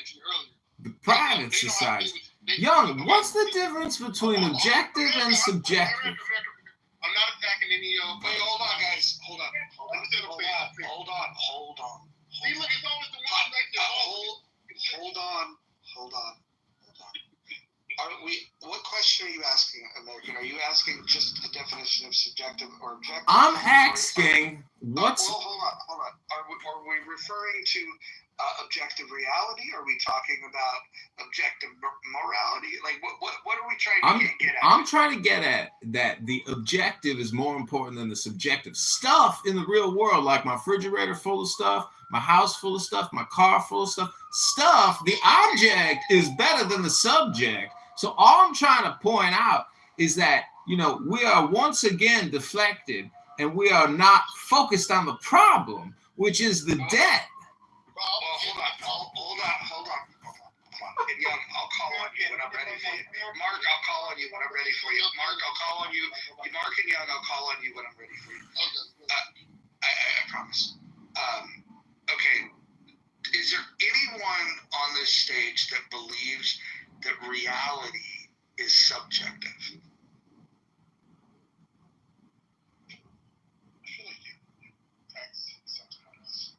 mentioned earlier. The private society. Young, what's the difference between objective and subjective? I'm not attacking any of. Wait, hold on, guys. Hold on. See, look, it's always the one back there. Hold on. What question are you asking, American? Are you asking just a definition of subjective or objective? I'm asking what's. Well, hold on. Are we referring to objective reality? Are we talking about objective morality? Like, what are we trying to get at? I'm trying to get at that the objective is more important than the subjective. Stuff in the real world, like my refrigerator full of stuff, my house full of stuff, my car full of stuff. Stuff, the object is better than the subject. So all I'm trying to point out is that, we are once again deflected and we are not focused on the problem, which is the debt. Hold on. Young, I'll call on you when I'm ready for you. Mark, I'll call on you when I'm ready for you. Mark, I'll call on you. Mark and Young, I'll call on you when I'm ready for you. I promise. Okay. Is there anyone on this stage that believes that reality is subjective? I feel like you practice something else.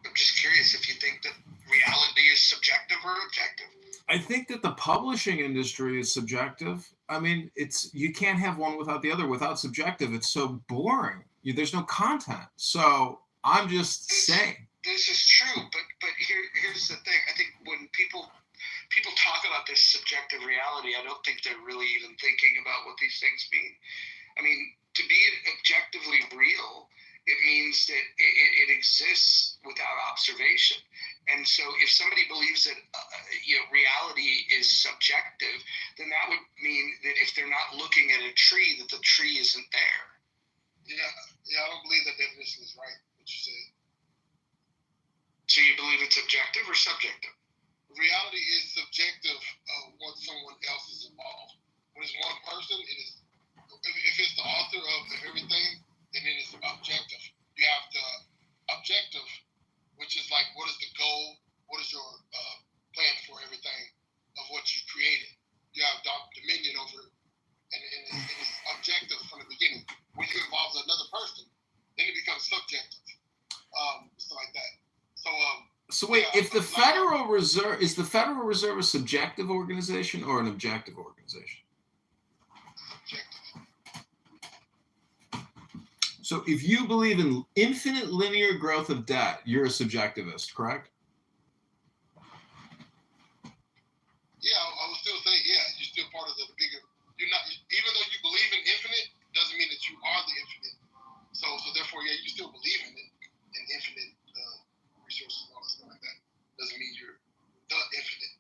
I'm just curious if you think that reality is subjective or objective. I think that the publishing industry is subjective. I mean, you can't have one without the other. Without subjective, it's so boring. There's no content. So I'm just saying. This is true, but here's the thing. I think when people talk about this subjective reality, I don't think they're really even thinking about what these things mean. I mean, to be objectively real, it means that it exists without observation. And so if somebody believes that reality is subjective, then that would mean that if they're not looking at a tree, that the tree isn't there. Yeah, I don't believe that definition is right, what you said. So you believe it's objective or subjective? Reality is subjective once someone else is involved. When it's one person, it is. If it's the author of everything, then it is objective. You have the objective, which is like, what is the goal? What is your plan for everything of what you created? You have dominion over it, and it's objective from the beginning. When you involve another person, then it becomes subjective. Stuff like that. So wait, if the Federal Reserve is the Federal Reserve a subjective organization or an objective organization? Subjective. So if you believe in infinite linear growth of debt, you're a subjectivist, correct? Yeah, I would still say, you're still part of the bigger. You're not, even though you believe in infinite, doesn't mean that you are the infinite. So therefore, you still believe in it, in infinite resources and all that stuff like that. Doesn't mean you're the infinite,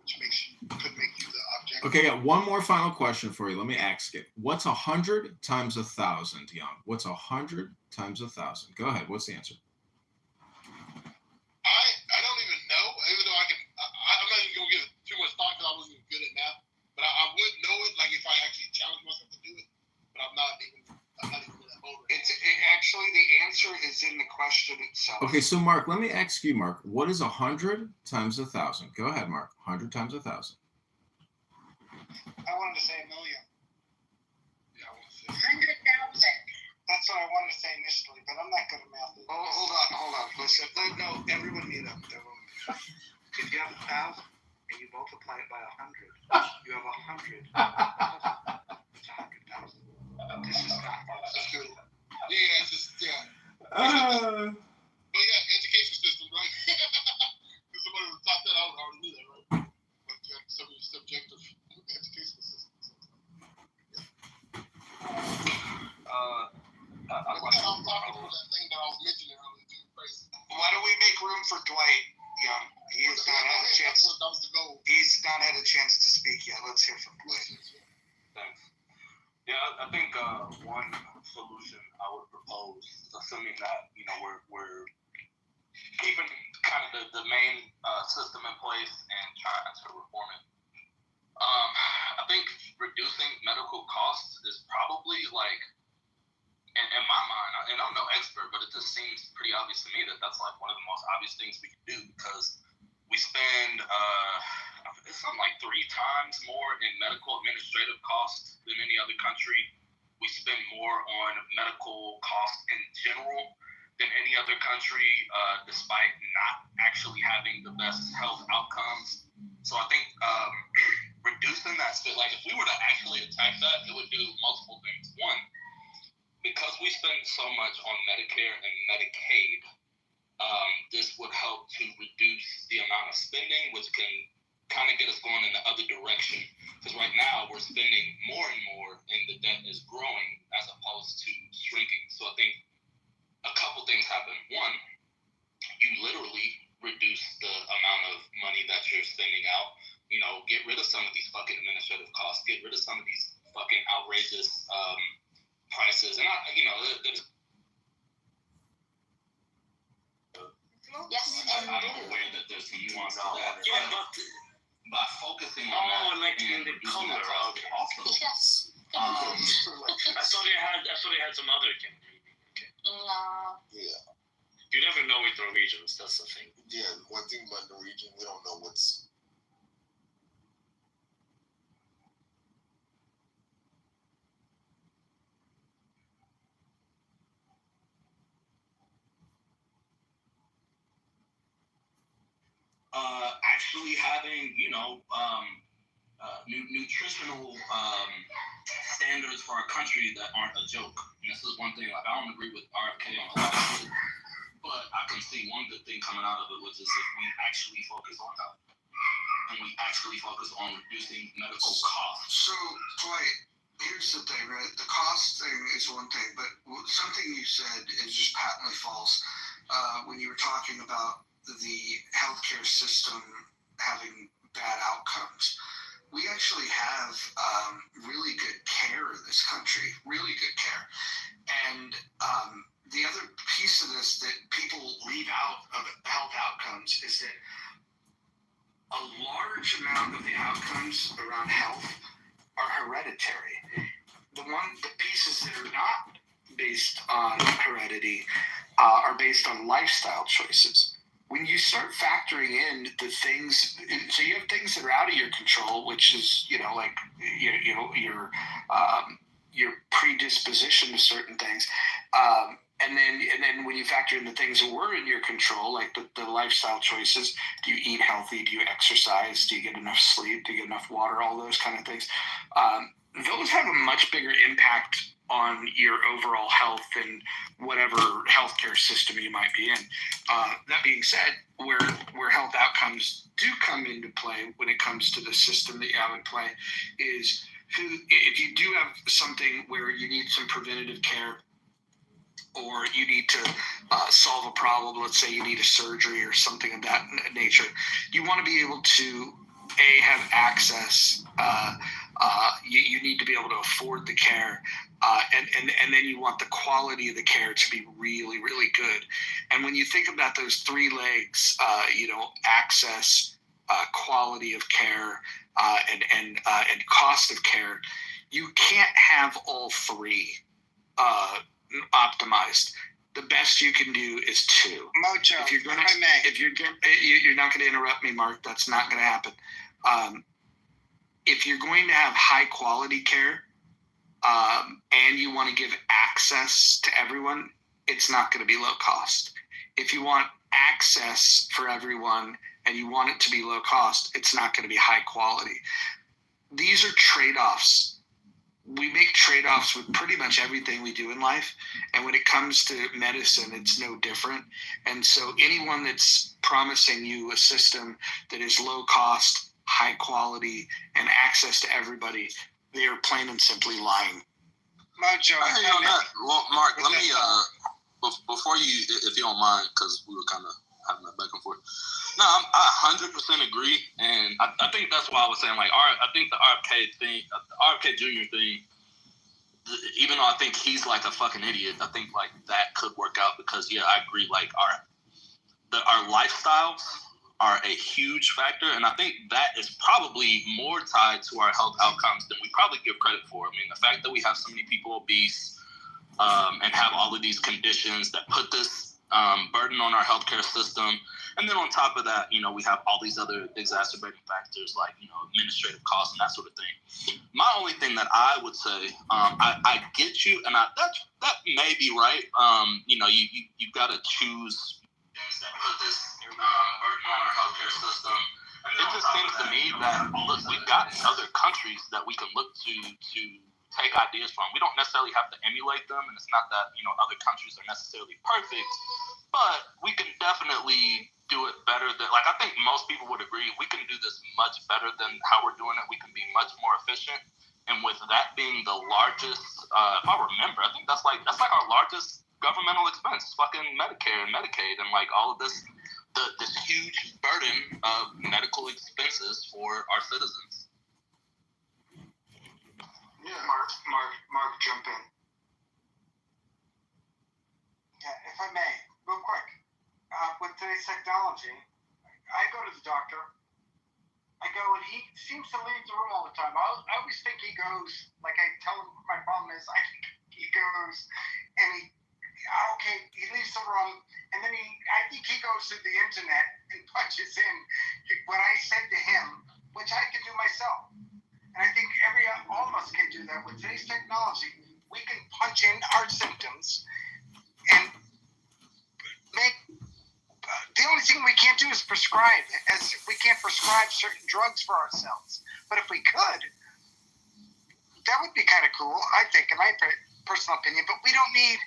which could make you the object. Okay, I got one more final question for you. Let me ask it. What's 100 times 1,000, Young? What's 100 times 1,000? Go ahead. What's the answer? I don't even know. Even though I'm not even gonna give it too much thought because I wasn't even good at math. But I would know it, like if I actually challenge myself to do it. But I'm not even in that mode. Actually, the answer is in the question itself. Okay, so Mark, let me ask you, Mark, what is 100 times 1,000? Go ahead, Mark. 100 times 1,000. I wanted to say a million. Yeah, I want to say 100,000. That's what I wanted to say initially, but I'm not good at math. Oh, hold on. Listen, no, everyone mute up. If you have 1,000 and you multiply it by 100, you have 100. It's 100,000. This is not. that's good. Yeah, it's just But education system, right? If somebody would have taught that, I would already knew that, right? But you have some subjective education system. I'm talking about that thing that I was mentioning earlier too. Crazy. Why don't we make room for Dwight Young? He's not had a chance. That was the goal. He's not had a chance to speak yet. Let's hear from Dwight. Thanks. Yeah, I think one solution I would propose, assuming that we're keeping kind of the main system in place and trying to reform it. I think reducing medical costs is probably like, in my mind, and I'm no expert, but it just seems pretty obvious to me that that's like one of the most obvious things we can do, because times more in medical administrative costs than any other country. We spend more on medical costs in general than any other country, despite not actually having the best health outcomes. So I think reducing that spend, like if we were to actually attack that, it would do multiple things. One, because we spend so much on Medicare and Medicaid, this would help to reduce the amount of spending, which can kind of get us going in the other direction. Because right now we're spending more and more, and the debt is growing as opposed to shrinking. So I think a couple things happen. One, you literally reduce the amount of money that you're spending out. You know, get rid of some of these fucking administrative costs. Get rid of some of these fucking outrageous prices. And there's Yes, and I'm aware that there's some nuance to that. Yeah, but by focusing on that, like and in the reducing color that cost, of it. also, yes. I thought they had some other candy. No. Yeah, You never know with Norwegians. That's the thing. yeah. One thing about Norwegian, we don't know what's. actually having, nutritional standards for our country that aren't a joke. And this is one thing, like, I don't agree with RFK on a lot of shit, but I can see one good thing coming out of it, which is if we actually focus on health and we actually focus on reducing medical costs. So, Dwight, here's the thing, right? The cost thing is one thing, but something you said is just patently false when you were talking about the healthcare system having bad outcomes. We actually have really good care in this country, really good care. And the other piece of this that people leave out of health outcomes is that a large amount of the outcomes around health are hereditary. The pieces that are not based on heredity are based on lifestyle choices. When you start factoring in the things, so you have things that are out of your control, which is, your predisposition to certain things, and then when you factor in the things that were in your control, like the lifestyle choices, do you eat healthy? Do you exercise? Do you get enough sleep? Do you get enough water? All those kind of things. Those have a much bigger impact on your overall health and whatever healthcare system you might be in. That being said, where health outcomes do come into play when it comes to the system that you have in play is if you do have something where you need some preventative care or you need to solve a problem, let's say you need a surgery or something of that nature, you want to be able to have access. You need to be able to afford the care, and then you want the quality of the care to be really, really good. And when you think about those three legs, access, quality of care, and cost of care, you can't have all three optimized. The best you can do is two. Mojo, If you're gonna, if I may. if you're not going to interrupt me, Mark. That's not going to happen. If you're going to have high quality care, and you want to give access to everyone, it's not going to be low cost. If you want access for everyone and you want it to be low cost, it's not going to be high quality. These are trade-offs. We make trade-offs with pretty much everything we do in life. And when it comes to medicine, it's no different. And so anyone that's promising you a system that is low cost, high quality, and access to everybody, they are plain and simply lying. Mojo, I hear you on that. Well, Mark, let me before you, if you don't mind, because we were kind of having that back and forth. No, I 100% agree, and I think that's why I was saying, like, I think the RFK thing, the RFK Jr. thing, even though I think he's like a fucking idiot, I think like that could work out because I agree, like our lifestyles are a huge factor, and I think that is probably more tied to our health outcomes than we probably give credit for. I mean, the fact that we have so many people obese and have all of these conditions that put this burden on our healthcare system, And then on top of that, we have all these other exacerbating factors like, administrative costs and that sort of thing. My only thing that I would say, I get you, and that may be right. You've got to choose that put this burden on our healthcare system. And it just seems to me that, look, we've got other countries that we can look to take ideas from. We don't necessarily have to emulate them, and it's not that, other countries are necessarily perfect, but we can definitely do it better than, I think most people would agree, we can do this much better than how we're doing it. We can be much more efficient. And with that being the largest, if I remember, I think that's like our largest governmental expense, fucking Medicare and Medicaid, and all of this huge burden of medical expenses for our citizens. Yeah, Mark, jump in. Yeah, if I may, real quick. With today's technology, I go to the doctor. I go and he seems to leave the room all the time. I always think he goes, I tell him what my problem is, I think he goes and he leaves the room, and then I think he goes to the internet and punches in what I said to him, which I can do myself. And I think all of us can do that. With today's technology, we can punch in our symptoms and make. The only thing we can't do is prescribe, as we can't prescribe certain drugs for ourselves. But if we could, that would be kind of cool, I think, in my personal opinion. But we don't need,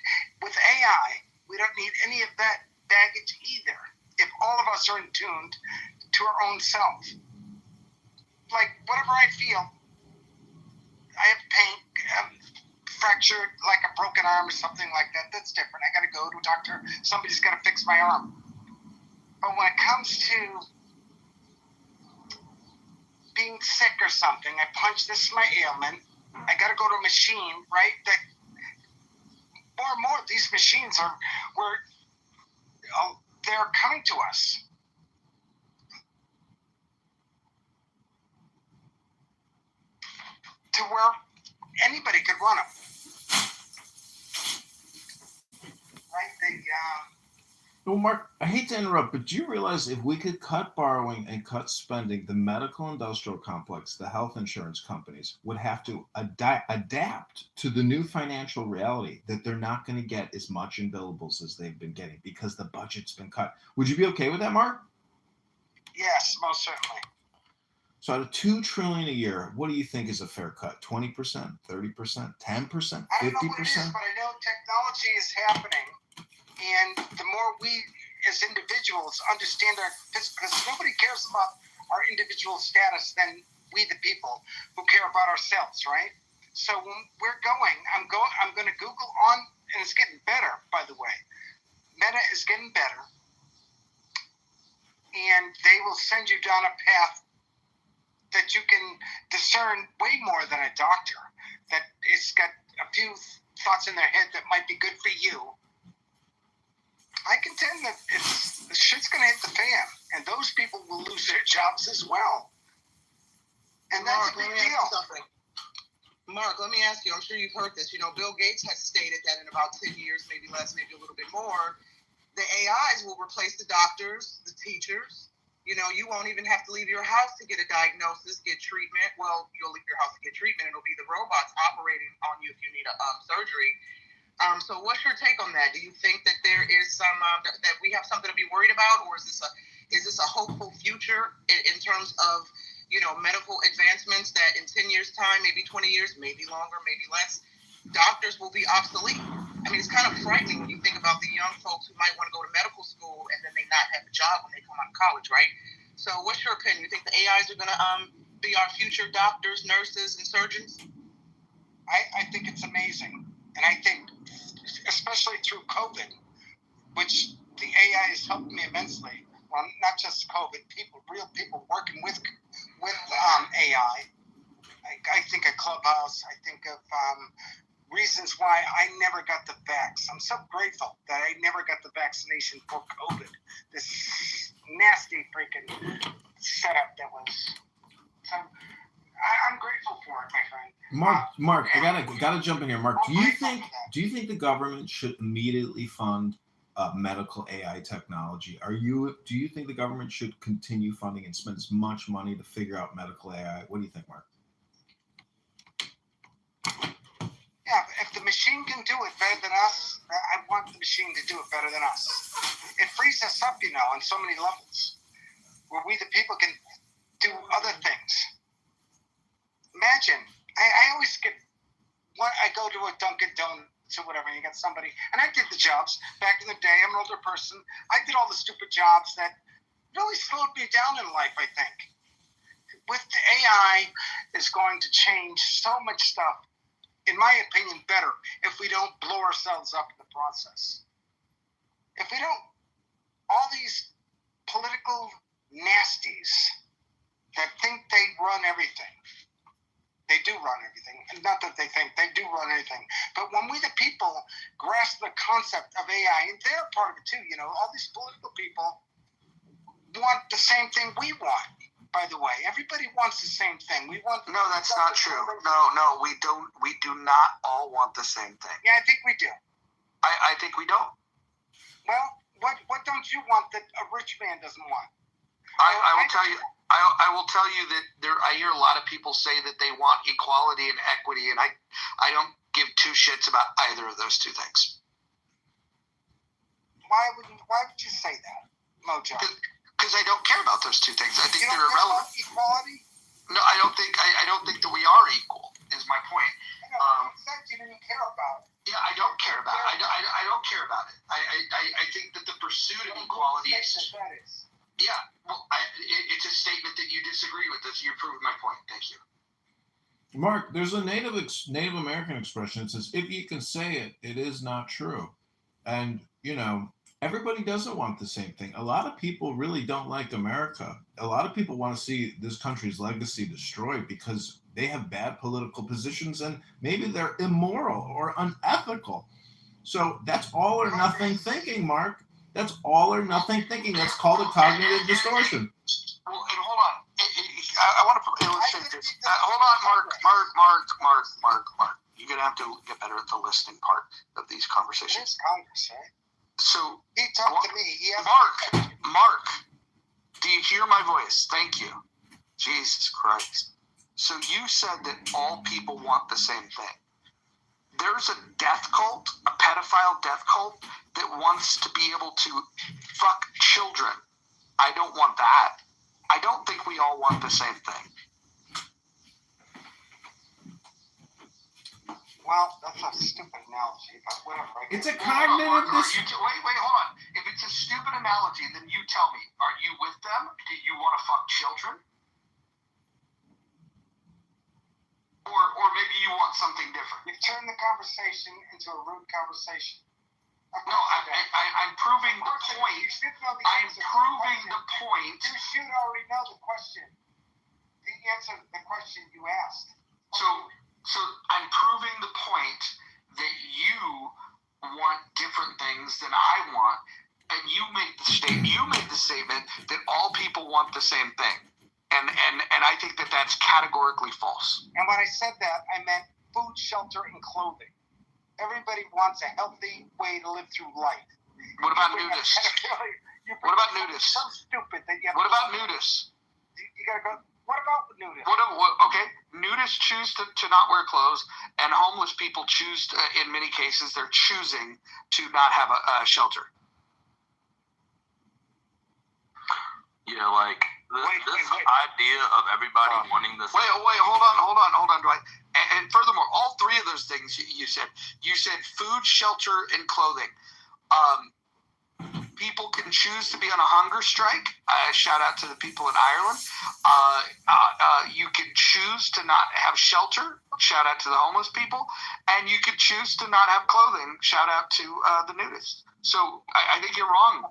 with AI, we don't need any of that baggage either. If all of us are in tuned to our own self. Whatever I feel, I have pain, fractured, like a broken arm or something like that, that's different. I got to go to a doctor. Somebody's got to fix my arm. But when it comes to being sick or something, I punch, this is my ailment, I got to go to a machine, right? That more and more these machines they're coming to us. To where anybody could run them. Right? Well, Mark, I hate to interrupt, but do you realize if we could cut borrowing and cut spending, the medical industrial complex, the health insurance companies would have to adapt to the new financial reality that they're not going to get as much in billables as they've been getting because the budget's been cut. Would you be okay with that, Mark? Yes, most certainly. So out of $2 trillion a year, what do you think is a fair cut? 20%, 30%, 10%, 50%? I don't know what it is, but I know technology is happening. And the more we, as individuals, understand our physical, because nobody cares about our individual status than we, the people, who care about ourselves, right? So when we're going, I'm going to Google on, and it's getting better, by the way. Meta is getting better, and they will send you down a path that you can discern way more than a doctor. That it's got a few thoughts in their head that might be good for you. I contend that the shit's going to hit the fan, and those people will lose their jobs as well. And that's a big deal. Mark, let me ask you, I'm sure you've heard this. Bill Gates has stated that in about 10 years, maybe less, maybe a little bit more, the AIs will replace the doctors, the teachers. You won't even have to leave your house to get a diagnosis, get treatment. Well, you'll leave your house to get treatment. It'll be the robots operating on you if you need a surgery. So what's your take on that? Do you think that there is some that we have something to be worried about, or is this a hopeful future in terms of medical advancements that in 10 years' time, maybe 20 years, maybe longer, maybe less, doctors will be obsolete? I mean, it's kind of frightening when you think about the young folks who might want to go to medical school and then they not have a job when they come out of college, right? So what's your opinion? You think the AIs are going to be our future doctors, nurses, and surgeons? I think it's amazing. And I think, especially through COVID, which the AI has helped me immensely. Well, not just COVID, real people working with AI. I think of Clubhouse. I think of reasons why I never got the vax. I'm so grateful that I never got the vaccination for COVID. This nasty freaking setup that was. So I'm grateful for it, my friend. Mark, I gotta jump in here. Mark, do you think the government should immediately fund medical AI technology. Do you think the government should continue funding and spend as much money to figure out medical AI? What do you think, Mark? Yeah, if the machine can do it better than us, I want the machine to do it better than us. It frees us up, on so many levels, where we the people can do other things. Imagine, I always I go to a Dunkin' Donuts or whatever, and you got somebody, and I did the jobs back in the day. I'm an older person. I did all the stupid jobs that really slowed me down in life, I think. With the AI, is going to change so much stuff, in my opinion, better if we don't blow ourselves up in the process. If we don't, all these political nasties that think they run everything, they do run everything. Not that they think, they do run everything. But when we the people grasp the concept of AI, and they're part of it too, all these political people want the same thing we want. By the way, everybody wants the same thing. We want. No, that's not true. No, we don't. We do not all want the same thing. Yeah, I think we do. I think we don't. Well, what don't you want that a rich man doesn't want? I will tell you. I will tell you that I hear a lot of people say that they want equality and equity, and I don't give two shits about either of those two things. Why would you say that, Mojo? Because I don't care about those two things. I think they're irrelevant. Equality? No, I don't think that we are equal. Is my point. You said you didn't care about it. Yeah, I don't care about it. I don't care about it. I think that the pursuit of equality is. Yeah, well, it's a statement that you disagree with. You proved my point. Thank you. Mark, there's a Native American expression that says, if you can say it, it is not true. And, everybody doesn't want the same thing. A lot of people really don't like America. A lot of people want to see this country's legacy destroyed because they have bad political positions and maybe they're immoral or unethical. So that's all or nothing thinking, Mark. That's all or nothing thinking. That's called a cognitive distortion. Well, and hold on. I want to illustrate this. Hold on, Mark. You're going to have to get better at the listening part of these conversations. Congress, right? So he talked to me. Mark, do you hear my voice? Thank you. Jesus Christ. So you said that all people want the same thing. There's a death cult, a pedophile death cult, that wants to be able to fuck children. I don't want that. I don't think we all want the same thing. Well, that's a stupid analogy, but whatever. It's a cognitive distortion. Wait, hold on. If it's a stupid analogy, then you tell me, are you with them? Do you want to fuck children? Or maybe you want something different. You've turned the conversation into a rude conversation. No, I'm proving the point. I'm proving the point. You should already know the question. The answer to the question you asked. So I'm proving the point that you want different things than I want, and you made the statement that all people want the same thing. And I think that that's categorically false. And when I said that, I meant food, shelter, and clothing. Everybody wants a healthy way to live through life. What about nudists? What about nudists? So stupid that you have. What about nudists? You gotta go. What about nudists? Okay, nudists choose to not wear clothes, and homeless people choose to, in many cases, they're choosing to not have a shelter. This idea of everybody wanting this. Wait, hold on, Dwight. And furthermore, all three of those things you said food, shelter, and clothing. People can choose to be on a hunger strike. Shout out to the people in Ireland. You can choose to not have shelter. Shout out to the homeless people. And you could choose to not have clothing. Shout out to the nudists. So I think you're wrong.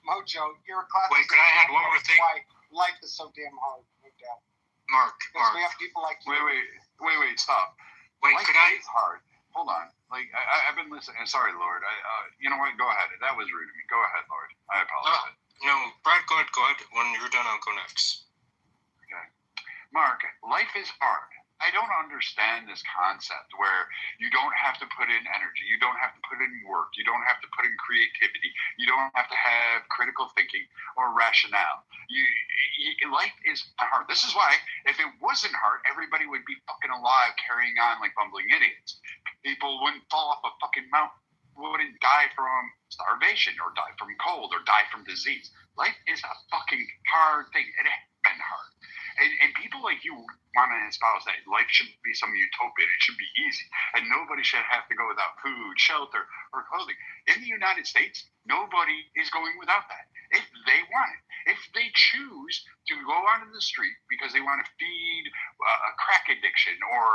Mojo, you're a classic. Wait, could I add one more thing? Why life is so damn hard, no doubt. Mark. We have people like you. Wait, stop. Wait, life could I? is hard. Hold on. I've been listening. Sorry, Lord. You know what? Go ahead. That was rude of me. Go ahead, Lord. I apologize. No, Brad, go ahead. When you're done, I'll go next. Okay. Mark, life is hard. I don't understand this concept where you don't have to put in energy, you don't have to put in work, you don't have to put in creativity, you don't have to have critical thinking or rationale. Life is hard. This is why, if it wasn't hard, everybody would be fucking alive carrying on like bumbling idiots. People wouldn't fall off a fucking mountain, wouldn't die from starvation or die from cold or die from disease. Life is a fucking hard thing. It ain't been hard. And people like you want to espouse that life shouldn't be some utopia. It should be easy. And nobody should have to go without food, shelter, or clothing. In the United States, nobody is going without that. If they want it. If they choose to go out on the street because they want to feed a crack addiction, or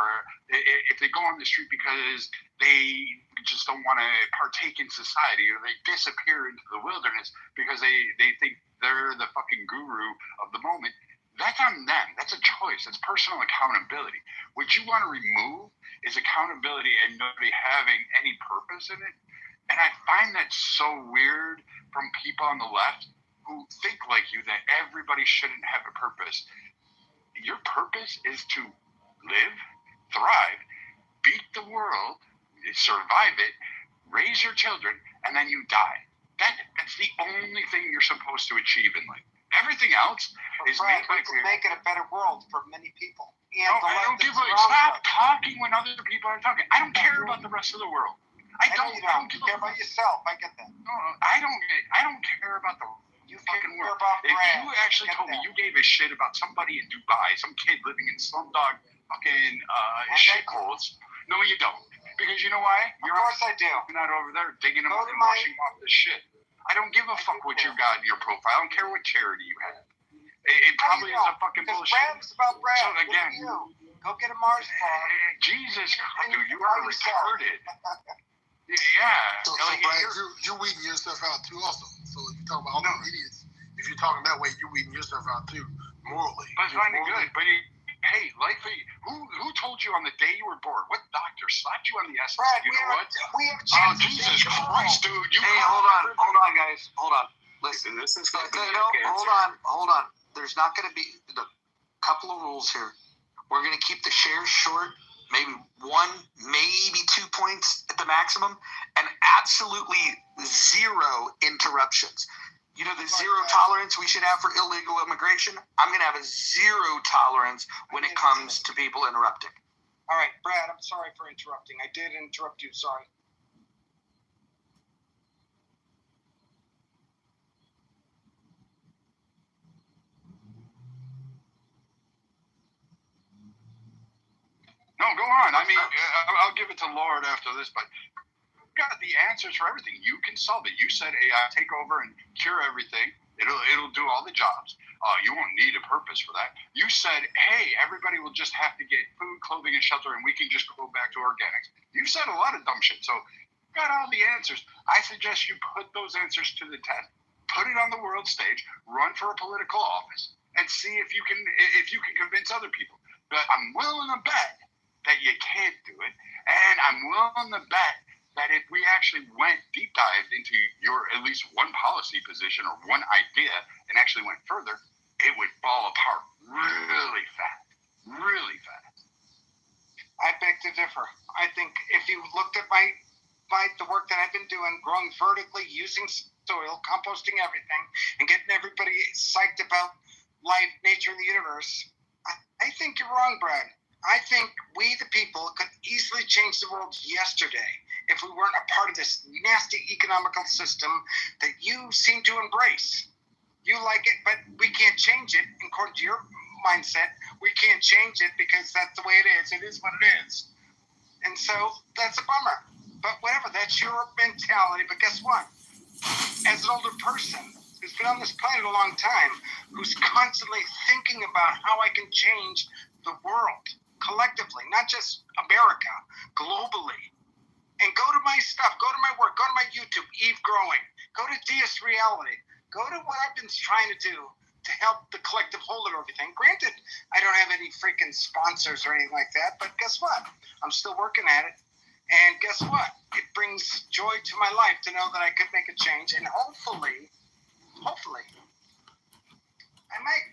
if they go on the street because they just don't want to partake in society, or they disappear into the wilderness because they think they're the fucking guru of the moment, that's on them. That's a choice. That's personal accountability. What you want to remove is accountability and nobody having any purpose in it. And I find that so weird from people on the left who think like you that everybody shouldn't have a purpose. Your purpose is to live, thrive, beat the world, survive it, raise your children, and then you die. That's the only thing you're supposed to achieve in life. Everything else is Brad, made by we can make it a better world for many people. And No, the I don't left give is a wrong stop stuff. talking when other people are talking. I don't care about the rest of the world. I know don't. you I don't don't. give You care a about yourself. I get that. No, I don't care about the fucking care world. about If Brad. you actually Get told me that. you gave a shit about somebody in Dubai, some kid living in slumdog fucking shitholes, no, you don't. Because you know why? Of course I do. You're not over there digging them Go up to and my- washing off the shit. I don't give a fuck what you got in your profile. I don't care what charity you have. It probably is a fucking because bullshit. Brad is about Brad. So What again, do you? Go get a Mars bar. Jesus Christ, dude, you By are yourself. retarded. Yeah. So like, Brad, you're- you're weeding yourself out too, also. So if you talk about all the idiots, if you're talking that way, you're weeding yourself out too, morally. But it's You're fine and morally- good. But hey, like, who told you on the day you were born? What doctor slapped you on the ass and Brad, said, you know what? we have Oh, chances to Jesus change the world. Christ, dude. You Hey, called hold on, guys. Hold on. Listen. This is No, fucking hold on. There's not going to be a couple of rules here. We're going to keep the shares short, maybe 1, maybe 2 points at the maximum, and absolutely 0 interruptions. You know, the 0 tolerance we should have for illegal immigration? I'm going to have a 0 tolerance when it comes to people interrupting. All right, Brad, I'm sorry for interrupting. I did interrupt you. Sorry. No, go on. I mean, I'll give it to Lord after this, but you got the answers for everything. You can solve it. You said AI take over and cure everything. It'll do all the jobs. You won't need a purpose for that. You said, hey, everybody will just have to get food, clothing, and shelter, and we can just go back to organics. You said a lot of dumb shit. So you got all the answers. I suggest you put those answers to the test. Put it on the world stage. Run for a political office and see if you can convince other people. But I'm willing to bet that you can't do it, and I'm willing to bet that if we actually went deep dived into your at least one policy position or one idea and actually went further, it would fall apart really fast. Really fast. I beg to differ. I think if you looked at the work that I've been doing, growing vertically, using soil, composting everything, and getting everybody psyched about life, nature, and the universe, I think you're wrong, Brad. I think we, the people, could easily change the world yesterday if we weren't a part of this nasty economical system that you seem to embrace. You like it, but we can't change it. According to your mindset, we can't change it because that's the way it is. It is what it is. And so that's a bummer. But whatever, that's your mentality. But guess what? As an older person who's been on this planet a long time, who's constantly thinking about how I can change the world collectively, not just America, globally. And go to my stuff, go to my work, go to my YouTube, Eve Growing, go to DS Reality, go to what I've been trying to do to help the collective whole of everything. Granted, I don't have any freaking sponsors or anything like that, but guess what? I'm still working at it. And guess what? It brings joy to my life to know that I could make a change. And hopefully, I might,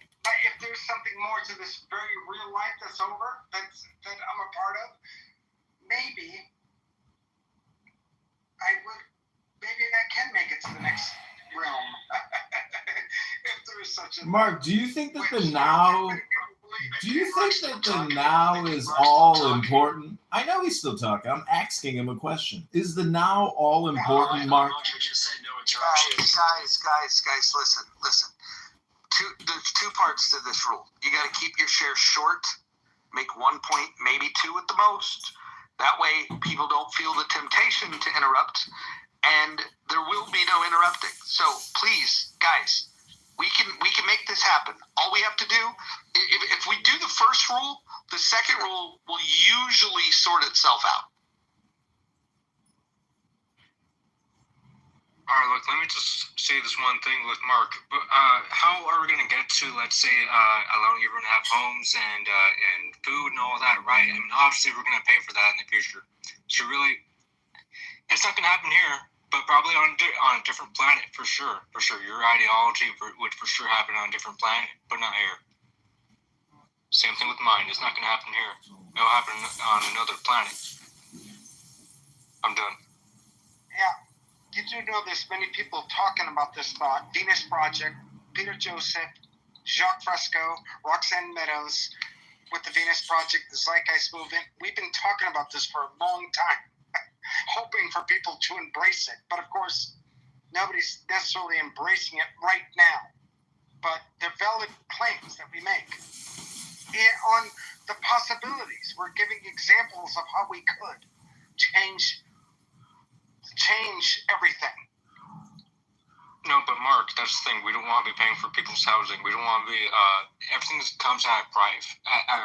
if there's there's something more to this very real life that's over, that I'm a part of, maybe I can make it to the next realm. If there is such a Mark, do you think that the now is all important? I know he's still talking. I'm asking him a question. Is the now all important, Mark? Guys, listen. There's two parts to this rule. You got to keep your shares short, make 1 point, maybe 2 at the most. That way, people don't feel the temptation to interrupt, and there will be no interrupting. So please, guys, we can make this happen. All we have to do, if we do the first rule, the second rule will usually sort itself out. All right, look, let me just say this one thing with Mark. How are we going to get to, let's say, allowing everyone to have homes and food and all that, right? I mean, obviously, we're going to pay for that in the future. So really, it's not going to happen here, but probably on a different planet, for sure. For sure. Your ideology would for sure happen on a different planet, but not here. Same thing with mine. It's not going to happen here. It'll happen on another planet. I'm done. Yeah. You do know there's many people talking about this thought. Venus Project, Peter Joseph, Jacques Fresco, Roxanne Meadows with the Venus Project, the Zeitgeist Movement. We've been talking about this for a long time, hoping for people to embrace it. But of course, nobody's necessarily embracing it right now. But they're valid claims that we make. And on the possibilities, we're giving examples of how we could change everything. No, but Mark, that's the thing. We don't want to be paying for people's housing. We don't want to be. Everything comes at a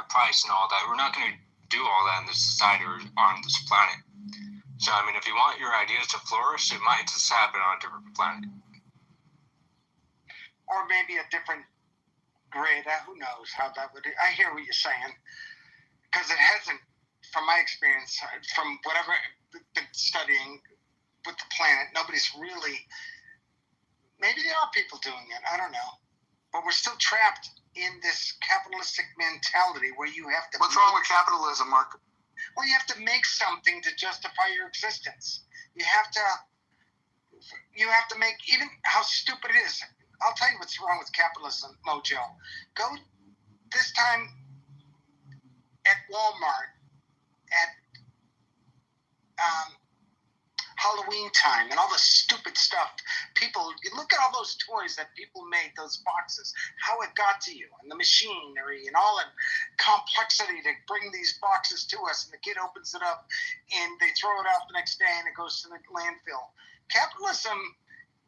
price and all that. We're not going to do all that in this society or on this planet. So, I mean, if you want your ideas to flourish, it might just happen on a different planet. Or maybe a different grade. Who knows how that would. I hear what you're saying, because it hasn't, from my experience, from whatever I've been studying with the planet, nobody's really, maybe there are people doing it, I don't know, but we're still trapped in this capitalistic mentality where you have to. What's wrong with capitalism, Mark? Well, you have to make something to justify your existence. You have to make, even how stupid it is. I'll tell you what's wrong with capitalism, Mojo. Go this time at Walmart at Halloween time and all the stupid stuff. People, you look at all those toys that people made, those boxes, how it got to you, and the machinery and all the complexity to bring these boxes to us, and the kid opens it up and they throw it out the next day and it goes to the landfill. Capitalism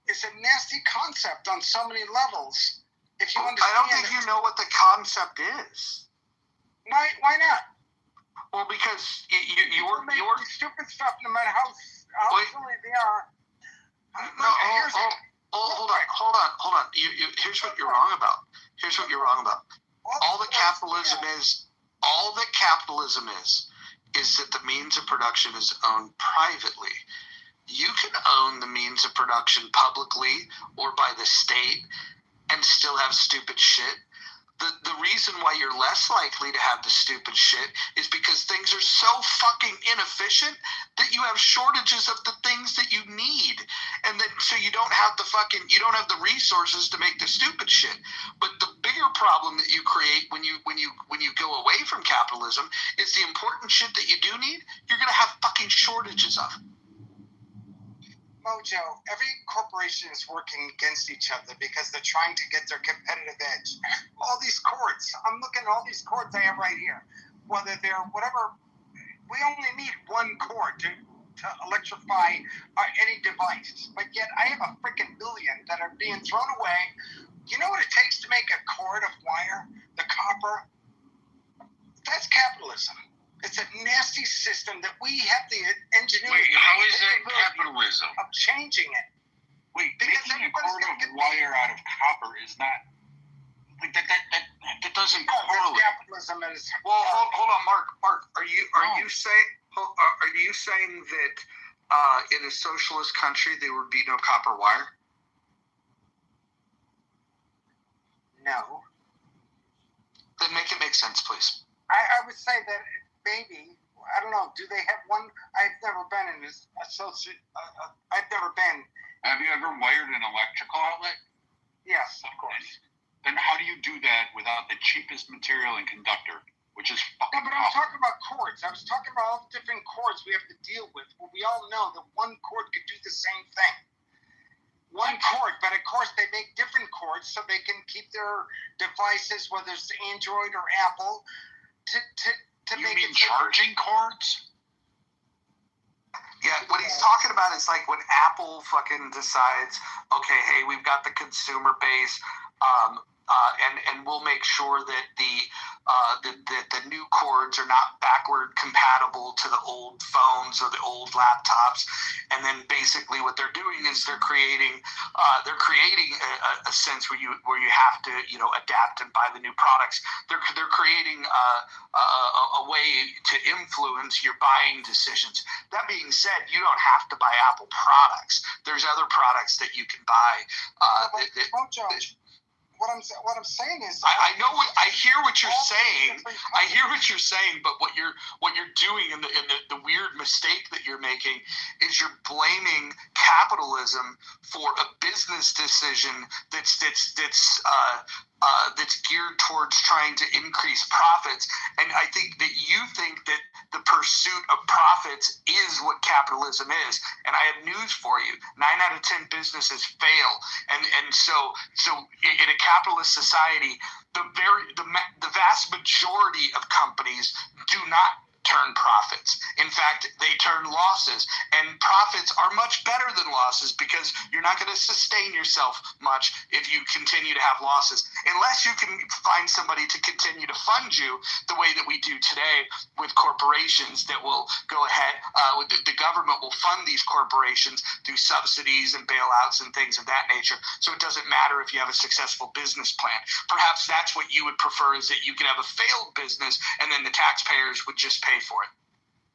is a nasty concept on so many levels. If you understand, I don't think you know what the concept is. Why not? Well, because you're stupid stuff, no matter how silly they are. Hold on. Here's what you're wrong about. All that capitalism is that the means of production is owned privately. You can own the means of production publicly or by the state and still have stupid shit. The reason why you're less likely to have the stupid shit is because things are so fucking inefficient that you have shortages of the things that you need, and that so you don't have the resources to make the stupid shit. But the bigger problem that you create when you go away from capitalism is the important shit that you do need. You're gonna have fucking shortages of. Mojo, every corporation is working against each other because they're trying to get their competitive edge. All these cords, I'm looking at all these cords I have right here. Whether they're whatever, we only need one cord to electrify any device. But yet I have a freaking billion that are being thrown away. You know what it takes to make a cord of wire? The copper? That's capitalism. It's a nasty system that we have the ingenuity. Wait, how is that capitalism? Of changing it. Wait, making a cord of wire out of copper is not. Like that doesn't correlate. Capitalism is. Well, hold on, Mark. Are you saying that in a socialist country there would be no copper wire? No. Then make it make sense, please. I would say that maybe, I don't know, do they have one? I've never been in this associate. I've never been. Have you ever wired an electrical outlet? Yes, of course. Then how do you do that without the cheapest material and conductor, which is fucking No, but I'm talking about cords. I was talking about all the different cords we have to deal with. Well, we all know that one cord could do the same thing. One cord, but of course they make different cords so they can keep their devices, whether it's Android or Apple, to You make mean it so charging cords? Yeah, what he's talking about is like when Apple fucking decides, okay, hey, we've got the consumer base, and we'll make sure that the new cords are not backward compatible to the old phones or the old laptops, and then basically what they're doing is they're creating a sense where you have to adapt and buy the new products. They're creating a way to influence your buying decisions. That being said, you don't have to buy Apple products. There's other products that you can buy. What I'm saying is, I hear what you're saying. I hear what you're saying, but what you're doing, and the weird mistake that you're making is you're blaming capitalism for a business decision that's geared towards trying to increase profits. And I think that you think that the pursuit of profits is what capitalism is. And I have news for you: 9 out of 10 businesses fail. And so in a capitalist society, the vast majority of companies do not turn profits. In fact, they turn losses, and profits are much better than losses because you're not going to sustain yourself much if you continue to have losses, unless you can find somebody to continue to fund you the way that we do today with corporations that will go ahead. The government will fund these corporations through subsidies and bailouts and things of that nature. So it doesn't matter if you have a successful business plan. Perhaps that's what you would prefer, is that you could have a failed business and then the taxpayers would just pay for it.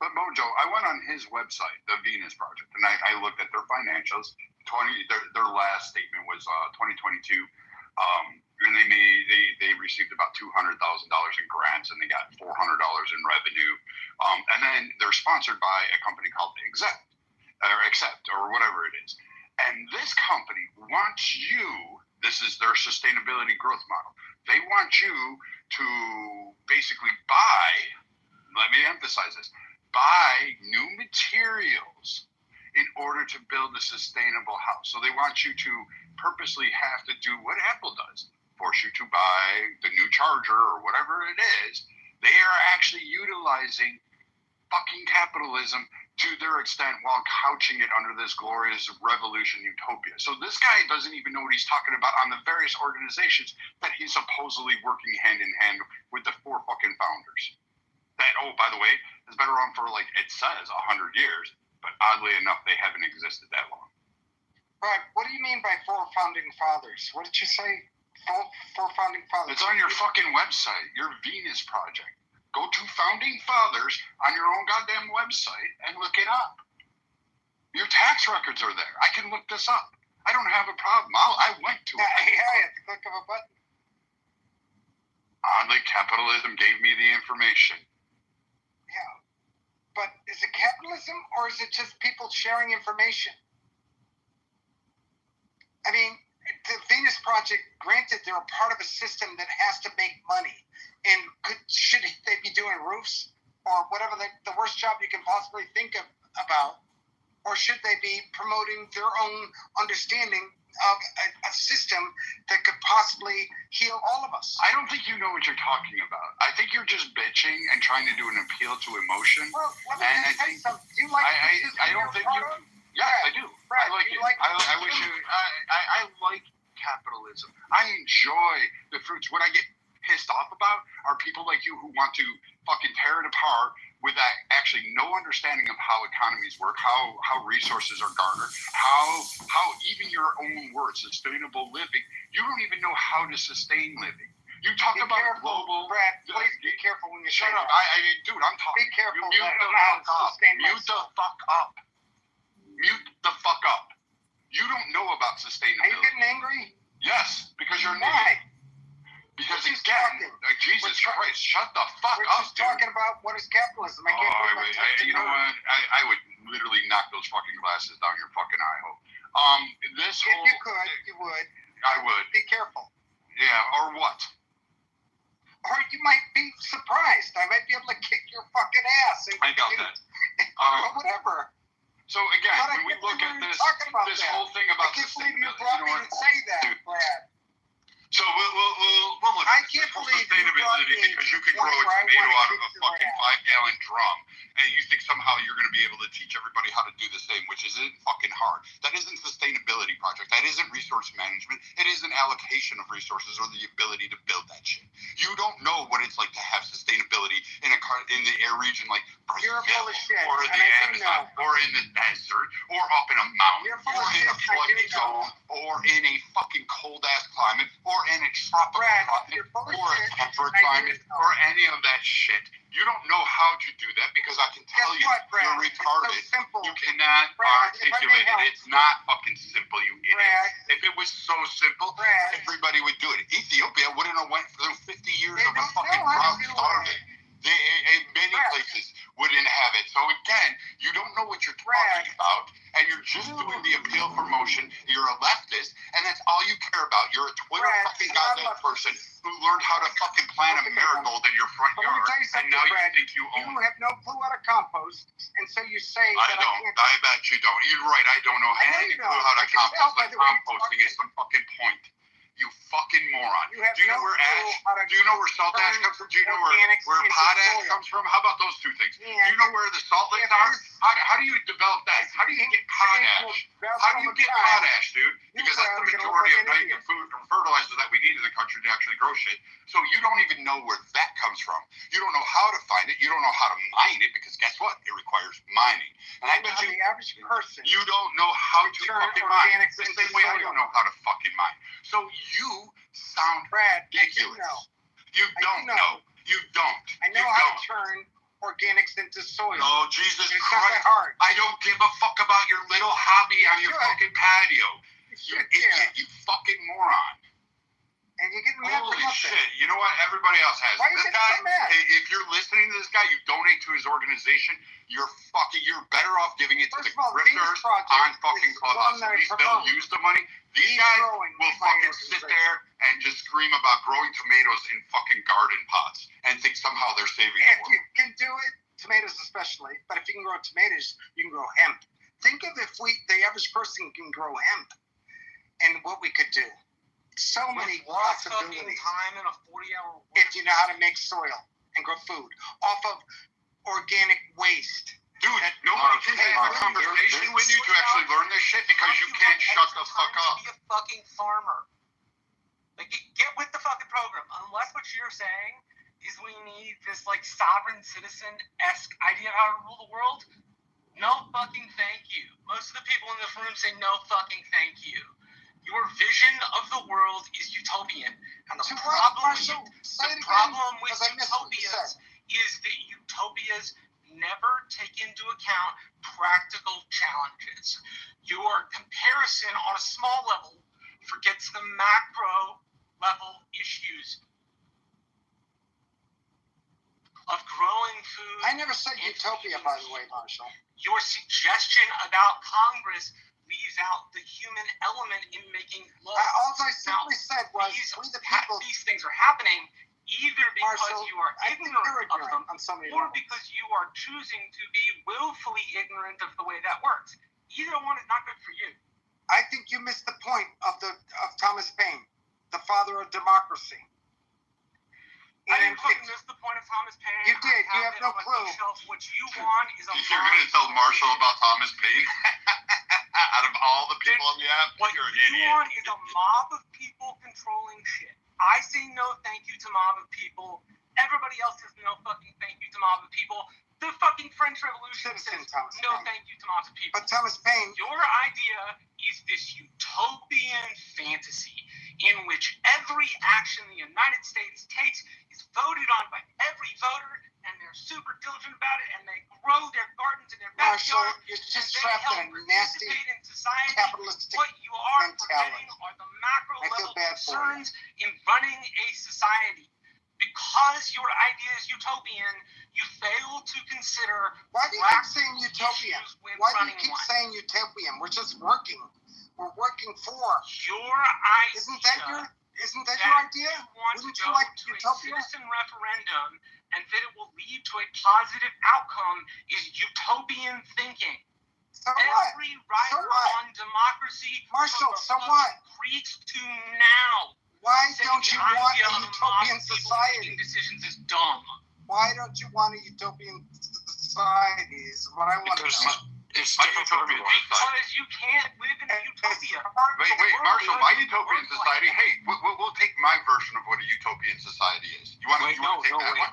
But Mojo, I went on his website, the Venus Project, and I looked at their financials. Their last statement was 2022, and they received about $200,000 in grants, and they got $400 in revenue. And then they're sponsored by a company called Accept or whatever it is. And this company wants you. This is their sustainability growth model. They want you to basically buy. Let me emphasize this: buy new materials in order to build a sustainable house. So they want you to purposely have to do what Apple does, force you to buy the new charger or whatever it is. They are actually utilizing fucking capitalism to their extent while couching it under this glorious revolution utopia. So this guy doesn't even know what he's talking about on the various organizations that he's supposedly working hand in hand with the 4 fucking founders. That, oh, by the way, has been around for, like, it says 100 years, but oddly enough, they haven't existed that long. Brad, what do you mean by 4 founding fathers? What did you say? 4 founding fathers? It's on your fucking website, your Venus Project. Go to Founding Fathers on your own goddamn website and look it up. Your tax records are there. I can look this up. I don't have a problem. I went to it. Yeah, at the click of a button. Oddly, capitalism gave me the information. Yeah, but is it capitalism or is it just people sharing information? I mean, the Venus Project, granted, they're a part of a system that has to make money. And should they be doing roofs or whatever the worst job you can possibly think about? Or should they be promoting their own understanding of a system that could possibly heal all of us? I don't think you know what you're talking about. I think you're just bitching and trying to do an appeal to emotion. Well, let me tell you something. Do you like the system I don't think you... Yeah, I do. Brad, I like it. I wish you... I like capitalism. I enjoy the fruits. What I get pissed off about are people like you who want to fucking tear it apart with that actually no understanding of how economies work, how resources are garnered, how even your own word, sustainable living, you don't even know how to sustain living. You talk about global... Brad, please be careful when you shut up. Dude, I'm talking. Be careful. Mute the fuck up. Mute the fuck up. Mute the fuck up. You don't know about sustainability. Are you getting angry? Yes, because you're an idiot. Because We're just again, talking. Jesus Christ, shut the fuck We're up, just dude. talking about what is capitalism. I can't believe I touched you a know nerve. what? I would literally knock those fucking glasses down your fucking eye hole. This If whole you could, you would. I would. Be careful. Yeah, or what? Or you might be surprised. I might be able to kick your fucking ass. I doubt that. Or whatever. So again, But I when we can't look believe at we were this talking about that. whole thing I about can't believe you sustainability, brought you me know to what? say that, Dude. Brad. So we'll look I at can't this whole believe you brought sustainability me because to you the can grow point a where I tomato wanna out of kick a your fucking ass. 5-gallon drum, and you think somehow you're going to be able to teach everybody how to do the same, which isn't fucking hard. That isn't sustainability project. That isn't resource management. It is an allocation of resources or the ability to build that shit. You don't know what it's like to have sustainability in the air region like Brazil, You're full of shit, or and the I do Amazon, know. or in the desert, or up in a mountain, You're full or of in a shit, I do flooded know. zone, or in a fucking cold ass climate, or in a tropical Brad, climate, you're full of or a shit, temperate and I do climate, know. or any of that shit. You don't know how to do that because I can tell Guess you, what, Brad? you're retarded. It's so simple. You cannot Brad, if I may articulate help. it. It's not fucking simple, you idiot. Brad. If it was so simple, Brad. everybody would do it. Ethiopia wouldn't have went through 50 years They of a don't fucking know how to drought do it. starving. Many Brad. places wouldn't have it. So again, you don't know what you're talking Brad. about, and you're just doing the appeal for motion. You're a leftist, and that's all you care about. You're a Twitter Brad, fucking I'm not goddamn a- person who learned how to fucking plant a Okay, marigold in your front But let me yard, tell you and something, now Brad. you think you own You it. have no clue how to compost, and so you say I that don't. can't. I bet you don't. You're right. I don't know I know any you clue don't. how to I can tell compost. by Like the way you composting is talk. some fucking point. You fucking moron. You have Do you know no where clue ash? how to Do you know where salt ash turn comes from? Do you know organics where into potash soil. comes from? How about those two things? Do And you know where the salt licks if are? this- How do you develop that? How do you get potash? How do you get potash, dude? Because that's the majority of nitrogen food and fertilizer that we need in the country to actually grow shit. So you don't even know where that comes from. You don't know how to find it. You don't know how to mine it because guess what? It requires mining. And I bet you the average person. you don't know how to turn fucking mine. organics The into same way I soil. don't know how to fucking mine. So you sound Brad, I do ridiculous. know. You I do don't know. know. You don't. I know you how don't. to turn organics into soil. No, Jesus It's not that Christ. hard. I don't give a fuck about your little hobby on your should. fucking patio. You You should idiot. care. You fucking moron. And you're getting mad for Holy nothing. shit. You know what? Everybody else has. Why are you This getting guy, so mad? if you're listening to this guy, you donate to his organization, you're better off giving it to First the of all, Venus grifters Project on fucking is Clubhouse. one that At I least they'll promote. use the money. These Keep guys growing will my fucking sit there and just scream about growing tomatoes in fucking garden pots and think somehow they're saving the If world. you can do it, tomatoes especially, but if you can grow tomatoes, you can grow hemp. Think of if the average person can grow hemp and what we could do. So many Lots of possibilities. time in a 40-hour If you know how to make soil and grow food off of organic waste. Dude, nobody can have a conversation with you to actually learn this shit because you can't shut the fuck up. Be a fucking farmer. Like, get with the fucking program. Unless what you're saying is we need this like sovereign citizen-esque idea of how to rule the world. No fucking thank you. Most of the people in this room say no fucking thank you. Your vision of the world is utopian, and the problem with utopias is that utopias never take into account practical challenges. Your comparison on a small level forgets the macro level issues of growing food. I never said utopia, by the way, Marshall. Your suggestion about Congress leaves out the human element in making laws. All I simply said was we the people. These things are happening either because Marshall, you are I think ignorant you're of them, on so many or levels. because you are choosing to be willfully ignorant of the way that works. Either one is not good for you. I think you missed the point of Thomas Paine, the father of democracy. I didn't miss the point of Thomas Paine. You did. You have no clue. What you want is a You're going to tell Marshall about Thomas Paine? Out of all the people on the app, what you're an you idiot. want is a mob of people controlling shit. I say no thank you to mob of people. Everybody else says no fucking thank you to mob of people. The fucking French Revolution says no thank you to mobs of people. But Thomas Paine. Your idea is this utopian fantasy in which every action the United States takes is voted on by every voter, and they're super diligent about it, and they grow their gardens in their Marshall, backyard. you're just They trapped help in a nasty participate in society. capitalistic What you are mentality. forgetting are the macro I feel level bad for you. concerns in running a society. Because your idea is utopian, you fail to consider Why do you keep saying utopian? issues with Why do you running keep one. saying utopian? We're just working. We're working for. Your idea Isn't that your idea? You want Wouldn't to you go like to utopia? a citizen referendum and that it will lead to a positive outcome is utopian thinking. So what? Every writer So what? on democracy Marshall, from the so fucking what? Greeks to now. Why said don't the you want idea a of utopian mob people society? making decisions is dumb. Why don't you want a utopian society? Is what I want to Because know. it's My different for utopian everyone. society. Because you can't live in a utopia. Wait, Marshall, my utopian society. Hey, we'll take my version of what a utopian society is. You want to take that one?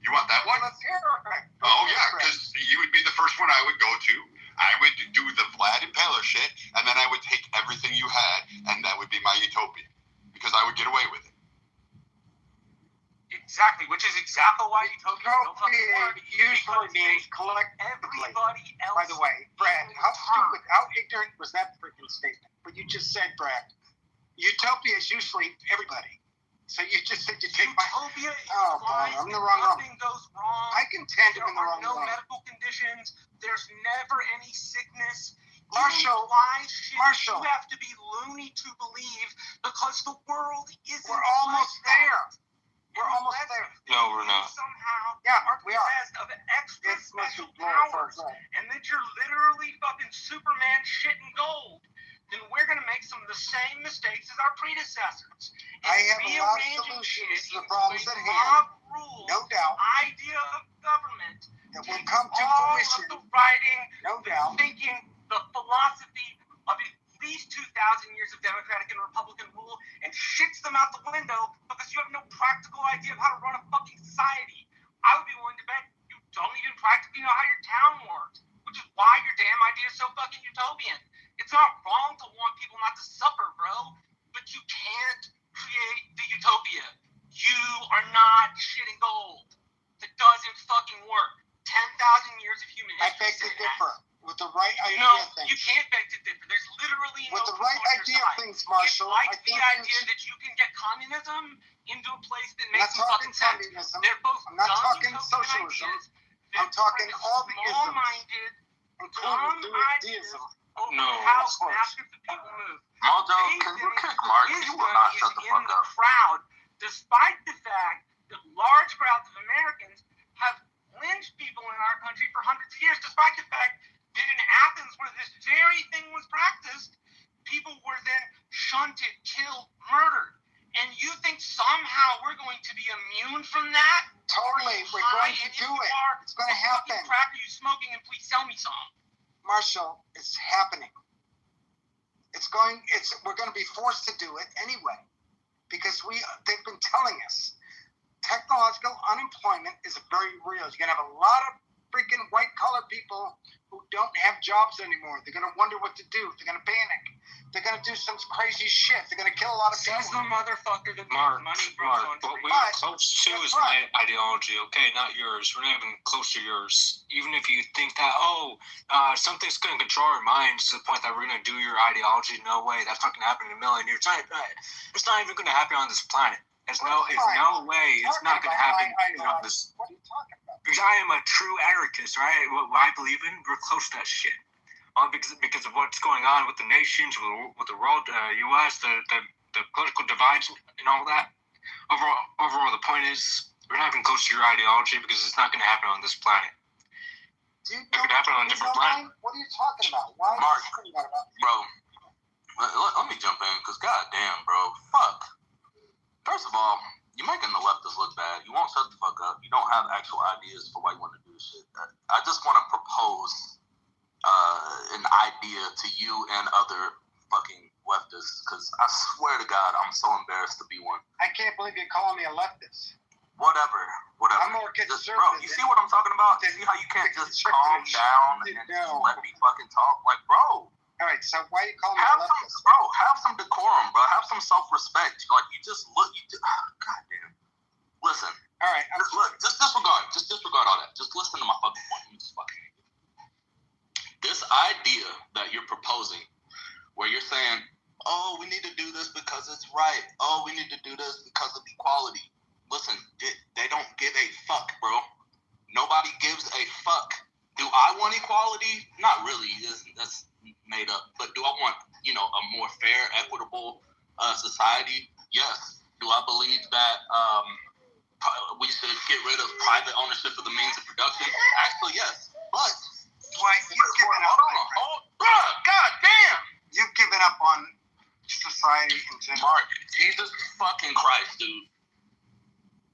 You want that one? Let's hear it. Oh yeah, because you would be the first one I would go to. I would do the Vlad Impaler shit, and then I would take everything you had, and that would be my utopia, because I would get away with it. Exactly, which is exactly why utopia is no fucking word. Usually means collectively. Everybody else. By the way, Brad, how stupid, how ignorant was that freaking statement? What you just said, Brad. Utopia is usually everybody. So you just said you take my... Utopia Oh, implies I'm in the that wrong room. nothing goes wrong. I contend There I'm in the are wrong no room. medical conditions. There's never any sickness. Marshall, Shit Marshall. You have to be loony to believe because the world isn't We're almost like that. there. We're almost there. No, we're not. Somehow Yeah, are we are. possessed of extra It's supposed to special be glorified, powers, right. and that you're literally fucking Superman shitting gold, then we're gonna make some of the same mistakes as our predecessors. I have a lot of solutions to the problems at hand, no doubt, idea of government that will come to all fruition, of the writing, no the doubt. thinking, the philosophy of at least 2,000 years of Democratic and Republican rule and shits them out the window because you have no practical idea of how to run a fucking society. I would be willing to bet you don't even practically know how your town works, which is why your damn idea is so fucking utopian. It's not wrong to want people not to suffer, bro, but you can't create the utopia. You are not shitting gold. That doesn't fucking work. 10,000 years of human I history. beg to differ. With the right idea No, of things. you can't beg to differ. There's literally With no the right proof on your idea of side. things, Marshall, It's like I the think idea that you can get communism into a place that I'm not makes some talking fucking sense. communism. They're both I'm not dumb talking utopian socialism. ideas that I'm talking bring all the isms, small-minded, including dumb ideas. ideas over No, how of course. masses of people move. Mojo, can you kick Mark? He will not shut the fuck up. Crowd, despite the fact that large crowds of Americans have lynched people in our country for hundreds of years, despite the fact that in Athens, where this very thing was practiced, people were then shunted, killed, murdered. And you think somehow we're going to be immune from that? Totally, we're going to do it. It's going to happen. What crack are you smoking? And please sell me some. Marshall, it's happening. We're going to be forced to do it anyway, because they've been telling us technological unemployment is very real. You're going to have a lot of freaking white-collar people who don't have jobs anymore. They're going to wonder what to do. They're going to panic. They're going to do some crazy shit. They're going to kill a lot of people. Says the motherfucker that Mark, money what we're close to is my ideology, okay, not yours. We're not even close to yours. Even if you think that, something's going to control our minds to the point that we're going to do your ideology, no way. That's not going to happen in a million years. It's not even going to happen on this planet. It's no way. It's not going to happen. What are you talking about? Because I am a true anarchist, right? What I believe in, we're close to that shit. Because of what's going on with the nations, with the world, U.S., the political divides and all that. Overall, the point is, we're not even close to your ideology because it's not going to happen on this planet. It's going to happen on a different planet. What are you talking about? Why Mark, are you talking about? bro, let me jump in, because goddamn, bro, fuck. First of all, you're making the leftists look bad. You won't shut the fuck up. You don't have actual ideas for why you want to do shit. I just want to propose an idea to you and other fucking leftists, because I swear to God, I'm so embarrassed to be one. I can't believe you're calling me a leftist. Whatever. I'm more conservative. Bro, you see what I'm talking about? You see how you can't just calm down and just let me fucking talk? Like, bro. All right, so why are you calling me a leftist? Have some decorum, bro. Have some self-respect. Like, you just look. Goddamn. Listen. All right. Look, just disregard listen, they don't give a fuck, bro. Nobody gives a fuck. Do I want equality? Not really. That's made up. But do I want, a more fair, equitable society? Yes. Do I believe that we should get rid of private ownership of the means of production? Actually, yes. But Dwight, you've given up. God damn! You've given up on society in general. Mark, Jesus fucking Christ, dude.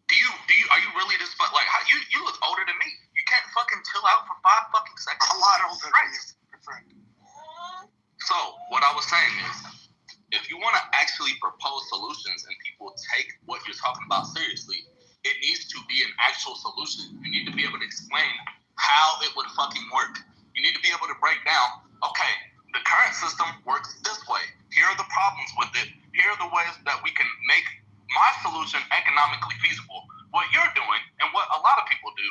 Are you really this? Like, how you look older than me. You can't fucking chill out for 5 fucking seconds. A lot older than you, my friend. So, what I was saying is, if you want to actually propose solutions and people take what you're talking about seriously, it needs to be an actual solution. You need to be able to explain how it would fucking work. You need to be able to break down, okay, the current system works this way. Here are the problems with it. Here are the ways that we can make my solution economically feasible. What you're doing, and what a lot of people do,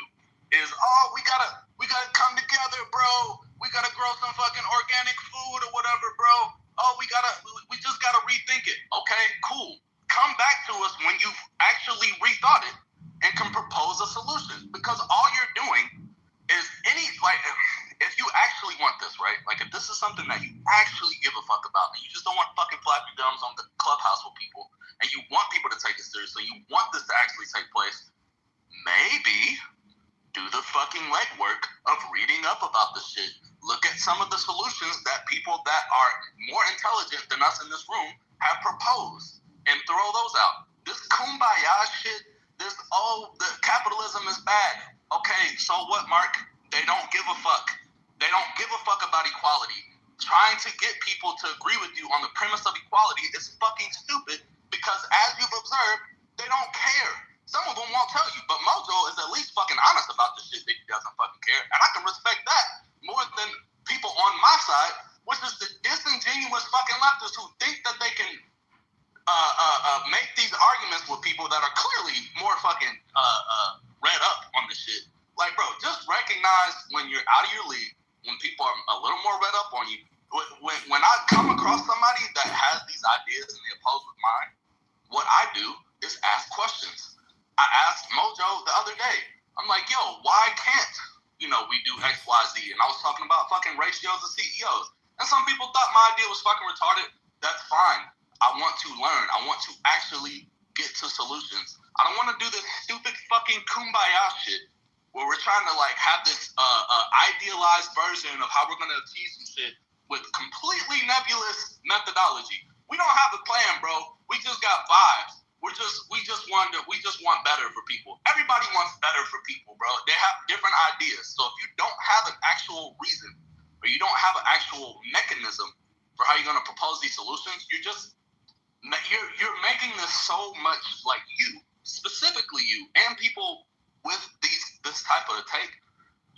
is, we gotta come together, bro. We gotta grow some fucking organic food or whatever, bro. We just gotta rethink it. Okay, cool. Come back to us when you've actually rethought it and can propose a solution. Because all you're doing is if you actually want this, right? Like, if this is something that you actually give a fuck about, and you just don't want fucking flappy gums on the clubhouse with people, and you want people to take it seriously, you want this to actually take place, maybe do the fucking legwork of reading up about this shit. Look at some of the solutions that people that are more intelligent than us in this room have proposed, and throw those out. This kumbaya shit, the capitalism is bad. Okay, so what, Mark? They don't give a fuck. They don't give a fuck about equality. Trying to get people to agree with you on the premise of equality is fucking stupid, because as you've observed, they don't care. Some of them won't tell you, but Mojo is at least fucking honest about the shit that he doesn't fucking care. And I can respect that more than people on my side, which is the disingenuous fucking leftists who think that they can make these arguments with people that are clearly more fucking read up on the shit. Like, bro, just recognize when you're out of your league, when people are a little more read up on you. When I come across somebody that has these ideas and they oppose with mine, what I do is ask questions. I asked Mojo the other day, I'm like, yo, why can't, we do X, Y, Z? And I was talking about fucking ratios of CEOs. And some people thought my idea was fucking retarded. That's fine. I want to learn. I want to actually get to solutions. I don't want to do this stupid fucking kumbaya shit where we're trying to have this idealized version of how we're going to achieve some shit with completely nebulous methodology. We don't have a plan, bro. We just got vibes. We just want better for people. Everybody wants better for people, bro. They have different ideas. So if you don't have an actual reason, or you don't have an actual mechanism for how you're going to propose these solutions, you're making this so much like you, specifically you, and people with this type of take,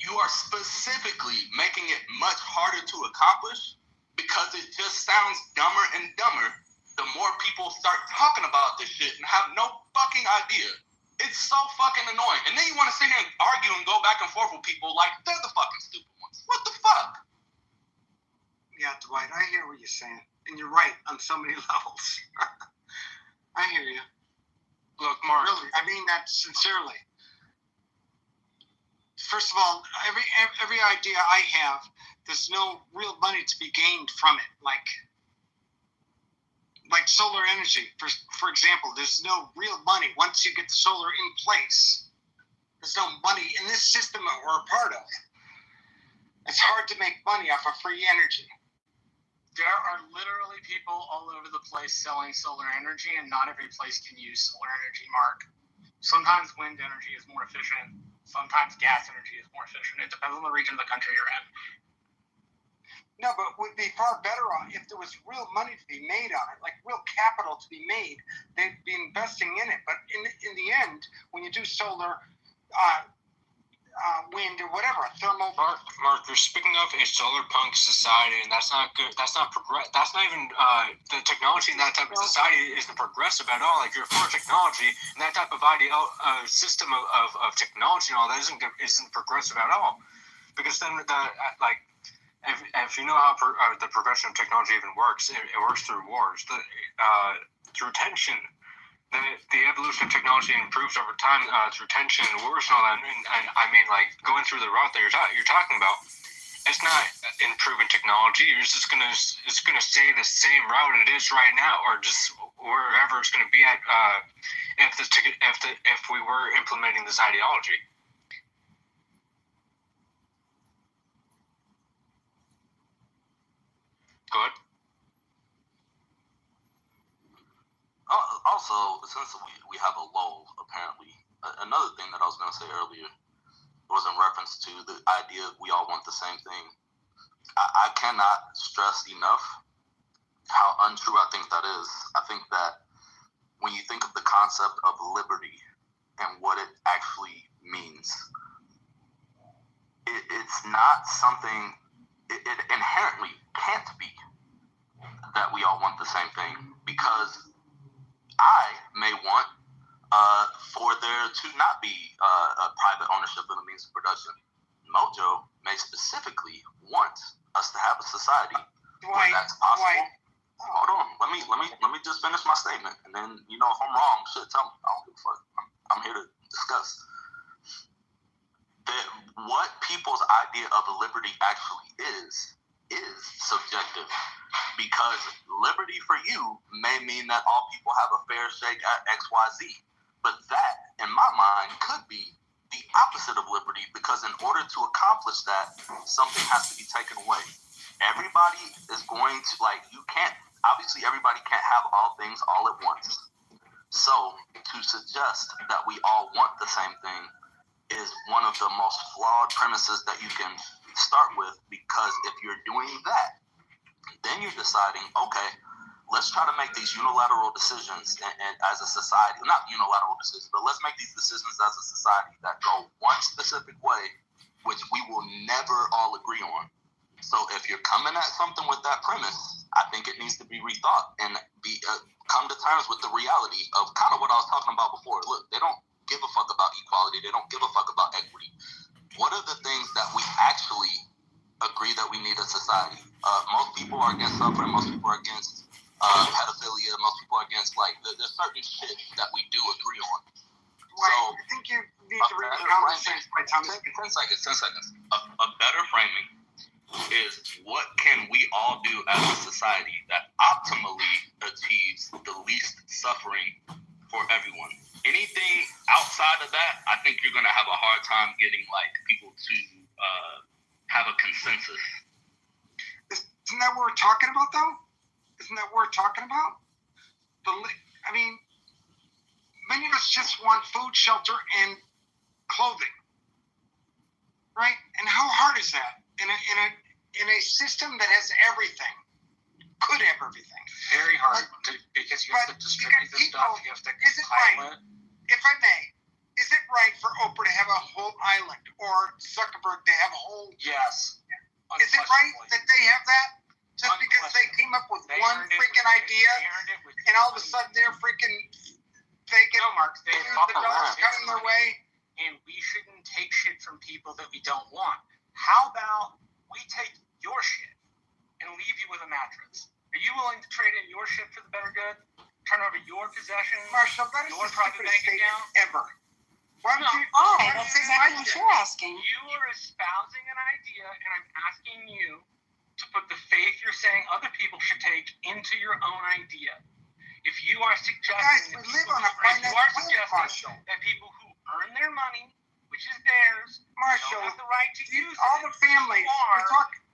you are specifically making it much harder to accomplish, because it just sounds dumber and dumber the more people start talking about this shit and have no fucking idea. It's so fucking annoying. And then you want to sit here and argue and go back and forth with people like they're the fucking stupid ones. What the fuck? Yeah, Dwight, I hear what you're saying. And you're right on so many levels. I hear you. Look, Mark. Really, I mean that sincerely. First of all, every idea I have, there's no real money to be gained from it. Like solar energy, for example, there's no real money. Once you get the solar in place, there's no money in this system that we're a part of. It's hard to make money off of free energy. There are literally people all over the place selling solar energy, and not every place can use solar energy, Mark. Sometimes wind energy is more efficient. Sometimes gas energy is more efficient. It depends on the region of the country you're in. No, but it would be far better if there was real money to be made on it, like real capital to be made. They'd be investing in it. But in the end, when you do solar, wind or whatever, thermal. Mark, you're speaking of a solar punk society, and that's not good. That's not That's not even the technology in that type of society isn't progressive at all. Like, you're for technology, and that type of system of technology and all that isn't progressive at all. Because then if you know how the progression of technology even works, it works through wars, through tension. the evolution of technology improves over time through tension and wars and all that. And I mean, like going through the route that you're talking about, it's not improving technology. It's gonna stay the same route it is right now, or just wherever it's gonna be at if we were implementing this ideology. Go ahead. Also, since we have a lull, apparently, another thing that I was going to say earlier was in reference to the idea we all want the same thing. I cannot stress enough how untrue I think that is. I think that when you think of the concept of liberty and what it actually means, it's not something, it inherently can't be that we all want the same thing, because I may want for there to not be a private ownership of the means of production. Mojo may specifically want us to have a society where that's possible. Hold on, let me just finish my statement, and then if I'm wrong, shit, tell me. I don't give a fuck. I'm here to discuss that what people's idea of a liberty actually is subjective, because liberty for you may mean that all people have a fair shake at XYZ, but that, in my mind, could be the opposite of liberty, because in order to accomplish that, something has to be taken away. Everybody is going to, obviously everybody can't have all things all at once. So to suggest that we all want the same thing is one of the most flawed premises that you can start with, because if you're doing that, then you're deciding, okay, let's try to make these unilateral decisions and as a society, not unilateral decisions, but let's make these decisions as a society that go one specific way, which we will never all agree on. So if you're coming at something with that premise, I think it needs to be rethought and be come to terms with the reality of kind of what I was talking about before. Look, they don't give a fuck about equality. They don't give a fuck about equity. What are the things that we actually agree that we need a society? Most people are against suffering. Most people are against pedophilia. Most people are against, there's certain shit that we do agree on. Right. So, I think you need to read the conversation by Thomas. 10 seconds. A better framing is, what can we all do as a society that optimally achieves the least suffering for everyone? Anything outside of that, I think you're going to have a hard time getting people to have a consensus. Isn't that what we're talking about, though? Isn't that what we're talking about? Many of us just want food, shelter, and clothing, right? And how hard is that in a system that has everything? Could have everything. Very hard, because you have to distribute the stuff. You have to compile it. If I may, is it right for Oprah to have a whole island, or Zuckerberg to have a whole? Yes. Is it right that they have that? Just because they came up with one freaking idea, and all of a sudden they're freaking faking. No, Mark, the dollars coming their way. And we shouldn't take shit from people that we don't want. How about we take your shit and leave you with a mattress? Are you willing to trade in your shit for the better good? Turn over your possessions, Marshall, that is your the private bank account? Ever. Why don't you? That's exactly what you're asking. You are espousing an idea, and I'm asking you to put the faith you're saying other people should take into your own idea. If you are suggesting that people who earn their money, which is theirs, Marshall, don't have the right to use all the families,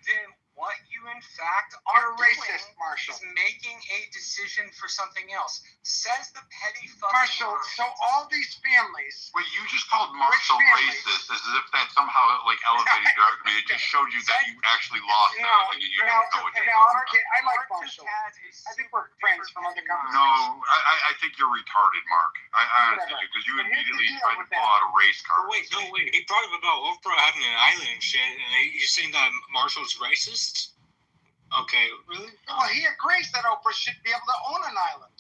then what you in fact are racist, Marshall. Is making a decision for something else. Says the petty fucking Marshall, so all these families. Wait, you just called Marshall racist as if that somehow elevated your argument. It just showed you that you actually lost everything and you didn't know what you I like Marshall. I think we're friends from other companies. No, I think you're retarded, Mark. I honestly do, because you immediately tried to pull out a race card. Wait. He brought up about Oprah having an island and shit, and you're saying that Marshall's racist? Okay, really? Well, he agrees that Oprah should be able to own an island.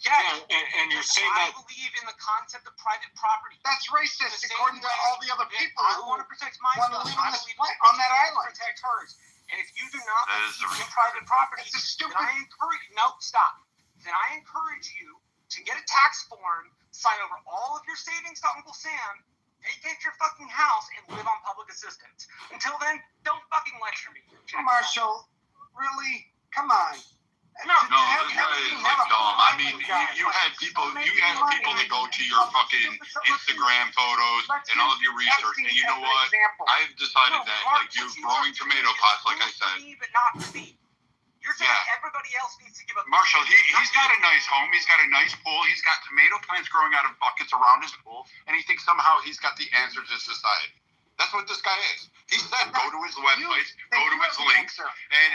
Yeah, and you're saying I that... believe in the concept of private property. That's racist, according to all the other people I who want to protect my want to stuff. live on this planet, on that island. Protect hers. And if you do not believe in private property, it's a stupid... then I encourage... No, stop. Then I encourage you to get a tax form, sign over all of your savings to Uncle Sam, vacate your fucking house, and live on public assistance. Until then, don't fucking lecture me. Marshall, really? Come on. No, this guy is like dumb. I mean, you had people that go to your fucking Instagram photos and all of your research, and you know what? I've decided that like you're growing tomato pots, like I said. But not me. You're saying everybody else needs to give up. Marshall, he's got a nice home. He's got a nice pool. He's got tomato plants growing out of buckets around his pool, and he thinks somehow he's got the answer to society. That's what this guy is. He said, go to his website, go to his links, and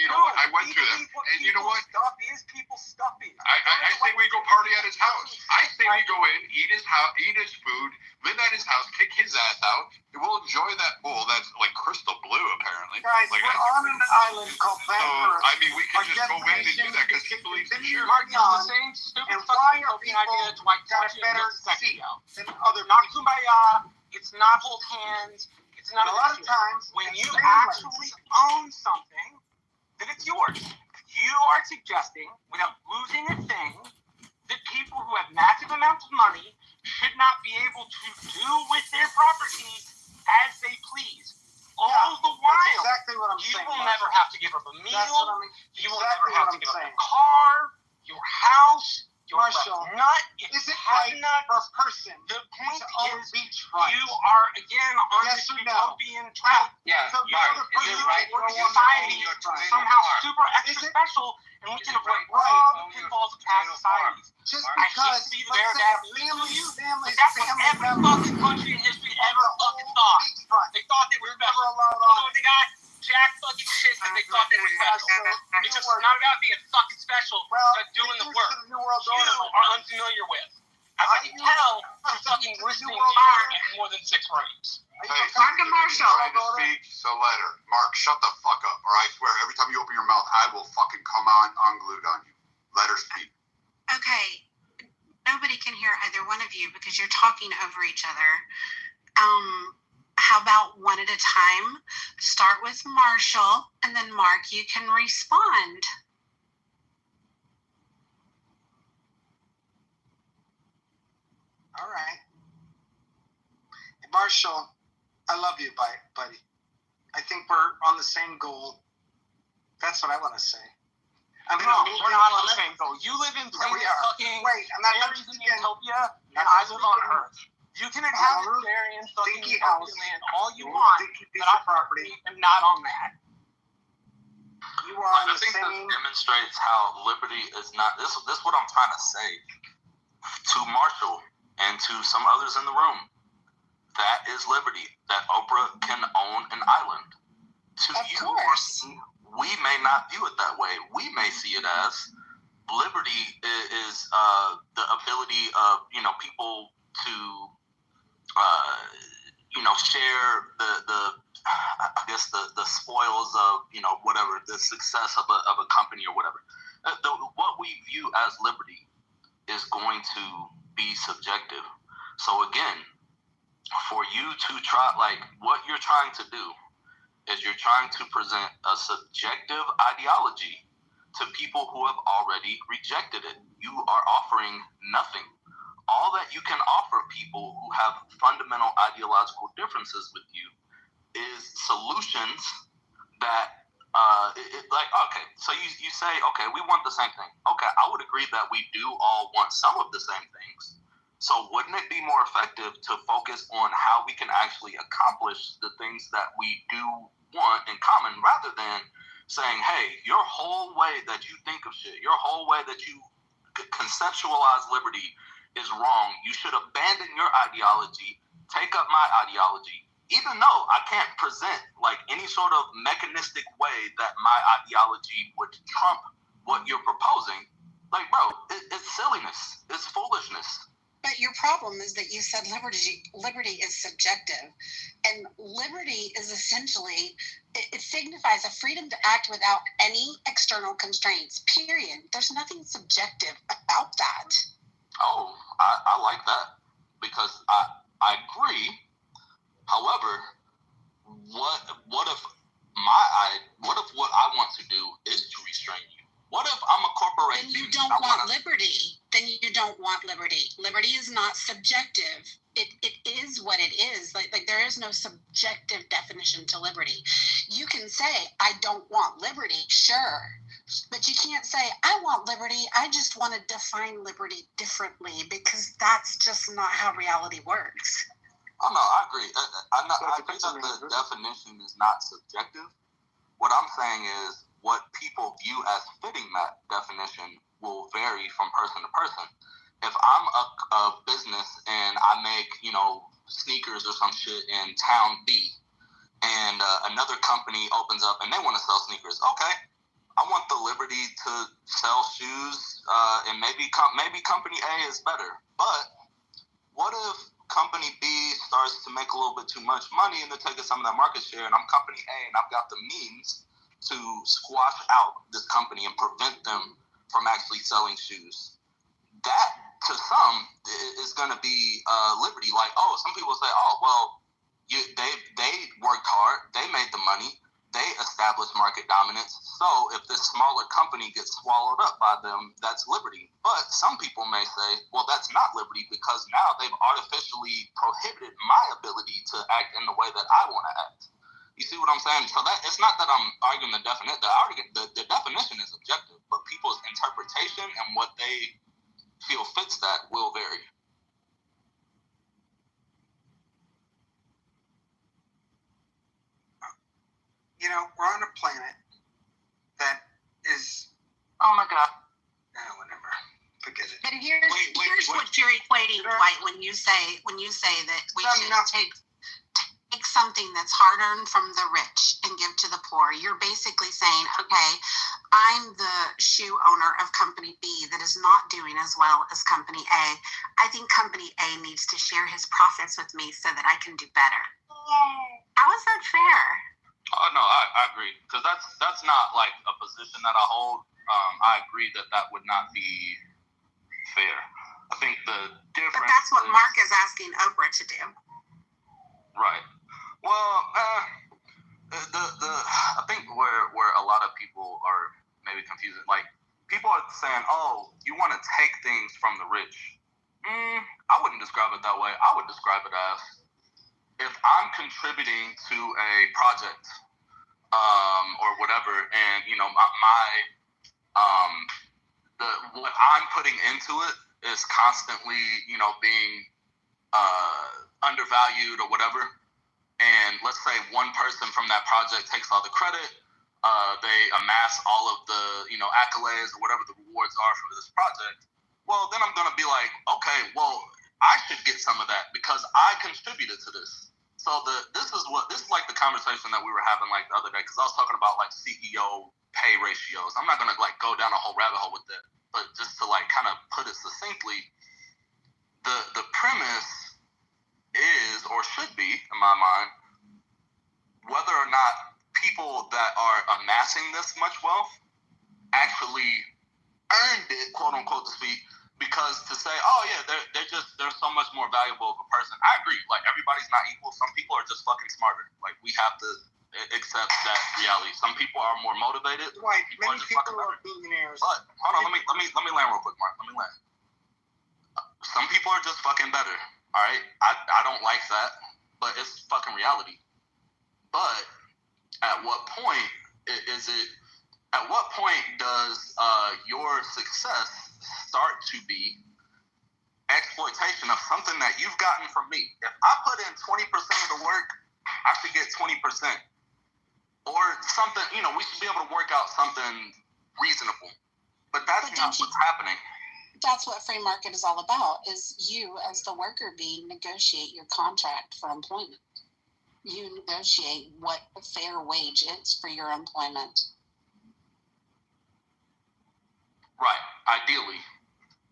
you know what? I went through them, and you know what? Stuff is people's stuff is. I say we go party at his house. I say we go in, eat his food, live at his house, kick his ass out, and we'll enjoy that pool that's like crystal blue, apparently. Guys, like, we're on an island called Vancouver. I mean, we can just go in and do that because he believes in sure. The same stupid fucking utopian idea to like touch better than other. Not kumbaya. It's not hold hands. It's not a lot of times when you actually own something, then it's yours. You are suggesting, without losing a thing, that people who have massive amounts of money should not be able to do with their property as they please. All the while, exactly what I'm you saying, will never have to give up a meal. You will never exactly have to what give up I'm your car, your house, your Marshall, nut. is it right for a person The point to own is, beachfront? you are again on Yes this or no? utopian track. Yeah, So Mark, is it right Or for society your tomato somehow farm? super extra Is it- special, and we can avoid right all the on pitfalls of past societies. Just I hate because, to be the let's bearer say, of bad news to you, but that's what every fucking country in history ever fucking thought. beachfront. They thought they were Never special. allowed You know on. what they got? Jack fucking shit because they thought they were special. It's just not about being fucking special, but doing the work New World you Order. are unfamiliar with. As I can tell, I'm fucking listening here at more than 6 frames. Hey, Mark and Marshall. trying to speak, so let her. Mark, shut the fuck up, or I swear, every time you open your mouth, I will fucking come on unglued on you. Let her speak. Okay, nobody can hear either one of you because you're talking over each other. How about one at a time? Start with Marshall, and then Mark, you can respond. All right. Hey, Marshall, I love you, buddy. I think we're on the same goal. That's what I want to say. I mean, No, we're not on the same goal. You live in planet fucking Wait, I'm not fairies in utopia, and I live on Earth. You can inhabit fairy and fucking Dinky utopia house. land all you want, Dinky piece but of property. I am not on that. You are on I the think same. this demonstrates how liberty is not. This is what I'm trying to say to Marshall and to some others in the room. That is liberty. That Oprah can own an island. To Of you, course. we may not view it that way. We may see it as liberty is the ability of people to share the spoils of whatever the success of a company or whatever. What we view as liberty is going to be subjective. So again, for you to try, like what you're trying to do is you're trying to present a subjective ideology to people who have already rejected it. You are offering nothing. All that you can offer people who have fundamental ideological differences with you is solutions that, okay, so you say, okay, we want the same thing. Okay, I would agree that we do all want some of the same things. So wouldn't it be more effective to focus on how we can actually accomplish the things that we do want in common rather than saying, hey, your whole way that you think of shit, your whole way that you conceptualize liberty is wrong. You should abandon your ideology, take up my ideology, even though I can't present like any sort of mechanistic way that my ideology would trump what you're proposing. Like, bro, it's silliness. It's foolishness. But your problem is that you said liberty is subjective. And liberty is essentially, it signifies a freedom to act without any external constraints, period. There's nothing subjective about that. Oh, I like that because I agree. However, what if what I want to do is to restrain you? What if I'm a corporation? Then you don't want liberty. then you don't want liberty. Liberty is not subjective. It is what it is. Like there is no subjective definition to liberty. You can say, I don't want liberty, sure. But you can't say, I want liberty. I just want to define liberty differently, because that's just not how reality works. Oh, no, I agree. I agree that the definition is not subjective. What I'm saying is what people view as fitting that definition will vary from person to person. If I'm a business and I make, sneakers or some shit in town B, and another company opens up and they want to sell sneakers, okay, I want the liberty to sell shoes, and maybe company A is better. But what if company B starts to make a little bit too much money and they're taking some of that market share, and I'm company A and I've got the means to squash out this company and prevent them from actually selling shoes? That, to some, is going to be liberty. Like, some people say, they worked hard, they made the money, they established market dominance, so if this smaller company gets swallowed up by them, that's liberty. But some people may say, well, that's not liberty, because now they've artificially prohibited my ability to act in the way that I want to act. You see what I'm saying? So that it's not that I'm arguing the definition. The definition is objective, but people's interpretation and what they feel fits that will vary. We're on a planet that is. Oh my God. Whatever. Forget it. But here's what you're equating, Dwight, when you say that we should take something that's hard-earned from the rich and give to the poor. You're basically saying, okay, I'm the shoe owner of company B that is not doing as well as company A. I think company A needs to share his profits with me so that I can do better. How is that fair? Oh, no, I agree. Because that's not like a position that I hold. I agree that would not be fair. I think the difference. But that's what Mark is asking Oprah to do. Right. Well, I think where a lot of people are maybe confused, like people are saying, "Oh, you want to take things from the rich." I wouldn't describe it that way. I would describe it as, if I'm contributing to a project, or whatever, and what I'm putting into it is constantly, being undervalued or whatever, and let's say one person from that project takes all the credit, they amass all of the, accolades or whatever the rewards are for this project. Well, then I'm going to be like, okay, well, I should get some of that because I contributed to this. So this is like the conversation that we were having like the other day, because I was talking about like CEO pay ratios. I'm not going to like go down a whole rabbit hole with it, but just to like kind of put it succinctly, the premise is, or should be in my mind, whether or not people that are amassing this much wealth actually earned it, quote unquote, to speak. Because to say, oh yeah, they're so much more valuable of a person. I agree. Like, everybody's not equal. Some people are just fucking smarter. Like, we have to accept that reality. Some people are more motivated. Right. Many people are billionaires. But hold on, let me land real quick, Mark. Let me land. Some people are just fucking better. All right. I don't like that, but it's fucking reality. But at what point is it? At what point does your success start to be exploitation of something that you've gotten from me? If I put in 20% of the work, I should get 20%. Or something, we should be able to work out something reasonable. But that's not what's happening. That's what free market is all about, is you as the worker bee negotiate your contract for employment. You negotiate what the fair wage is for your employment. Right, ideally.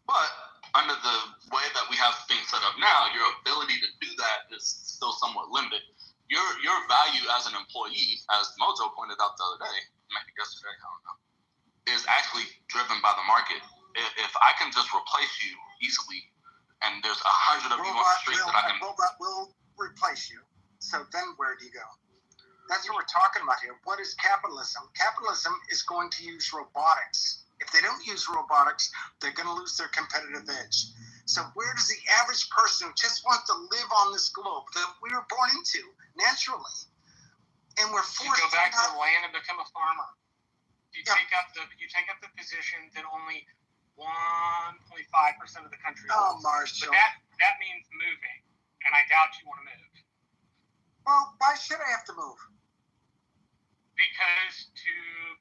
But under the way that we have things set up now, your ability to do that is still somewhat limited. Your value as an employee, as Mojo pointed out the other day, maybe yesterday, I don't know, is actually driven by the market. If I can just replace you easily, and there's 100 of you on the street that I can... Robot will replace you. So then where do you go? That's what we're talking about here. What is capitalism? Capitalism is going to use robotics. If they don't use robotics, they're going to lose their competitive edge. So where does the average person who just wants to live on this globe that we were born into naturally, and we're You forced go back to to the land and become a farmer. You take up the position that only 1.5% of the country Oh, holds. Marshall. But that means moving, and I doubt you want to move. Well, why should I have to move? Because to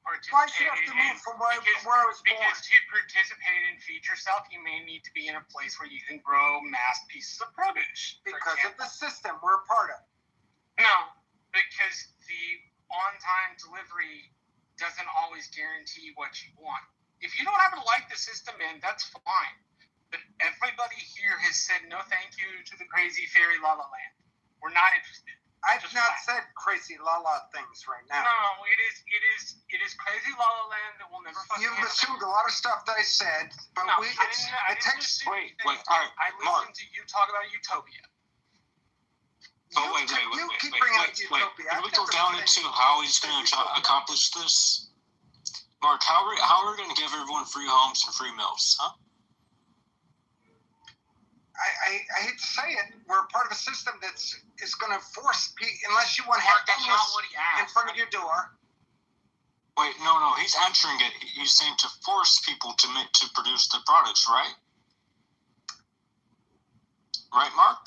participate Why should I have to move from where I was born? Because to participate and feed yourself, you may need to be in a place where you can grow mass pieces of produce. Because of the system we're a part of. No, because the on-time delivery doesn't always guarantee what you want. If you don't happen to like the system, man, that's fine. But everybody here has said no thank you to the crazy fairy La La Land. We're not interested. I've not said crazy la la things right now. No, it is crazy La La Land that will never fucking You've happen. assumed a lot of stuff that I said, but No, it I didn't takes. assume Wait, anything. all right, I Mark. listened to you talk about utopia. You keep bringing up utopia. Can we go down into how he's going to accomplish this? Mark, how are we going to give everyone free homes and free meals, huh? I hate to say it, we're a part of a system that's going to force people, unless you want to have Mark, that's not what he in asked. front of your door. Wait, no, he's answering it. He's saying to force people to produce the products, right? Right, Mark?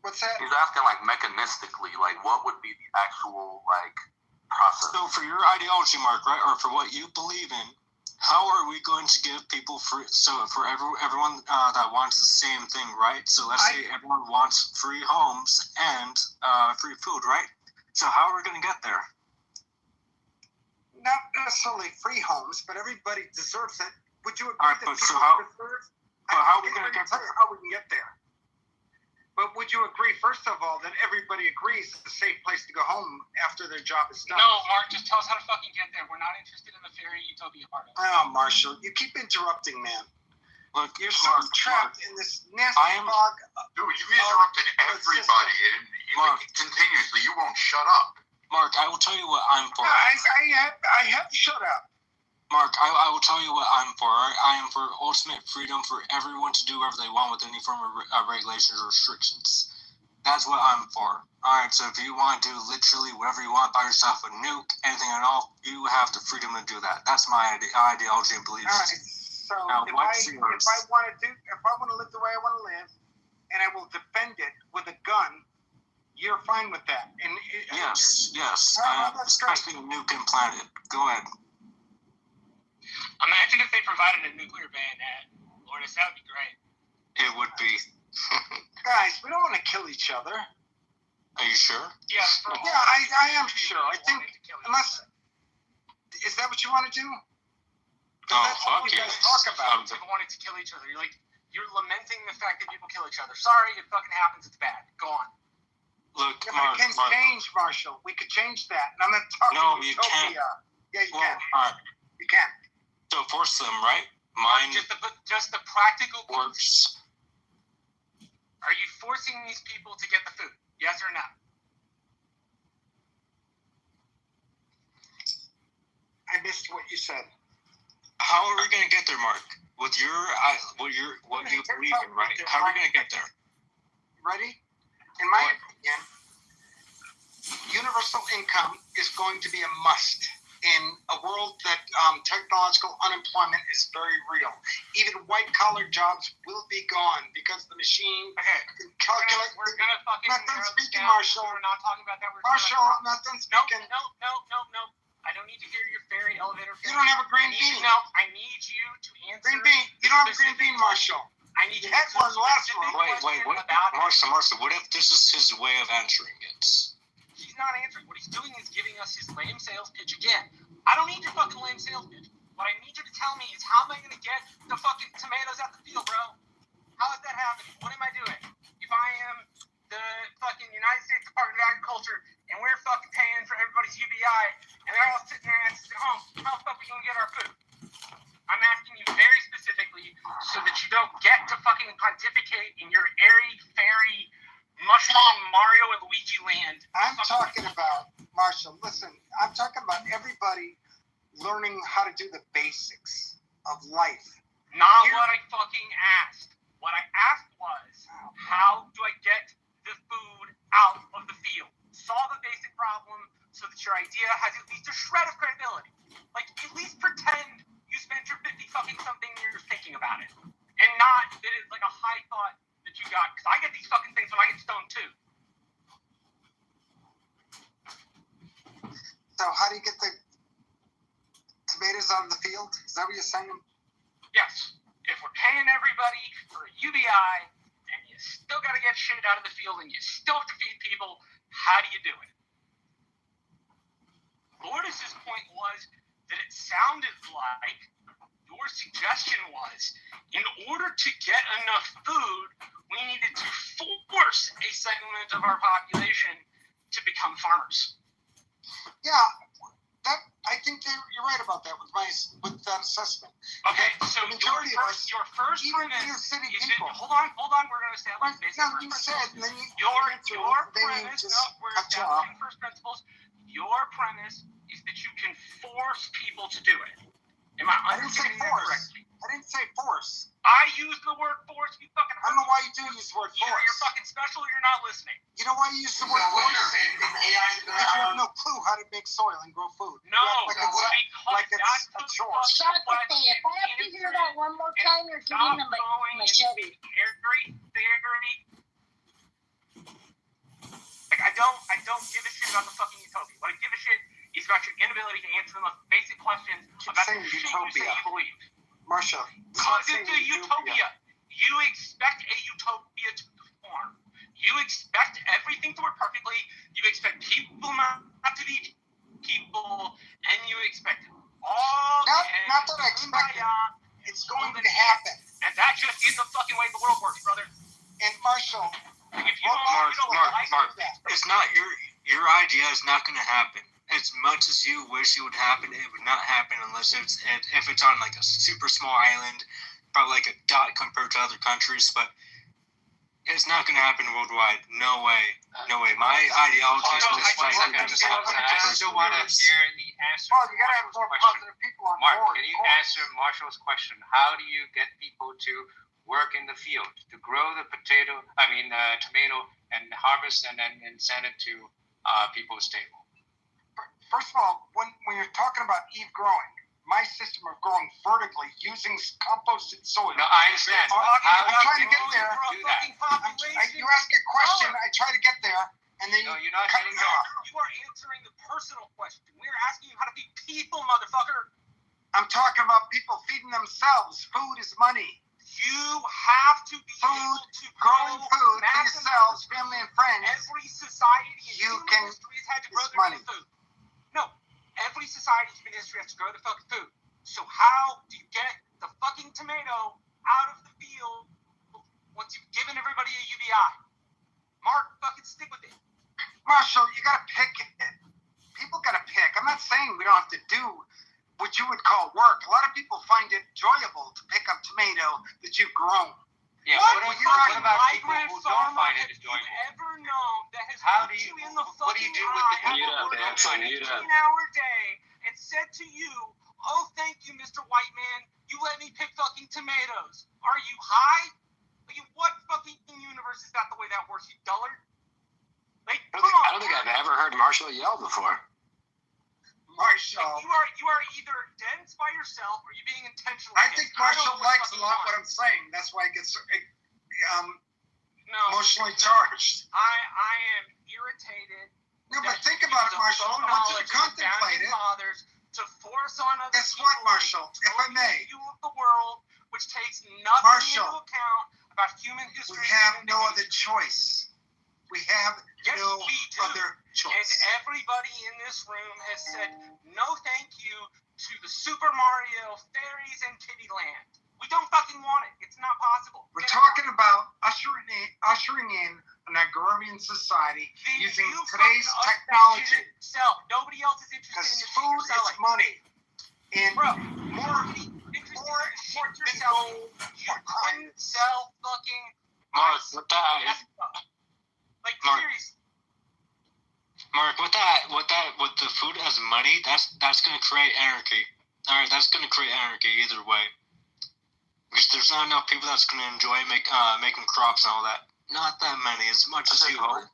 What's that? He's asking like mechanistically, like what would be the actual like process? So for your ideology, Mark, right, or for what you believe in, how are we going to give people free? So for everyone that wants the same thing, right? So let's say everyone wants free homes and free food, right? So how are we going to get there? Not necessarily free homes, but everybody deserves it. Would you agree All right, that but people so deserve? how are we going to get tell there? you how we can get there. But would you agree, first of all, that everybody agrees it's a safe place to go home after their job is done? No, Mark, just tell us how to fucking get there. We're not interested in the fairy utopia part of it. Oh, Marshall, you keep interrupting, man. Look, You're so trapped in this nasty fog. Dude, you interrupted everybody and continuously. You won't shut up. Mark, I will tell you what I'm for. I have shut up. Mark, I will tell you what I'm for. I am for ultimate freedom for everyone to do whatever they want with any form of regulations or restrictions. That's what I'm for. Alright, so if you want to do literally whatever you want by yourself, a nuke, anything at all, you have the freedom to do that. That's my ideology and beliefs. All right, so now, if I want to live the way I want to live, and I will defend it with a gun, you're fine with that. And yes. Especially a nuke implanted. Go ahead. Imagine if they provided a nuclear bayonet. Lord, that would be great. It would be. Guys, we don't want to kill each other. Are you sure? Yeah, I am sure. I think, unless, is that what you want to do? Oh, that's fuck what you yes. guys talk about. People wanting to kill each other. You're lamenting the fact that people kill each other. Sorry, it fucking happens. It's bad. Go on. Look, yeah, Mark, but it can change, Marshall. We could change that. And I'm not talking utopia. Yeah, you can. You can. So force them, right? Mine just the practical works. Are you forcing these people to get the food? Yes or no? I missed what you said. How are we going to get there, Mark? With what you believe in, right? How are we going to get there? Ready? In my opinion, universal income is going to be a must in a world that technological unemployment is very real. Even white-collar jobs will be gone because the machine can calculate. We're gonna fucking. Not done speaking, Marshall. We're not talking about that. Marshall, not done speaking. No. I don't need to hear your fairy elevator. You don't have a green bean. No, I need you to answer. Green bean. You don't have a green bean, Marshall. I need you had one last one. Wait. What? Marshall, what if this is his way of answering it? He's not answering. What he's doing is giving us his lame sales pitch again. I don't need your fucking lame sales pitch. What I need you to tell me is how am I going to get the fucking tomatoes out the field, bro? How is that happening? What am I doing? If I am the fucking United States Department of Agriculture and we're fucking paying for everybody's UBI and they're all sitting their asses at home, how the fuck are we going to get our food? I'm asking you very specifically so that you don't get to fucking pontificate in your airy-fairy mushroom Mario and Luigi land. I'm talking about, Marshall, listen, I'm talking about everybody learning how to do the basics of life. Not what I fucking asked. What I asked was, how do I get the food out of the field? Solve a basic problem so that your idea has at least a shred of credibility. Like, at least pretend you spent your 50 fucking something years thinking about it. And not that it's like a high thought that you got. Because I get these fucking things when I get stoned too. So how do you get the tomatoes out of the field? Is that what you're saying? Yes. If we're paying everybody for a UBI and you still got to get shit out of the field and you still have to feed people, how do you do it? Lourdes' point was that it sounded like your suggestion was in order to get enough food, we needed to force a segment of our population to become farmers. Yeah, I think you're right about that with that assessment. Okay, so the majority of us, your first even premise inner city is people. that, hold on, we're going to establish basic No, first you principles. said, and then Your premise, just we're cut you off. establishing first principles. Your premise is that you can force people to do it. Am I didn't say understanding that force. correctly? I didn't say force. I used the word force. You fucking I don't know why you do use the word Either force. you're fucking special or you're not listening. You know why you use the word force? Because you have no clue how to make soil and grow food. No, because that's it's a the chore. fucking Shut the question. thing. If I have to hear that one more time, you're Stop getting a going machete. into every theory. Like, I don't give a shit about the fucking utopia. What I give a shit is about your inability to answer the most basic questions about the shit you say you believe. Marsha, The utopia. You expect a utopia to perform. You expect everything to work perfectly. You expect people not to be people, and you expect all. Not that I expect it. It's going to happen. And that just is the fucking way the world works, brother. And Marshall, if you don't Mark, it's not your idea is not going to happen. As much as you wish it would happen, it would not happen unless if it's on like a super small island, probably like a dot compared to other countries. But it's not going to happen worldwide. No way. My ideology is just I still want to hear the answer. Well, you got to have more positive people on Mark, board. can you answer Marshall's question? How do you get people to work in the field, to grow the tomato, and harvest and then send it to people's table? First of all, when you're talking about Eve growing, my system of growing vertically using composted soil. No, I understand. I'm trying to get there. Do that. You ask a question, I try to get there, and then you're not cut getting me there. off. You are answering the personal question. We're asking you how to feed people, motherfucker. I'm talking about people feeding themselves. Food is money. You have to be able to growing food for yourselves, family and friends. Every society in human history has had to grow their own food. No, every society in human history has to grow the fucking food. So how do you get the fucking tomato out of the field once you've given everybody a UBI? Mark, fucking stick with it. Marshall, you gotta pick it. People gotta pick. I'm not saying we don't have to do what you would call work. A lot of people find it enjoyable to pick up tomato that you've grown. Yeah, what about people who don't find it enjoyable? Ever known that has What do you you in the do with the fucking people who don't find it enjoyable? 18-hour day and said to you, "Oh, thank you, Mr. White Man. You let me pick fucking tomatoes. Are you high? What fucking universe is that the way that works, you dullard?" Like, come on. I don't think I've ever heard Marshall yell before. Marshall. You are either dense by yourself or you're being intentional. I think Marshall likes a lot what I'm saying. That's why he gets emotionally charged. I am irritated. No, but think about it, Marshall. I want you to contemplate it. To force on other Guess what, Marshall? If I may. View of the world, which takes nothing Marshall, into account about human history. We have no other choice. We have no other choice. And everybody in this room has said no thank you to the Super Mario fairies and Kitty Land. We don't fucking want it. It's not possible. We're talking about ushering in an agrarian society using today's technology. Nobody else is interested in because food is money. And more support yourself. You couldn't sell fucking Mark, with that, like Mark. seriously. Mark, with the food as money, that's gonna create anarchy. All right, that's gonna create anarchy either way. Because there's not enough people that's going to enjoy making crops and all that. Not that many, as much as you hope.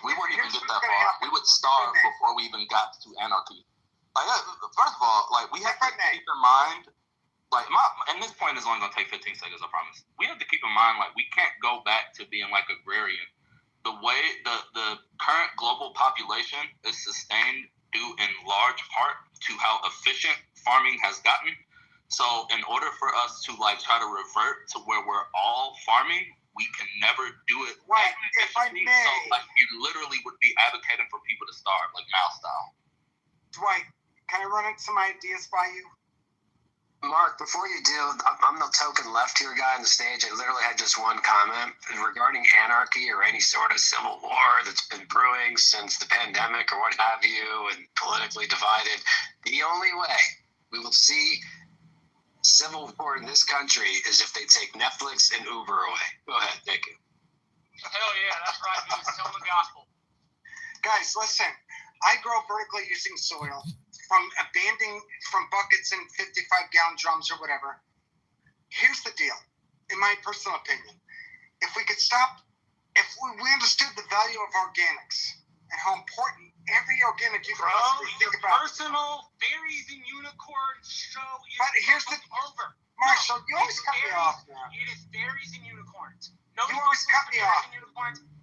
We wouldn't even get that far. We would starve before we even got to anarchy. Like, first of all, like, we have to keep in mind, like, and this point is only going to take 15 seconds, I promise. We have to keep in mind, like, we can't go back to being, like, agrarian. The way the current global population is sustained due in large part to how efficient farming has gotten. So in order for us to, like, try to revert to where we're all farming, we can never do it. Right, if I may. So, like, you literally would be advocating for people to starve, like Mao style. Dwight, can I run some ideas by you? Mark, before you do, I'm the token left here guy on the stage. I literally had just one comment regarding anarchy or any sort of civil war that's been brewing since the pandemic or what have you, and politically divided. The only way we will see civil war in this country is if they take Netflix and Uber away. Go ahead, thank you. Hell yeah, that's right, dude. Tell them the gospel. Guys, listen. I grow vertically using soil from buckets and 55-gallon drums or whatever. Here's the deal, in my personal opinion. If we could stop, if we understood the value of organics and how important every organic you can think about. Personal fairies and unicorns show is but here's the over. Marshall, you always cut me off, man. It is fairies and unicorns. You always cut me off.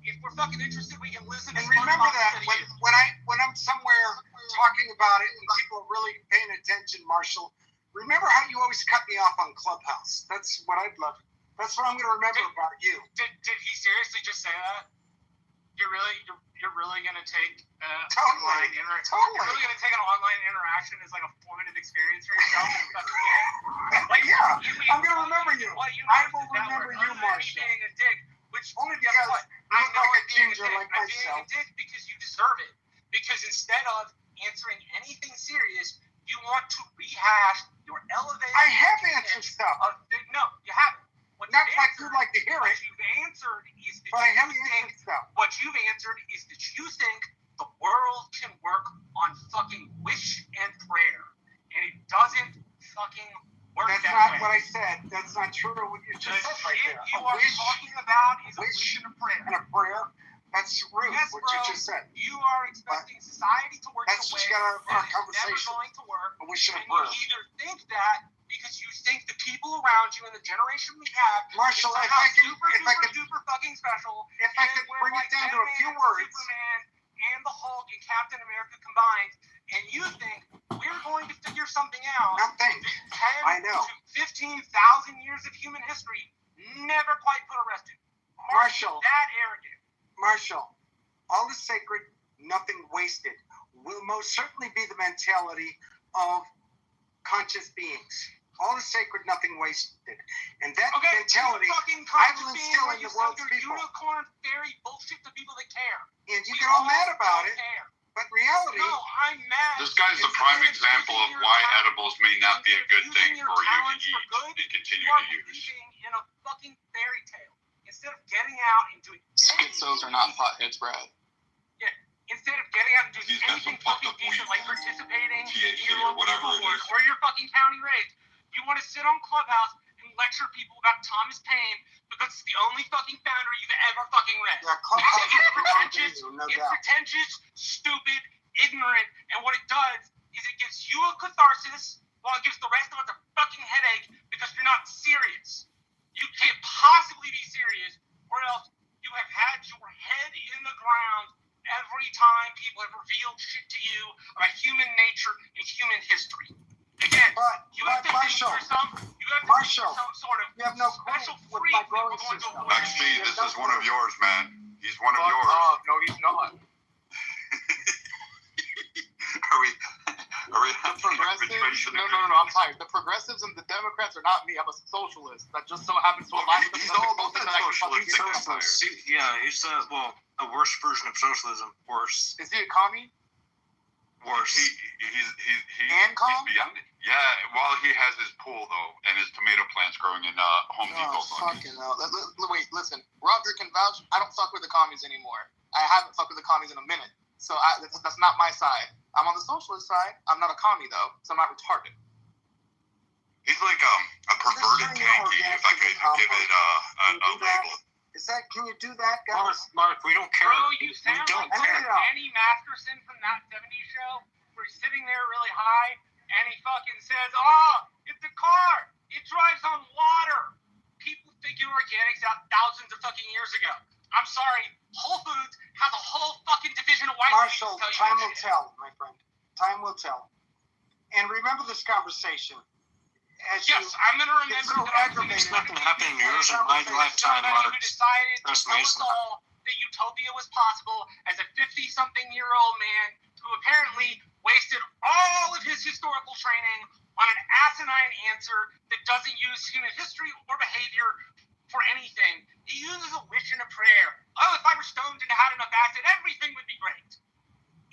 If we're fucking interested, we can listen to. And remember that when I'm somewhere talking about it and people are really paying attention, Marshall, remember how you always cut me off on Clubhouse. That's what I'd love. That's what I'm going to remember about you. Did he seriously just say that? You're really going to take totally. You're really going to take an online interaction as like a formative experience for yourself? Like, yeah, I'm going to remember you. I will remember you, Marshall. Being a dick, which only because I look like a ginger like myself. I'm being a dick because you deserve it. Because instead of answering anything serious, you want to rehash your elevated. I have answered stuff. No, you haven't. Not like you'd like to hear it. What you've answered is that what you've answered is that you think the world can work on fucking wish and prayer, and it doesn't fucking work. That's that not way. what I said. That's not true. What you just said right there. You are talking about is a wish and a prayer. And a prayer. That's rude. Yes, what bro, you just said. You are expecting society to work in a way that is never going to work. A wish and a and prayer. you either think that because you think the people around you and the generation we have Marshall, is if I could super fucking special. If I could bring it down to a few words. Superman and the Hulk and Captain America combined, and you think we're going to figure something out. Nothing. 10 I know. to 15,000 years of human history never quite put a rest to. Marshall. That arrogant. Marshall, all is sacred, nothing wasted, will most certainly be the mentality of conscious beings. All is sacred, nothing wasted. And that mentality, I will instill in the world's people. Unicorn fairy bullshit to people that care. And you get all mad about it, but reality... No, I'm mad. This guy's the prime example of why edibles may not be a good thing for you to eat and continue to use. In a fucking fairy tale. Instead of getting out and doing... Schizos are not potheads, Brad. Yeah. Instead of getting out and doing anything fucking decent, like participating in your local school board or your fucking county race, you want to sit on Clubhouse and lecture people about Thomas Paine because it's the only fucking founder you've ever fucking read. Yeah, Clubhouse it's pretentious, stupid, ignorant, and what it does is it gives you a catharsis while it gives the rest of us a fucking headache because you're not serious. You can't possibly be serious, or else you have had your head in the ground every time people have revealed shit to you about human nature and human history. Again, you have to think for some sort of special freak that we're going to avoid. Next, this is one of yours, man. He's one of yours. No, he's not. Are we the progressives? No, I'm tired. The progressives and the Democrats are not me. I'm a socialist that just so happens to align with He's all about that socialist. Yeah, he's a worse version of socialism. Worse. Is he a commie? Worse. He's beyond it. Yeah, while he has his pool though, and his tomato plants growing in Home Depot. Fucking hell. Wait, listen. Roger can vouch. I don't fuck with the commies anymore. I haven't fucked with the commies in a minute. So that's not my side. I'm on the socialist side. I'm not a commie though, so I'm not retarded. He's like a perverted pancake, if I could give it a label. Can you do that, guys? Mark, we don't care. Bro, you sound like Danny Masterson from that 70s show where he's sitting there really high and he fucking says, it's a car. It drives on water. People figured organics out thousands of fucking years ago. I'm sorry. Whole Foods has a whole fucking division of white Marshall, people. time will tell, my friend. Time will tell. And remember this conversation. Yes, I'm going to remember that. It's not going to happen in yours or my lifetime, Mark. Trust me, it's not. That utopia was possible as a 50-something-year-old man who apparently wasted all of his historical training on an asinine answer that doesn't use human history or behavior for anything. He uses a wish and a prayer. Oh, if I were stoned and had enough acid, everything would be great.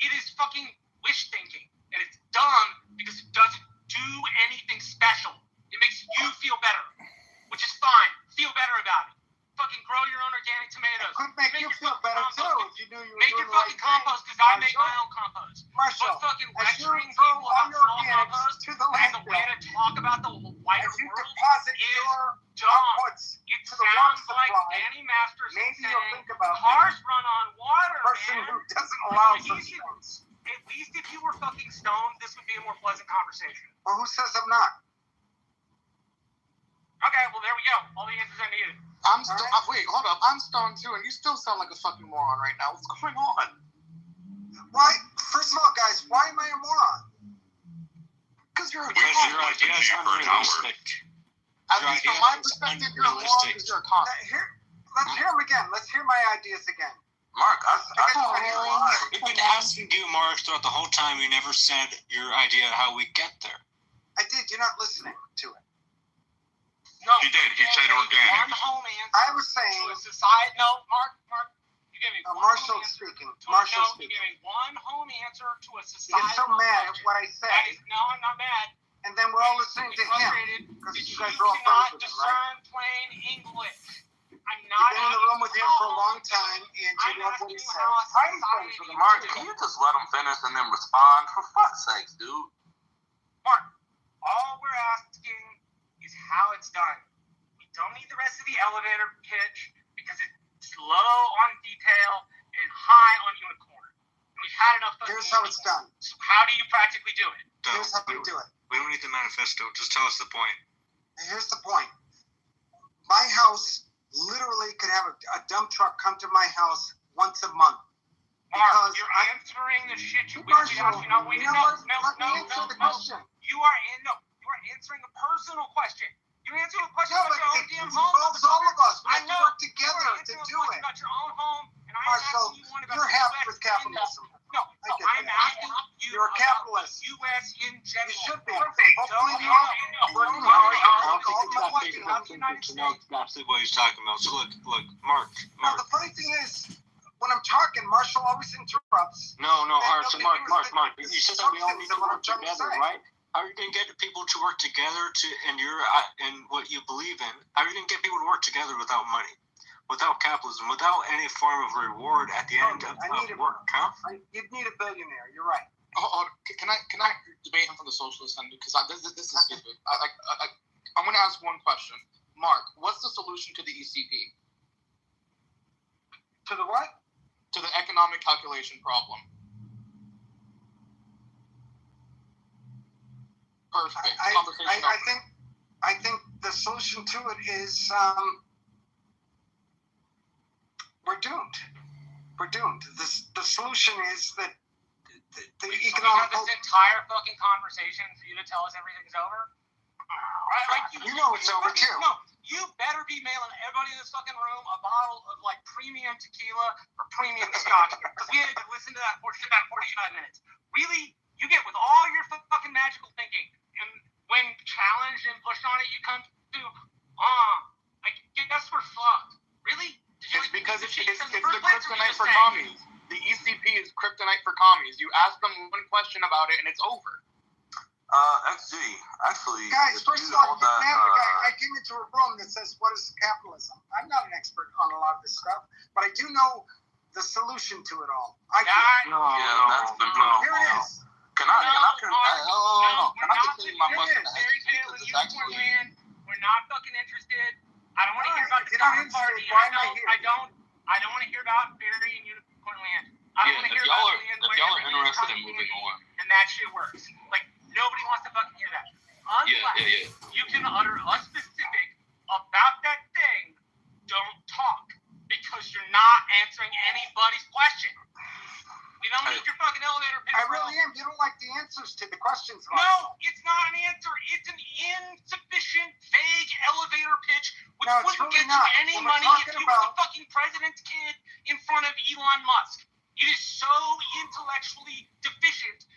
It is fucking wish thinking, and it's dumb because it doesn't do anything special. It makes you feel better, which is fine. Feel better about it. Fucking grow your own organic tomatoes. It could make you feel better too if you knew you were Make doing your fucking the right compost thing. because I make my own compost. Marshall, But fucking as you lecturing throw people all about your small organics compost to the as a way landfill, to talk about the wider as you world deposit is your dumb. outputs It to the water sounds like supply, Danny Masterson maybe saying you'll think about cars run on water, the person man. who doesn't allow At such least things. At least if you were fucking stoned, this would be a more pleasant conversation. Well, who says I'm not? Okay, well, there we go. All the answers I needed. Wait, hold up. I'm stoned too, and you still sound like a fucking moron right now. What's going on? Why? First of all, guys, why am I a moron? Because you're a Because your idea is unrealistic. At least from my perspective, you're a moron because you're a con. Let's hear them again. Let's hear my ideas again. Mark, We've been asking you, Mark, throughout the whole time. You never said your idea how we get there. I did. You're not listening to it. No, He did. He said organic. One home answer. I was saying. To a society. No, Mark, you gave me one Marshall home answer. speaking. To Marshall no, speaking. you gave me one home answer to a You society. get so mad at what I say. No, I'm not mad. And then we're all listening to him because you guys are all friends with him, right? discern plain English. I'm not. You've been in the room with him for a long time, and you know what he says. I'm friends with him. Mark, can you just let him finish and then respond? For fuck's sakes, dude. Mark, all we're asking is how it's done. We don't need the rest of the elevator pitch because it's low on detail and high on unicorn. We've had enough. Here's how it's done. So how do you practically do it? Here's how we do it. We don't need the manifesto. Just tell us the point. Here's the point. My house literally could have a dump truck come to my house once a month. Mark, you're answering the shit you wish we asked you. No, let me answer the question. You are answering a personal question. You're answering a question about your own damn home. It involves all of us. We have to work together to do it. About your own home, and I'm Marshall, asking you one about you're the happy US with capitalism. No, I'm asking you You're a capitalist. about the U.S. in general. You should be. I Hopefully don't think exactly what he's talking about. So look, Mark. Now the funny thing is, when I'm talking, Marshall always interrupts. No. All right, so Mark. You said that we all need to work together, right? How are you going to get people to work together in what you believe in? How are you going to get people to work together without money, without capitalism, without any form of reward at the end of work? Huh? You'd need a billionaire. You're right. Can I debate him from the socialist end because this is stupid. I'm going to ask one question. Mark, what's the solution to the ECP? To the what? To the economic calculation problem. Perfect. I think the solution to it is we're doomed. We're doomed. The solution is that the economic. We have this entire fucking conversation for you to tell us everything's over. You know it's over too. No, you better be mailing everybody in this fucking room a bottle of like premium tequila or premium scotch because we had to listen to that for about 45 minutes. Really, you get with all your fucking magical thinking. And when challenged and pushed on it, you come to, I guess we're fucked. Really? It's because it's the kryptonite for commies. The ECP is kryptonite for commies. You ask them one question about it and it's over. XG, actually. Guys, first of all, I came into a room that says, what is capitalism? I'm not an expert on a lot of this stuff, but I do know the solution to it all. Here it is. Can I continue my question? We're not fucking interested. I don't want to hear about the Summer Party. I don't want to hear about Fairy and Unicorn Land. I don't want to hear about land where y'all are interested in moving on. and that shit works. Like, nobody wants to fucking hear that. Unless you can utter a specific about that thing, don't talk. Because you're not answering anybody's question. You don't need your fucking elevator pitch. I really am. You don't like the answers to the questions. No, it's not an answer. It's an insufficient, vague elevator pitch, which wouldn't get you any money if you were the fucking president's kid in front of Elon Musk. It is so intellectually deficient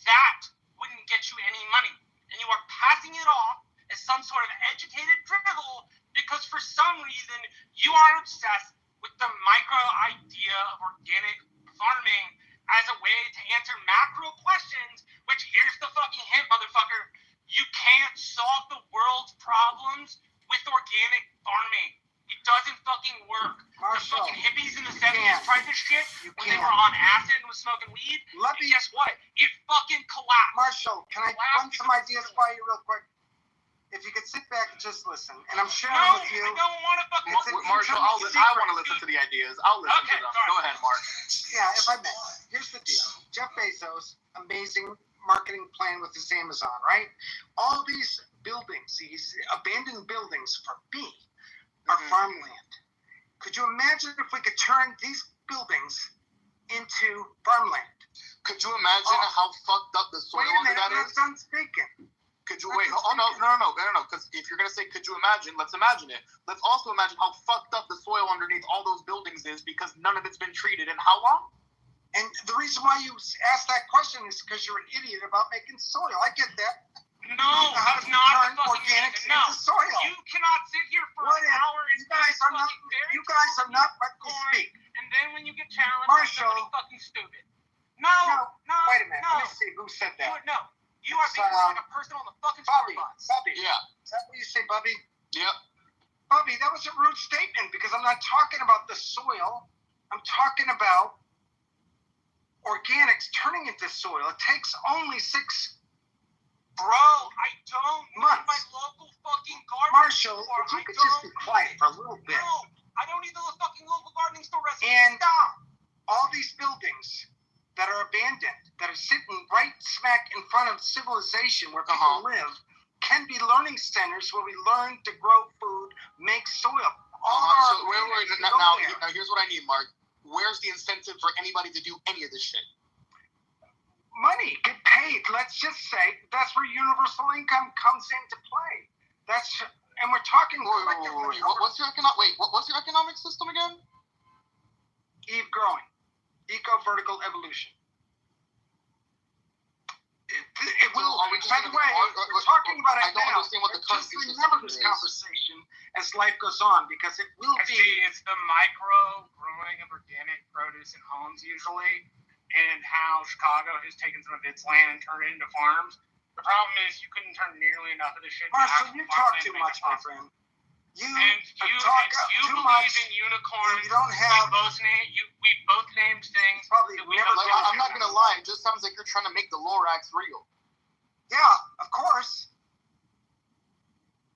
that wouldn't get you any money. And you are passing it off as some sort of educated drivel because for some reason you are obsessed with the micro idea of organic farming as a way to answer macro questions, which here's the fucking hint, motherfucker. You can't solve the world's problems with organic farming. It doesn't fucking work. Marshall, the fucking hippies in the 70s tried this shit when they were on acid and was smoking weed. Guess what? It fucking collapsed. Marshall, can I run some ideas by you real quick? If you could sit back and just listen, and I'm sharing with you. I don't want to fucking Marshall, I want to listen to the ideas. I'll listen to them. Go ahead, Mark. Yeah, if I may. Here's the deal. Jeff Bezos, amazing marketing plan with his Amazon, right? All these buildings, these abandoned buildings for me, are farmland. Could you imagine if we could turn these buildings into farmland? Could you imagine how fucked up the soil under that is? I'm done speaking. Could you wait? Oh no! Because if you're gonna say, "Could you imagine?" Let's imagine it. Let's also imagine how fucked up the soil underneath all those buildings is because none of it's been treated in how long? And the reason why you asked that question is because you're an idiot about making soil. I get that. No, it's not turn organics into soil. You cannot sit here for an hour and you guys are not let me speak. And then when you get challenged, Marshall, somebody fucking stupid. No. Wait a minute. Let me see who said that. No. You are being like a person on the fucking Bobby. bus. Bobby. Yeah. Is that what you say, Bobby? Yep. Bobby, that was a rude statement because I'm not talking about the soil. I'm talking about organics turning into soil. It takes only 6 Bro, I don't months. Need my local fucking garden Marshall, store. if you could just be quiet for a little bit. No, I don't need the fucking local gardening store recipe. And stop. All these buildings that are abandoned, that are sitting right smack in front of civilization where people live, can be learning centers where we learn to grow food, make soil. So now here's what I need, Mark. Where's the incentive for anybody to do any of this shit? Money, get paid. Let's just say that's where universal income comes into play. And we're talking collectively. What's your economic system again? Eve growing. Eco-vertical evolution. It will. By the way, we're talking about it now. I don't understand what the current just remember this conversation as life goes on because it will be. It's the micro growing of organic produce in homes usually, and how Chicago has taken some of its land and turned it into farms. The problem is you couldn't turn nearly enough of the shit. Marshall, you talk too much, my friend. You talk too much. In unicorns. You don't have. We both named things. Probably never. I'm not gonna lie. It just sounds like you're trying to make the Lorax real. Yeah, of course.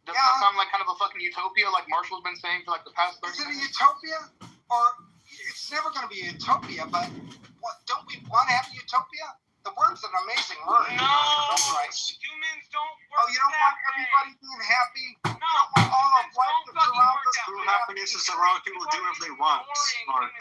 Doesn't that sound like kind of a fucking utopia, like Marshall's been saying for like the past 30 Is it a minutes? utopia? Or it's never going to be a utopia, but don't we want to have a utopia? The word's an amazing word. No, humans don't work. Oh, you don't want everybody being happy? No, you don't want all of life to surround us? True happiness is allowing people to do whatever they want. Mark.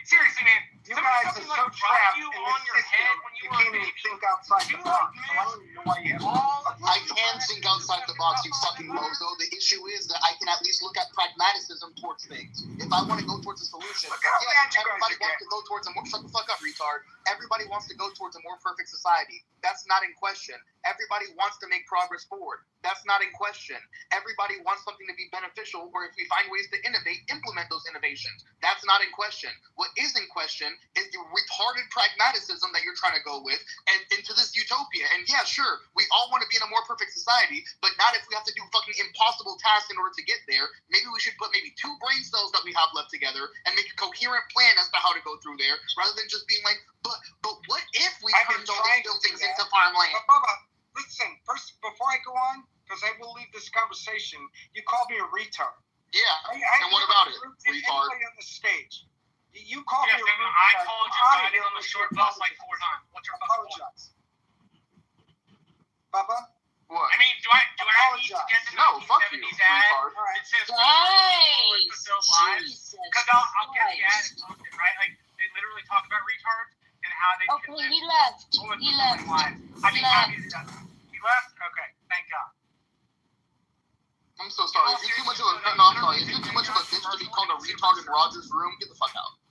Seriously, man. You guys are so trapped in this system, you can't even think outside the box. So I don't even know why you have I can think outside the box, you fucking bozo. The issue is that I can at least look at pragmatism towards things. If I want to go towards a solution, everybody wants to go towards a more shut the fuck up, retard. Everybody wants to go towards a more perfect society. That's not in question. Everybody wants to make progress forward. That's not in question. Everybody wants something to be beneficial, or if we find ways to innovate, implement those innovations. That's not in question. What is in question is the retarded pragmatism that you're trying to go with and into this utopia. And yeah, sure, we all want to be in a more perfect society, but not if we have to do fucking impossible tasks in order to get there. Maybe we should put maybe 2 brain cells that we have left together and make a coherent plan as to how to go through there, rather than just being like, but what if we turned all these buildings into farmland? But Bubba, listen, first, before I go on, because I will leave this conversation, you called me a retard. Yeah, and what about it, retard? Anybody on the stage. You called me a retard. I called you riding on the short bus like 4 times. What's your apologize? Bubba? What? I mean, do I need to get the 1970s ad that says fulfilled lives? Because I'll get the ad and post it, right? Like, they literally talk about retards and how they he left. He left. He left? Okay, thank God. I'm so sorry. Is he too much of a Is he too much of a bitch to be called a retard in Roger's room? Get the fuck out.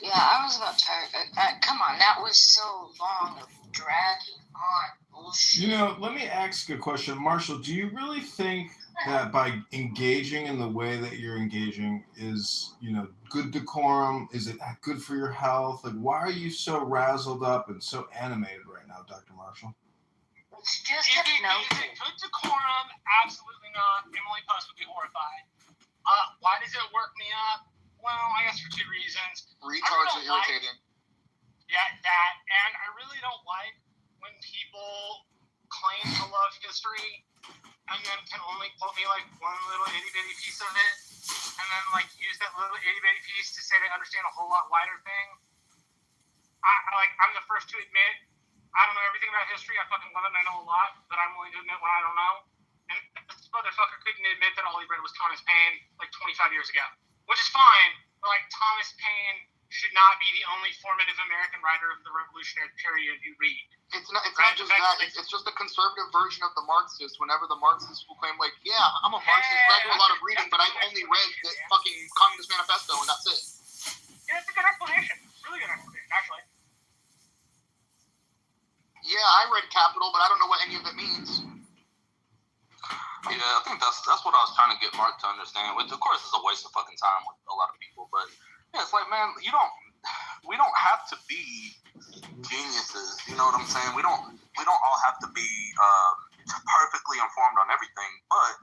Yeah, I was about tired. Come on, that was so long of dragging on bullshit. You know, let me ask a question. Marshall, do you really think that by engaging in the way that you're engaging is, good decorum? Is it good for your health? Like, why are you so razzled up and so animated right now, Dr. Marshall? It's just Is it good decorum? Absolutely not. Emily Post would be horrified. Why does it work me up? Well, I guess for 2 reasons. Retards are irritating. Yeah, that. And I really don't like when people claim to love history and then can only quote me like one little itty bitty piece of it and then like use that little itty bitty piece to say they understand a whole lot wider thing. I'm the first to admit I don't know everything about history. I fucking love it and I know a lot, but I'm willing to admit when I don't know. And this motherfucker couldn't admit that all he read was Thomas Paine like 25 years ago. Which is fine, but like Thomas Paine should not be the only formative American writer of the Revolutionary period you read. It's not just that. It's just a conservative version of the Marxists. Whenever the Marxists will claim, like, yeah, I'm a Marxist, but I do a lot of reading, but I've only read the fucking Communist Manifesto, and that's it. Yeah, it's a good explanation. It's a really good explanation, actually. Yeah, I read Capital, but I don't know what any of it means. Yeah, I think that's what I was trying to get Mark to understand, which of course is a waste of fucking time with a lot of people. But yeah, it's like, man, we don't have to be geniuses. You know what I'm saying? We don't all have to be perfectly informed on everything. But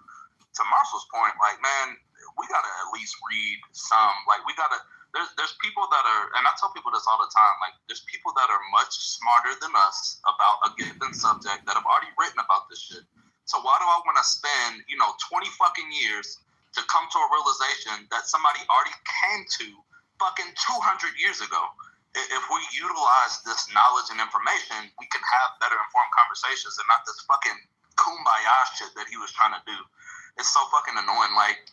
to Marshall's point, like, man, we gotta at least read some. Like, we gotta. There's people that are, and I tell people this all the time. Like, there's people that are much smarter than us about a given subject that have already written about this shit. So why do I want to spend, 20 fucking years to come to a realization that somebody already came to fucking 200 years ago? If we utilize this knowledge and information, we can have better informed conversations and not this fucking kumbaya shit that he was trying to do. It's so fucking annoying. Like,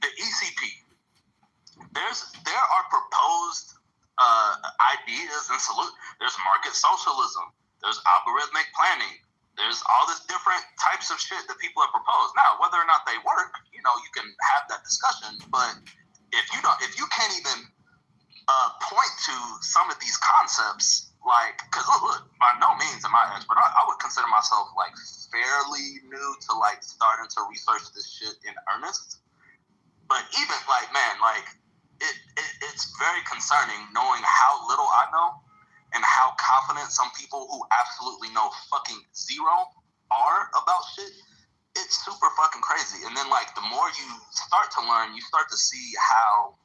the ECP, there are proposed ideas and there's market socialism, there's algorithmic planning, there's all this different types of shit that people have proposed. Now, whether or not they work, you can have that discussion. But if you can't even point to some of these concepts, like, because look, by no means am I an expert. I would consider myself like fairly new to like starting to research this shit in earnest. But even like, man, like it's very concerning knowing how little I know. And how confident some people who absolutely know fucking zero are about shit, it's super fucking crazy. And then, like, the more you start to learn, you start to see how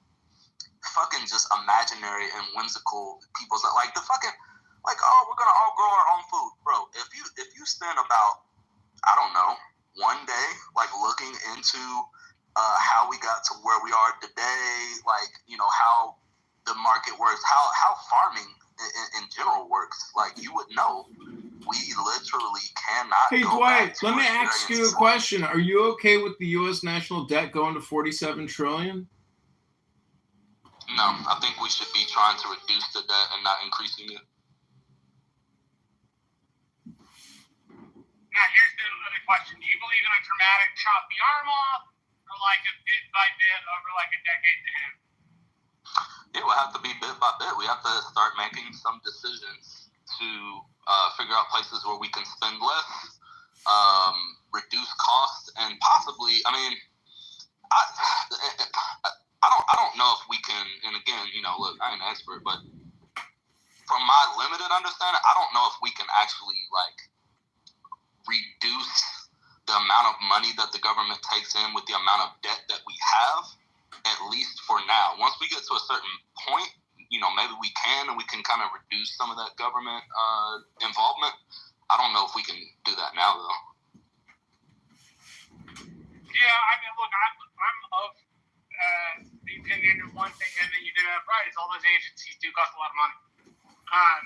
fucking just imaginary and whimsical people's, like, the fucking, like, oh, we're gonna all grow our own food. Bro, if you spend about, I don't know, one day, like, looking into how we got to where we are today, like, how the market works, how farming in general works, like, you would know we literally cannot. Hey, Dwight, let me ask you a question. Are you okay with the U.S. national debt going to $47 trillion? No, I think we should be trying to reduce the debt and not increasing it. Now, here's the other question. Do you believe in a dramatic chop the arm off, or like a bit by bit over like a decade and a half? It will have to be bit by bit. We have to start making some decisions to figure out places where we can spend less, reduce costs, and possibly, I mean, I I don't know if we can. And again, look, I ain't an expert, but from my limited understanding, I don't know if we can actually reduce the amount of money that the government takes in with the amount of debt that we have, at least for now. Once we get to a certain point, maybe we can, and we can kind of reduce some of that government involvement. I don't know if we can do that now, though. Yeah, I mean, look, I'm of the opinion of one thing, and then you did it right, is all those agencies do cost a lot of money. I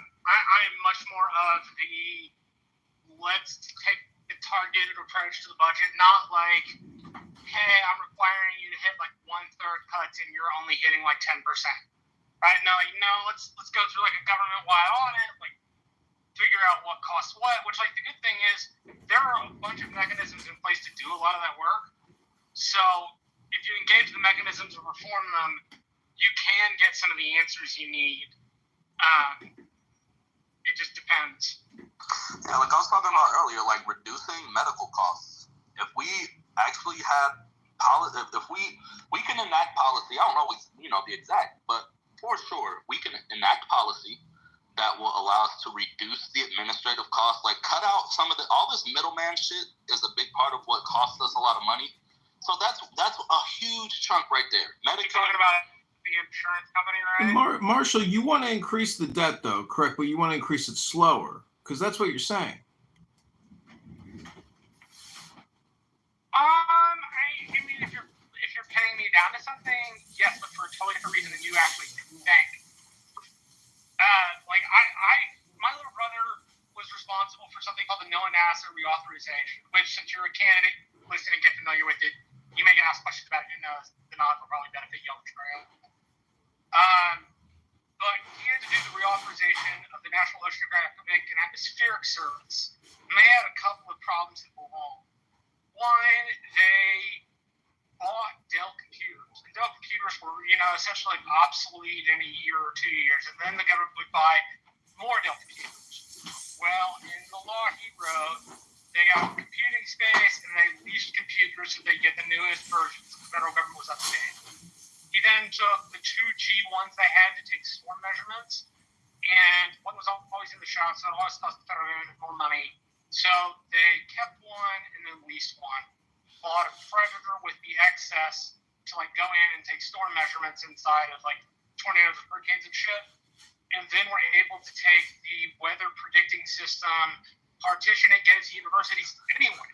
am much more of the let's take a targeted approach to the budget, not like, hey, I'm requiring you to hit 1/3 cuts and you're only hitting 10%. Right? No, let's go through a government-wide audit, figure out what costs what, which the good thing is there are a bunch of mechanisms in place to do a lot of that work. So if you engage the mechanisms and reform them, you can get some of the answers you need. It just depends. Yeah, like I was talking about earlier, reducing medical costs. If we actually had policy, if we can enact policy, I don't know the exact, but for sure we can enact policy that will allow us to reduce the administrative costs, cut out some of all this middleman shit is a big part of what costs us a lot of money. So that's a huge chunk right there. You're talking about the insurance company, right? Marshall, you want to increase the debt, though, correct? But you want to increase it slower, because that's what you're saying. I mean, if you're paying me down to something, yes, but for a totally different reason than you actually think. My little brother was responsible for something called the NASA reauthorization, which, since you're a candidate, listen and get familiar with it. You may get asked questions about it, and the nod will probably benefit you on the trail. But he had to do the reauthorization of the National Oceanographic and Atmospheric Service. And they had a couple of problems that were wrong. One, they bought Dell computers. And Dell computers were, essentially obsolete in a year or 2 years. And then the government would buy more Dell computers. Well, in the law he wrote, they got computing space and they leased computers so they get the newest versions. The federal government was up to date. He then took the 2 G1s they had to take storm measurements, and one was always in the shop, so it always cost the federal government more money. So they kept one and then leased one. Bought a Predator with the excess to go in and take storm measurements inside of tornadoes and hurricanes and shit. And then we're able to take the weather predicting system, partition it, get it to universities. Anyway,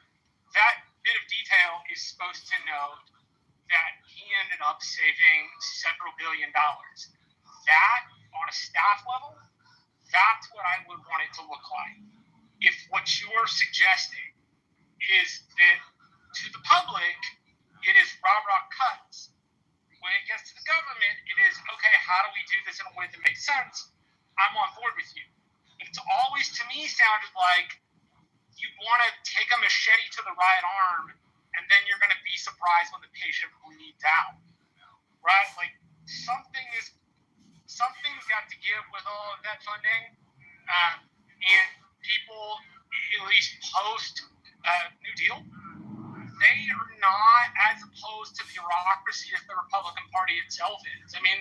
that bit of detail is supposed to note that he ended up saving several $1 billion. That, on a staff level, that's what I would want it to look like. If what you're suggesting is that to the public, it is rah-rah cuts. When it gets to the government, it is, okay, how do we do this in a way that makes sense? I'm on board with you. It's always, to me, sounded like you want to take a machete to the right arm, and then you're going to be surprised when the patient bleeds out. Right? Something's got to give with all of that funding. And people, at least post New Deal, they are not as opposed to bureaucracy as the Republican Party itself is. I mean,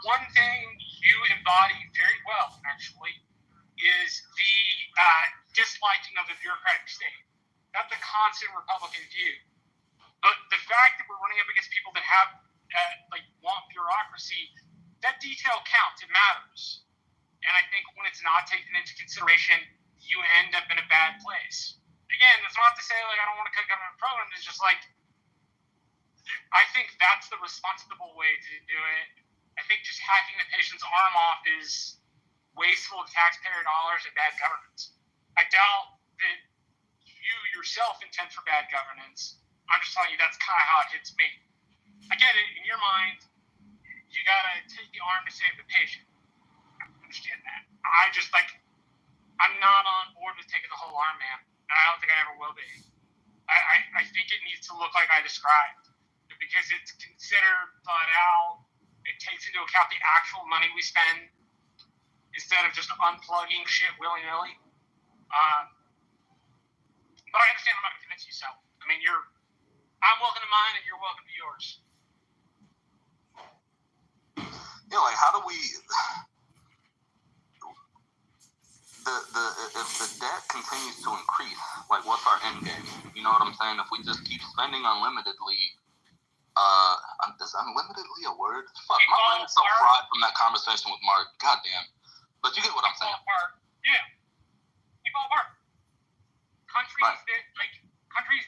one thing you embody very well, actually, is the disliking of the bureaucratic state. That's a constant Republican view. But the fact that we're running up against people that have, want bureaucracy, that detail counts. It matters. And I think when it's not taken into consideration, you end up in a bad place. Again, that's not to say I don't want to cut government programs. It's just I think that's the responsible way to do it. I think just hacking the patient's arm off is wasteful of taxpayer dollars and bad governance. I doubt that you yourself intend for bad governance. I'm just telling you that's kind of how it hits me. I get it. In your mind, you got to take the arm to save the patient. I understand that. I'm not on board with taking the whole arm, man. And I don't think I ever will be. I think it needs to look like I described. Because it's considered, thought out, it takes into account the actual money we spend instead of just unplugging shit willy-nilly. But I understand I'm not going to convince you, so. I mean, I'm welcome to mine and you're welcome to yours. Yeah, like how do we? If the debt continues to increase, like what's our end game? You know what I'm saying? If we just keep spending unlimitedly, is unlimitedly a word? Fuck, my brain is so fried from that conversation with Mark. Goddamn. But you get what I'm saying. Yeah. You fall apart. Countries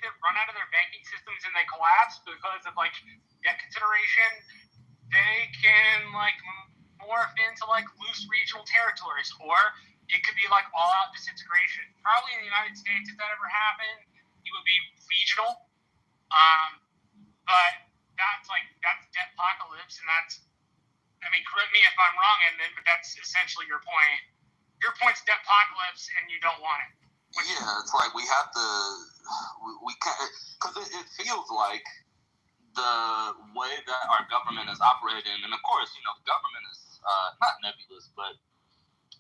that run out of their banking systems and they collapse because of debt consideration, they can morph into loose regional territories, or it could be all out disintegration. Probably in the United States, if that ever happened, it would be regional. But that's debt apocalypse, and correct me if I'm wrong, but that's essentially your point. Your point's debt apocalypse, and you don't want it. Yeah, it's like we have to, we can't, because it feels like the way that our government is operating, and of course, the government is not nebulous, but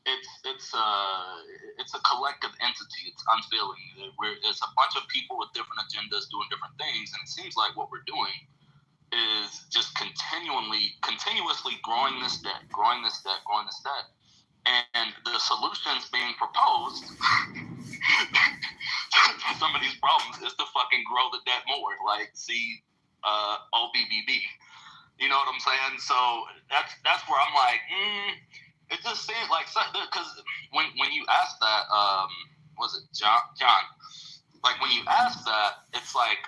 it's a collective entity. It's unfeeling. It's a bunch of people with different agendas doing different things, and it seems like what we're doing is just continuously growing this debt, and the solutions being proposed to some of these problems is to fucking grow the debt more, see OBBB. You know what I'm saying? So that's where I'm like, it just seems like, because when you ask that, was it John? When you ask that, it's like,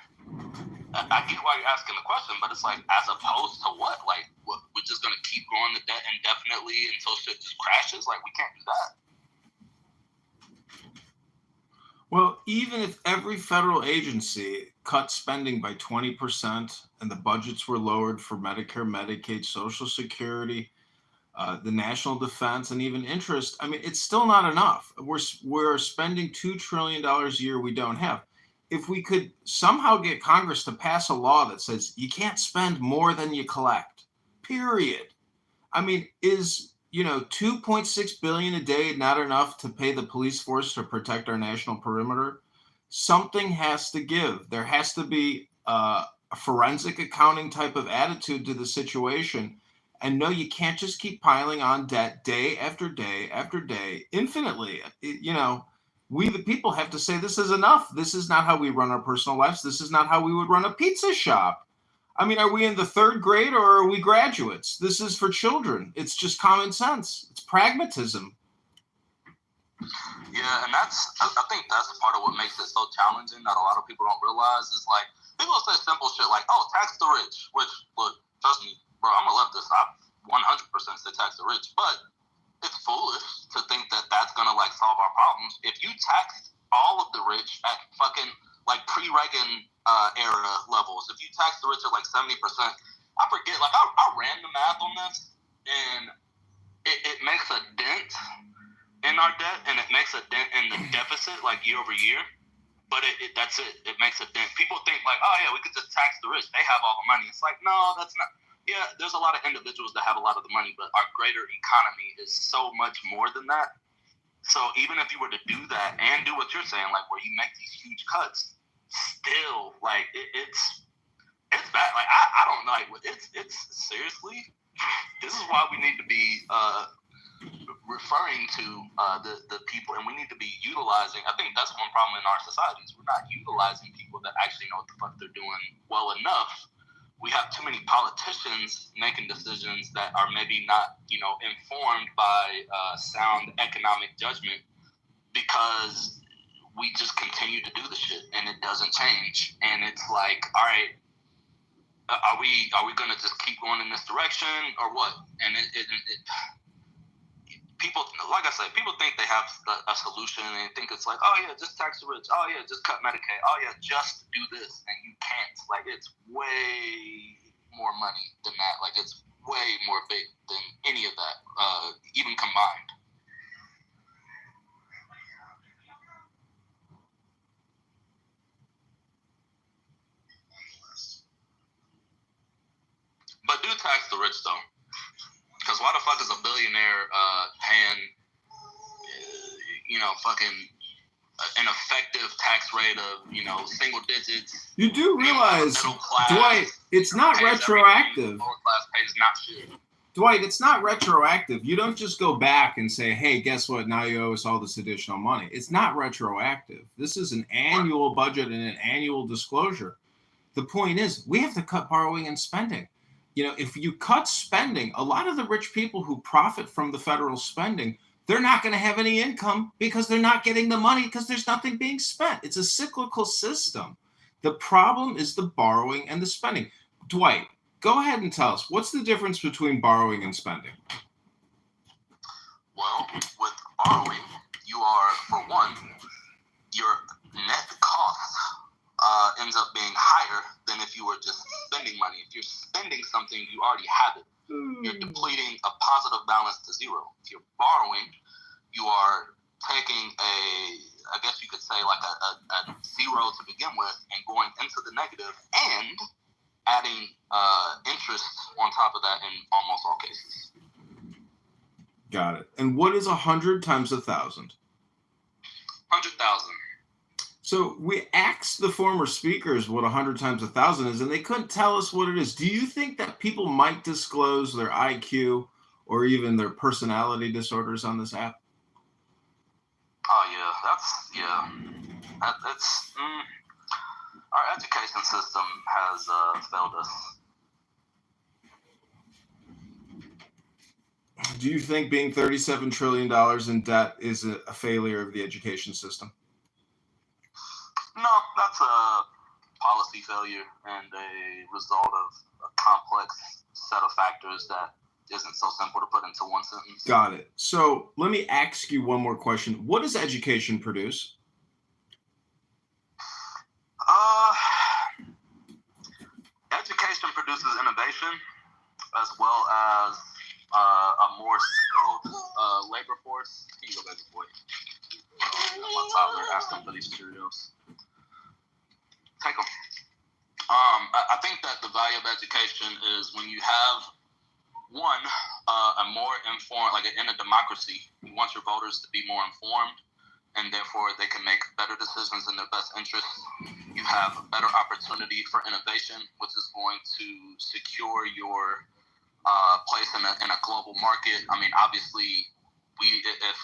I get why you're asking the question, but it's like, as opposed to what? We're just going to keep growing the debt indefinitely until shit just crashes? We can't do that. Well, even if every federal agency cut spending by 20% and the budgets were lowered for Medicare, Medicaid, Social Security, the national defense, and even interest, it's still not enough. We're spending $2 trillion a year we don't have. If we could somehow get Congress to pass a law that says you can't spend more than you collect, period. Is $2.6 billion a day not enough to pay the police force to protect our national perimeter? Something has to give. There has to be a forensic accounting type of attitude to the situation. And no, you can't just keep piling on debt day after day after day, infinitely. We, the people, have to say this is enough. This is not how we run our personal lives. This is not how we would run a pizza shop. Are we in the third grade or are we graduates? This is for children. It's just common sense. It's pragmatism. Yeah, and I think that's part of what makes it so challenging that a lot of people don't realize is people say simple shit tax the rich, which, look, trust me, bro, I'm a leftist. I 100% say tax the rich, but it's foolish to think that that's gonna solve our problems. If you tax all of the rich at fucking pre-Reagan era levels, if you tax the rich at 70%, I forget, I ran the math on this, and it makes a dent in our debt, and it makes a dent in the deficit year over year. But that's it. It makes a dent. People think oh yeah, we could just tax the rich. They have all the money. It's no, that's not. Yeah, there's a lot of individuals that have a lot of the money, but our greater economy is so much more than that. So even if you were to do that and do what you're saying, where you make these huge cuts, still, it's bad. I don't know. It's seriously, this is why we need to be referring to the people, and we need to be utilizing. I think that's one problem in our societies. We're not utilizing people that actually know what the fuck they're doing well enough. We have too many politicians making decisions that are maybe not, informed by sound economic judgment, because we just continue to do the shit and it doesn't change. And it's all right, are we going to just keep going in this direction or what? And people, like I said, people think they have a solution, and they think it's oh yeah, just tax the rich. Oh yeah, just cut Medicaid. Oh yeah, just do this, and you can't. It's way more money than that. It's way more big than any of that, even combined. But do tax the rich though. Because why the fuck is a billionaire paying, fucking an effective tax rate of, single digits? You do realize, Dwight, it's not retroactive. Lower class pays not shit. Dwight, it's not retroactive. You don't just go back and say, hey, guess what? Now you owe us all this additional money. It's not retroactive. This is an annual budget and an annual disclosure. The point is, we have to cut borrowing and spending. You know, if you cut spending, a lot of the rich people who profit from the federal spending, they're not going to have any income because they're not getting the money because there's nothing being spent. It's a cyclical system. The problem is the borrowing and the spending. Dwight, go ahead and tell us, what's the difference between borrowing and spending? Well, with borrowing, you are, for one, your net cost ends up being higher than if you were just spending money. If you're spending something, you already have it. You're depleting a positive balance to zero. If you're borrowing, you are taking I guess you could say like a zero to begin with and going into the negative and adding interest on top of that in almost all cases. Got it. And what is 100 times 1,000? 100,000. So we asked the former speakers what 100 times 1,000 is, and they couldn't tell us what it is. Do you think that people might disclose their IQ or even their personality disorders on this app? Oh, yeah. That's our education system has failed us. Do you think being $37 trillion in debt is a failure of the education system? No, that's a policy failure and a result of a complex set of factors that isn't so simple to put into one sentence. Got it. So let me ask you one more question. What does education produce? Education produces innovation as well as a more skilled labor force. Here you go, baby boy. My toddler asked him for these Cheerios. Take them. I think that the value of education is when you have one, a more informed, like in a democracy, you want your voters to be more informed, and therefore they can make better decisions in their best interest. You have a better opportunity for innovation, which is going to secure your place in a global market. I mean, obviously, if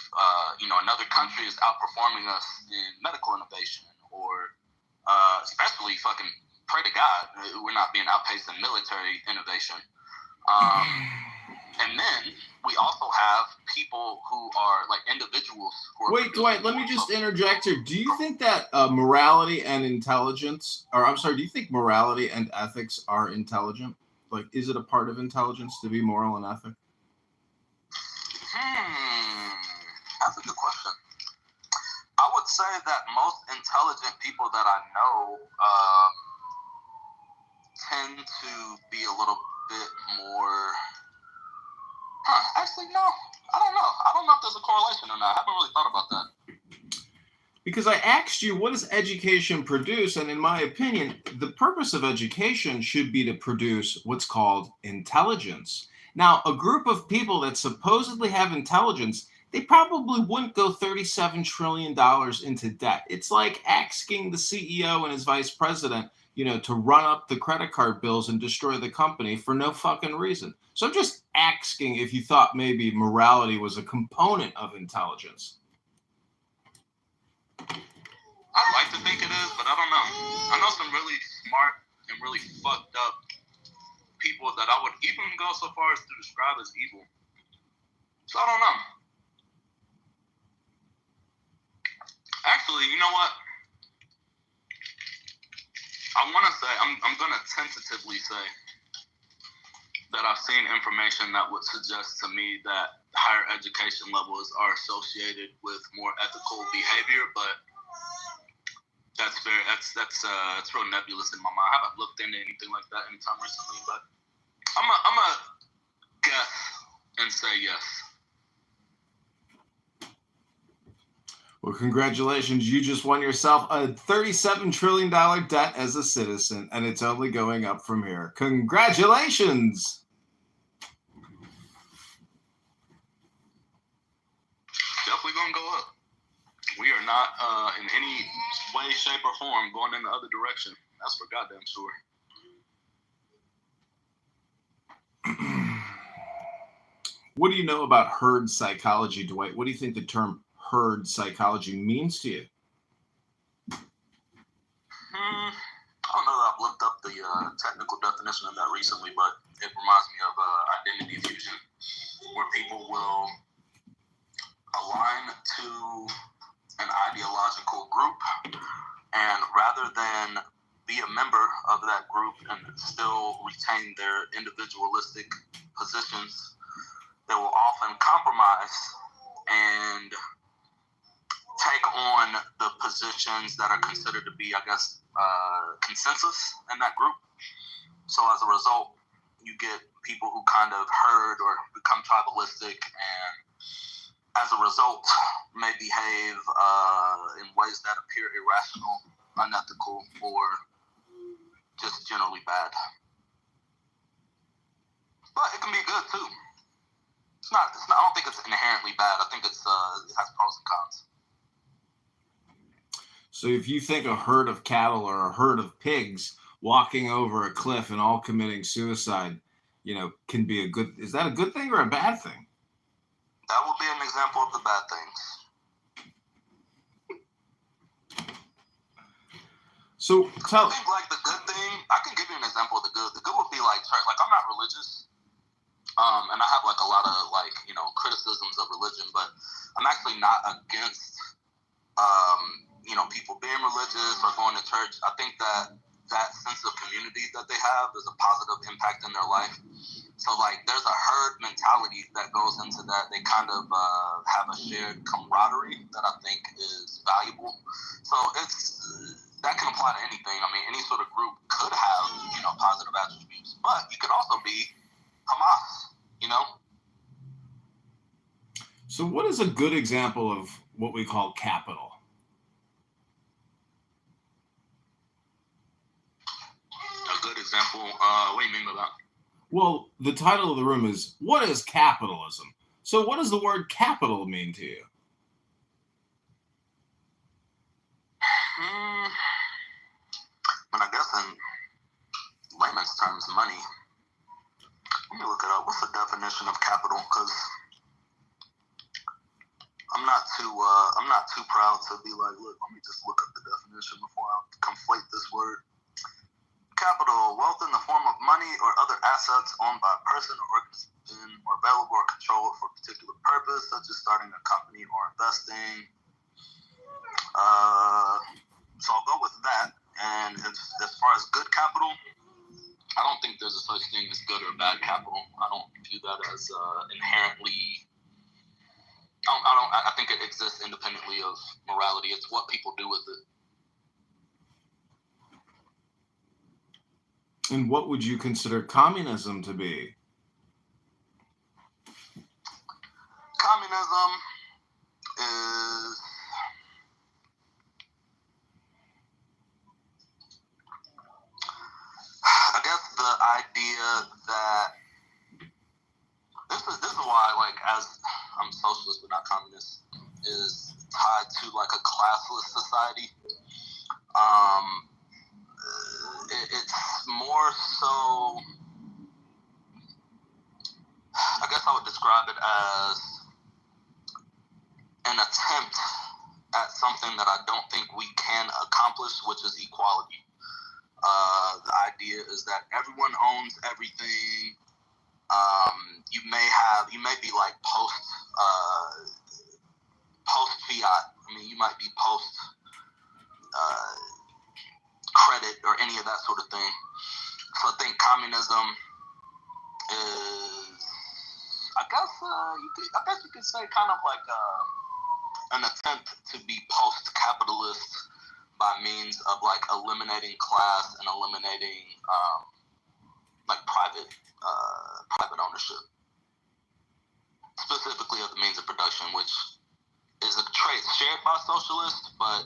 another country is outperforming us in medical innovation, or especially fucking pray to God we're not being outpaced in military innovation. And then we also have people who are like individuals who are. Wait, Dwight, let me just interject here. Do you think that morality and intelligence, do you think morality and ethics are intelligent? Like, is it a part of intelligence to be moral and ethic? That's a good question. I would say that most intelligent people that I know tend to be a little bit more. Actually, no. I don't know. I don't know if there's a correlation or not. I haven't really thought about that. Because I asked you, what does education produce? And in my opinion, the purpose of education should be to produce what's called intelligence. Now, a group of people that supposedly have intelligence, they probably wouldn't go $37 trillion into debt. It's like asking the CEO and his vice president, to run up the credit card bills and destroy the company for no fucking reason. So I'm just asking if you thought maybe morality was a component of intelligence. I'd like to think it is, but I don't know. I know some really smart and really fucked up people that I would even go so far as to describe as evil. So I don't know. Actually, you know what? I want to say, I'm going to tentatively say that I've seen information that would suggest to me that higher education levels are associated with more ethical behavior, but that's real nebulous in my mind. I haven't looked into anything like that anytime recently, but I'm gonna guess and say yes. Well, congratulations. You just won yourself a $37 trillion debt as a citizen, and it's only going up from here. Congratulations. Definitely going to go up. We are not in any way, shape, or form going in the other direction. That's for goddamn sure. What do you know about herd psychology, Dwight? What do you think the term herd psychology means to you? I don't know that I've looked up the technical definition of that recently, but it reminds me of identity fusion, where people will align to an ideological group, and rather than be a member of that group and still retain their individualistic positions, they will often compromise and take on the positions that are considered to be, I guess, consensus in that group. So as a result, you get people who kind of herd or become tribalistic, and as a result may behave in ways that appear irrational, unethical, or just generally bad. But it can be good too. It's not. I don't think it's inherently bad. I think it has pros and cons. So if you think a herd of cattle or a herd of pigs walking over a cliff and all committing suicide, can be a good, is that a good thing or a bad thing? That would be an example of the bad things. So I think like the good thing, I can give you an example of the good. The good would be like church. Like I'm not religious, and I have like a lot of criticisms of religion, but I'm actually not against people being religious or going to church. I think that sense of community that they have is a positive impact in their life. So like there's a herd mentality that goes into that. They kind of have a shared camaraderie that I think is valuable. So that can apply to anything. I mean, any sort of group could have, positive attributes, but you could also be Hamas, So what is a good example of what we call capital? A good example, what do you mean by that? Well, the title of the room is, what is capitalism? So what does the word capital mean to you? And I guess in layman's terms, money. Let me look it up. What's the definition of capital? Because I'm not too proud to be like, look, let me just look up the definition before I conflate this word. Capital, wealth in the form of money or other assets owned by a person or organization or available or controlled for a particular purpose, such as starting a company or investing. So I'll go with that. And as far as good capital, I don't think there's a such thing as good or bad capital. I don't view that as inherently. I think it exists independently of morality. It's what people do with it. And what would you consider communism to be? Communism is I guess the idea that this is why, like, as I'm socialist but not communist, is tied to like a classless society. It's more so, I guess I would describe it as an attempt at something that I don't think we can accomplish, which is equality. The idea is that everyone owns everything. You may be like post fiat. I mean, you might be post credit or any of that sort of thing. So I think communism is, I guess you could say kind of like an attempt to be post-capitalist by means of like eliminating class and eliminating like private ownership, specifically of the means of production, which is a trait shared by socialists, but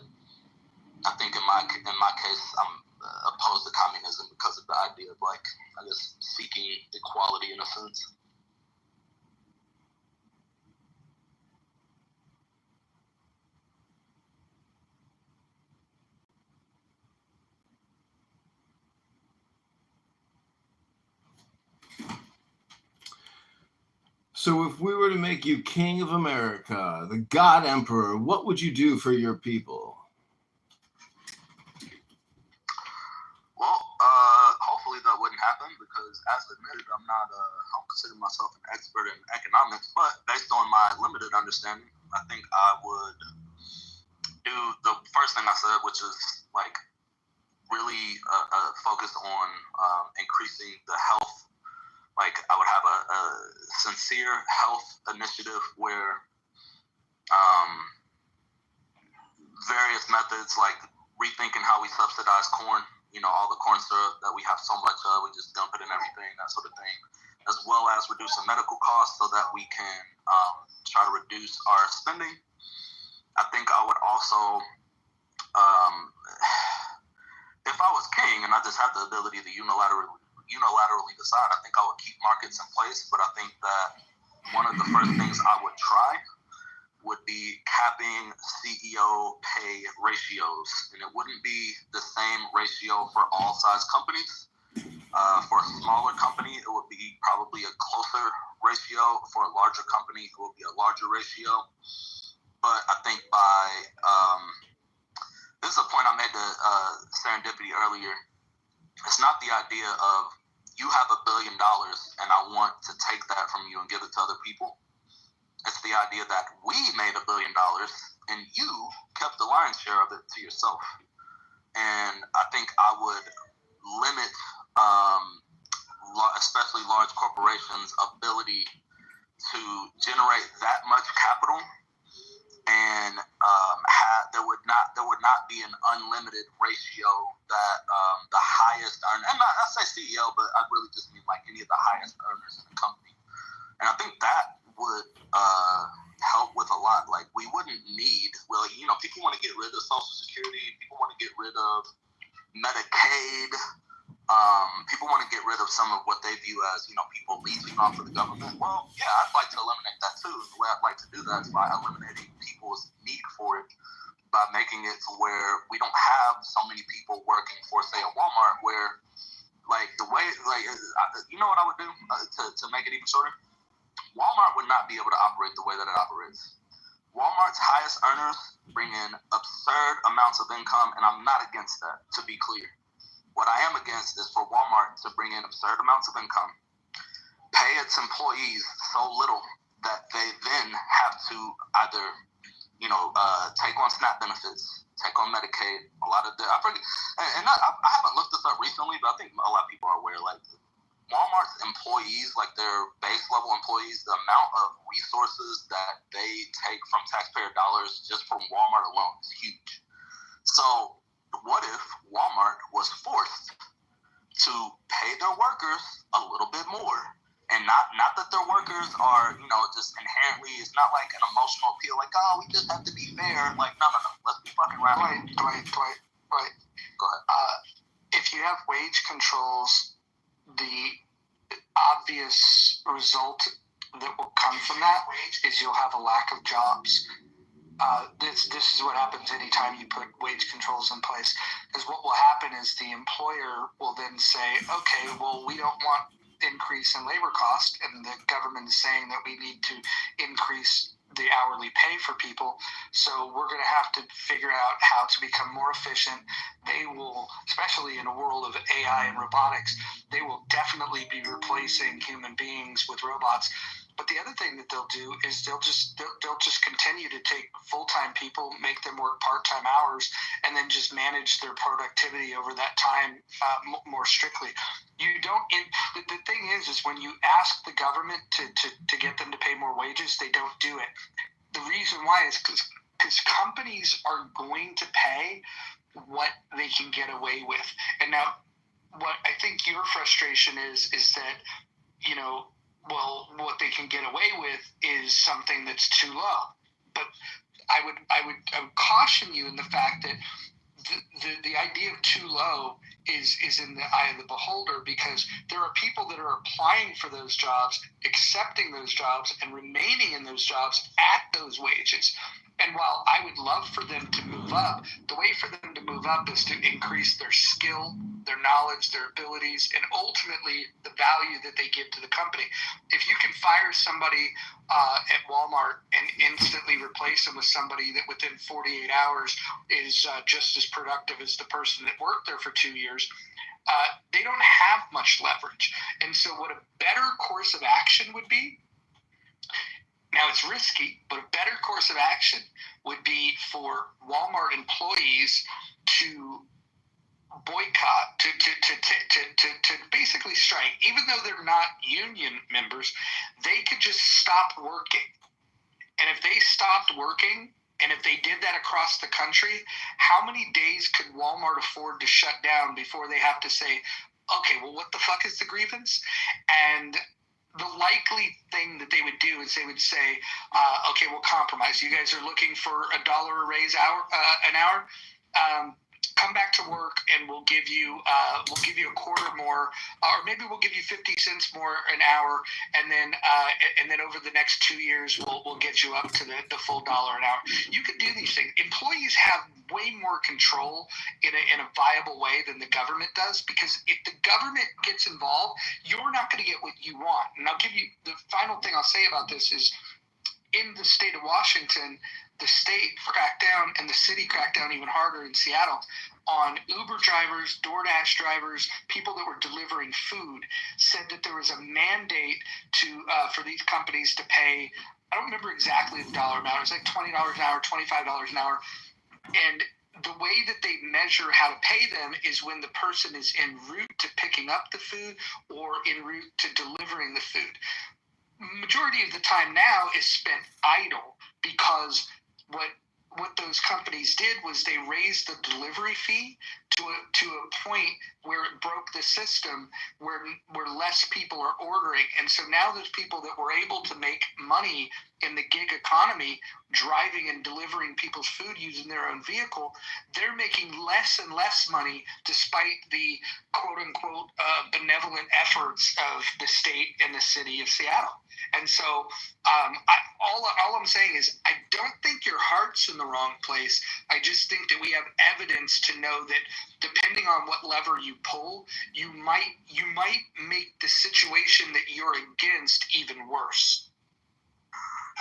I think in my case, I'm opposed to communism because of the idea of like, I guess, seeking equality in a sense. So if we were to make you King of America, the God Emperor, what would you do for your people? Well, hopefully that wouldn't happen because, as admitted, I don't consider myself an expert in economics, but based on my limited understanding, I think I would do the first thing I said, which is like really focus on increasing the health. Like I would have a sincere health initiative where various methods like rethinking how we subsidize corn, all the corn syrup that we have so much of, we just dump it in everything, that sort of thing, as well as reducing medical costs so that we can try to reduce our spending. I think I would also, if I was king and I just had the ability to unilaterally decide, I think I would keep markets in place, but I think that one of the first things I would try would be capping CEO pay ratios, and it wouldn't be the same ratio for all size companies. For a smaller company, it would be probably a closer ratio. For a larger company, it would be a larger ratio. But I think this is a point I made to Serendipity earlier. It's not the idea of you have $1 billion and I want to take that from you and give it to other people. It's the idea that we made $1 billion and you kept the lion's share of it to yourself. And I think I would limit, especially large corporations' ability to generate that much capital, and there would not be an unlimited ratio that the highest earner, and I say CEO, but I really just mean like any of the highest earners in the company. And I think that would help with a lot. Like we wouldn't need really, people want to get rid of Social Security, people want to get rid of Medicaid, people want to get rid of some of what they view as, people leeching off of the government. Well, yeah, I'd like to eliminate that too. The way I'd like to do that is by eliminating people's need for it, by making it to where we don't have so many people working for, say, a Walmart, where, like, the way, like, you know what I would do to make it even shorter? Walmart would not be able to operate the way that it operates. Walmart's highest earners bring in absurd amounts of income, and I'm not against that, to be clear. What I am against is for Walmart to bring in absurd amounts of income, pay its employees so little that they then have to either, take on SNAP benefits, take on Medicaid, a lot of I haven't looked this up recently, but I think a lot of people are aware, like, Walmart's employees, like their base level employees, the amount of resources that they take from taxpayer dollars just from Walmart alone is huge. So what if Walmart was forced to pay their workers a little bit more? And not that their workers are, just inherently, it's not like an emotional appeal, like, oh, we just have to be fair. Like, no. Let's be fucking rational. Dwight. Go ahead. If you have wage controls, the obvious result that will come from that is you'll have a lack of jobs. This is what happens anytime you put wage controls in place. Because what will happen is the employer will then say, okay, well, we don't want increase in labor cost, and the government is saying that we need to increase the hourly pay for people, so we're going to have to figure out how to become more efficient. They will, especially in a world of AI and robotics, they will definitely be replacing human beings with robots. But the other thing that they'll do is they'll just continue to take full-time people, make them work part-time hours, and then just manage their productivity over that time more strictly. The thing is when you ask the government to get them to pay more wages, they don't do it. The reason why is because companies are going to pay what they can get away with. And now, what I think your frustration is that, what they can get away with is something that's too low. But I would caution you in the fact that the idea of too low is in the eye of the beholder, because there are people that are applying for those jobs, accepting those jobs, and remaining in those jobs at those wages. And while I would love for them to move up, the way for them to move up is to increase their skill, their knowledge, their abilities, and ultimately the value that they give to the company. If you can fire somebody at Walmart and instantly replace them with somebody that within 48 hours is just as productive as the person that worked there for 2 years, they don't have much leverage. And so what a better course of action would be, now it's risky, but a better course of action would be for Walmart employees to boycott, to basically strike. Even though they're not union members, they could just stop working. And if they stopped working, and if they did that across the country, how many days could Walmart afford to shut down before they have to say, okay, well, what the fuck is the grievance? And the likely thing that they would do is they would say, okay, we'll compromise. You guys are looking for $1 a raise an hour. Come back to work, and we'll give you a quarter more, or maybe we'll give you 50 cents more an hour, and then over the next 2 years we'll get you up to the full $1 an hour. You could do these things. Employees have way more control in a viable way than the government does, because if the government gets involved, you're not going to get what you want. And I'll give you the final thing I'll say about this is, in the state of Washington, the state cracked down, and the city cracked down even harder in Seattle, on Uber drivers, DoorDash drivers, people that were delivering food, said that there was a mandate for these companies to pay, I don't remember exactly the dollar amount, it was like $20 an hour, $25 an hour, and the way that they measure how to pay them is when the person is en route to picking up the food or en route to delivering the food. Majority of the time now is spent idle, because what those companies did was they raised the delivery fee to a point where it broke the system, where less people are ordering. And so now those people that were able to make money in the gig economy, driving and delivering people's food using their own vehicle, they're making less and less money despite the quote-unquote benevolent efforts of the state and the city of Seattle. And so all I'm saying is, I don't think your heart's in the wrong place. I just think that we have evidence to know that depending on what lever you pull, you might make the situation that you're against even worse.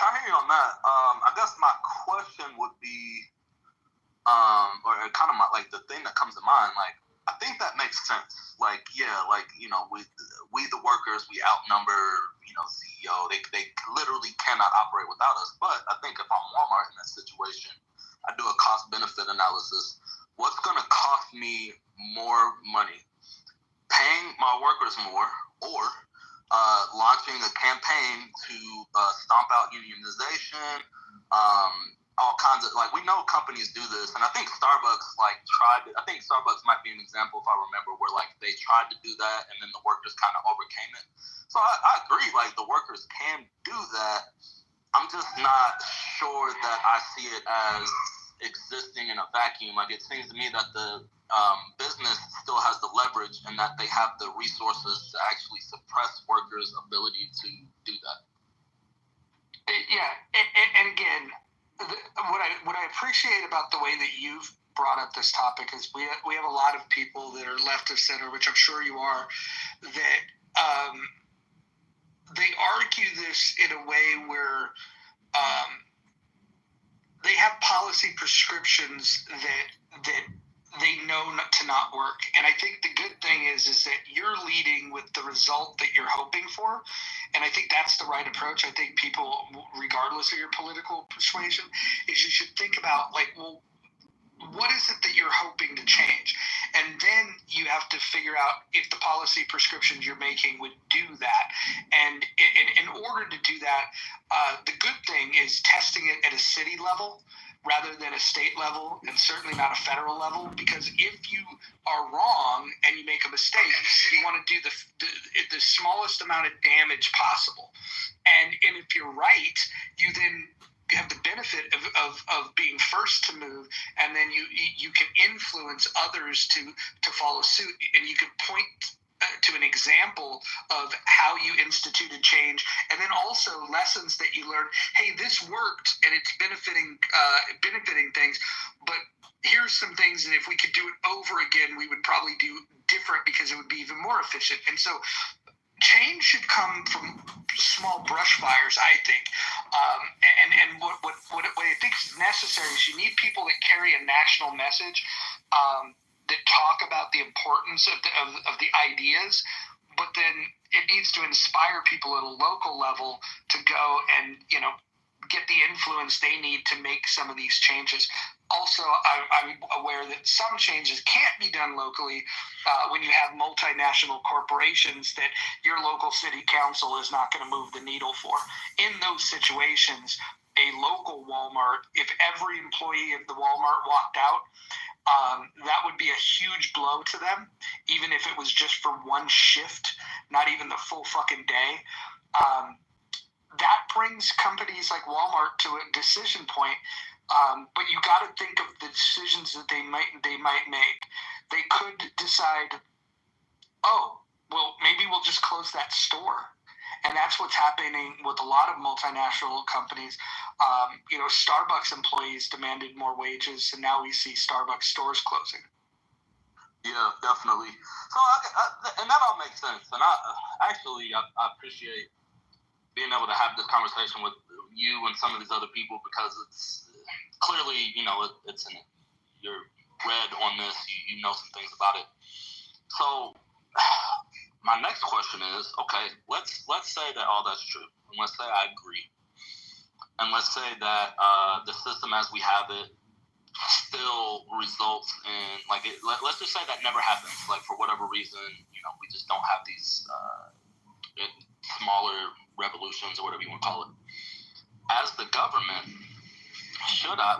I hear you on that. I guess my question would be, or kind of like the thing that comes to mind, like, I think that makes sense. Like, yeah, like, you know, we the workers, we outnumber, you know, CEO. They literally cannot operate without us. But I think if I'm Walmart in that situation, I do a cost-benefit analysis. What's going to cost me more money? Paying my workers more, or launching a campaign to stomp out unionization, all kinds of, like, we know companies do this, and I think Starbucks I think Starbucks might be an example, if I remember, where like they tried to do that and then the workers kind of overcame it. So I agree, like the workers can do that. I'm just not sure that I see it as existing in a vacuum. Like, it seems to me that the business still has the leverage, and that they have the resources to actually suppress workers' ability to do that. Yeah, and again, what I appreciate about the way that you've brought up this topic is we have a lot of people that are left of center, which I'm sure you are, that they argue this in a way where they have policy prescriptions that they know to not work. And I think the good thing is that you're leading with the result that you're hoping for. And I think that's the right approach. I think people, regardless of your political persuasion, is you should think about, like, well, what is it that you're hoping to change? And then you have to figure out if the policy prescriptions you're making would do that. And in order to do that, the good thing is testing it at a city level rather than a state level, and certainly not a federal level, because if you are wrong and you make a mistake, you want to do the smallest amount of damage possible. And if you're right, you then have the benefit of being first to move, and then you can influence others to follow suit, and you can point to an example of how you instituted change, and then also lessons that you learned. Hey, this worked, and it's benefiting things, but here's some things that if we could do it over again, we would probably do different because it would be even more efficient. And so change should come from small brush fires, I think. And what I think is necessary is you need people that carry a national message, that talk about the importance of the ideas, but then it needs to inspire people at a local level to go and, get the influence they need to make some of these changes. Also, I'm aware that some changes can't be done locally when you have multinational corporations that your local city council is not going to move the needle for. In those situations, a local Walmart, if every employee of the Walmart walked out, that would be a huge blow to them, even if it was just for one shift, not even the full fucking day. That brings companies like Walmart to a decision point. But you got to think of the decisions that they might make. They could decide, maybe we'll just close that store. And that's what's happening with a lot of multinational companies. Starbucks employees demanded more wages, and now we see Starbucks stores closing. Yeah, definitely. So, and that all makes sense. And I appreciate being able to have this conversation with you and some of these other people, because it's clearly, it's you're read on this, you know some things about it. So my next question is, okay, let's say that all that's true, and let's say I agree, and let's say that the system as we have it still results in, let's just say that never happens, for whatever reason, we just don't have these smaller revolutions or whatever you want to call it. As the government,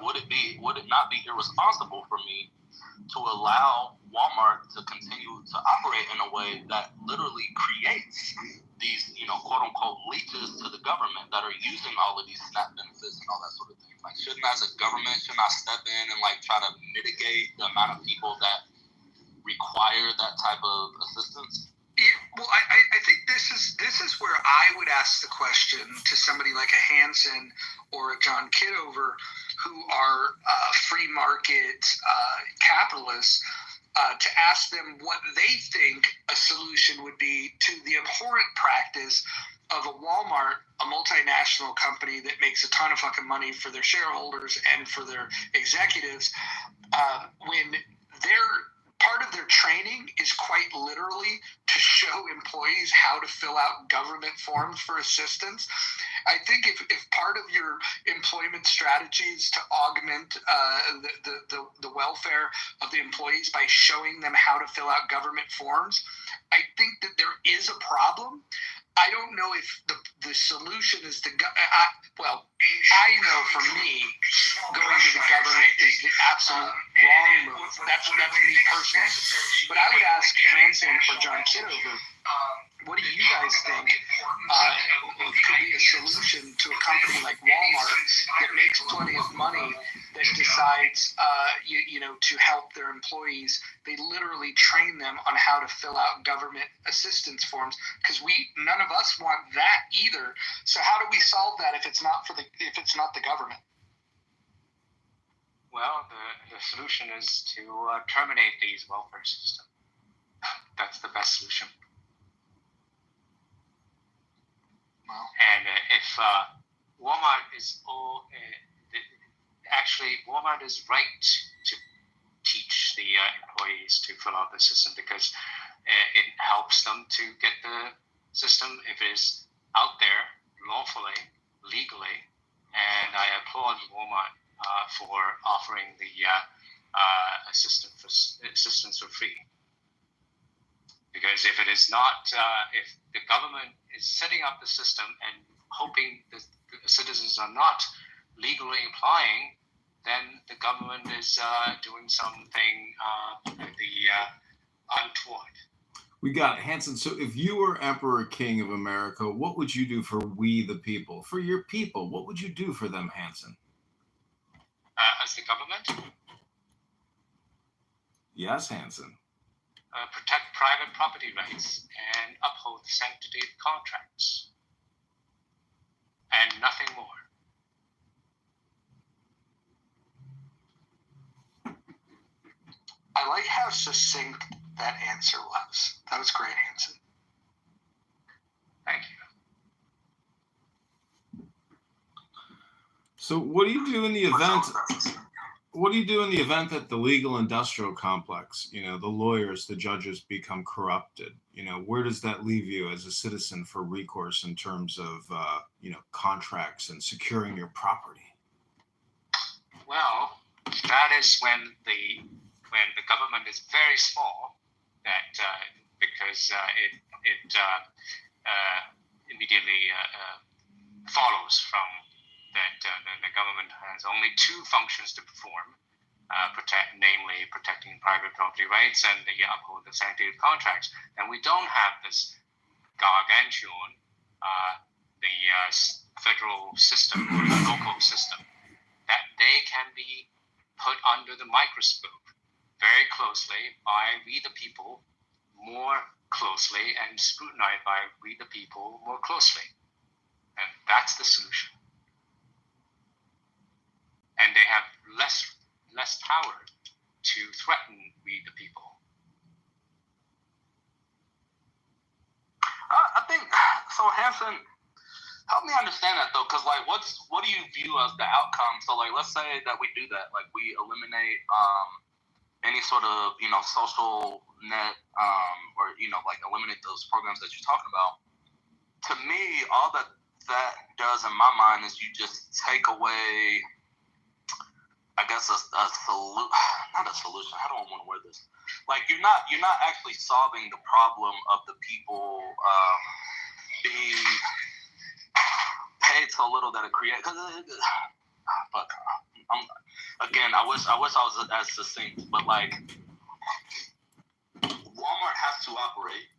would it not be irresponsible for me to allow Walmart to continue to operate in a way that literally creates these, quote unquote, leeches to the government that are using all of these SNAP benefits and all that sort of thing? Shouldn't I step in and try to mitigate the amount of people that require that type of assistance? Yeah, well, I think this is where I would ask the question to somebody like a Hansen or a John Kitover, who are free market capitalists, to ask them what they think a solution would be to the abhorrent practice of a Walmart, a multinational company that makes a ton of fucking money for their shareholders and for their executives, when part of their training is quite literally to show employees how to fill out government forms for assistance. I think if part of your employment strategy is to augment the welfare of the employees by showing them how to fill out government forms, I think that there is a problem. I don't know if the solution is I know for me, going to the government is the absolute wrong move. That's me personally. But I would ask Hansen or John Kitover, what do you guys think could be a solution to a company like Walmart that makes plenty of money, that decides, to help their employees? They literally train them on how to fill out government assistance forms, because none of us want that either. So how do we solve that if it's not the government? Well, the solution is to terminate these welfare systems. That's the best solution. Wow. And if Walmart Walmart is right to teach the employees to fill out the system, because it helps them to get the system, if it is out there lawfully, legally. And I applaud Walmart for offering the assistance for free. Because if it is not, if the government is setting up the system and hoping that the citizens are not legally applying, then the government is doing something untoward. We got it. Hansen, so if you were Emperor King of America, what would you do for we the people? For your people, what would you do for them, Hansen? As the government? Yes, Hansen. Protect private property rights and uphold the sanctity of contracts. And nothing more. I like how succinct that answer was. That was great, Hanson. Thank you. So what do you do in the event? What do you do in the event that the legal industrial complex, the lawyers, the judges become corrupted? Where does that leave you as a citizen for recourse in terms of, contracts and securing your property? Well, that is when the government is very small, that because it immediately follows from that the government has only two functions to perform, namely protecting private property rights and the uphold the sanctity of contracts. And we don't have this gargantuan, the federal system or the local system, that they can be put under the microscope very closely by we the people more closely and scrutinized by we the people more closely. And that's the solution. And they have less power to threaten we the people. I think so. Hanson, help me understand that though, because what do you view as the outcome? So let's say that we do that, we eliminate any sort of social net or eliminate those programs that you're talking about. To me, all that does in my mind is you just take away, I guess, not a solution. How do I want to word this? You're not actually solving the problem of the people being paid so little that it creates. Again, I wish I was as succinct, but Walmart has to operate.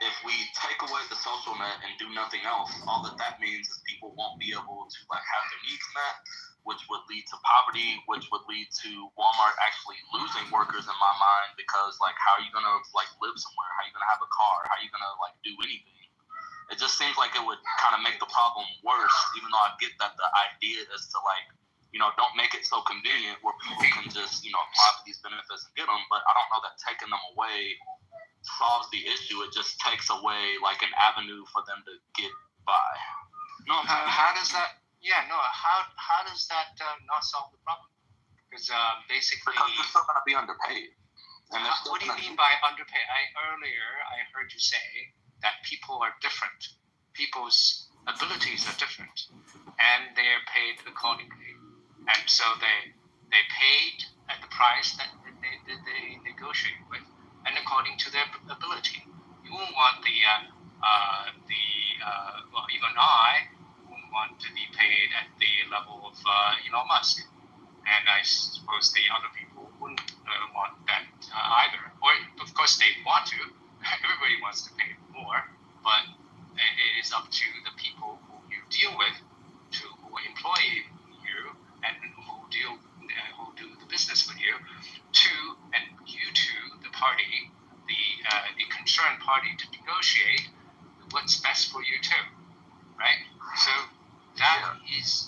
If we take away the social net and do nothing else, all that means is people won't be able to have their needs met, which would lead to poverty, which would lead to Walmart actually losing workers in my mind, because how are you gonna live somewhere? How are you gonna have a car? How are you gonna do anything? It just seems like it would kind of make the problem worse, even though I get that the idea is to don't make it so convenient where people can just apply for these benefits and get them. But I don't know that taking them away solves the issue. It just takes away an avenue for them to get by. No, how does that? Yeah, no. How does that not solve the problem? Because basically, because they're still going to be underpaid. And what do you mean by underpaid? Earlier I heard you say that people are different. People's abilities are different, and they are paid accordingly. And so they paid at the price that they negotiate with, and according to their ability. You won't want even I won't want to be paid at the level of Elon Musk, and I suppose the other people wouldn't want that either. Or of course they want to. Everybody wants to pay more, but it is up to the people who you deal with, who employ you, and who do the business with you, and you to the party, the concerned party, to negotiate what's best for you too, right? So that is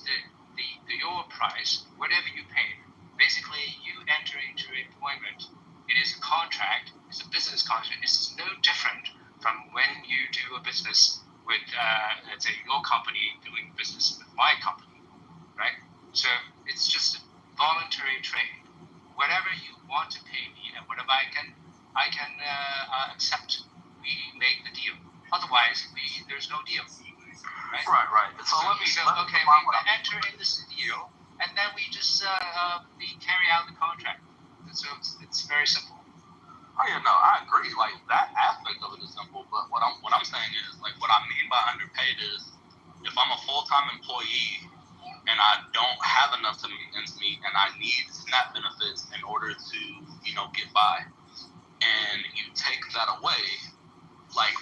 your price, whatever you pay. Basically, you enter into employment. It is a contract. It's a business contract. It's no different from when you do a business with, let's say, your company doing business with my company, right? So it's just a voluntary trade. Whatever you want to pay me and whatever I can accept, we make the deal. Otherwise, there's no deal, right? Right. So we enter in this deal, and then we just carry out the contract. So it's very simple. Oh yeah, no, I agree. That aspect of it is simple, but what I'm saying is what I mean by underpaid is if I'm a full-time employee and I don't have enough to meet ends meet, and I need SNAP benefits in order to get by, and you take that away,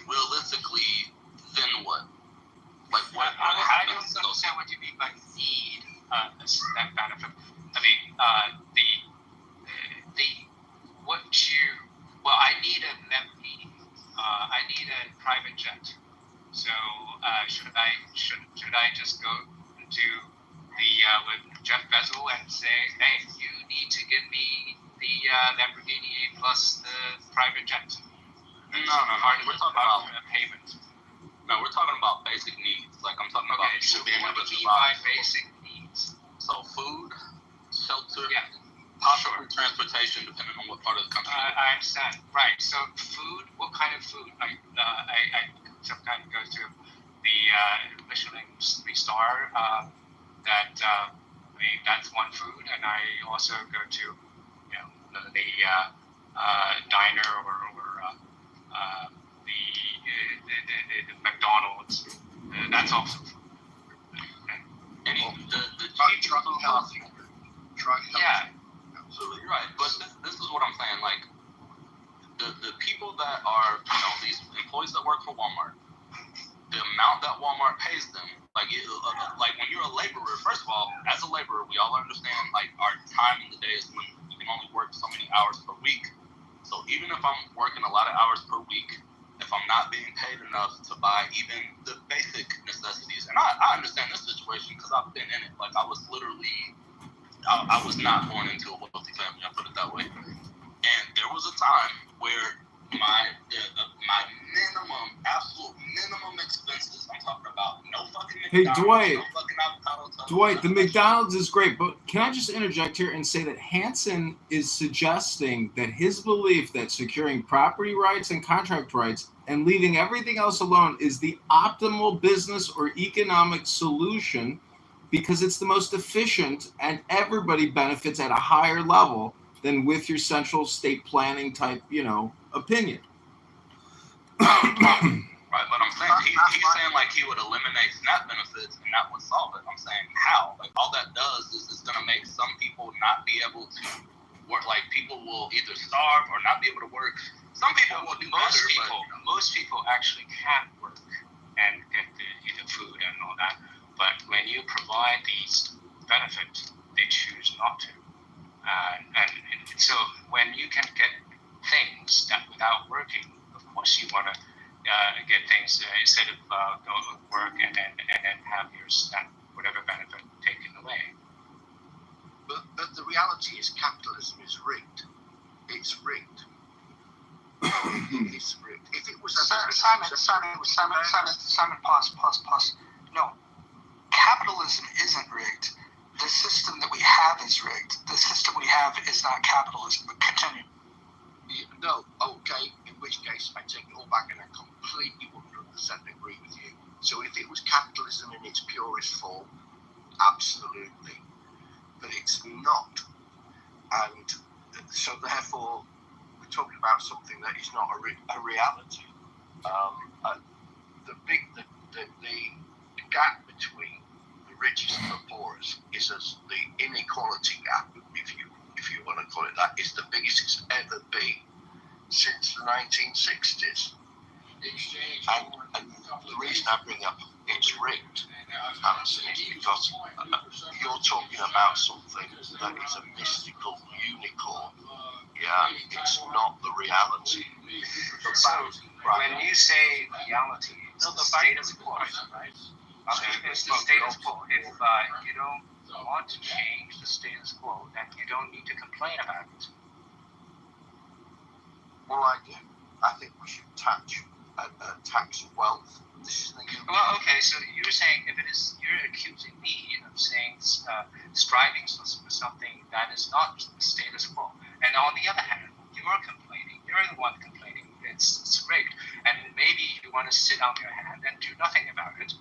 realistically, then what? I don't understand what you mean by need a SNAP benefit. I mean, I need a So should I just go to the with Jeff Bezos and say, hey, you need to give me the Lamborghini plus the private jet? No. We're talking about payment. No, we're talking about basic needs. Like I'm talking about So people being what able do to you mean by survive. basic needs? So food, shelter, Yeah. possibly transportation, depending on what part of the country. I understand. Right. So food. What kind of food? I sometimes go to the Michelin 3-star. That's one food, and I also go to the diner or the McDonald's. That's also food. Try healthy. Yeah. Absolutely right. But this is what I'm saying. Like the people that are these employees that work for Walmart, the amount that Walmart pays them, like when you're a laborer. First of all, as a laborer, we all understand like our time in the day is limited. We can only work so many hours per week. So even if I'm working a lot of hours per week, if I'm not being paid enough to buy even the basic necessities, and I understand this situation because I've been in it. Like I was not born into a wealthy family. I put it that way. And there was a time where my absolute minimum expenses. I'm talking about no fucking McDonald's, Hey, no fucking avocado toast. Dwight, the McDonald's is great, but can I just interject here and say that Hansen is suggesting that his belief that securing property rights and contract rights and leaving everything else alone is the optimal business or economic solution because it's the most efficient and everybody benefits at a higher level than with your central state planning type, opinion. Right, but I'm saying he's saying like he would eliminate SNAP benefits and that would solve it. I'm saying how? Like all that does is it's gonna make some people not be able to work. Like people will either starve or not be able to work. Some people will do better, Most people actually can work and get the food and all that. But when you provide these benefits, they choose not to. And so when you can get things that without working, of course you want to get things instead of go to work and then have your whatever benefit taken away. But the reality is capitalism is rigged. It's rigged. It's rigged. If it was Simon, pause. No, capitalism isn't rigged. The system that we have is rigged. The system we have is not capitalism. But continue. No, okay. In which case, I take it all back and I completely 100% agree with you. So if it was capitalism in its purest form, absolutely. But it's not. And so therefore, we're talking about something that is not a reality. The gap between the richest and the poorest is the inequality gap, if you want to call it that, is the biggest it's ever been since the 1960s. And the reason I bring up it's rigged, Alison, is because you're talking about something that is a mystical unicorn. Yeah, it's not the reality. When you say reality, it's the status quo, right? It's the status quo. If you don't want to change the status quo, then you don't need to complain about it. Well, I do. I think we should tax wealth. Well, okay, so you're saying you're accusing me of saying striving for something that is not the status quo. And on the other hand, you're complaining. You're the one complaining. It's rigged. And maybe you want to sit on your hand and do nothing about it.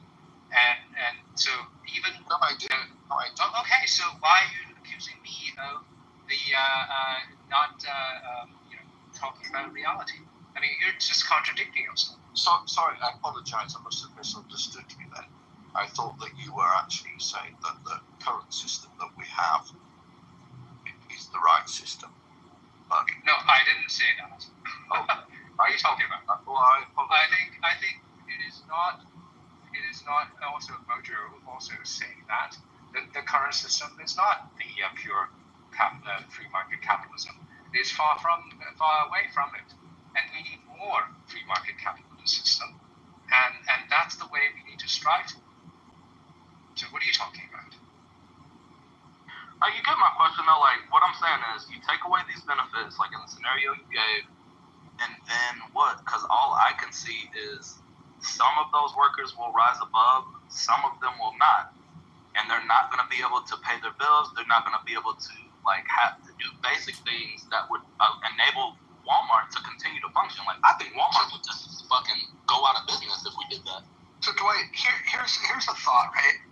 And so even... No, I do. Okay, so why are you accusing me of the not talking about reality? I mean, you're just contradicting yourself. Sorry, I apologize. I must have misunderstood you then. I thought that you were actually saying that the current system that we have is the right system. But no, I didn't say that. Oh, what are you talking about? Well, I think it is not. It is not. Also, Mojo also saying that the current system is not the pure free market capitalism. It is far away from it, and we need more free market capitalism system, and that's strive for. So what are you talking about? You get my question though. Like, what I'm saying is, you take away these benefits, like in the scenario you gave, and then what? Because all I can see is some of those workers will rise above, some of them will not, and they're not going to be able to pay their bills. They're not going to be able to like have to do basic things that would enable Walmart to continue to function. Like, I think Walmart would just fucking go out of business if we did that. So Dwight, here's a thought, right?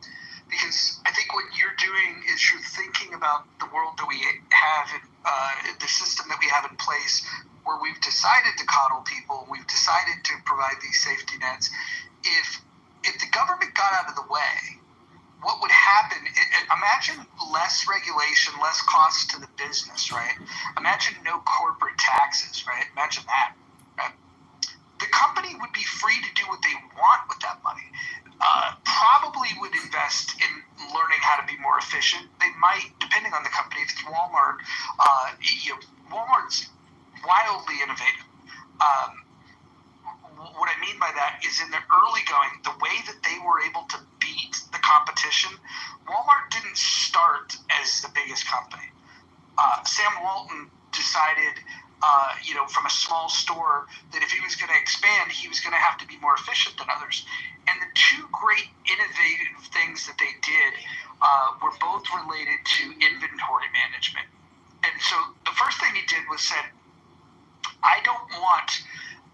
Because I think what you're doing is you're thinking about the world that we have, the system that we have in place, where we've decided to coddle people, we've decided to provide these safety nets. If the government got out of the way, what would happen? Imagine less regulation, less costs to the business, right? Imagine no corporate taxes, right? Imagine that, right? The company would be free to do what they want with that money. Probably would invest in learning how to be more efficient. They might, depending on the company. If it's Walmart, Walmart's wildly innovative. What I mean by that is in the early going, the way that they were able to beat the competition, Walmart didn't start as the biggest company. Sam Walton decided, from a small store, that if he was going to expand, he was going to have to be more efficient than others. And the two great innovative things that they did were both related to inventory management. And so the first thing he did was said, I don't want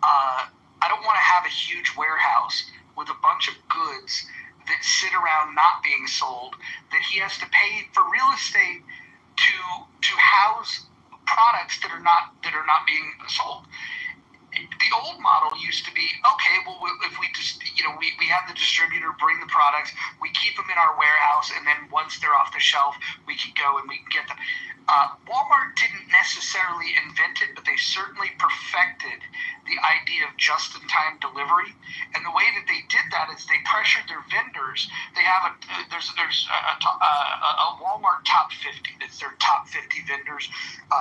to have a huge warehouse with a bunch of goods that sit around not being sold, that he has to pay for real estate to house products that are not being sold. The old model used to be, okay, well, if we just, we have the distributor bring the products, we keep them in our warehouse, and then once they're off the shelf, we can go and we can get them. Walmart didn't necessarily invent it, but they certainly perfected the idea of just-in-time delivery. And the way that they did that is they pressured their vendors. They have there's a Walmart top 50. That's their top 50 vendors.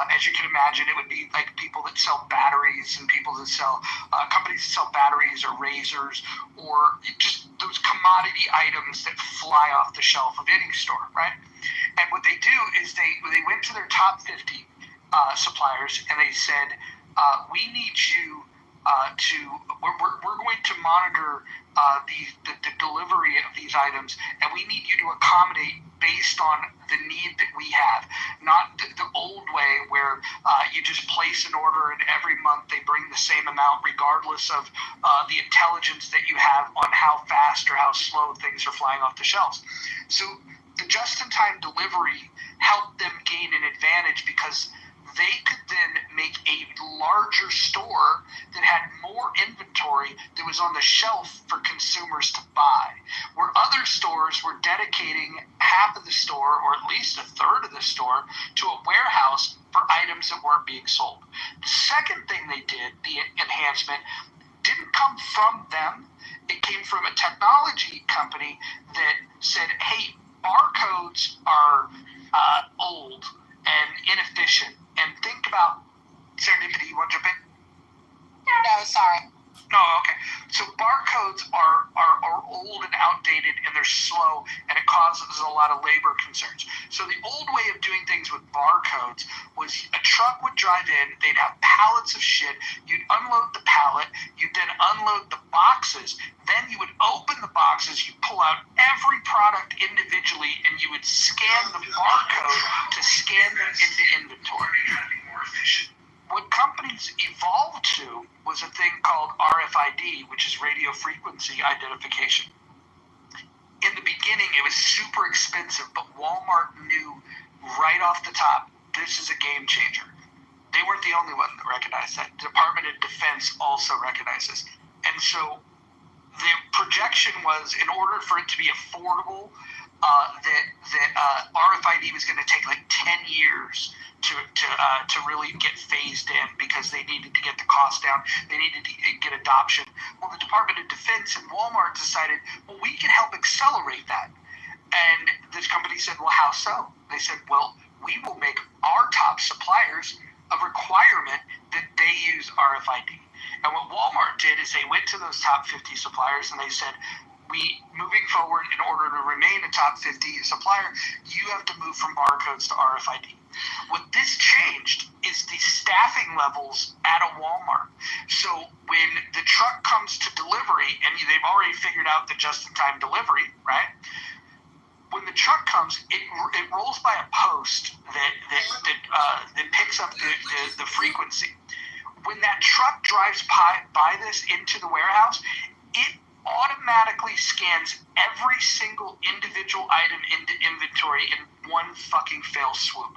As you can imagine, it would be like people that sell batteries and people that sell companies that sell batteries or razors or just those commodity items that fly off the shelf of any store, right? And what they do is they went to their top 50 suppliers and they said, we need you we're going to monitor the delivery of these items, and we need you to accommodate based on the need that we have, not the old way where you just place an order and every month they bring the same amount regardless of the intelligence that you have on how fast or how slow things are flying off the shelves. So the just-in-time delivery helped them gain an advantage because they could then make a larger store that had more inventory that was on the shelf for consumers to buy, where other stores were dedicating half of the store or at least a third of the store to a warehouse for items that weren't being sold. The second thing they did, the enhancement, didn't come from them. It came from a technology company that said, hey, barcodes are old and inefficient. And think about, Serendipity, you want to jump in? No, sorry. No, okay. So barcodes are old and outdated, and they're slow, and it causes a lot of labor concerns. So the old way of doing things with barcodes was a truck would drive in, they'd have pallets of shit, you'd unload the pallet, you'd then unload the boxes, then you would open the boxes, you'd pull out every product individually, and you would scan the barcode to scan them into inventory. What companies evolved to was a thing called RFID, which is radio frequency identification. In the beginning, it was super expensive, but Walmart knew right off the top, this is a game changer. They weren't the only one that recognized that. The Department of Defense also recognizes. And so the projection was, in order for it to be affordable, that RFID was going to take like 10 years to really get phased in because they needed to get the cost down. They needed to get adoption. Well, the Department of Defense and Walmart decided, well, we can help accelerate that. And this company said, well, how so? They said, well, we will make our top suppliers a requirement that they use RFID. And what Walmart did is they went to those top 50 suppliers and they said, moving forward, in order to remain a top 50 supplier, you have to move from barcodes to RFID. What this changed is the staffing levels at a Walmart. So when the truck comes to delivery, and they've already figured out the just-in-time delivery, right? When the truck comes, it rolls by a post that picks up the frequency. When that truck drives by this into the warehouse, it automatically scans every single individual item into inventory in one fucking fell swoop.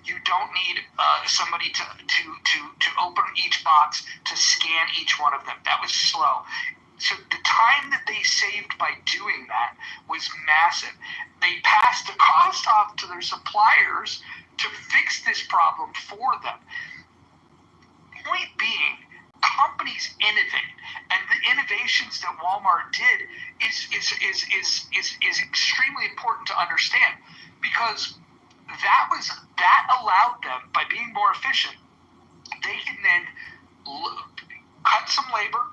You don't need somebody to open each box to scan each one of them. That was slow. So the time that they saved by doing that was massive. They passed the cost off to their suppliers to fix this problem for them. Point being, companies innovate, and the innovations that Walmart did is extremely important to understand, because that allowed them, by being more efficient, they can then cut some labor.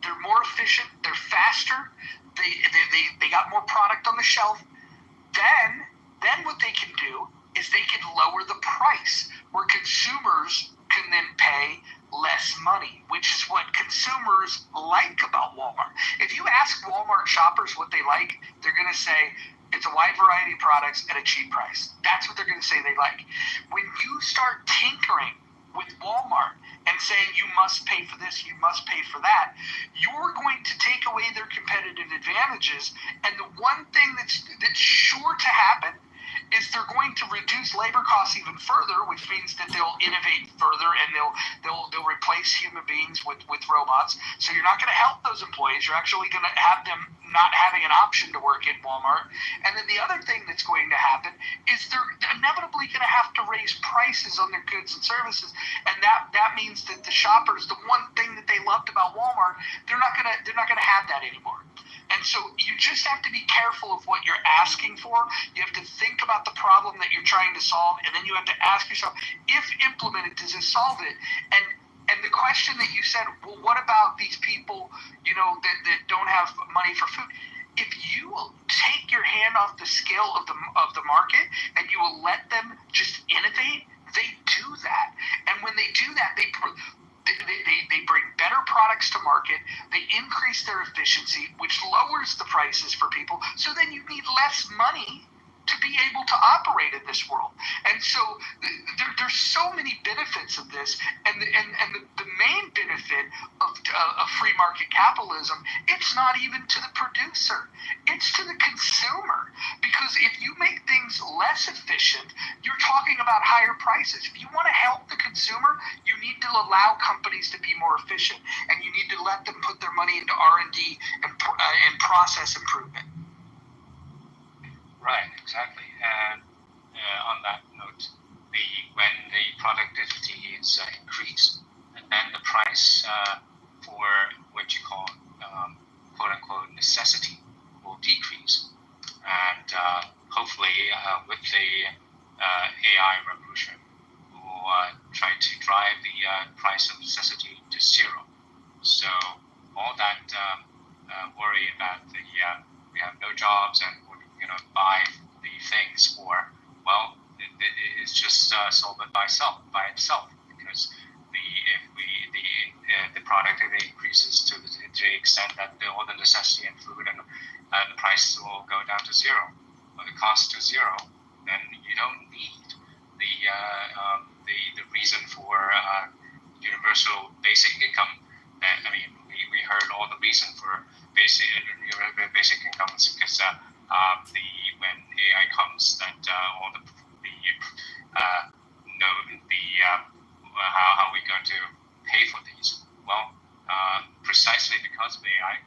They're more efficient. They're faster. They got more product on the shelf. Then what they can do is they can lower the price, where consumers can then pay less money, which is what consumers like about Walmart. If you ask Walmart shoppers what they like, they're going to say it's a wide variety of products at a cheap price. That's what they're going to say they like. When you start tinkering with Walmart and saying you must pay for this, you must pay for that, you're going to take away their competitive advantages. And the one thing that's sure to happen is they're going to reduce labor costs even further, which means that they'll innovate further, and they'll replace human beings with robots. So you're not going to help those employees. You're actually going to have them not having an option to work at Walmart. And then the other thing that's going to happen is they're inevitably going to have to raise prices on their goods and services, and that means that the shoppers, the one thing that they loved about Walmart, they're not going to have that anymore. And so you just have to be careful of what you're asking for. You have to think about the problem that you're trying to solve, and then you have to ask yourself, if implemented, does it solve it? And the question that you said, well, what about these people, that don't have money for food? If you will take your hand off the scale of the market, and you will let them just innovate, they do that. And when they do that, they bring better products to market. They increase their efficiency, which lowers the prices for people. So then you need less money to be able to operate in this world. And so there's so many benefits of this. And the main benefit of free market capitalism, it's not even to the producer. It's to the consumer. Because if you make things less efficient, you're talking about higher prices. If you want to help the consumer, you need to allow companies to be more efficient. And you need to let them put their money into R&D and process improvement. Right, exactly. And on that note, when the productivity is increased, and then the price for what you call quote-unquote necessity will decrease. And hopefully with the AI revolution, we'll try to drive the price of necessity to zero. So all that worry about we have no jobs and we're going to buy the things for, well, it's just solved by itself, because the productivity increases to the extent that all the necessity and food and the price will go down to zero, or the cost to zero, then you don't need the reason for universal basic income. And I mean, we heard all the reason for basic income is because when AI comes, that all how are we going to pay for these? Well, precisely because of AI,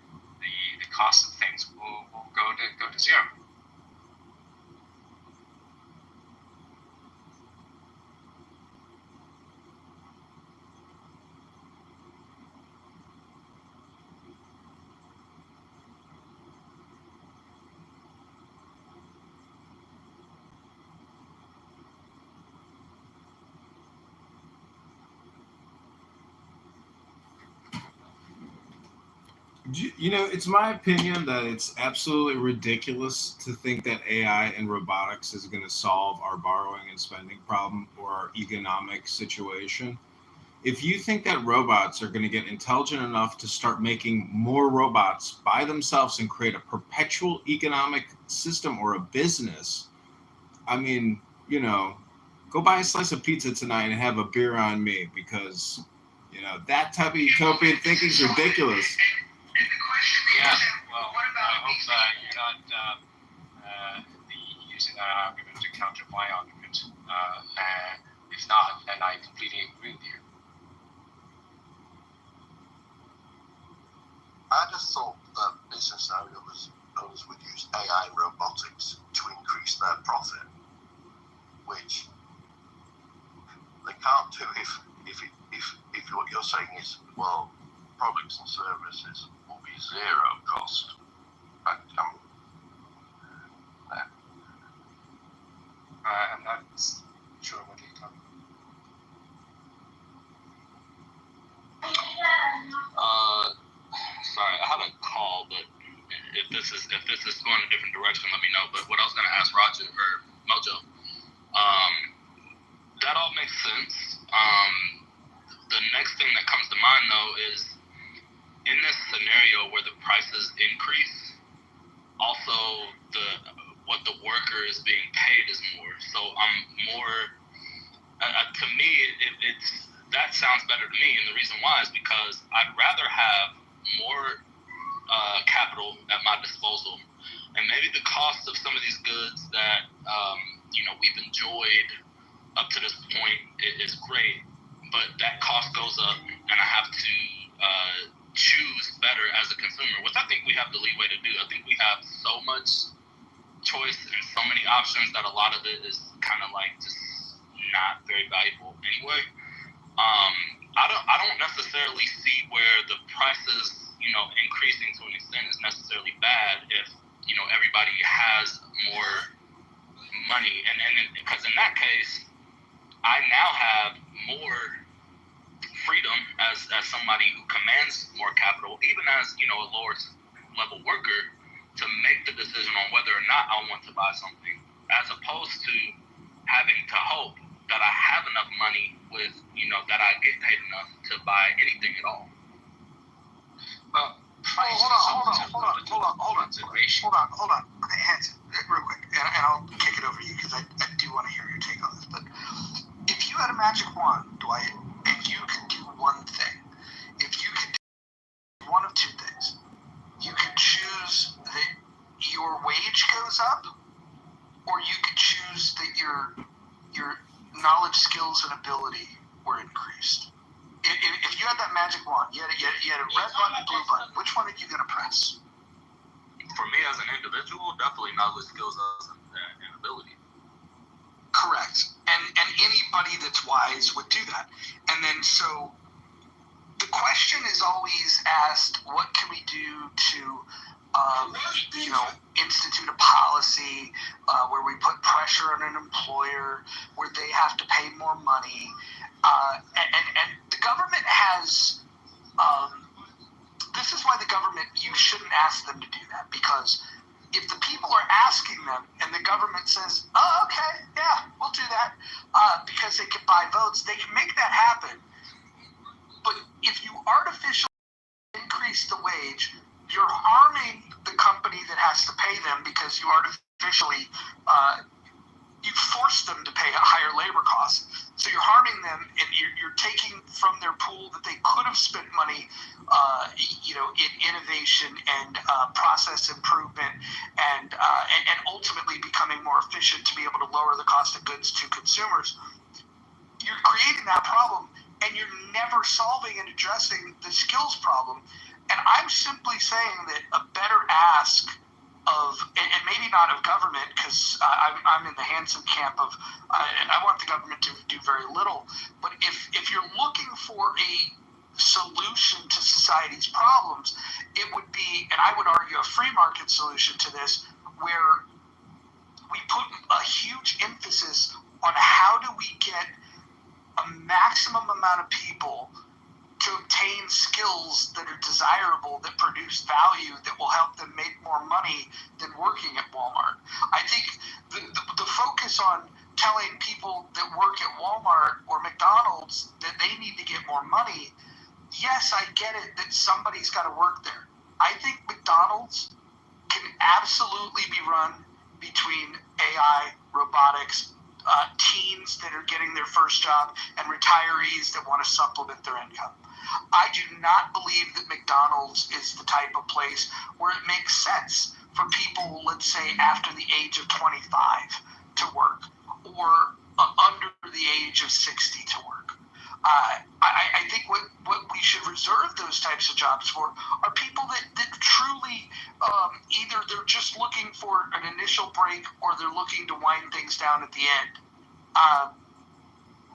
the cost of things will go to zero. It's my opinion that it's absolutely ridiculous to think that AI and robotics is going to solve our borrowing and spending problem or our economic situation. If you think that robots are going to get intelligent enough to start making more robots by themselves and create a perpetual economic system or a business, I mean, go buy a slice of pizza tonight and have a beer on me, because, that type of utopian thinking is ridiculous. Yeah, well, I hope that you're not using that argument to counter my argument. And if not, then I completely agree with you. I just thought that business owners would use AI and robotics to increase their profit, which they can't do if what you're saying is, well, products and services will be zero cost. I'm not sure what you're talking Uh, sorry, I had a call, but if this is going a different direction, let me know. But what I was gonna ask Roger or Mojo, that all makes sense. The next thing that comes to mind though is, in this scenario where the prices increase, also what the worker is being paid is more. So I'm more. To me, it's that sounds better to me, and the reason why is because I'd rather have more capital at my disposal, and maybe the cost of some of these goods that we've enjoyed up to this point is great, but that cost goes up, and I have to choose better as a consumer, which I think we have the leeway to do. I think we have so much choice and so many options that a lot of it is kind of like just not very valuable anyway. I don't necessarily see where the prices, increasing to an extent is necessarily bad if, everybody has more money. And because in that case, I now have more freedom as somebody who commands more capital, even as, a lower level worker, to make the decision on whether or not I want to buy something, as opposed to having to hope that I have enough money with, that I get paid enough to buy anything at all. Well, hold on. Hanson, real quick, and I'll kick it over to you because I do want to hear your take on this. But if you had a magic wand, Dwight, and you could do one thing, if you could do one of two things, you could choose that your wage goes up, or you could choose that your knowledge, skills, and ability were increased. If you had that magic wand, you had a red button, blue button, which one are you going to press? For me as an individual, definitely knowledge, skills, and ability. Correct. And anybody that's wise would do that. And then so the question is always asked, what can we do to institute a policy where we put pressure on an employer, where they have to pay more money, and the government has. This is why the government, you shouldn't ask them to do that, because if the people are asking them and the government says, oh, okay, yeah, we'll do that, because they can buy votes, they can make that happen. But if you artificially increase the wage, you're harming the company that has to pay them, because you artificially, you force them to pay a higher labor cost. So you're harming them, and you're taking from their pool that they could have spent money, in innovation and process improvement, and ultimately becoming more efficient to be able to lower the cost of goods to consumers. You're creating that problem, and you're never solving and addressing the skills problem. And I'm simply saying that a better ask of, and maybe not of government, because I'm in the Hanson camp of, I want the government to do very little, but if you're looking for a solution to society's problems, it would be, and I would argue, a free market solution to this, where we put a huge emphasis on how do we get a maximum amount of people to obtain skills that are desirable, that produce value, that will help them make more money than working at Walmart. I think the focus on telling people that work at Walmart or McDonald's that they need to get more money, yes, I get it that somebody's got to work there. I think McDonald's can absolutely be run between AI, robotics, teens that are getting their first job, and retirees that want to supplement their income. I do not believe that McDonald's is the type of place where it makes sense for people, let's say, after the age of 25 to work, or under the age of 60 to work. I think what we should reserve those types of jobs for are people that truly either they're just looking for an initial break or they're looking to wind things down at the end.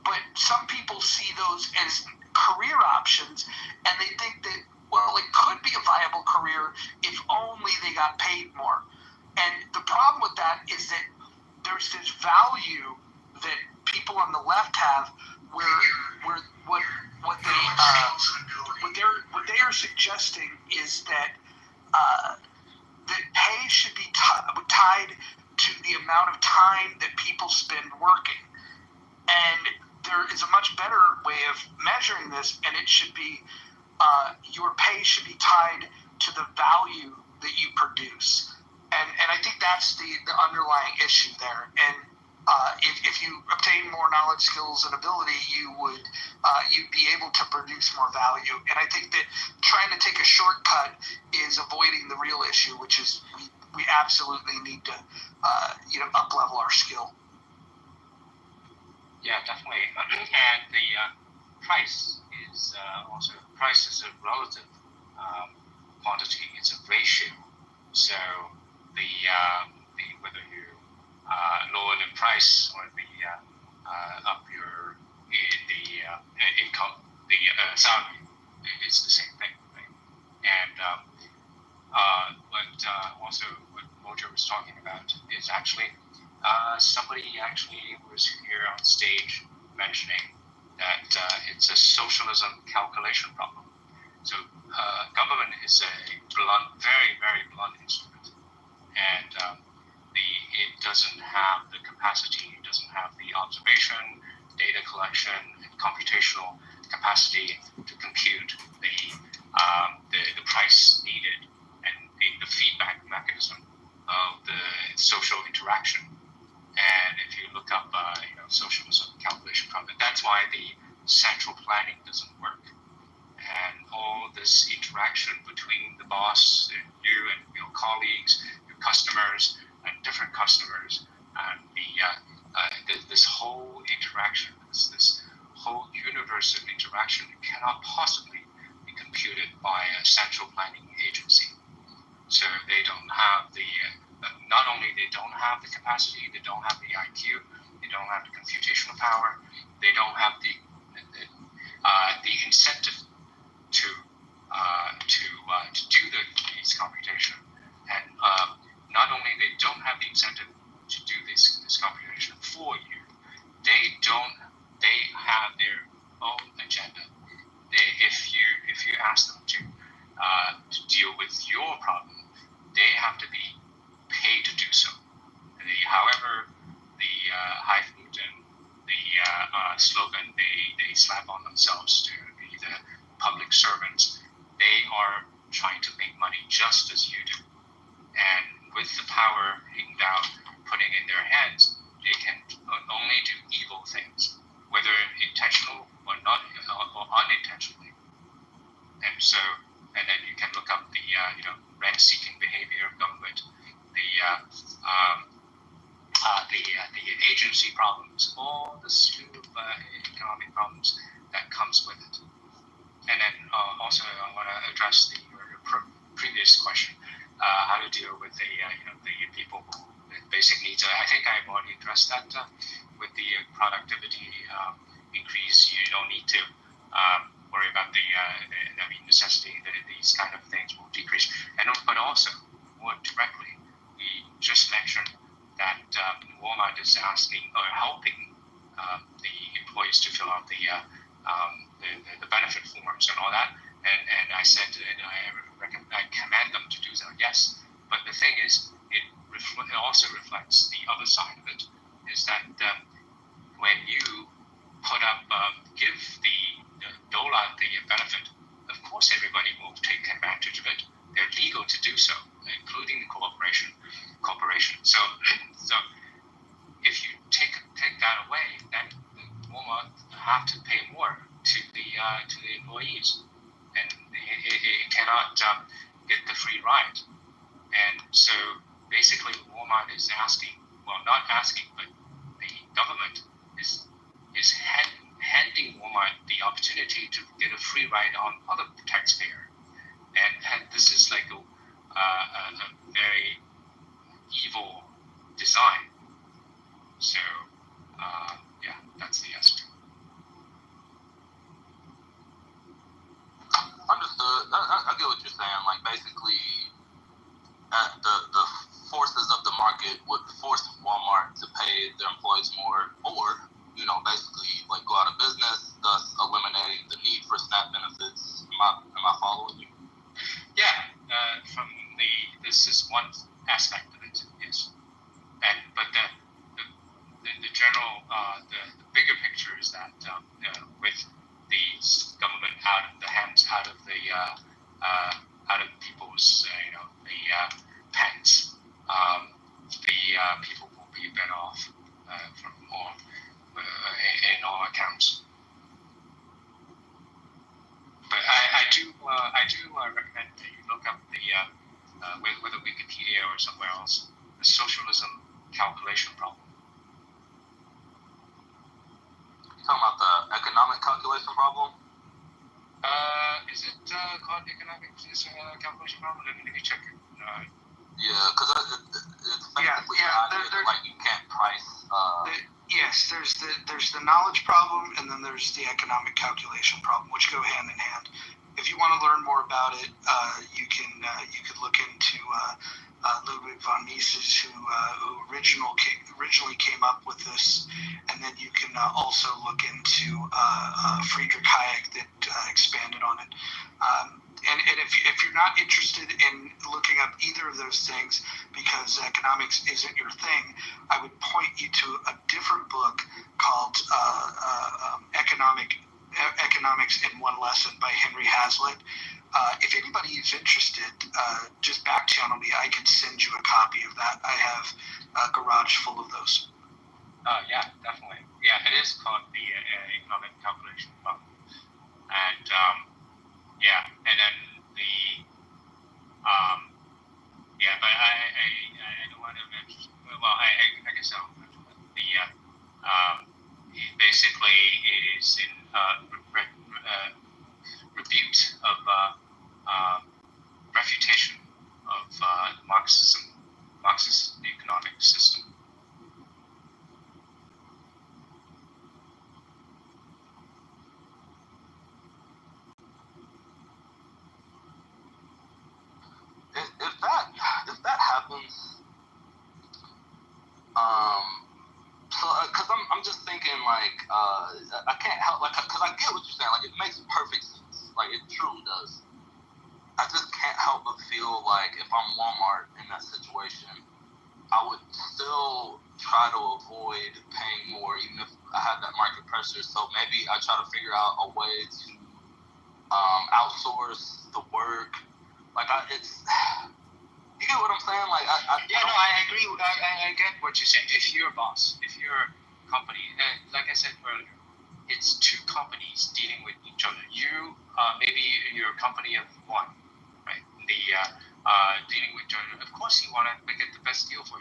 But some people see those as career options, and they think that, well, it could be a viable career if only they got paid more. And the problem with that is that there's this value that people on the left have where what they are suggesting is that that pay should be tied to the amount of time that people spend working. And there is a much better way of measuring this, and it should be your pay should be tied to the value that you produce. And I think that's the underlying issue there. And if you obtain more knowledge, skills, and ability, you'd be able to produce more value. And I think that trying to take a shortcut is avoiding the real issue, which is we absolutely need to up-level our skill. Yeah, definitely. And the price is also a relative quantity. It's a ratio. So the whether you lower the price or up your income, the salary, it's the same thing, right? And also what Mojo was talking about is actually somebody actually was here on stage mentioning that it's a socialism calculation problem. So government is a blunt, very, very blunt instrument, and it doesn't have the capacity, it doesn't have the observation, data collection, and computational capacity to compute the price needed and the feedback mechanism of the social interaction. And if you look up, socialism calculation problem, that's why the central planning doesn't work. And all this interaction between the boss and you and your colleagues, your customers, and different customers, and this whole interaction, this whole universe of interaction cannot possibly be computed by a central planning agency. So they don't have not only they don't have the capacity, they don't have the IQ, they don't have the computational power, they don't have the incentive to do these computation. And not only they don't have the incentive to do this computation for you, they have their own agenda. If you ask them to deal with your problem, they have to be paid to do so. However, the highfalutin, the slogan they slap on themselves to be the public servants, they are trying to make money just as you do. And with the power putting in their hands, they can only do evil things, whether intentional or not, or unintentionally. And then you can look up the rent-seeking behavior of government, the agency problems, all the slew of economic problems that comes with it. And then also I want to address your previous question, how to deal with the people who basic needs. I think I've already addressed that with the productivity increase. You don't need to worry about the necessity that these kind of things will decrease. But also more directly, we just mentioned that Walmart is asking or helping the employees to fill out the the benefit forms and all that. And I said, and I command them to do so, yes. But the thing is, it also reflects the other side of it, is that when you put up, give the dole out the benefit, of course everybody will take advantage of it. They're legal to do so, including the corporation. So if you take that away, then Walmart have to pay more to the employees, and it cannot get the free ride. And so basically, Walmart is asking, well, not asking, but the government is handing Walmart the opportunity to get a free ride on other taxpayer, and this is like a very evil design. So yeah, that's the answer. Understood. I get what you're saying. Like basically, the forces of the market would force Walmart to pay their employees more, or basically like go out of business, thus eliminating the need for SNAP benefits. Am I following you? Yeah. This is one aspect of it. Yes. But the general the bigger picture is that with the government out of the hands, out of people's pants, the people will be better off from all in all accounts. But I do recommend that you look up whether Wikipedia or somewhere else, the socialism calculation problem. You talking about the economic calculation problem? Is it called economic calculation problem? Let me check it. Yeah, because it's basically the idea that like you can't price. Yes, there's the knowledge problem, and then there's the economic calculation problem, which go hand in hand. If you want to learn more about it, you could look into Ludwig von Mises, who originally came up with this, and then you can also look into Friedrich Hayek that expanded on it. And if you're not interested in looking up either of those things because economics isn't your thing, I would point you to a different book called Economics in One Lesson by Henry Hazlitt. If anybody is interested, just back channel me. I can send you a copy of that. I have a garage full of those. Yeah, definitely. Yeah, it is called the economic calculation problem. And yeah, and then but I don't want to mention. Well, I guess I'll mention basically it is in refutation of Marxist economic system. If that happens, so because I'm just thinking like I can't help because I get what you're saying, like it makes perfect sense, like it truly does. I just can't help but feel like if I'm Walmart in that situation, I would still try to avoid paying more even if I had that market pressure. So maybe I try to figure out a way to outsource the work. Like you get what I'm saying? Like I agree. I get what you're saying. If you're a boss, if you're a company, like I said earlier, it's two companies dealing with each other. You maybe you're a company of one, right? Dealing with each other. Of course, you want to get the best deal for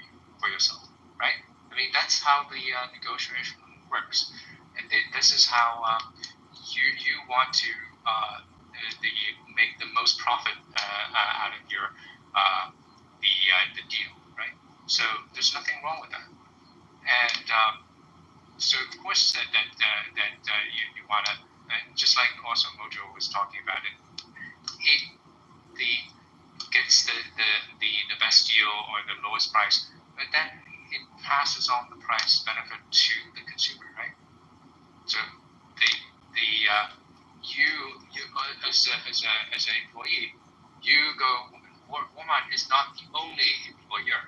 yourself, right? I mean, that's how the negotiation works, and this is how you want to make the most profit out of your the deal, right? So there's nothing wrong with that, and so of course that you want to, just like also Mojo was talking about it gets the best deal or the lowest price, but then it passes on the price benefit to the consumer, right? So you as an employee, you go. Walmart is not the only employer,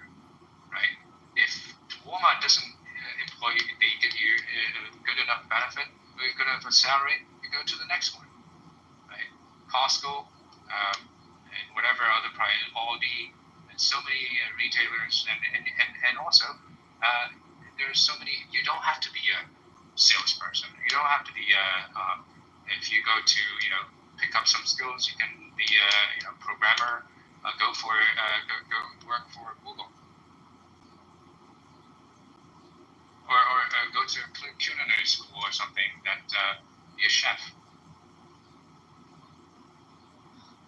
right? If Walmart doesn't employ, they give you good enough benefit, good enough salary, you go to the next one, right? Costco, and whatever other price, Aldi, and so many retailers, and also there's so many. You don't have to be a salesperson. You don't have to be if you go to pick up some skills, you can be a programmer. Go go work for Google, or go to a culinary school or something that be a chef.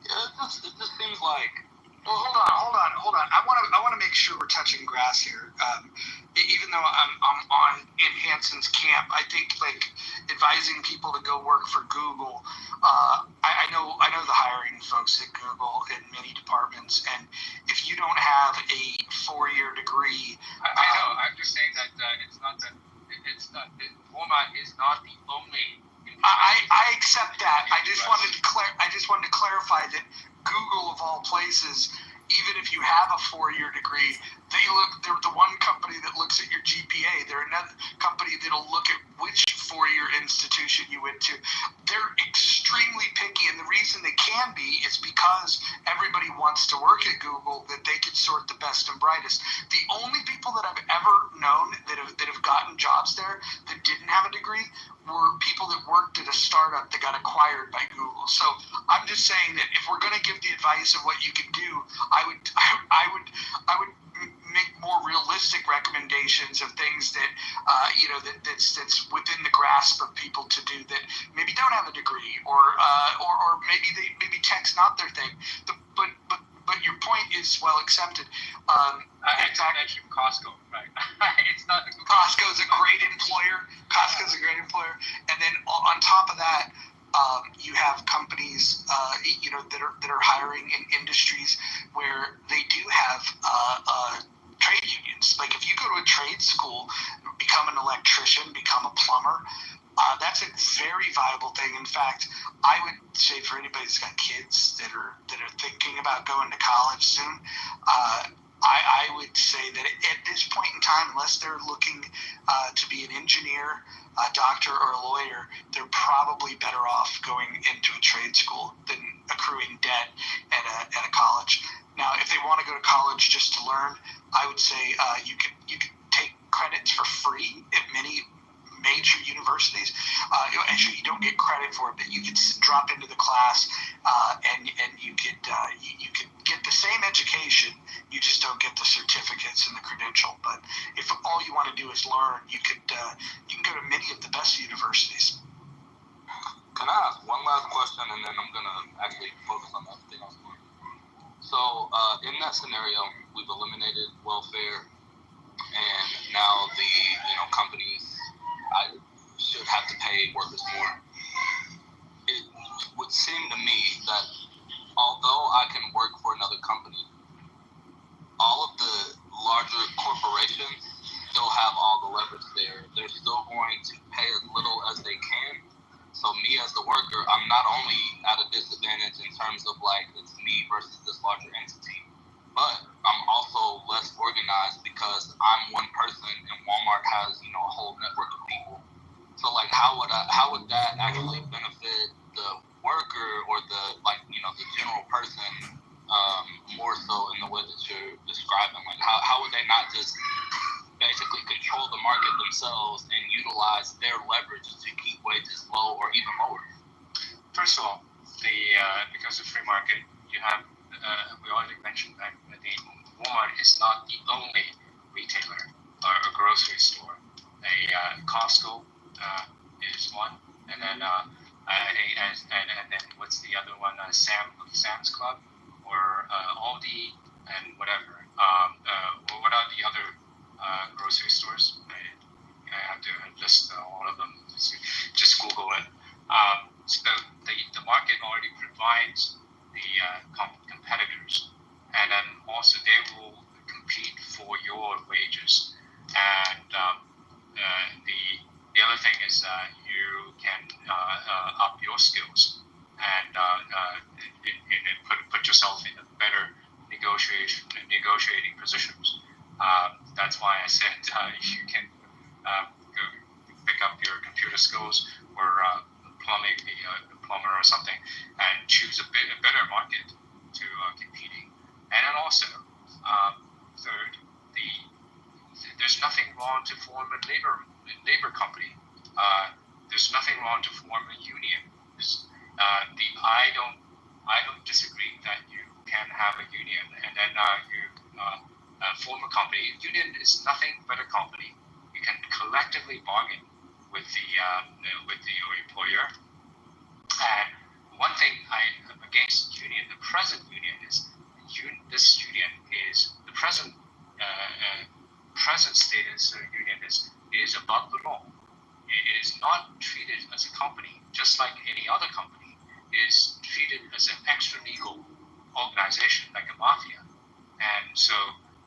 Yeah, it just seems like. Well, hold on. I want to make sure we're touching grass here. Even though I'm on in Hanson's camp, I think like advising people to go work for Google. I know the hiring folks at Google in many departments, and if you don't have a 4-year degree, I know. I'm just saying that Walmart is not the only. I accept that. I just wanted to clarify that Google, of all places, even if you have a 4-year degree, they're the one company that looks at your GPA. They're another company that'll look at which 4-year institution you went to. They're extremely picky, and the reason they can be is because everybody wants to work at Google, that they can sort the best and brightest. The only people that I've ever known that have gotten jobs there that didn't have a degree were people that worked at a startup that got acquired by Google. So I'm just saying that if we're going to give the advice of what you can do, I would make more realistic recommendations of things that that's within the grasp of people to do that maybe don't have a degree or maybe tech's not their thing. But your point is well accepted. I mentioned Costco, right? It's not the Costco's a great employer. And then on top of that, you have companies, that are hiring in industries where they do have trade unions. Like if you go to a trade school, become an electrician, become a plumber, that's a very viable thing. In fact, I would say for anybody who's got kids that are thinking about going to college soon, I would say that at this point in time, unless they're looking to be an engineer, a doctor, or a lawyer, they're probably better off going into a trade school than accruing debt at a college. Now, if they want to go to college just to learn, I would say you could take credits for free at many major universities. Actually, you don't get credit for it, but you could drop into the class and you could get the same education. You just don't get the certificates and the credential. But if all you want to do is learn, you can go to many of the best universities. Can I ask one last question, and then I'm gonna actually focus on the other thing I was doing. So in that scenario, we've eliminated welfare, and now the companies should have to pay workers more. It would seem to me that although I can work for another company, all of the larger corporations still have all the leverage there. They're still going to pay as little as they can. So me as the worker, I'm not only at a disadvantage in terms of like it's me versus this larger entity, but I'm also less organized because I'm one person and Walmart has a whole network of people. So like how would that actually benefit the worker or the the general person more so in the way that you're describing? Like how would they not just basically control the market themselves and utilize their leverage to keep wages low or even lower? First of all, because of free market, you have we already mentioned that the Walmart is not the only retailer or a grocery store. Costco is one, and then and then what's the other one? Sam's Club or Aldi and whatever. What are the other grocery stores? I have to list all of them. Just Google it. So the market already provides the competitors, and then also they will compete for your wages. And the other thing is you can up your skills. That's why I said you can go pick up your computer skills or plumbing, be a plumber or something, and choose a better market to competing. And then also, third, there's nothing wrong to form a labor company. There's nothing wrong to form a union. I don't disagree that you can have a union and then you form a company. A union is nothing but a company. You can collectively bargain with your employer. And one thing I'm against union, the present union is this union is the present status of union is above the law. It is not treated as a company, just like any other company. It is treated as an extra-legal organization, like a mafia. And so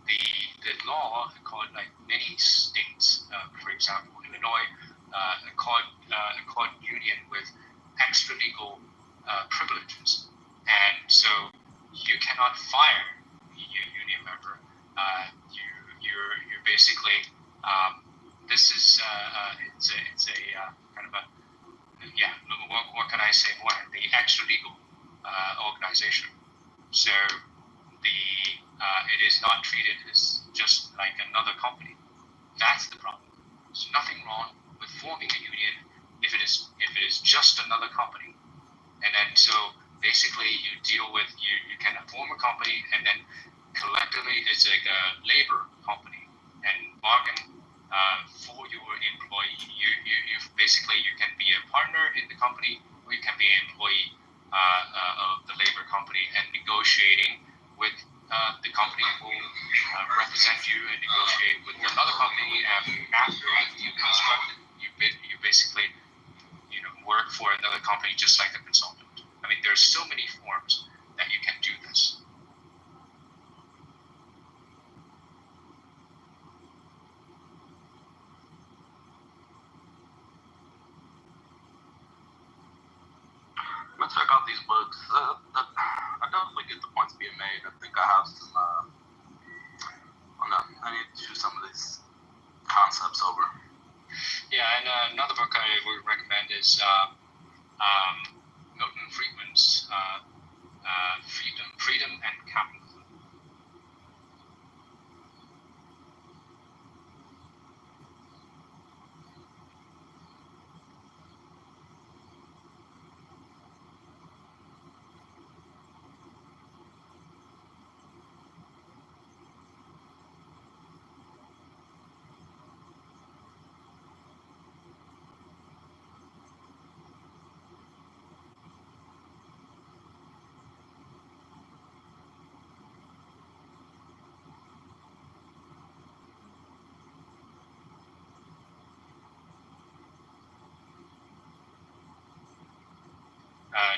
the law, called like many states, for example, Illinois, called union with extra-legal privileges. And so you cannot fire a union member. You're basically this is it's a kind of a what can I say more? The extra legal organization. So it is not treated as just like another company. That's the problem. There's nothing wrong with forming a union if it is just another company. And then so basically you deal with you can form a company and then collectively it's like a labor company and bargain for your employee. You basically you can be a partner in the company or you can be an employee of the labor company and negotiating with the company will represent you and negotiate with another company after you construct it. You basically work for another company just like a consultant. I mean, there's so many forms that you can do this. I'm gonna check out these books. I definitely get the points being made. I think I have some. I need to choose some of these concepts over. Yeah, and another book I would recommend is Milton Friedman's Freedom and Capitalism.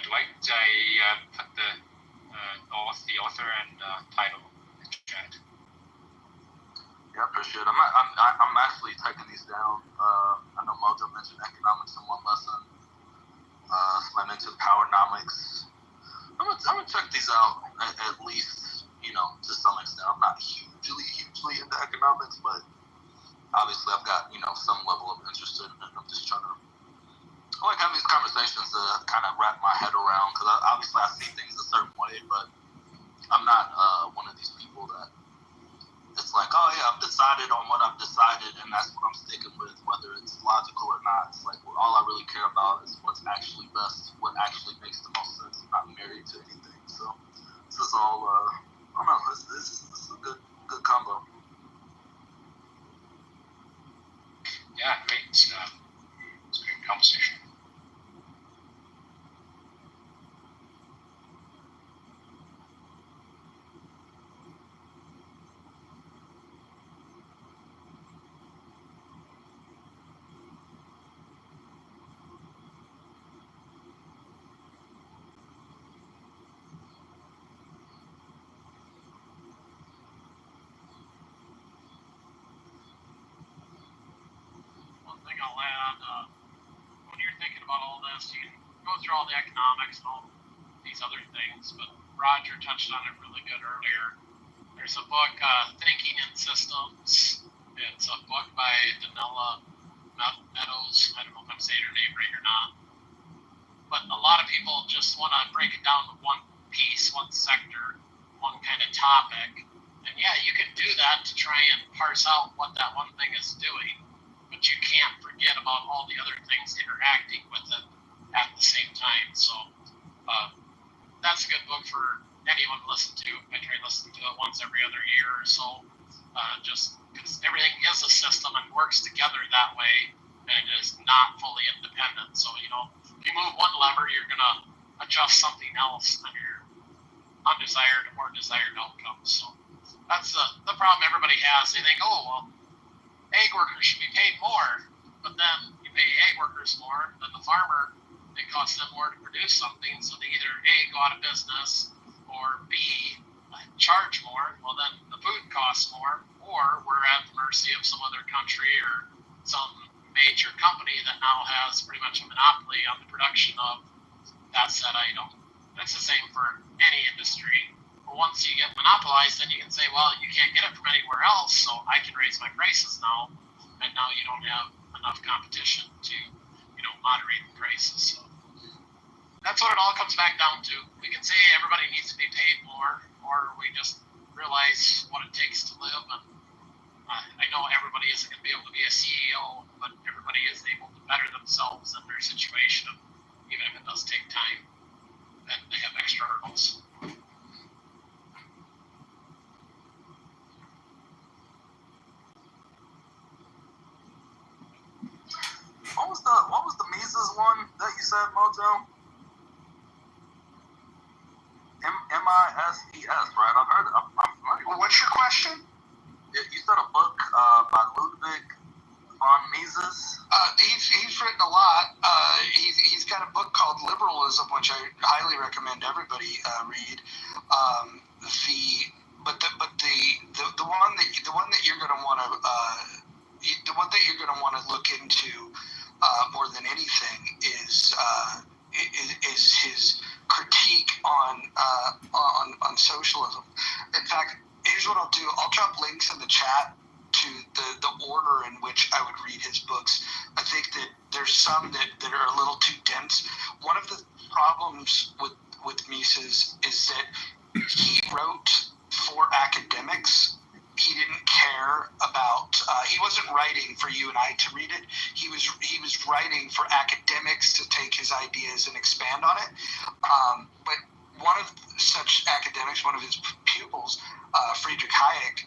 Dwight, I put the author and title in the chat. Yeah, I appreciate it. I'm actually taking these down. I know Mojo mentioned economics in one lesson. So I mentioned powernomics. I'm gonna check these out at least, to some extent. I'm not hugely into economics, but obviously I've got, some level of interest in it. I'm just trying to. I like having these conversations to kind of wrap my head around, because obviously I see things a certain way, but I'm not one of these people that it's like, oh yeah, I've decided on what I've decided and that's what I'm sticking with, whether it's logical or not. It's like, well, all I really care about is what's actually best, what actually makes the most sense. I'm not married to anything. So this is all, I don't know, this is a good combo. Yeah, great. It's a great conversation. Thing I'll add, when you're thinking about all this, you can go through all the economics and all these other things, but Roger touched on it really good earlier. There's a book, Thinking in Systems, break it down to one piece, one sector, one kind of topic. And yeah, you can do that to try and parse out what that one thing is doing, but you can't forget about all the other things interacting with it at the same time. So that's a good book for anyone to listen to. I try to listen to it once every other year or so, just because everything is a system and works together that way, and it is not fully independent. So, if you move one lever, you're going to adjust something else on your undesired or desired outcomes. So that's the problem everybody has. They think, oh, well, egg workers should be paid more, but then you pay egg workers more, then the farmer, it costs them more to produce something, so they either A, go out of business, or B, charge more. Well, then the food costs more, or we're at the mercy of some other country or some major company that now has pretty much a monopoly on the production of that said item. That's the same for any industry. But once you get monopolized, then you can say, well, you can't get it from anywhere else, so I can raise my prices now, and now you don't have enough competition to moderate the prices. So that's what it all comes back down to. We can say everybody needs to be paid more, or we just realize what it takes to live. And I know everybody isn't going to be able to be a CEO, but everybody is able to better themselves in their situation, even if it does take time and they have extra hurdles. What was the Mises one that you said, Mojo? MISES, right? I'm familiar. Well, what's your question? You said a book by Ludwig von Mises. He's written a lot. He's got a book called Liberalism, which I highly recommend everybody read. The one that you're going to want to look into more than anything is his critique on socialism. In fact, here's what I'll do. I'll drop links in the chat to the order in which I would read his books. I think that there's some that are a little too dense. One of the problems with Mises is that he wrote for academics. He didn't care about. He wasn't writing for you and I to read it. He was writing for academics to take his ideas and expand on it. But one of such academics, one of his pupils, Friedrich Hayek,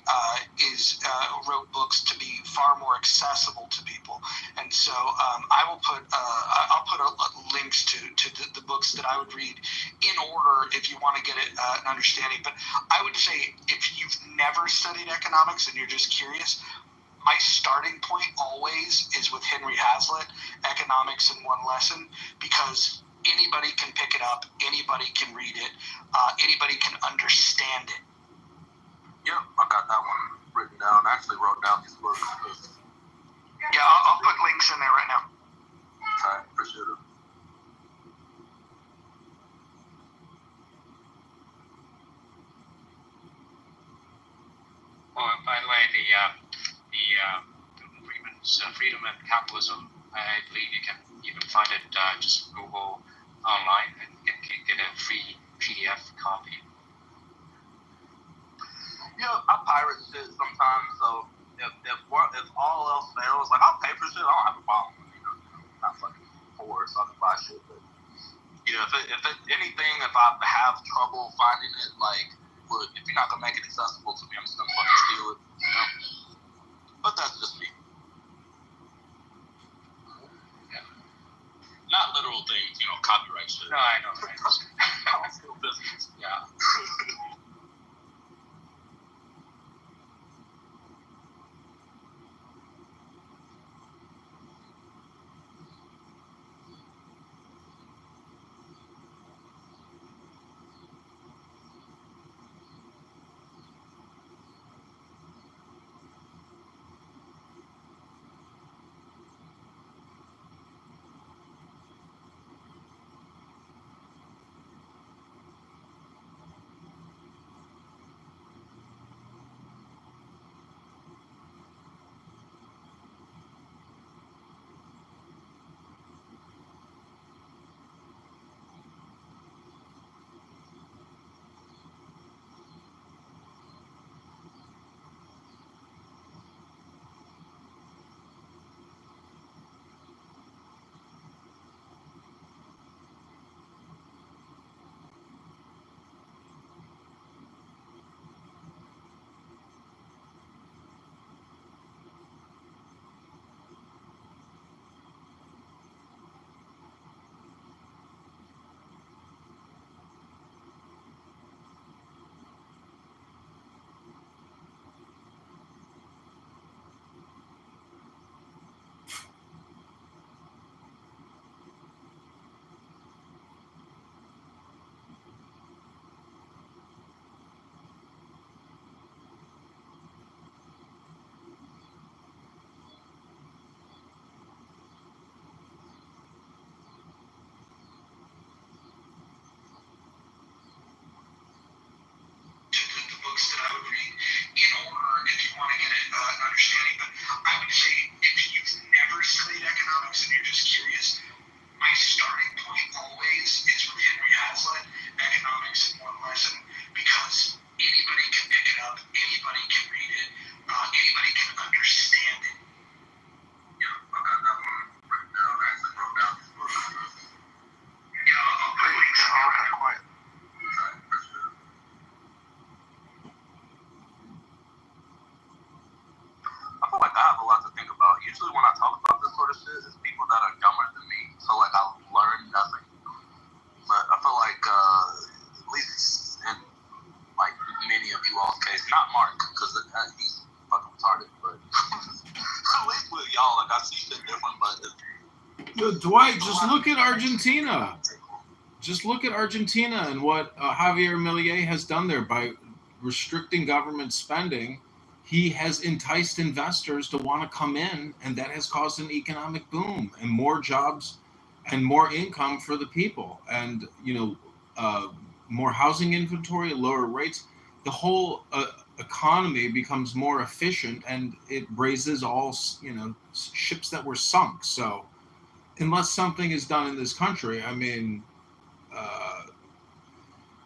wrote books to be far more accessible to people. And so I'll put links to the books that I would read in order if you want to get an understanding. But I would say if you've never studied economics and you're just curious, my starting point always is with Henry Hazlitt, Economics in One Lesson, because anybody can pick it up, anybody can read it, anybody can understand it. Yeah, I got that one written down. I actually wrote down these books. Yeah, I'll put links in there right now. Okay, appreciate it. Well, by the way, the Freedom and Capitalism, I believe you can even find it, just Google online and get a free PDF copy. Yeah, I pirate shit sometimes, so if all else fails, like, I'll pay for shit, I don't have a problem with it, I'm not fucking poor, so I can buy shit, but yeah, if anything, if I have trouble finding it, like, look, if you're not gonna make it accessible to me, I'm just gonna fucking steal it, But that's just me. Yeah. Not literal things, copyright shit. No, I know, right? Still business. Yeah. sort of shit is people that are dumber than me. So like I'll learn nothing. But I feel like at least in like many of you all's case, not Mark, because he's fucking retarded, but at least with y'all, like I see shit different. But Dwight, just look at Argentina. Just look at Argentina and what Javier Milei has done there by restricting government spending. He has enticed investors to want to come in, and that has caused an economic boom and more jobs and more income for the people, and more housing inventory, lower rates. The whole economy becomes more efficient, and it raises all ships that were sunk. So, unless something is done in this country, I mean,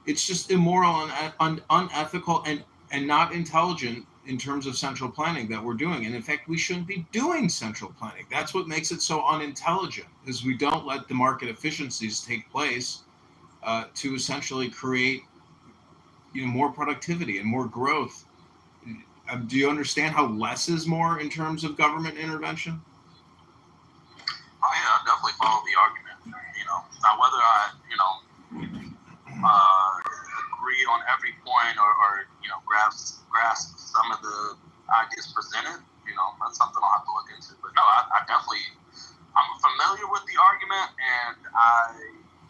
it's just immoral and unethical and not intelligent in terms of central planning that we're doing. And in fact, we shouldn't be doing central planning. That's what makes it so unintelligent, is we don't let the market efficiencies take place to essentially create more productivity and more growth. Do you understand how less is more in terms of government intervention? Oh yeah, I definitely follow the argument. Now whether I agree on every point or grasp some of the ideas presented, that's something I'll have to look into. But no, I definitely, I'm familiar with the argument, and I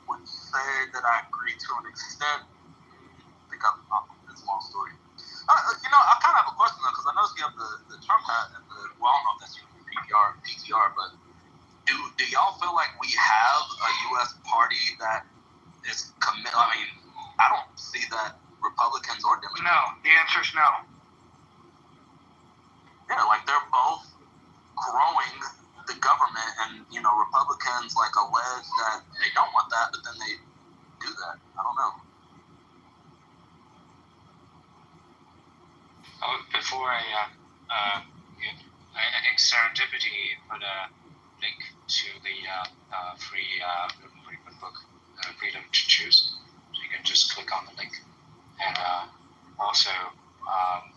would say that I agree to an extent. I think it's a long story. I kind of have a question though, because I noticed you have the Trump hat and I don't know if that's your PTR, but do y'all feel like we have a U.S. party that is committed? I mean, I don't see that Republicans or Democrats. No, the answer is no. Yeah, like they're both growing the government, and Republicans like allege that they don't want that, but then they do that. I don't know. Before I think Serendipity put a link to the free movement book, Freedom to Choose. So you can just click on the link. And also,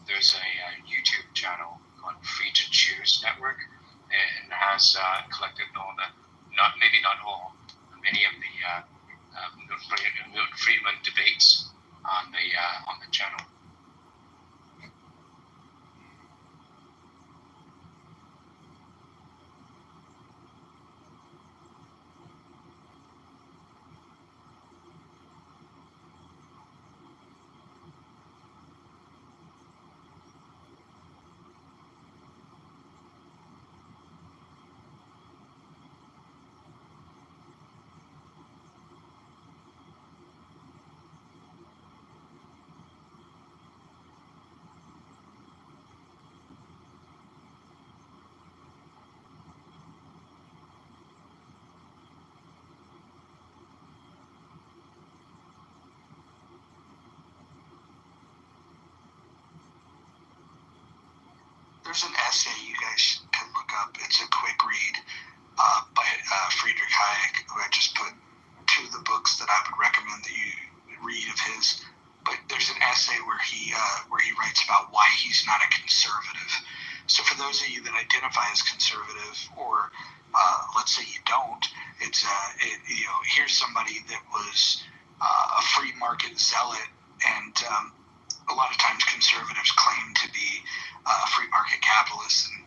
there's a YouTube channel called Free to Choose Network, and has collected all the, maybe not all, many of the Milton Friedman debates on the channel. There's an essay you guys can look up. It's a quick read by Friedrich Hayek, who I just put two of the books that I would recommend that you read of his. But there's an essay where he writes about why he's not a conservative. So for those of you that identify as conservative, or let's say you don't, here's somebody that was a free market zealot, and a lot of times conservatives claim to be free market capitalists, and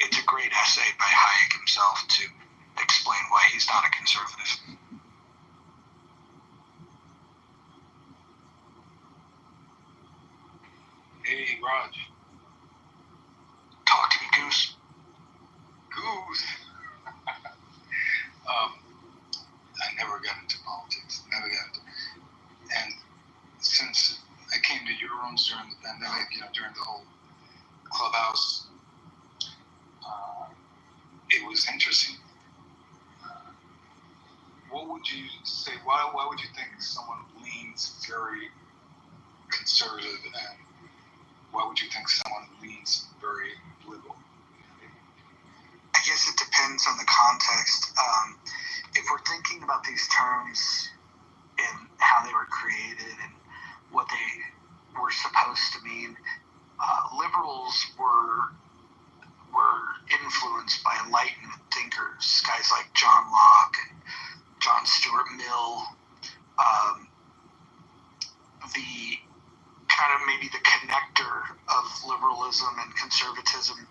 it's a great essay by Hayek himself to explain why he's not a conservative. Hey, Raj. Talk to me, Goose. Goose. I never got into politics. And since I came to your rooms during the pandemic, during the whole Clubhouse, it was interesting. What would you say? Why would you think someone leans very conservative, and why would you think someone leans very liberal? I guess it depends on the context. If we're thinking about these terms and how they were created and what they were supposed to mean, liberals were influenced by Enlightenment thinkers conservatives, guys like John Locke and John Stuart Mill, the kind of maybe the connector of liberalism and conservatism,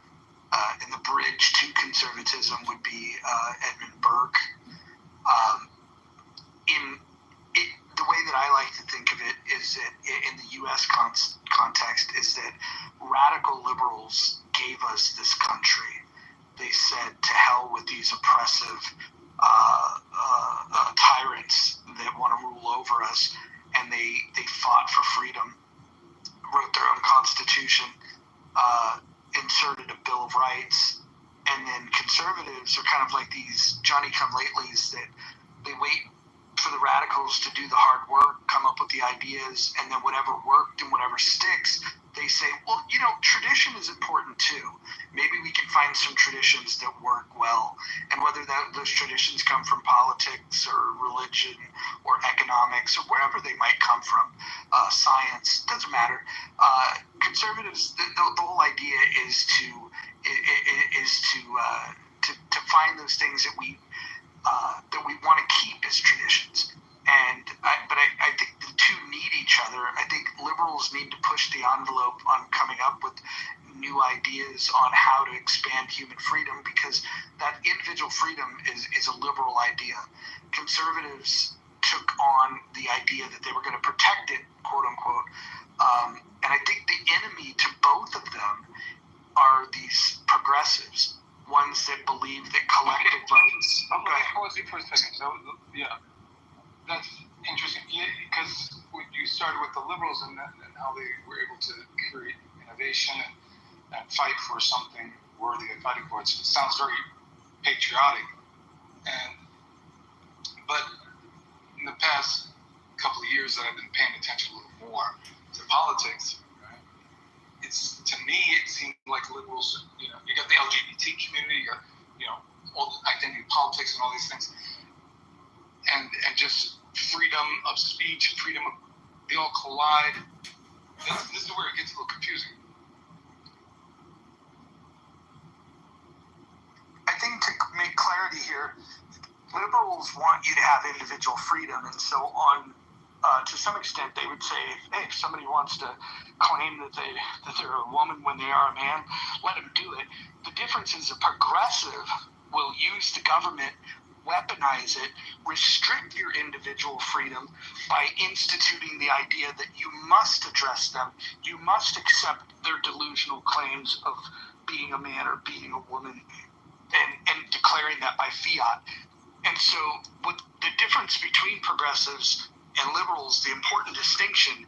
and the bridge to conservatism would be Edmund Burke. The way that I like to think of it is that in the U.S. context is that radical liberals gave us this country. They said, to hell with these oppressive tyrants that want to rule over us, and they fought for freedom, wrote their own constitution, inserted a Bill of Rights, and then conservatives are kind of like these Johnny-come-latelys that they wait for the radicals to do the hard work, come up with the ideas, and then whatever worked and whatever sticks, they say, well, tradition is important too. Maybe we can find some traditions that work well. And whether those traditions come from politics or religion or economics or wherever they might come from, science, doesn't matter. Conservatives, the whole idea is to find those things that we want to keep as traditions. But I think the two need each other. I think liberals need to push the envelope on coming up with new ideas on how to expand human freedom, because that individual freedom is a liberal idea. Conservatives took on the idea that they were going to protect it, quote unquote. And I think the enemy to both of them are these progressives, ones that believe that collective rights. Let me pause you for a second. So, yeah, that's interesting. Because when you started with the liberals and how they were able to create innovation and fight for something worthy of fighting for, it sounds very patriotic. But in the past couple of years that I've been paying attention a little more to politics, to me, it seemed like liberals, you got the LGBT community, you got, all the identity politics and all these things, and just freedom of speech, they all collide. This is where it gets a little confusing. I think to make clarity here, liberals want you to have individual freedom, and so on. To some extent, they would say, hey, if somebody wants to claim that they're a woman when they are a man, let them do it. The difference is a progressive will use the government, weaponize it, restrict your individual freedom by instituting the idea that you must address them, you must accept their delusional claims of being a man or being a woman, and declaring that by fiat. And so what the difference between progressives and liberals, the important distinction,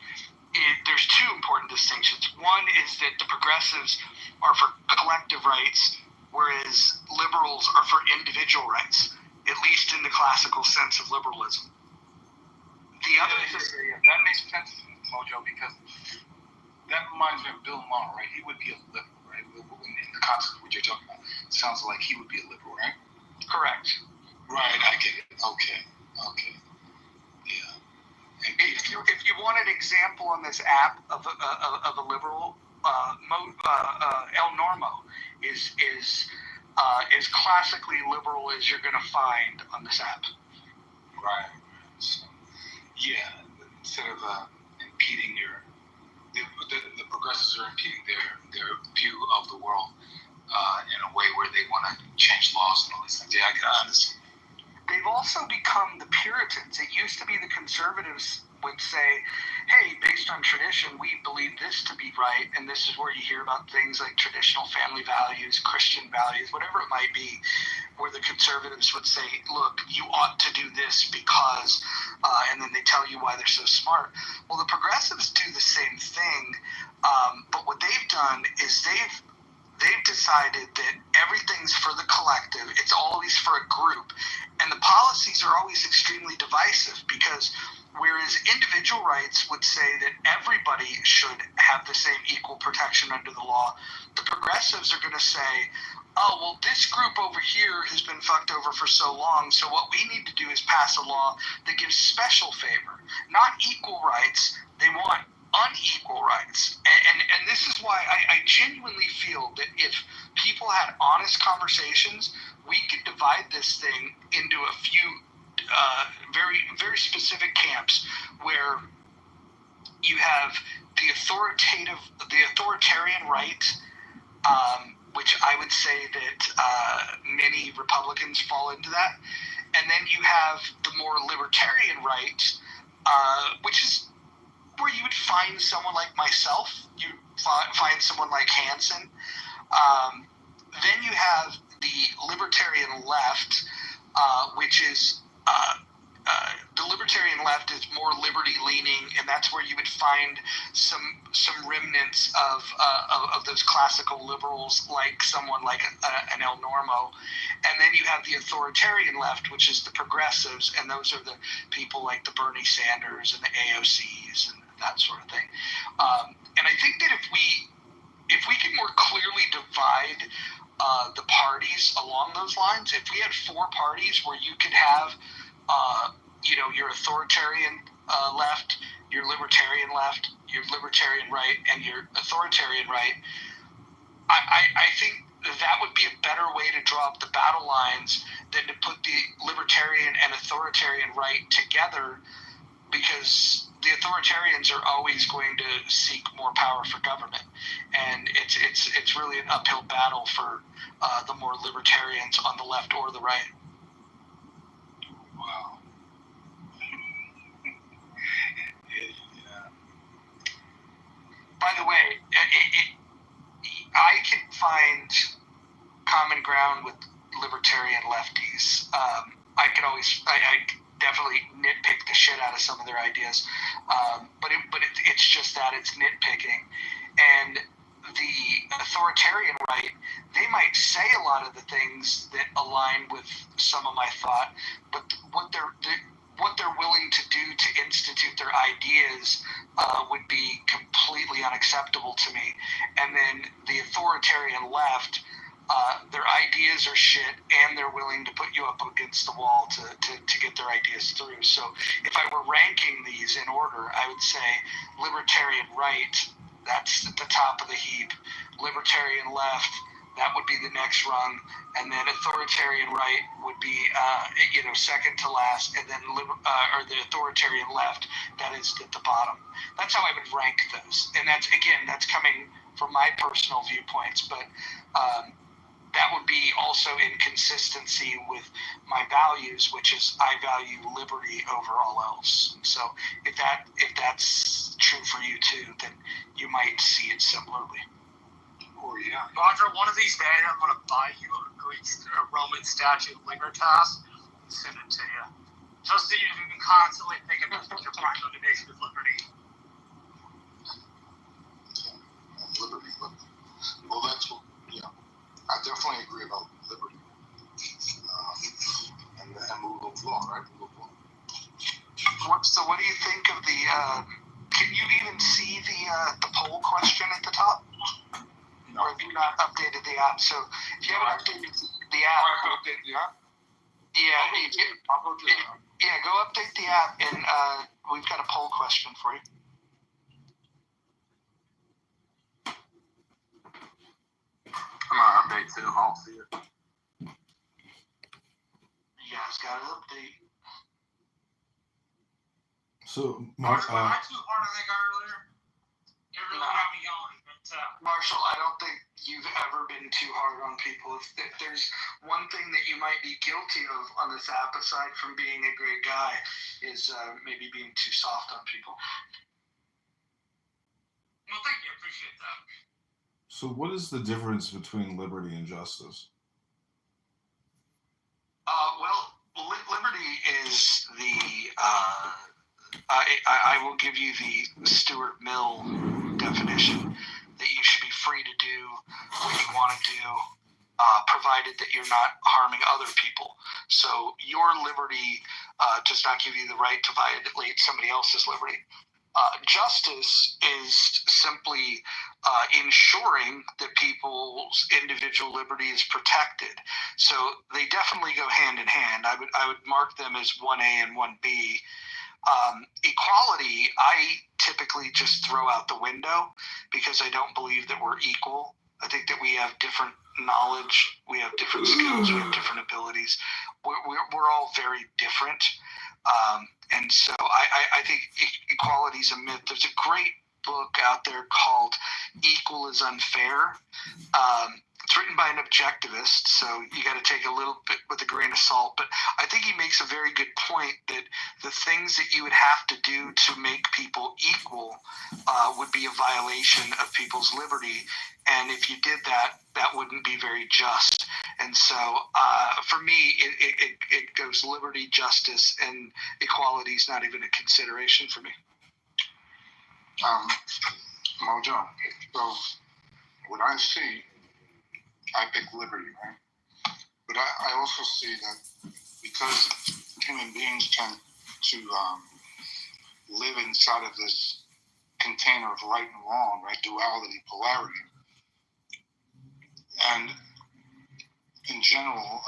there's two important distinctions. One is that the progressives are for collective rights, whereas liberals are for individual rights, at least in the classical sense of liberalism. The other that makes sense, Mojo, because that reminds me of Bill Maher, right? He would be a liberal, right? In the concept of what you're talking about, it sounds like he would be a liberal, right? Correct. Right, I get it. Okay. Yeah. If you want an example on this app of a liberal, El Normo is as classically liberal as you're going to find on this app. Right. So, yeah. Instead of impeding the progressives are impeding their view of the world in a way where they want to change laws and all these things. Yeah, I understand. They've also become the Puritans. It used to be the conservatives would say, hey, based on tradition, we believe this to be right, and this is where you hear about things like traditional family values, Christian values, whatever it might be, where the conservatives would say, look, you ought to do this because, and then they tell you why they're so smart. Well, the progressives do the same thing, but what they've done is they've decided that everything's for the collective. It's always for a group. And the policies are always extremely divisive, because whereas individual rights would say that everybody should have the same equal protection under the law, the progressives are going to say, oh, well, this group over here has been fucked over for so long, so what we need to do is pass a law that gives special favor, not equal rights. They want unequal rights. And this is why I genuinely feel that if people had honest conversations we could divide this thing into a few very, very specific camps where you have the authoritarian right, which I would say that many Republicans fall into that. And then you have the more libertarian right, which is where you would find someone like myself, you find someone like Hansen. Then you have the libertarian left, which is the libertarian left is more liberty-leaning, and that's where you would find some remnants of those classical liberals, like someone like an El Normo. And then you have the authoritarian left, which is the progressives, and those are the people like the Bernie Sanders and the AOCs and that sort of thing. And I think that if we can more clearly divide the parties along those lines, if we had 4 parties where you could have your authoritarian left, your libertarian left, your libertarian right, and your authoritarian right, I think that would be a better way to draw up the battle lines than to put the libertarian and authoritarian right together, because the authoritarians are always going to seek more power for government, and it's really an uphill battle for the more libertarians on the left or the right. Wow. By the way, I can find common ground with libertarian lefties. I definitely nitpick the shit out of some of their ideas, but it's just that it's nitpicking. And the authoritarian right, they might say a lot of the things that align with some of my thought, but what they're willing to do to institute their ideas would be completely unacceptable to me. And then the authoritarian left, their ideas are shit, and they're willing to put you up against the wall to get their ideas through. So if I were ranking these in order, I would say libertarian right, that's at the top of the heap. Libertarian left, that would be the next rung, and then authoritarian right would be second to last, and then the authoritarian left, that is at the bottom. That's how I would rank those, and that's coming from my personal viewpoints, but that would be also in consistency with my values, which is I value liberty over all else. And so if that's true for you too, then you might see it similarly. Oh yeah. Roger, one of these days I'm going to buy you a Roman statue of Libertas and send it to you. Just so you can constantly think about your prime motivation is liberty. Liberty. Well, that's what, I definitely agree about liberty. And rule of law, right? Rule of law. So what do you think of the, can you even see the poll question at the top? No. Or have you not updated the app? So if you haven't updated the app. I'll go to the app. Yeah, go update the app, and we've got a poll question for you. I'm gonna update too. I don't see it. You guys got an update. So, Mark, was I too hard on that guy earlier? It really got me going. But, Marshall, I don't think you've ever been too hard on people. If there's one thing that you might be guilty of on this app, aside from being a great guy, is maybe being too soft on people. Well, thank you. I appreciate that. So what is the difference between liberty and justice? Liberty is the, I will give you the Stuart Mill definition, that you should be free to do what you want to do, provided that you're not harming other people. So your liberty does not give you the right to violate somebody else's liberty. Justice is simply ensuring that people's individual liberty is protected. So they definitely go hand in hand. I would mark them as 1A and 1B. Equality, I typically just throw out the window, because I don't believe that we're equal. I think that we have different knowledge, we have different skills, we have different abilities. We're all very different. And so I think equality is a myth. There's a great book out there called Equal is Unfair. It's written by an objectivist, so you got to take a little bit with a grain of salt. But I think he makes a very good point that the things that you would have to do to make people equal would be a violation of people's liberty. And if you did that, that wouldn't be very just. And so for me, it goes liberty, justice, and equality is not even a consideration for me. Mojo, so what I see, I pick liberty, right? But I also see that because human beings tend to live inside of this container of right and wrong, right, duality, polarity, and in general,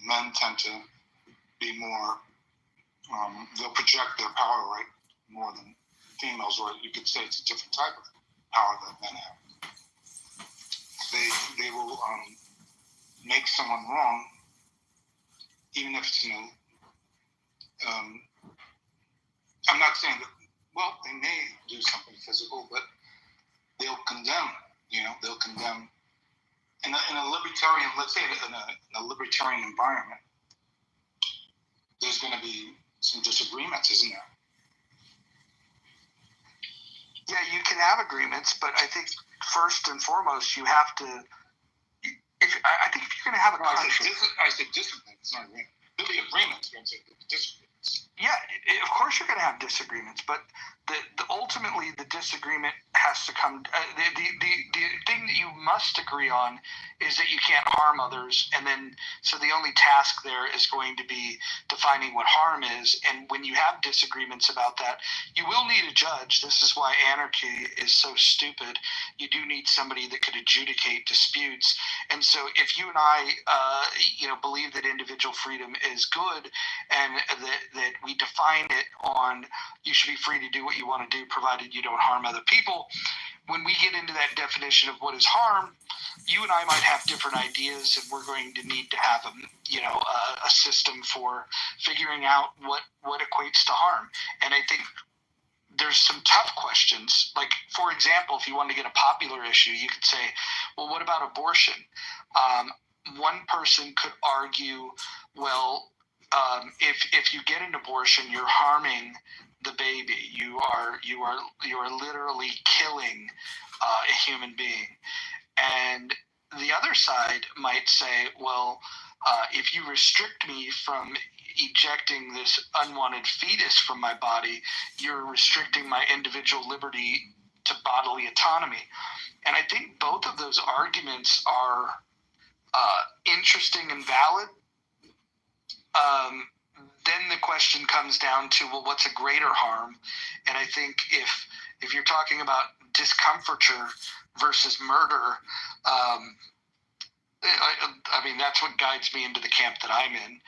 men tend to be more, they'll project their power, right, more than females, or you could say it's a different type of power that men have. They will make someone wrong, even if it's I'm not saying that, well, they may do something physical, but they'll condemn, they'll condemn. In a libertarian, let's say in a libertarian environment, there's going to be some disagreements, isn't there? Yeah, you can have agreements, but I think first and foremost, you have to. I think if you're going to have a country, I said disagreements, not agreement. There'll be agreements, but I'm saying disagreements. Yeah, of course you're going to have disagreements, but ultimately the disagreement has to come. The thing that you must agree on is that you can't harm others, and then so the only task there is going to be defining what harm is. And when you have disagreements about that, you will need a judge. This is why anarchy is so stupid. You do need somebody that could adjudicate disputes. And so if you and I, believe that individual freedom is good, and that we define it on you should be free to do what you want to do provided you don't harm other people. When we get into that definition of what is harm, you and I might have different ideas, and we're going to need to have a system for figuring out what equates to harm. And I think there's some tough questions. Like, for example, if you wanted to get a popular issue, you could say, well, what about abortion? One person could argue, well, if you get an abortion, you're harming the baby. You are literally killing a human being. And the other side might say, well, if you restrict me from ejecting this unwanted fetus from my body, you're restricting my individual liberty to bodily autonomy. And I think both of those arguments are interesting and valid. Then the question comes down to, well, what's a greater harm? And I think if you're talking about discomfiture versus murder, I mean, that's what guides me into the camp that I'm in.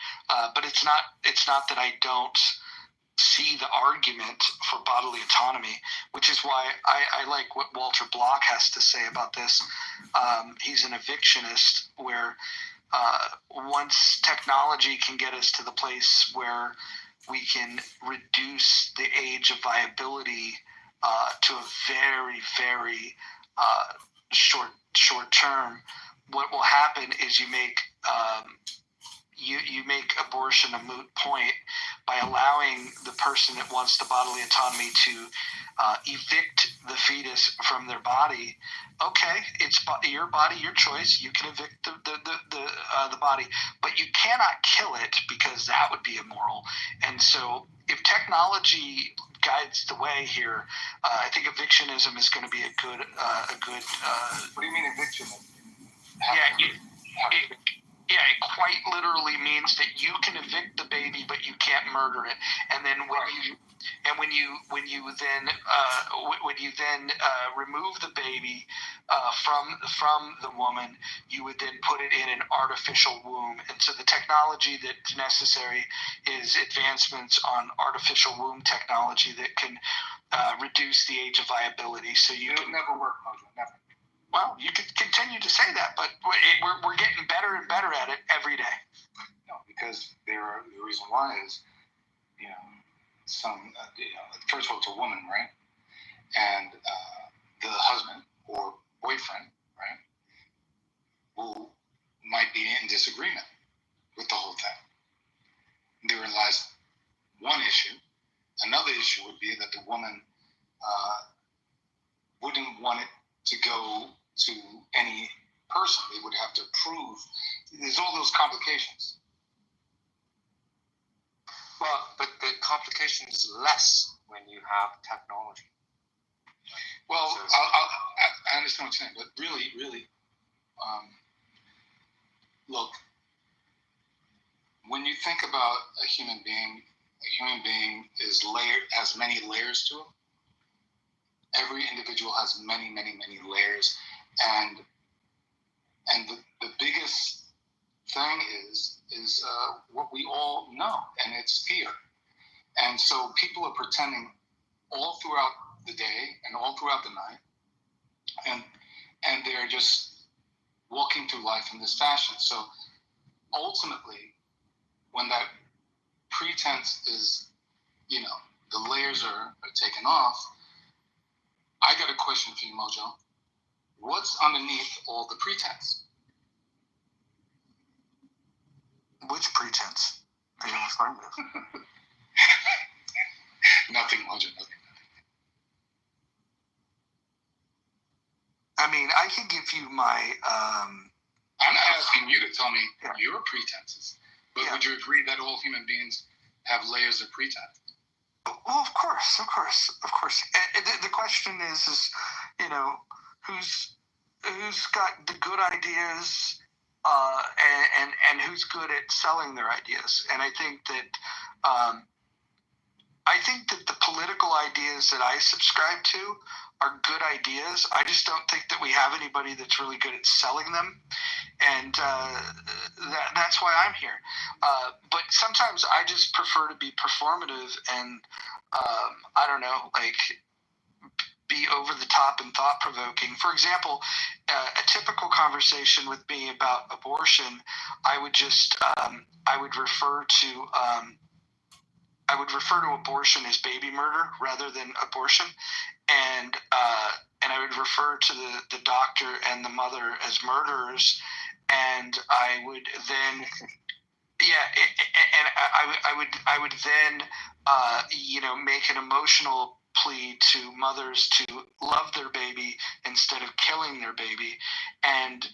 But it's not that I don't see the argument for bodily autonomy, which is why I like what Walter Block has to say about this. He's an evictionist, where once technology can get us to the place where we can reduce the age of viability to a very, very short term, what will happen is you make abortion a moot point by allowing the person that wants the bodily autonomy to evict the fetus from their body. Okay, it's your body, your choice. You can evict the body, but you cannot kill it, because that would be immoral. And so, if technology guides the way here, I think evictionism is going to be a good. What do you mean evictionism? Yeah, it quite literally means that you can evict the baby, but you can't murder it. And then when you then remove the baby from the woman, you would then put it in an artificial womb. And so the technology that's necessary is advancements on artificial womb technology that can reduce the age of viability. So it'll never work, Mojo. Never. Well, you could continue to say that, but we're getting better and better at it every day. No, because the reason why is, first of all, it's a woman, right? And the husband or boyfriend, right, who might be in disagreement with the whole thing. Therein lies one issue. Another issue would be that the woman wouldn't want it to go to any person. They would have to prove. There's all those complications. Well, but the complication is less when you have technology. Well, So, I understand what you're saying, but really, look, when you think about a human being is layered, has many layers to it. Every individual has many layers, and the biggest thing is what we all know, and it's fear. And so people are pretending all throughout the day and all throughout the night, and they're just walking through life in this fashion. So ultimately, when that pretense is, the layers are taken off, I got a question for you, Mojo. What's underneath all the pretense? Which pretense are you referring to? Nothing, Mojo, nothing. I mean, I can give you my... I'm not asking you to tell me your pretenses, but would you agree that all human beings have layers of pretense? Well, of course. The question is, who's got the good ideas, and who's good at selling their ideas. And I think that the political ideas that I subscribe to are good ideas. I just don't think that we have anybody that's really good at selling them, and that's why I'm here. But sometimes I just prefer to be performative and I don't know, like be over the top and thought provoking. For example, a typical conversation with me about abortion, I would just I would refer to abortion as baby murder rather than abortion, and I would refer to the doctor and the mother as murderers, and I would then I would then make an emotional plea to mothers to love their baby instead of killing their baby. And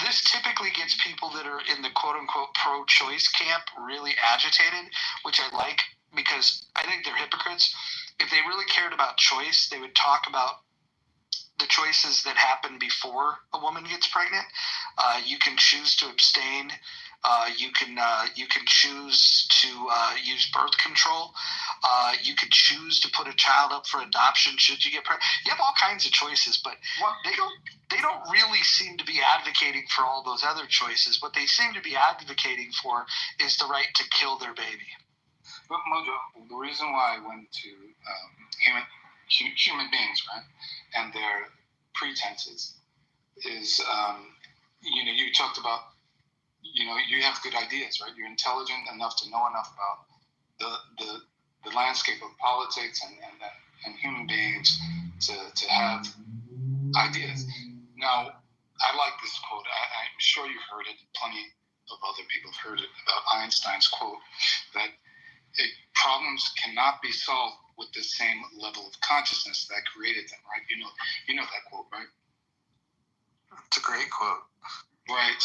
this typically gets people that are in the quote-unquote pro-choice camp really agitated, which I like, because I think they're hypocrites. If they really cared about choice, they would talk about the choices that happen before a woman gets pregnant. You can choose to abstain. You can choose to use birth control. You could choose to put a child up for adoption should you get pregnant. You have all kinds of choices, but they don't really seem to be advocating for all those other choices. What they seem to be advocating for is the right to kill their baby. But Mojo, the reason why I went to human beings, right, and their pretenses is, you talked about, you have good ideas, right? You're intelligent enough to know enough about the landscape of politics and human beings to have ideas. Now, I like this quote. I'm sure you've heard it. Plenty of other people have heard it about Einstein's quote that problems cannot be solved with the same level of consciousness that created them, right? You know that quote, right? It's a great quote. Right.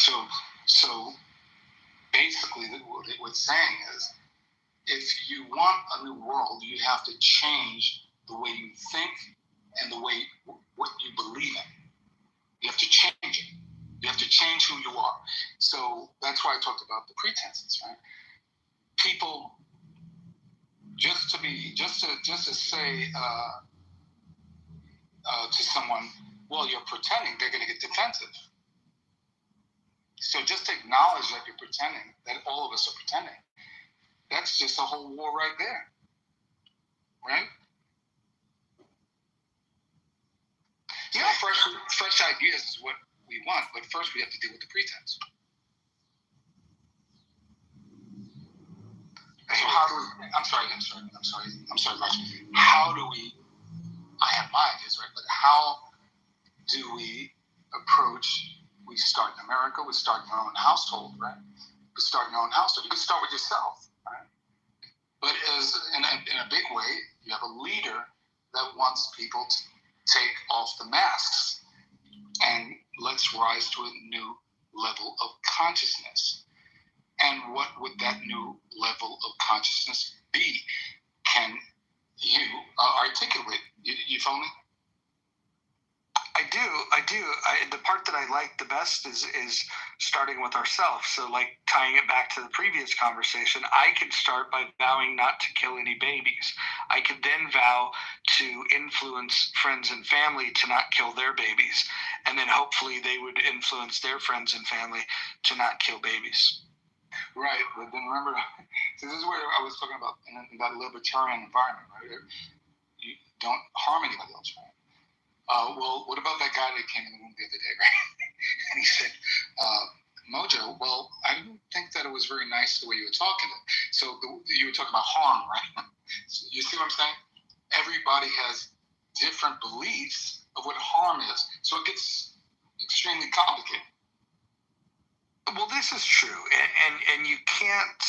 So basically what it was saying is, if you want a new world, you have to change the way you think and the way what you believe in. You have to change it. You have to change who you are. So that's why I talked about the pretenses, right? People just to say to someone, well, you're pretending, they're going to get defensive. So just to acknowledge that you're pretending, that all of us are pretending, that's just a whole war right there, right? So fresh ideas is what we want, but first we have to deal with the pretense. So how do we? I'm sorry, Roger. How do we? I have my ideas, right? But how do we approach? We start in America. We start in our own household, right? We start in your own household. You can start with yourself, right? But in a big way, you have a leader that wants people to take off the masks and let's rise to a new level of consciousness. And what would that new level of consciousness be? Can you articulate? You follow me? I do. The part that I like the best is starting with ourselves. So, like, tying it back to the previous conversation, I can start by vowing not to kill any babies. I could then vow to influence friends and family to not kill their babies. And then hopefully they would influence their friends and family to not kill babies. Right, but then remember, so this is where I was talking about in that libertarian environment, right? You don't harm anybody else, right? Well, what about that guy that came in the room the other day, right? And he said, Mojo, well, I didn't think that it was very nice the way you were talking. So you were talking about harm, right? So you see what I'm saying? Everybody has different beliefs of what harm is. So it gets extremely complicated. Well, this is true, and you can't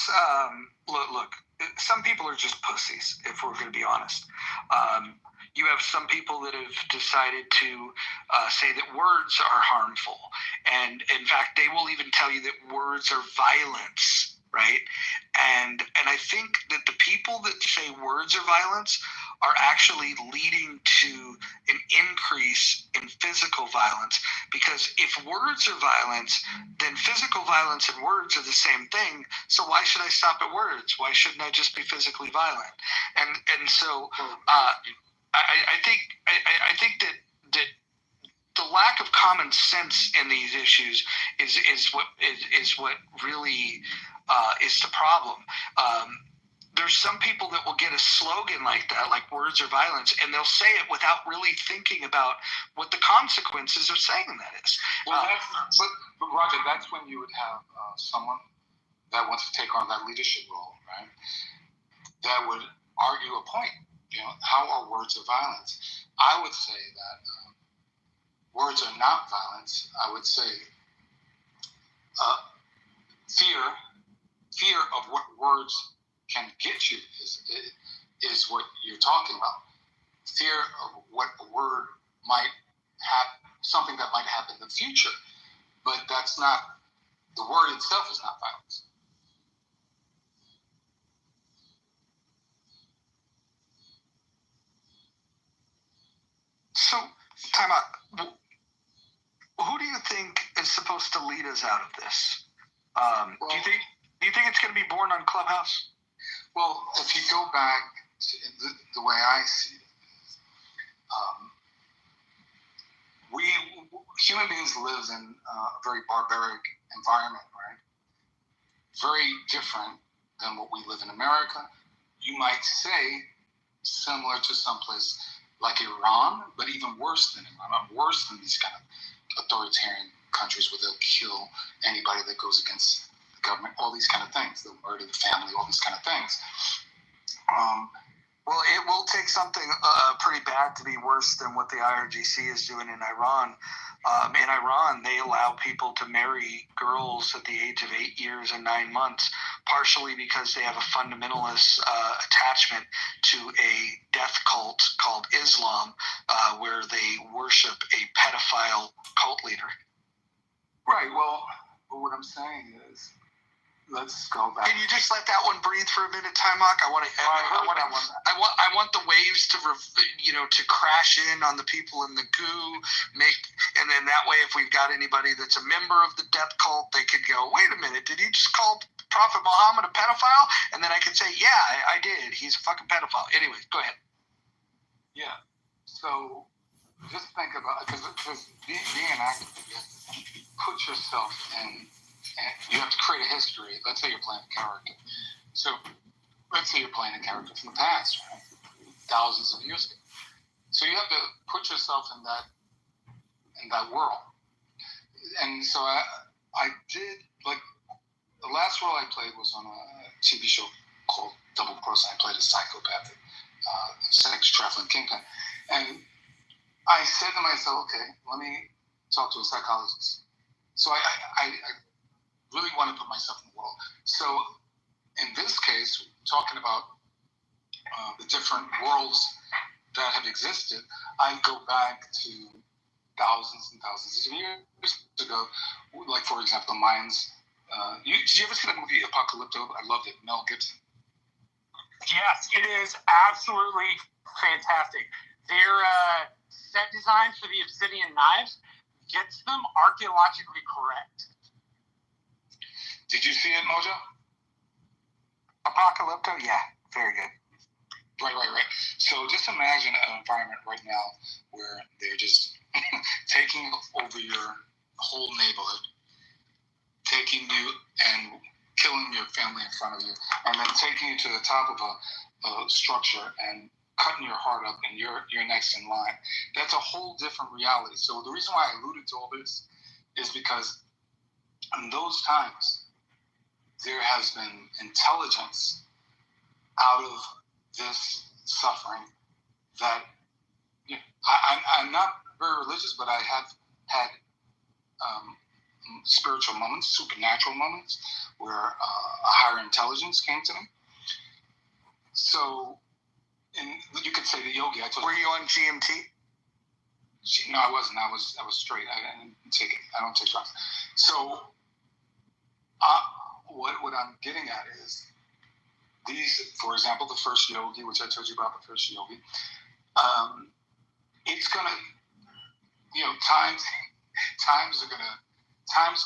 look. Some people are just pussies, if we're going to be honest. You have some people that have decided to say that words are harmful, and in fact, they will even tell you that words are violence, right? And I think that the people that say words are violence are actually leading to an increase in physical violence, because if words are violence, then physical violence and words are the same thing. So why should I stop at words? Why shouldn't I just be physically violent? And so I think that the lack of common sense in these issues is what really is the problem. There's some people that will get a slogan like that, like words are violence, and they'll say it without really thinking about what the consequences of saying that is. Well, but Roger, that's when you would have someone that wants to take on that leadership role, right? That would argue a point. You know, how are words of violence? I would say that words are not violence. I would say fear of what words can get you is what you're talking about. Fear of what a word might have, something that might happen in the future. But that's not, the word itself is not violence. So, time out. Who do you think is supposed to lead us out of this? Do you think it's going to be born on Clubhouse? Well, if you go back to the way I see it, we human beings live in a very barbaric environment, right? Very different than what we live in America. You might say similar to someplace like Iran, but even worse than Iran, worse than these kind of authoritarian countries where they'll kill anybody that goes against the government, all these kind of things, they'll murder the family, all these kind of things. Well, it will take something pretty bad to be worse than what the IRGC is doing in Iran. In Iran, they allow people to marry girls at the age of 8 years and 9 months, partially because they have a fundamentalist attachment to a death cult called Islam, where they worship a pedophile cult leader. Right. Well, what I'm saying is, let's go back. Can you just let that one breathe for a minute, Timok? I want the waves to to crash in on the people in the goo, and then that way, if we've got anybody that's a member of the death cult, they could go, wait a minute, did he just call Prophet Muhammad a pedophile? And then I could say, yeah, I did. He's a fucking pedophile. Anyways, go ahead. Yeah. So just think about, because being an activist, you have to put yourself in. And you have to create a history. Let's say you're playing a character. So let's say you're playing a character from the past, right? Thousands of years ago. So you have to put yourself in that in that world. And so I did, like, the last role I played was on a TV show called Double Cross. I played a psychopathic sex trafficking kingpin. And I said to myself, okay, let me talk to a psychologist. So I really want to put myself in the world. So in this case, talking about the different worlds that have existed, I go back to thousands and thousands of years ago. Like, for example, the Mayans. Did you ever see that movie Apocalypto? I loved it. Mel Gibson. Yes, it is absolutely fantastic. Their set design for the obsidian knives gets them archaeologically correct. Did you see it, Mojo? Apocalypto? Yeah, very good. Right. So just imagine an environment right now where they're just taking over your whole neighborhood, taking you and killing your family in front of you, and then taking you to the top of a structure and cutting your heart up, and you're next in line. That's a whole different reality. So the reason why I alluded to all this is because in those times, there has been intelligence out of this suffering that, you know, I'm not very religious, but I have had spiritual moments, supernatural moments, where a higher intelligence came to me. So, you could say the yogi. Were you on GMT? No, I wasn't. I was straight. I didn't take it. I don't take drugs. So, what I'm getting at is these. For example, the first yogi, which I told you about, the first yogi. It's gonna, you know, times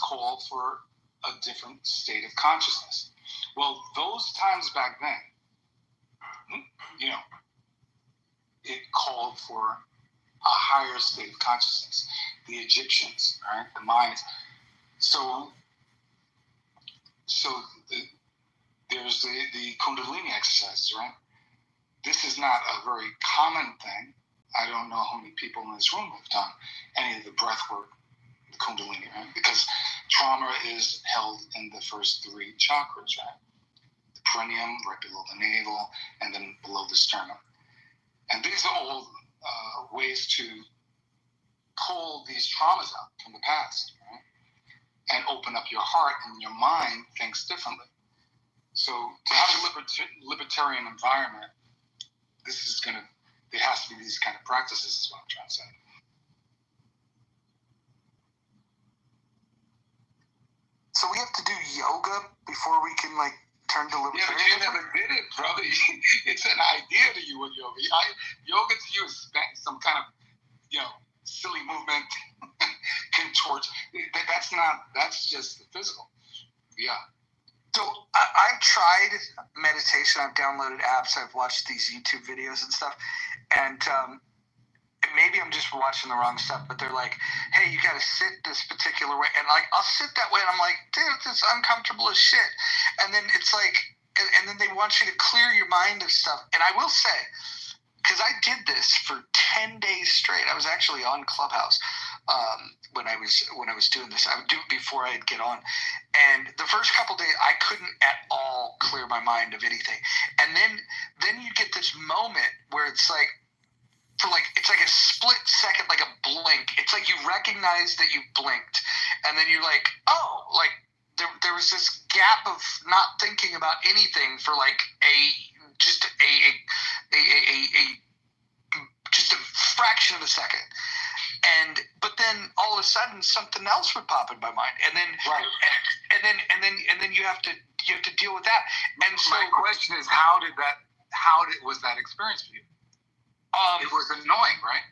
call for a different state of consciousness. Well, those times back then, you know, it called for a higher state of consciousness. The Egyptians, right? The Mayans. So there's the Kundalini exercises, right? This is not a very common thing. I don't know how many people in this room have done any of the breath work, the Kundalini, right? Because trauma is held in the first three chakras, right? The perineum, right below the navel, and then below the sternum. And these are all ways to pull these traumas out from the past, right? And open up your heart, and your mind thinks differently. So to have a libertarian environment, there has to be these kind of practices, is what I'm trying to say. So we have to do yoga before we can, like, turn to libertarian? Yeah, but you never did it, brother. It's an idea to you, yoga. Yoga to you is some kind of, you know, silly movement, contort. That's just the physical. Yeah. So I've tried meditation. I've downloaded apps. I've watched these YouTube videos and stuff. And maybe I'm just watching the wrong stuff, but they're like, hey, you got to sit this particular way. And, like, I'll sit that way, and I'm like, dude, it's uncomfortable as shit. And then it's like, and then they want you to clear your mind of stuff. And I will say, because I did this for 10 days straight. I was actually on Clubhouse when I was doing this. I would do it before I'd get on. And the first couple days, I couldn't at all clear my mind of anything. And then you get this moment where it's like, it's like a split second, like a blink. It's like you recognize that you blinked, and then you're like, oh, like there was this gap of not thinking about anything for like just a fraction of a second. But then all of a sudden something else would pop in my mind, and then right, and then you have to deal with that. And so my question is, was that experience for you? It was annoying, right?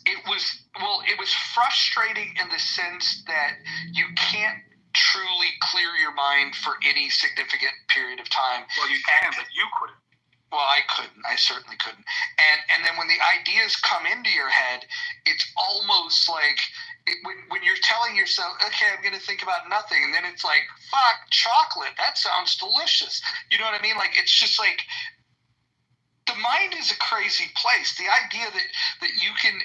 It was frustrating in the sense that you can't truly clear your mind for any significant period of time. Well, you can, but you couldn't. Well, I couldn't. I certainly couldn't. And then when the ideas come into your head, it's almost like when you're telling yourself, okay, I'm going to think about nothing, and then it's like, fuck, chocolate, that sounds delicious. You know what I mean? Like, it's just like, the mind is a crazy place. The idea that you can,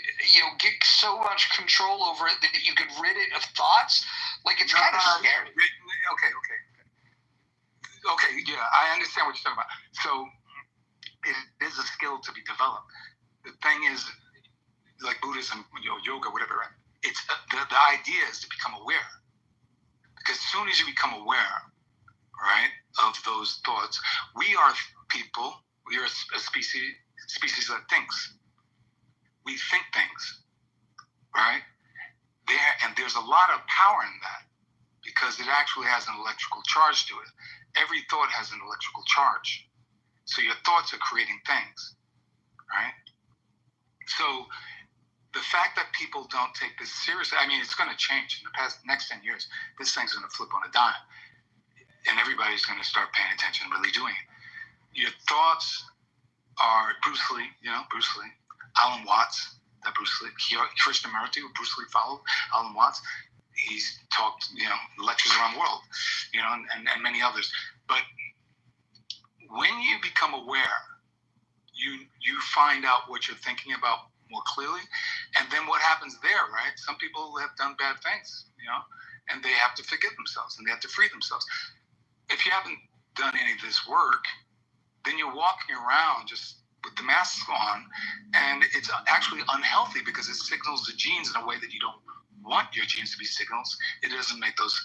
get so much control over it that you can rid it of thoughts, like it's kind of scary. Okay, yeah, I understand what you're talking about. So it is a skill to be developed. The thing is, like Buddhism, yoga, whatever, right? It's the idea is to become aware. Because as soon as you become aware, right, of those thoughts, we are people. We are a species that thinks. We think things, right? There's a lot of power in that because it actually has an electrical charge to it. Every thought has an electrical charge. So your thoughts are creating things, right? So the fact that people don't take this seriously, I mean, it's going to change in the next 10 years. This thing's going to flip on a dime. And everybody's going to start paying attention and really doing it. Your thoughts are Bruce Lee, Alan Watts, that Bruce Lee, Krishnamurti, who Bruce Lee followed, Alan Watts. He's talked, lectures around the world, and many others. But when you become aware, you find out what you're thinking about more clearly. And then what happens there, right? Some people have done bad things, and they have to forgive themselves and they have to free themselves. If you haven't done any of this work, then you're walking around just with the mask on, and it's actually unhealthy because it signals the genes in a way that you don't want your genes to be signals. It doesn't make those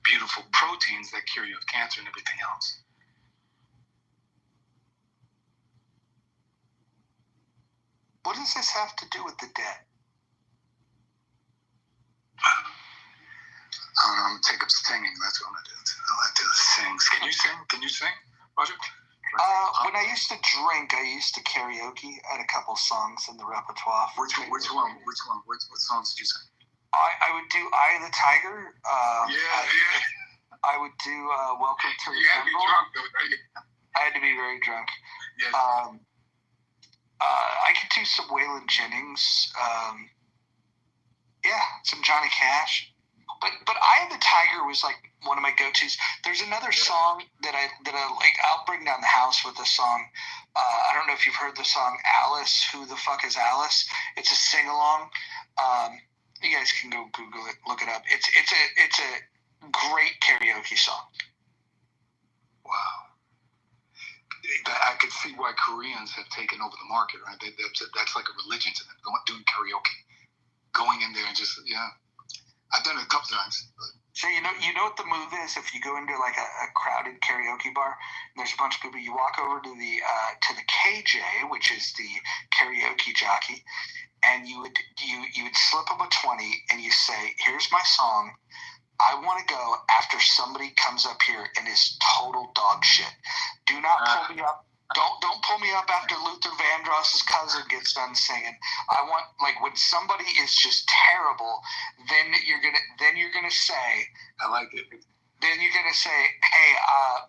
beautiful proteins that cure you of cancer and everything else. What does this have to do with the debt? Take up singing. That's what I'm gonna do. I like to sing. Can you sing, Roger? When I used to drink, I used to karaoke. I had a couple songs in the repertoire. Which one? What songs did you sing? I would do "Eye of the Tiger." Yeah. I would do "Welcome to the You had to be Jungle." drunk, though, right? I had to be very drunk. Yes. I could do some Waylon Jennings. Some Johnny Cash. But "Eye of the Tiger" was like one of my go-tos. There's another song that I like. I'll bring down the house with a song. I don't know if you've heard the song "Alice." Who the fuck is Alice? It's a sing-along. You guys can go Google it, look it up. It's a great karaoke song. Wow. I could see why Koreans have taken over the market, right? That's like a religion to them, doing karaoke. Going in there and just, I've done it a couple times. But. So you know what the move is? If you go into like a crowded karaoke bar, and there's a bunch of people, you walk over to the KJ, which is the karaoke jockey, and you would slip them a 20 and you say, "Here's my song. I want to go after somebody comes up here and is total dog shit. Do not pull me up. Don't pull me up after Luther Vandross's cousin gets done singing. I want, like, when somebody is just terrible, then you're gonna say, I like it. Then you're gonna say, hey,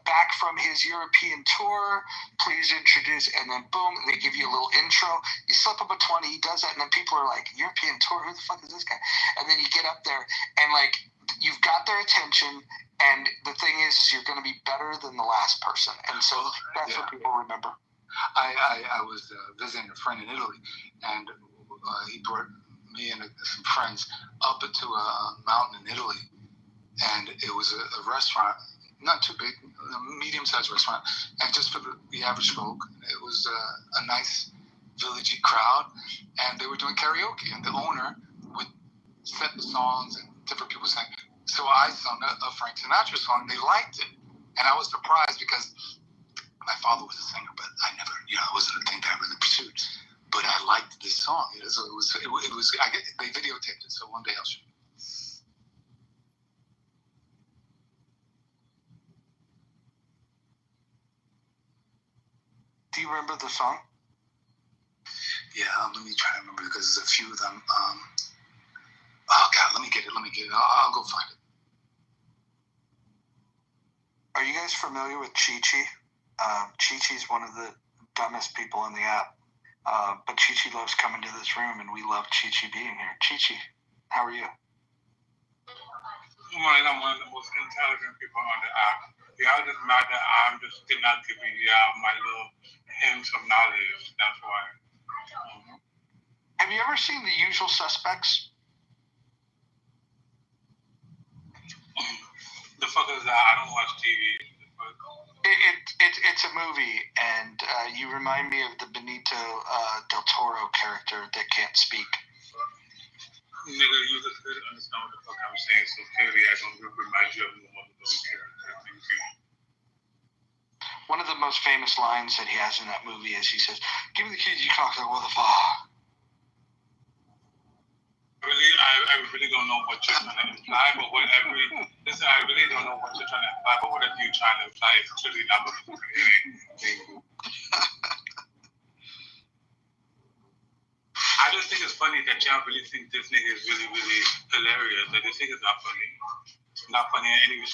back from his European tour, please introduce, and then boom, they give you a little intro. You slip up a 20, he does that, and then people are like, European tour, who the fuck is this guy? And then you get up there, and like, you've got their attention. And the thing is you're going to be better than the last person. And so that's what people remember. I was visiting a friend in Italy, and he brought me and some friends up into a mountain in Italy. And it was a restaurant, not too big, a medium-sized restaurant. And just for the average folk, it was a nice villagey crowd. And they were doing karaoke. And the owner would set the songs and different people sang. So I sung a Frank Sinatra song. They liked it, and I was surprised because my father was a singer, but I never, it wasn't a thing that I really pursued. But I liked this song. So it was. They videotaped it. So one day I'll show you. Do you remember the song? Yeah, let me try to remember because there's a few of them. Oh God, let me get it. I'll go find it. Are you guys familiar with Chi-Chi? Chi-Chi's one of the dumbest people in the app. But Chi-Chi loves coming to this room, and we love Chi-Chi being here. Chi-Chi, how are you? I'm one of the most intelligent people on the app. Y'all just mad that I'm just still not giving y'all my little hints of knowledge. That's why. Have you ever seen The Usual Suspects? The fuck is that? I don't watch TV. It's a movie, and you remind me of the Benito del Toro character that can't speak. Nigga, you just couldn't understand what the fuck I'm saying, so clearly I don't remind you of no other character. Thank you. One of the most famous lines that he has in that movie is he says, "Give me the keys, you cocksucker, what the fuck?" I really don't know what you're trying to imply, but listen, I really don't know what you're trying to imply, but whatever you're trying to imply is clearly not what you're doing. I just think it's funny that y'all really think this nigga is really, really hilarious. Like, this nigga's not funny. Not funny in any way.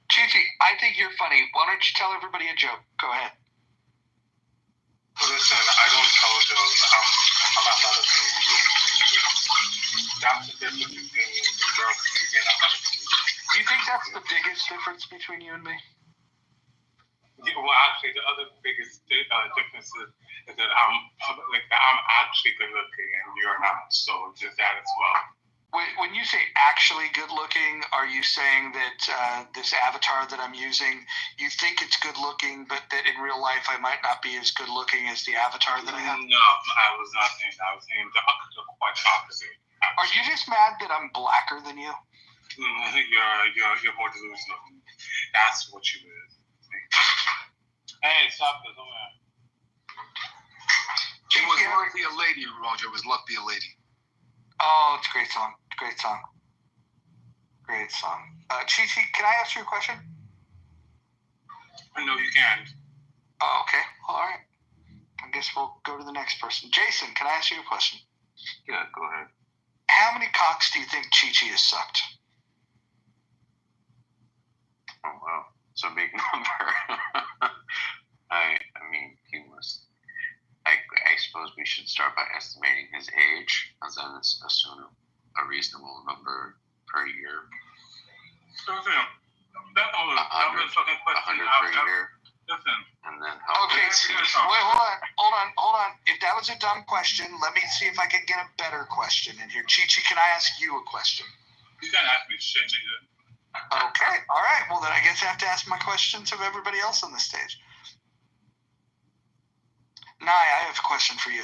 Chichi, I think you're funny. Why don't you tell everybody a joke? Go ahead. Listen, I don't tell jokes. I'm not allowed to tell you. That's the difference between jokes and Do you think that's the biggest difference between you and me? Yeah, well, actually, the other biggest difference is that I'm actually good looking and you're not. So just that as well. When you say actually good looking, are you saying that this avatar that I'm using, you think it's good looking, but that in real life I might not be as good looking as the avatar that I have? No, I was not saying that. I was saying the quite opposite. Are you just mad that I'm blacker than you? You're more delusional. That's what you is. Hey, stop this. It was Luck Be a Lady, Roger. It was Luck Be a Lady. Oh, it's a great song. Great song. Great song. Chichi, can I ask you a question? No, you can't. Oh, okay. All right. I guess we'll go to the next person. Jason, can I ask you a question? Yeah, go ahead. How many cocks do you think Chi-Chi has sucked? Oh, wow. It's a big number. I mean, he must... I suppose we should start by estimating his age, and then assume a reasonable number per year. Listen, that was fucking question. 100 per year. Listen. And then Okay, wait, hold on. If that was a dumb question, let me see if I can get a better question in here. Chi-Chi, can I ask you a question? You can't ask me shit, nigga. Okay, all right. Well, then I guess I have to ask my questions of everybody else on the stage. Nye, I have a question for you.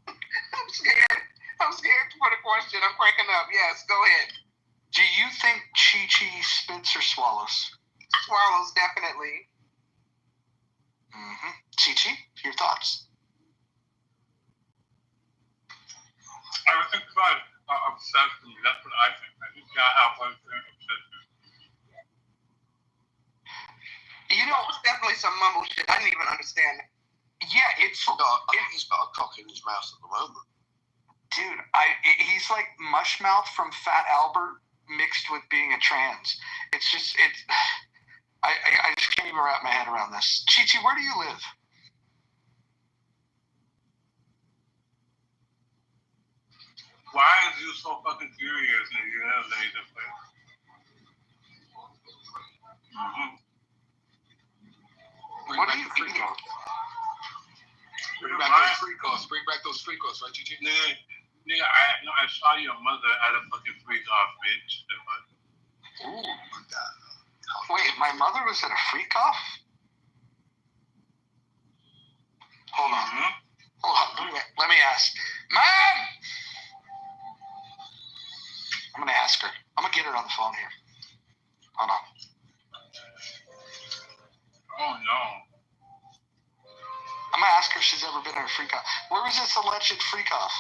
I'm scared to put a question. I'm cranking up. Yes, go ahead. Do you think Chi-Chi spits or swallows? Swallows, definitely. Mm-hmm. Chi-Chi, your thoughts? I would think about obsession. That's what I think. I think I have one thing obsession. You know, it's definitely some mumble shit. I didn't even understand it. Yeah, he's got a cock in his mouth at the moment. Dude, he's like Mushmouth from Fat Albert mixed with being a trans. I just can't even wrap my head around this. Chi-Chi, where do you live? Why is you so fucking furious, nigga? That's the place. Mm-hmm. What do you think? Bring back those free costs, right, Chi-Chi? Nigga, I saw your mother at a fucking freak off, bitch. Ooh. Wait, my mother was at a freak off? Hold on. Mm-hmm. Hold on. Let me ask. Mom! I'm going to ask her. I'm going to get her on the phone here. Hold on. Oh, no. I'm going to ask her if she's ever been at a freak off. Where was this alleged freak off?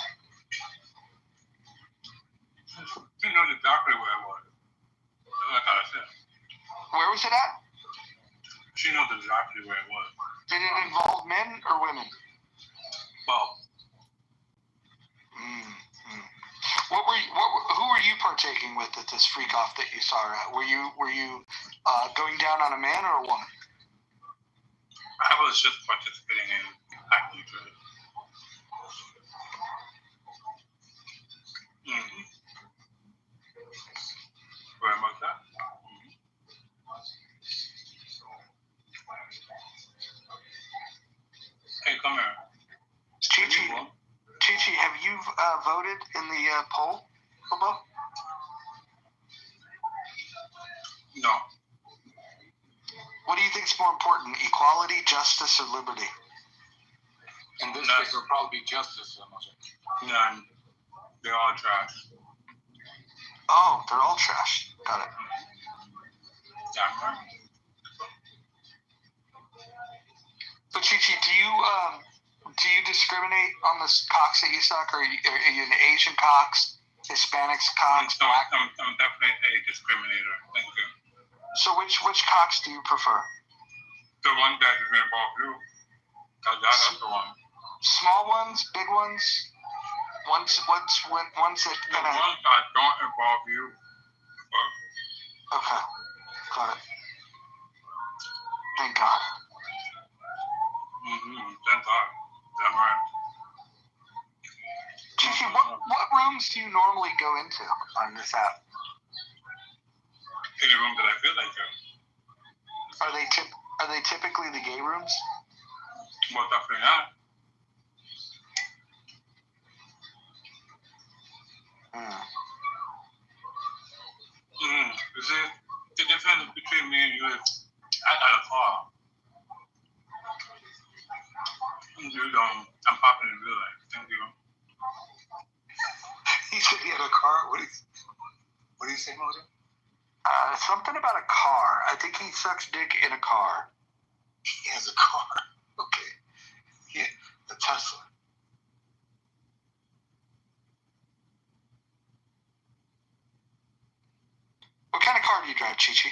She knows exactly where it was. That's what I said. Where was it at? She knows exactly where it was. Did it involve men or women? Both. Mm-hmm. Who were you partaking with at this freak off that you saw her at? Were you going down on a man or a woman? I was just participating in acting to it. Mm-hmm. Where am I at? voted in the poll, Bobo? No. What do you think is more important, equality, justice, or liberty? In this case, it would probably be justice. Yeah, they're all trash. Oh, they're all trash. Got it. Yeah, right. So, Chi-Chi, do you discriminate on the cocks that you suck, or are you an Asian cocks, Hispanics cocks, black? I'm definitely a discriminator. Thank you. So which cocks do you prefer? The one that doesn't involve you. Cause that's the one. Small ones, big ones, ones that kind of. The ones that don't involve you. Okay, got it. Thank God. Thank God. Damn right. Gigi, what rooms do you normally go into on this app? Any room that I feel like it. Are they typically the gay rooms? Well, definitely not. You see, the difference between me and you is I got a car. You don't. I'm popping in real life. Thank you. He said he had a car. What do you say, Mojo? Something about a car. I think he sucks dick in a car. He has a car. Okay. Yeah, a Tesla. What kind of car do you drive, Chi-Chi?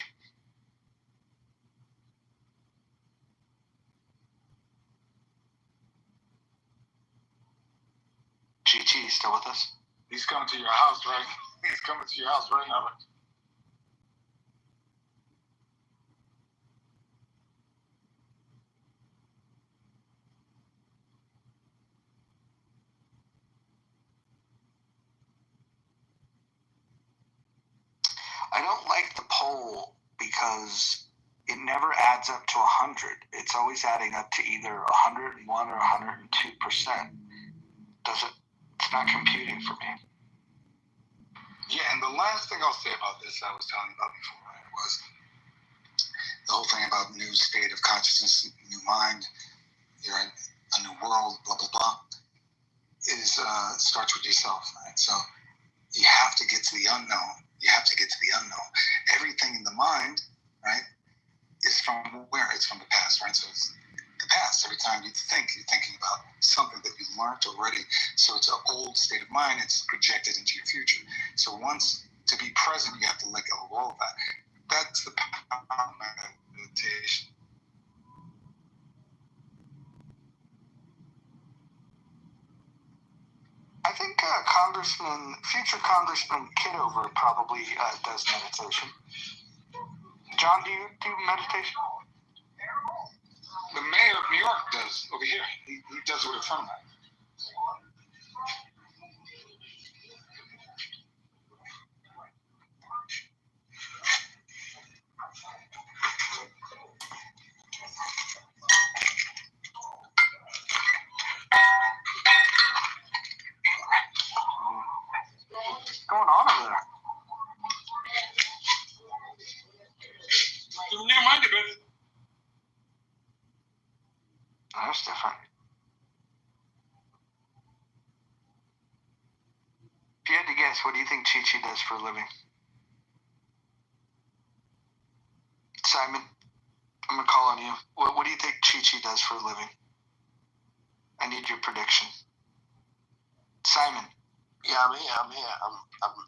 Chi-Chi, still with us? He's coming to your house, right? He's coming to your house right now. I don't like the poll because it never adds up to 100. It's always adding up to either 101 or 102%. It's not computing for me. Yeah, and the last thing I'll say about this, I was telling you about before, right, was the whole thing about new state of consciousness, new mind, you're in a new world, blah, blah, blah, starts with yourself, right? So you have to get to the unknown. You have to get to the unknown. Everything in the mind, right, is from where? It's from the past, right? So it's the past. Every time you think, you're thinking about something that you learned already. So it's an old state of mind. It's projected into your future. So once to be present, you have to let go of all of that. That's the power of meditation. I think future Congressman Kitover probably does meditation. John, do you do meditation? The mayor of New York does over here. He does it with a phone. What's going on over there? Never mind it, bitch. That's different. If you had to guess, what do you think Chi-Chi does for a living? Simon, I'm going to call on you. What do you think Chi-Chi does for a living? I need your prediction. Simon. Yeah, I'm here.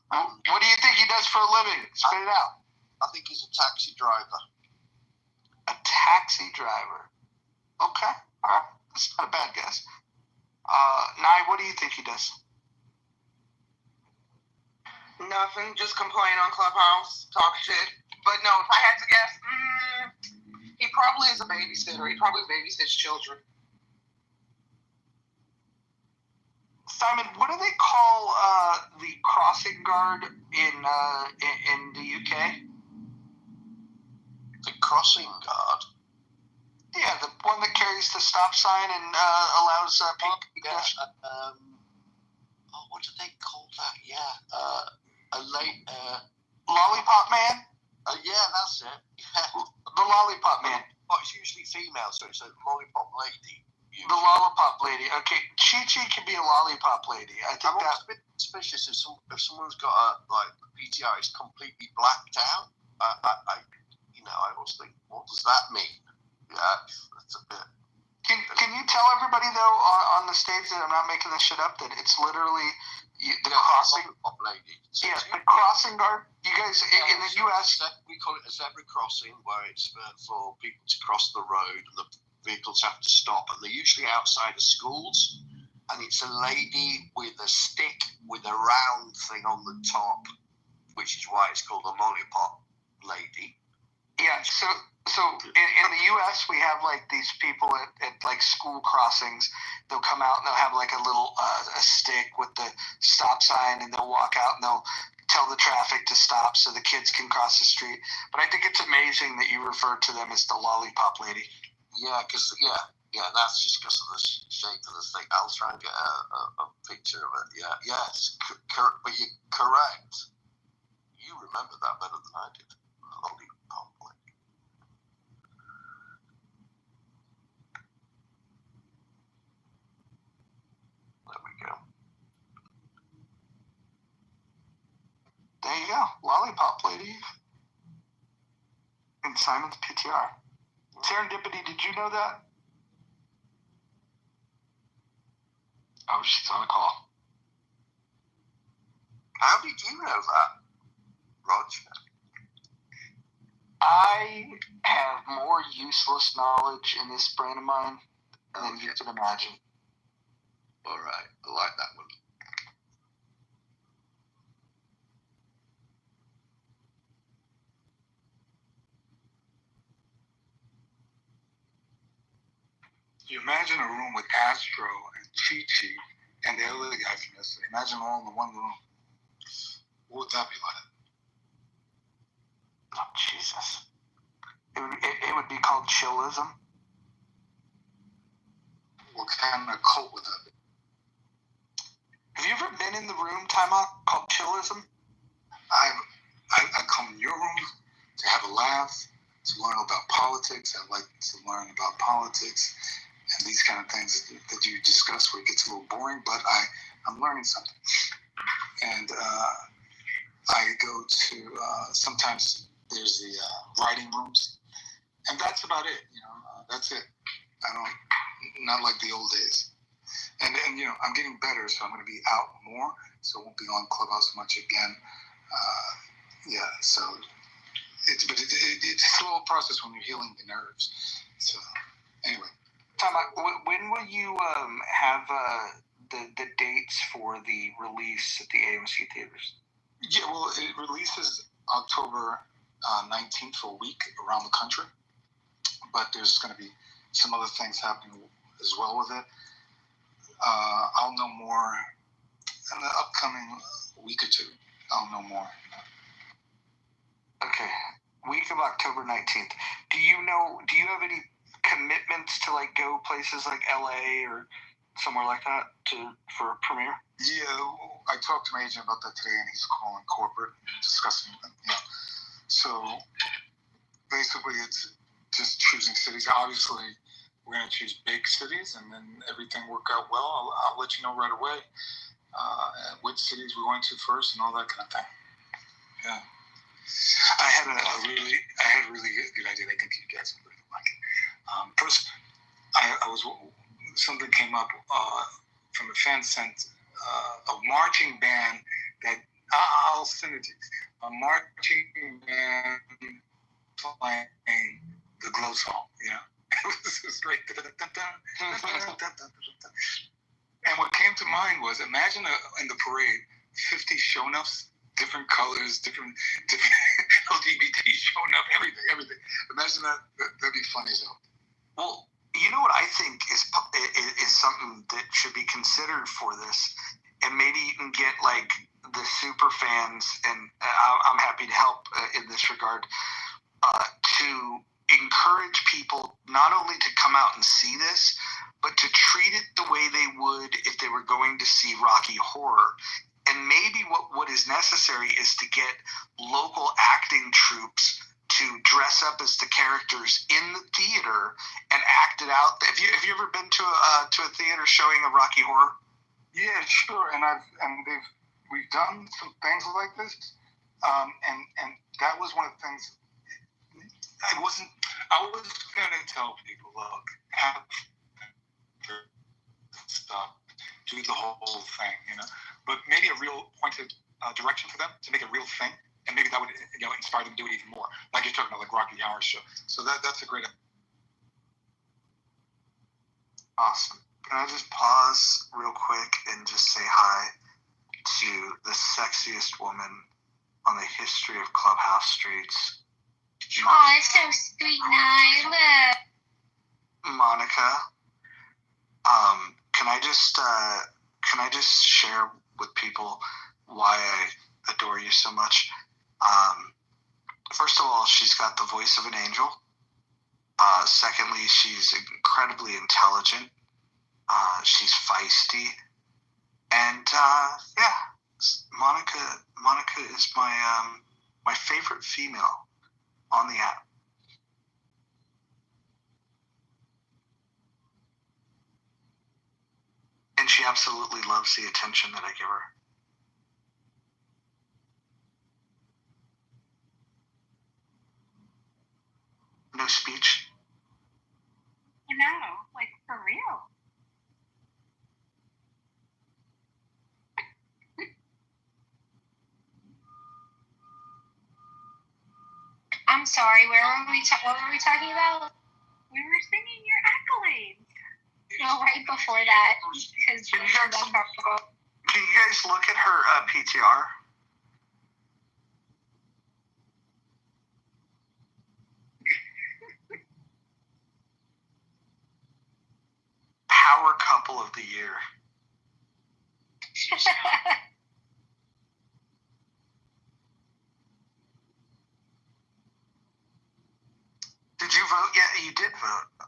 What do you think he does for a living? Spit it out. I think he's a taxi driver. A taxi driver. Okay. All right. That's not a bad guess. Nye, what do you think he does? Nothing. Just complain on Clubhouse, talk shit. But no, if I had to guess, he probably is a babysitter. He probably babysits children. Simon, what do they call the crossing guard in the UK? The crossing guard? Yeah, the one that carries the stop sign and allows people. What what do they call that? Yeah, Lollipop Man. Yeah, that's it. Yeah. The Lollipop Man. But it's usually female, so it's a lollipop lady. Usually. The Lollipop Lady. Okay, Chi-Chi can be a Lollipop Lady. I think I'm always a bit suspicious if someone's got a PTR is completely blacked out. I always think, what does that mean? Yeah, that's a bit. Can you tell everybody though on the stage that I'm not making this shit up, that it's literally the crossing lady? Yeah, the crossing guard. You guys in the U.S. we call it a zebra crossing, where it's for people to cross the road and the vehicles have to stop, and they're usually outside of schools. And it's a lady with a stick with a round thing on the top, which is why it's called a lollipop lady. Yeah, so in the U.S. we have like these people at like school crossings. They'll come out and they'll have like a little a stick with the stop sign, and they'll walk out and they'll tell the traffic to stop so the kids can cross the street. But I think it's amazing that you refer to them as the Lollipop Lady. Yeah, that's just because of the shape of the thing. I'll try and get a picture of it. Yeah, yes, but you're correct. You remember that better than I did. Lollipop Lady. There we go. There you go, Lollipop Lady. In Simon's PTR. Serendipity, did you know that? Oh, she's on a call. How did you know that, Roger? I have more useless knowledge in this brain of mine than you can imagine. All right, I like that one. You imagine a room with Astro and Chi-Chi and the other guy from yesterday. Imagine all in the one room. What would that be like? Oh, Jesus. It would be called chillism. What kind of cult would that be? Have you ever been in the room, Time-Out, called chillism? I come in your room to have a laugh, to learn about politics. I like to learn about politics and these kind of things that you discuss where it gets a little boring, but I'm learning something. And I go to, sometimes there's the writing rooms, and that's about it, that's it. Not like the old days. And I'm getting better, so I'm going to be out more, so I won't be on Clubhouse so much again. So it's a slow process when you're healing the nerves. So anyway. Tom, when will you have the dates for the release at the AMC theaters? Yeah, well, it releases October 19th for a week around the country, but there's going to be some other things happening as well with it. I'll know more in the upcoming week or two. I'll know more. Okay, week of October 19th. Do you have any commitments to like go places like LA or somewhere like that for a premiere? Yeah, I talked to my agent about that today, and he's calling corporate and discussing them. Yeah. So basically, it's just choosing cities. Obviously, we're going to choose big cities, and then everything work out well. I'll let you know right away which cities we're going to first and all that kind of thing. Yeah. I had a really good idea. I think you guys would like it. First, something came up from a fan sent a marching band that I'll send it to you. A marching band playing the Glow song. This is great. And what came to mind was, imagine in the parade, 50 show-nuffs, different colors, different LGBT showing up, everything. Imagine that. That'd be funny as hell. Well, you know what I think is something that should be considered for this, and maybe you can get like the super fans, and I'm happy to help in this regard, to encourage people not only to come out and see this, but to treat it the way they would if they were going to see Rocky Horror. And maybe what is necessary is to get local acting troops to dress up as the characters in the theater and act it out. Have you ever been to a theater showing of Rocky Horror? Yeah, sure. And we've done some things like this, and that was one of the things. I was gonna tell people, look, have stuff, do the whole thing, but maybe a real pointed direction for them to make a real thing. And maybe that would inspire them to do it even more. Like you're talking about, like Rocky Horror Show. So that's a great. Awesome. Can I just pause real quick and just say hi to the sexiest woman on the history of Clubhouse streets? Oh, it's so sweet, Nyla. Monica. Can I just share with people why I adore you so much? First of all, she's got the voice of an angel. Secondly, she's incredibly intelligent. She's feisty. And Monica is my favorite female on the app. And she absolutely loves the attention that I give her. No speech? No, like for real. I'm sorry, what were we talking about? We were singing your accolades. No, right before that. Because can you guys look at her PTR? Power couple of the year. Did you vote? Yeah, you did vote.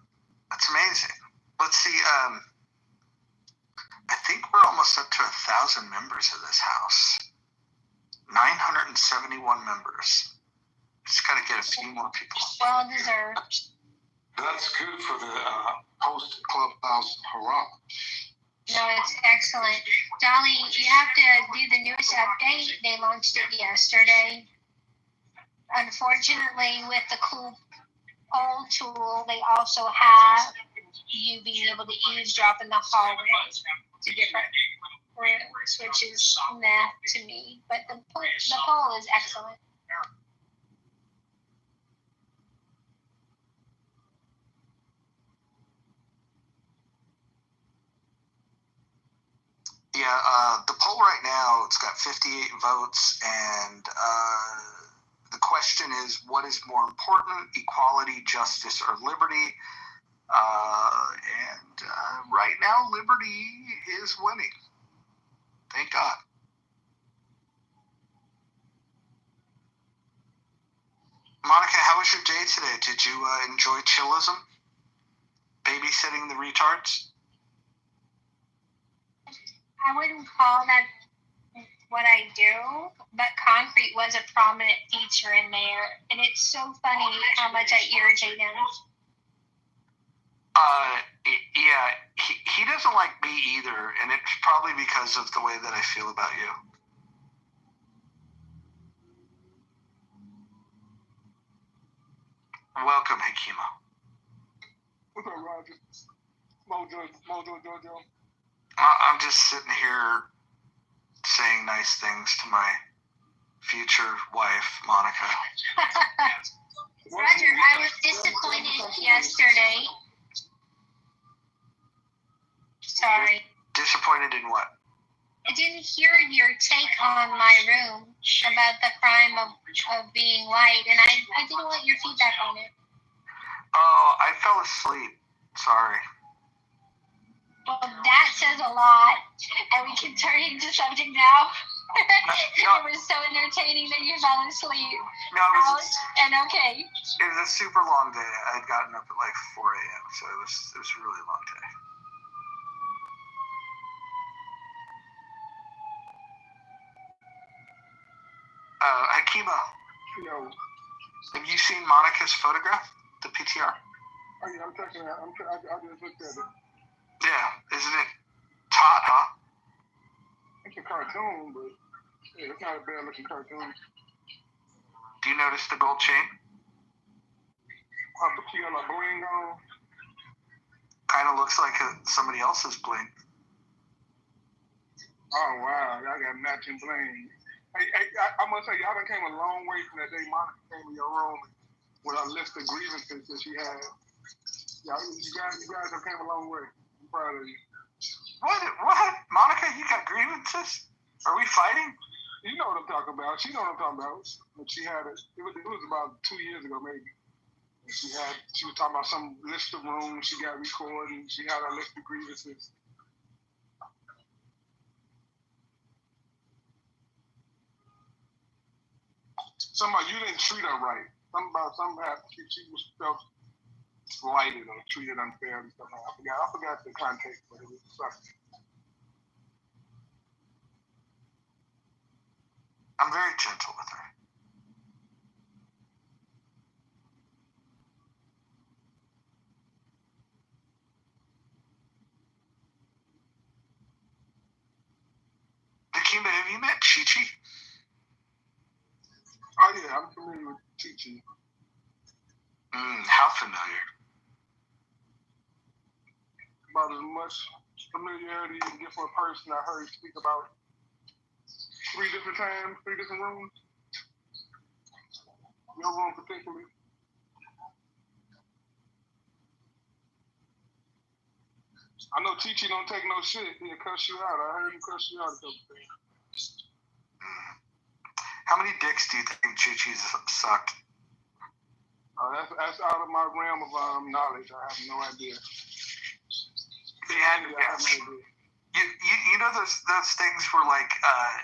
That's amazing. Let's see. I think we're almost up to 1,000 members of this house. 971 members. Just got to get a few more people. Well deserved. That's good for the post Clubhouse hurrah. No, it's excellent. Dolly, you have to do the newest update. They launched it yesterday. Unfortunately, with the cool poll tool, they also have you being able to eavesdrop in the hallway to different rooms, which is meh to me. But the poll is excellent. Yeah, the poll right now, it's got 58 votes, and the question is, what is more important, equality, justice, or liberty? And right now, liberty is winning. Thank God. Monica, how was your day today? Did you enjoy chillism? Babysitting the retards? I wouldn't call that what I do, but concrete was a prominent feature in there, and it's so funny how much I irritate him. Yeah, he doesn't like me either, and it's probably because of the way that I feel about you. Welcome, Hikima. What's up, Roger? Mojo, Jojo. I'm just sitting here saying nice things to my future wife, Monica. Roger, I was disappointed yesterday. Sorry. Disappointed in what? I didn't hear your take on my room about the crime of being white, and I didn't want your feedback on it. Oh, I fell asleep. Sorry. Well, that says a lot, and we can turn into something now. It was so entertaining that you fell asleep. No, okay. It was a super long day. I had gotten up at like 4 a.m., so it was a really long day. Hakima, Yo. have you seen Monica's photograph, the PTR? Oh, yeah, I'm checking it out. I just looked at it. Yeah, isn't it taut, huh? It's a cartoon, but yeah, it's not a bad looking cartoon. Do you notice the gold chain? But she got a bling on. Kind of looks like somebody else's bling. Oh, wow. Y'all got matching bling. Hey, I must say, y'all done came a long way from that day Monica came in your room with a list of grievances that she had. Y'all, you guys have came a long way. I'm proud of you. What? Monica, you got grievances? Are we fighting? You know what I'm talking about. She know what I'm talking about. But she had it. It was about 2 years ago, maybe. She was talking about some list of rooms she got recorded, and she had a list of grievances. Something about you didn't treat her right. Something about she was felt slighted or treated unfair and stuff. I forgot the context, but it was something. I'm very gentle with her. Akima, have you met Chi-Chi? Oh, yeah, I'm familiar with Chi-Chi. How familiar? About as much familiarity you can get from a person I heard speak about 3 different times, 3 different rooms. Your room particularly. I know Chi-Chi don't take no shit. He'll cuss you out. I heard him cuss you out a couple things. How many dicks do you think Chi-Chi's sucked? That's out of my realm of knowledge. I have no idea. You had to guess. You know those things where like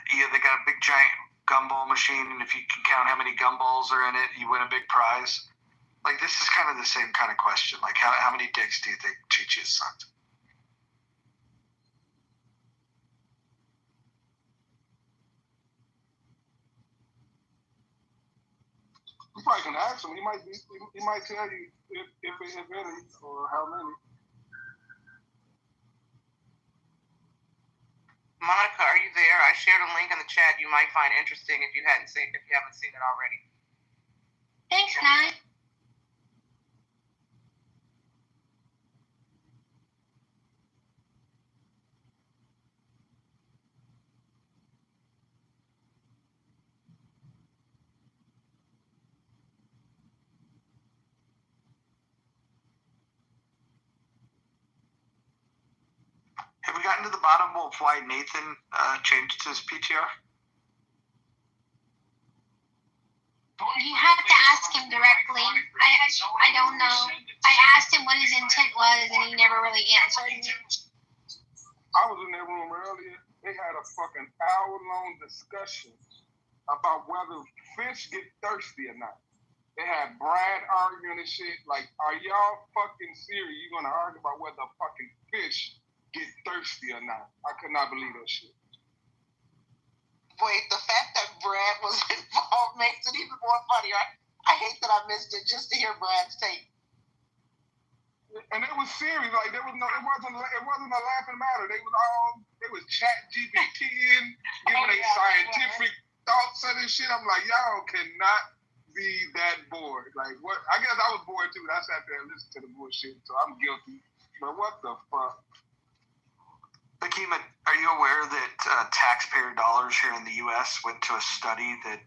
they got a big giant gumball machine, and if you can count how many gumballs are in it, you win a big prize. Like this is kind of the same kind of question. Like how many dicks do you think Chi-Chi has sucked? You probably can ask him. He might tell you if any or how many. Monica, are you there? I shared a link in the chat you might find interesting if you haven't seen it already. Thanks, Nine. Have we gotten to the bottom of why Nathan changed his PTR? You have to ask him directly. I don't know. I asked him what his intent was, and he never really answered me. I was in that room earlier. They had a fucking hour-long discussion about whether fish get thirsty or not. They had Brad arguing and shit. Like, are y'all fucking serious? You gonna argue about whether a fucking fish get thirsty or not? I could not believe that shit. Wait, the fact that Brad was involved makes it even more funny. I hate that I missed it just to hear Brad's take. And it was serious. Like it wasn't a laughing matter. They was chat GPTing, giving their scientific thoughts on this shit. I'm like, y'all cannot be that bored. Like what? I guess I was bored too. I sat there and listened to the bullshit, so I'm guilty. But what the fuck? Akima, are you aware that taxpayer dollars here in the U.S. went to a study that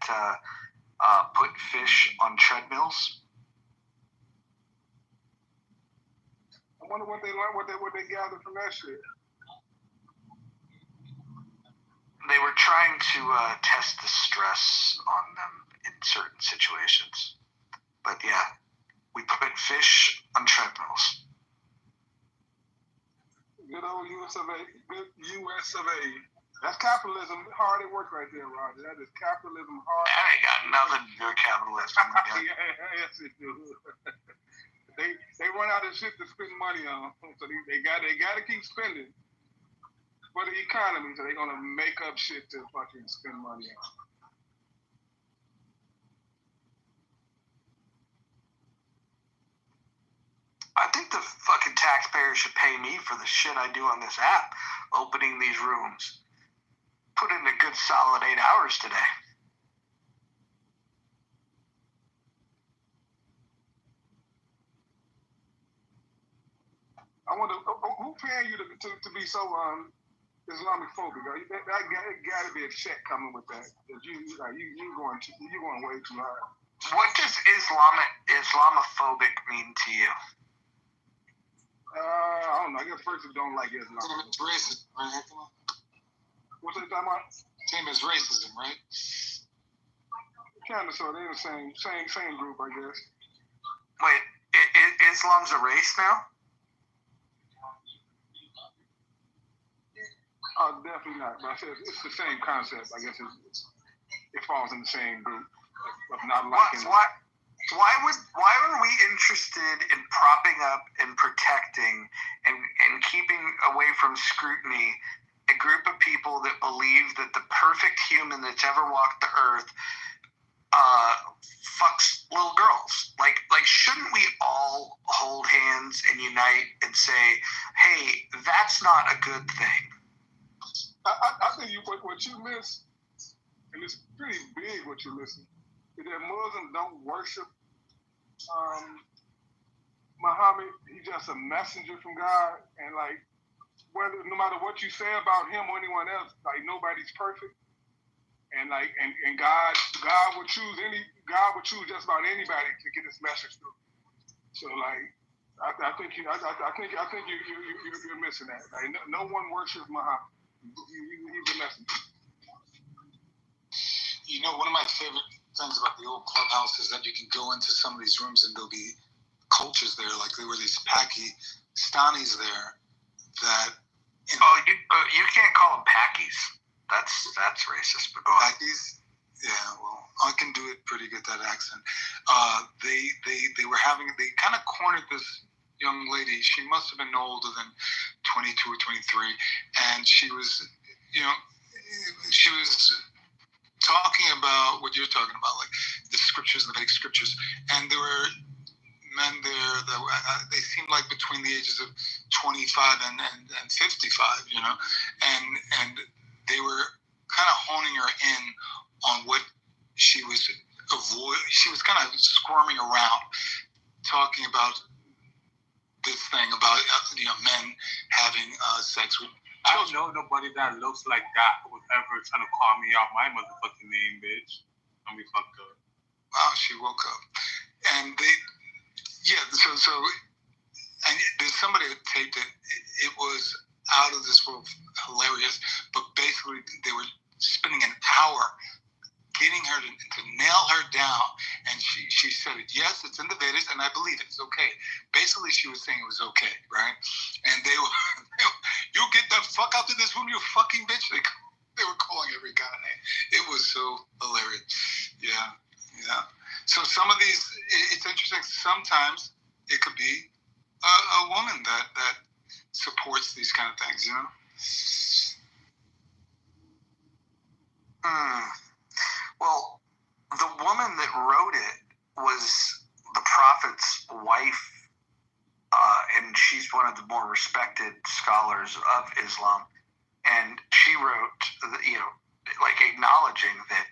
put fish on treadmills? I wonder what they learned, what they gathered from that shit. They were trying to test the stress on them in certain situations. But yeah, we put fish on treadmills. Good old US of A. Good US of A. That's capitalism hard at work right there, Roger. That is capitalism hard. That ain't got nothing to do with capitalism. Yes, it do. They run out of shit to spend money on, so they got to keep spending for the economy. So they're gonna make up shit to fucking spend money on. think the fucking taxpayers should pay me for the shit I do on this app, opening these rooms. Put in a good solid 8 hours today. I wonder who paying you to be so Islamophobic? That got to be a check coming with that. You going way too hard. What does Islamophobic mean to you? I don't know. I guess person don't like Islam. It's racism, right? What's they talking about? Same as racism, right? Kind of, so they're the same group, I guess. Wait, Islam's a race now? Definitely not. But I said it's the same concept. I guess it falls in the same group of not liking. Why are we interested in propping up and protecting and keeping away from scrutiny a group of people that believe that the perfect human that's ever walked the earth fucks little girls? Like shouldn't we all hold hands and unite and say, hey, that's not a good thing? I think what you miss, and it's pretty big what you listen, is that Muslims don't worship Muhammad. He's just a messenger from God, and like no matter what you say about him or anyone else, like nobody's perfect, and God would choose just about anybody to get his message through. So like I think you're missing that. Like, no one worships Muhammad. He's a messenger. You know, one of my favorite things about the old clubhouse is that you can go into some of these rooms and there'll be cultures there, like there were these Pakistanis there that. You can't call them Pakis. That's racist. But go on. Pakis, yeah. Well, I can do it pretty good, that accent. They were having. They kind of cornered this young lady. She must have been no older than 22 or 23, and she was talking about what you're talking about, like the scriptures, the Vedic scriptures, and there were men there that they seemed like between the ages of 25 and 55, and they were kind of honing her in on what she was she was kind of squirming around, talking about this thing about men having sex with. I don't know nobody that looks like that was ever trying to call me out my motherfucking name, bitch. And we fucked up. Wow, she woke up. And so and there's somebody that taped it. It was out of this world hilarious, but basically they were spending an hour getting her to nail her down, and she said it. Yes, it's in the Vedas, and I believe it. It's okay. Basically, she was saying it was okay, right? And they were, you get the fuck out of this room, you fucking bitch. They were calling every kind of name. It was so hilarious. Yeah. So some of these, it's interesting. Sometimes it could be a woman that supports these kind of things, Well, the woman that wrote it was the Prophet's wife, and she's one of the more respected scholars of Islam. And she wrote, like acknowledging that,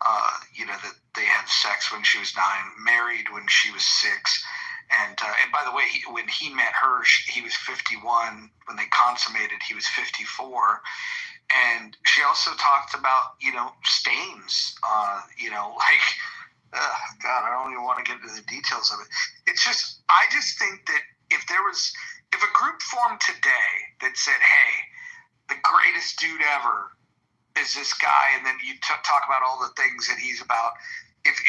that they had sex when she was 9, married when she was 6. And by the way, when he met her, he was 51. When they consummated, he was 54. And she also talked about, stains, God, I don't even want to get into the details of it. It's just, I just think that if a group formed today that said, hey, the greatest dude ever is this guy, and then you talk about all the things that he's about, if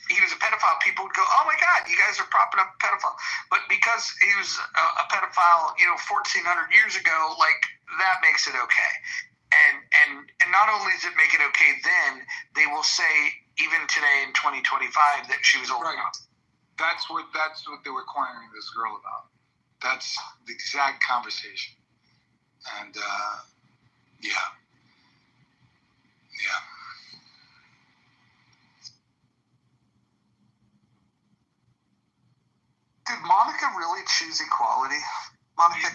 he was a pedophile, people would go, oh my God, you guys are propping up a pedophile. But because he was a pedophile, 1,400 years ago, like, that makes it okay. And not only does it make it okay then, they will say, even today in 2025, that she was old enough. That's what they were cornering this girl about. That's the exact conversation. And, yeah. Did Monica really choose equality? Monica,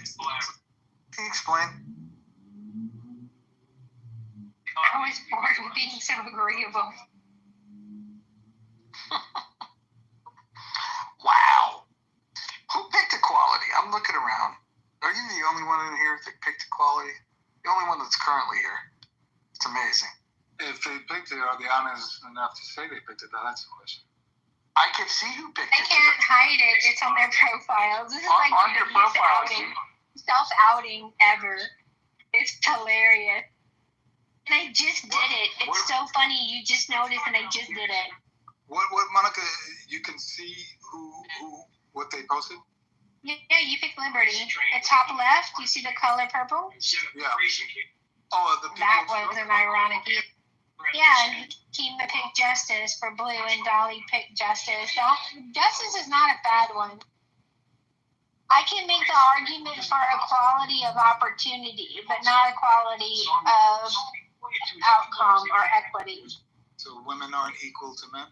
can you explain? I was bored with being so agreeable. Wow. Who picked equality? I'm looking around. Are you the only one in here that picked equality? The only one that's currently here. It's amazing. If they picked it, are they honest enough to say they picked it? That's the question. I can see who picked They it. can't hide it. It's on their profiles. This is like On your the least profile, self-outing ever. It's hilarious. And I just did it. It's so funny. You just noticed, and I just did it. What Monica? You can see what they posted. Yeah, you picked Liberty. At top left, you see the color purple? Yeah. Oh, that wasn't ironic either. Yeah, and Kima picked Justice for blue, and Dolly picked Justice. Justice is not a bad one. I can make the argument for equality of opportunity, but not equality of outcome or equity. So women aren't equal to men?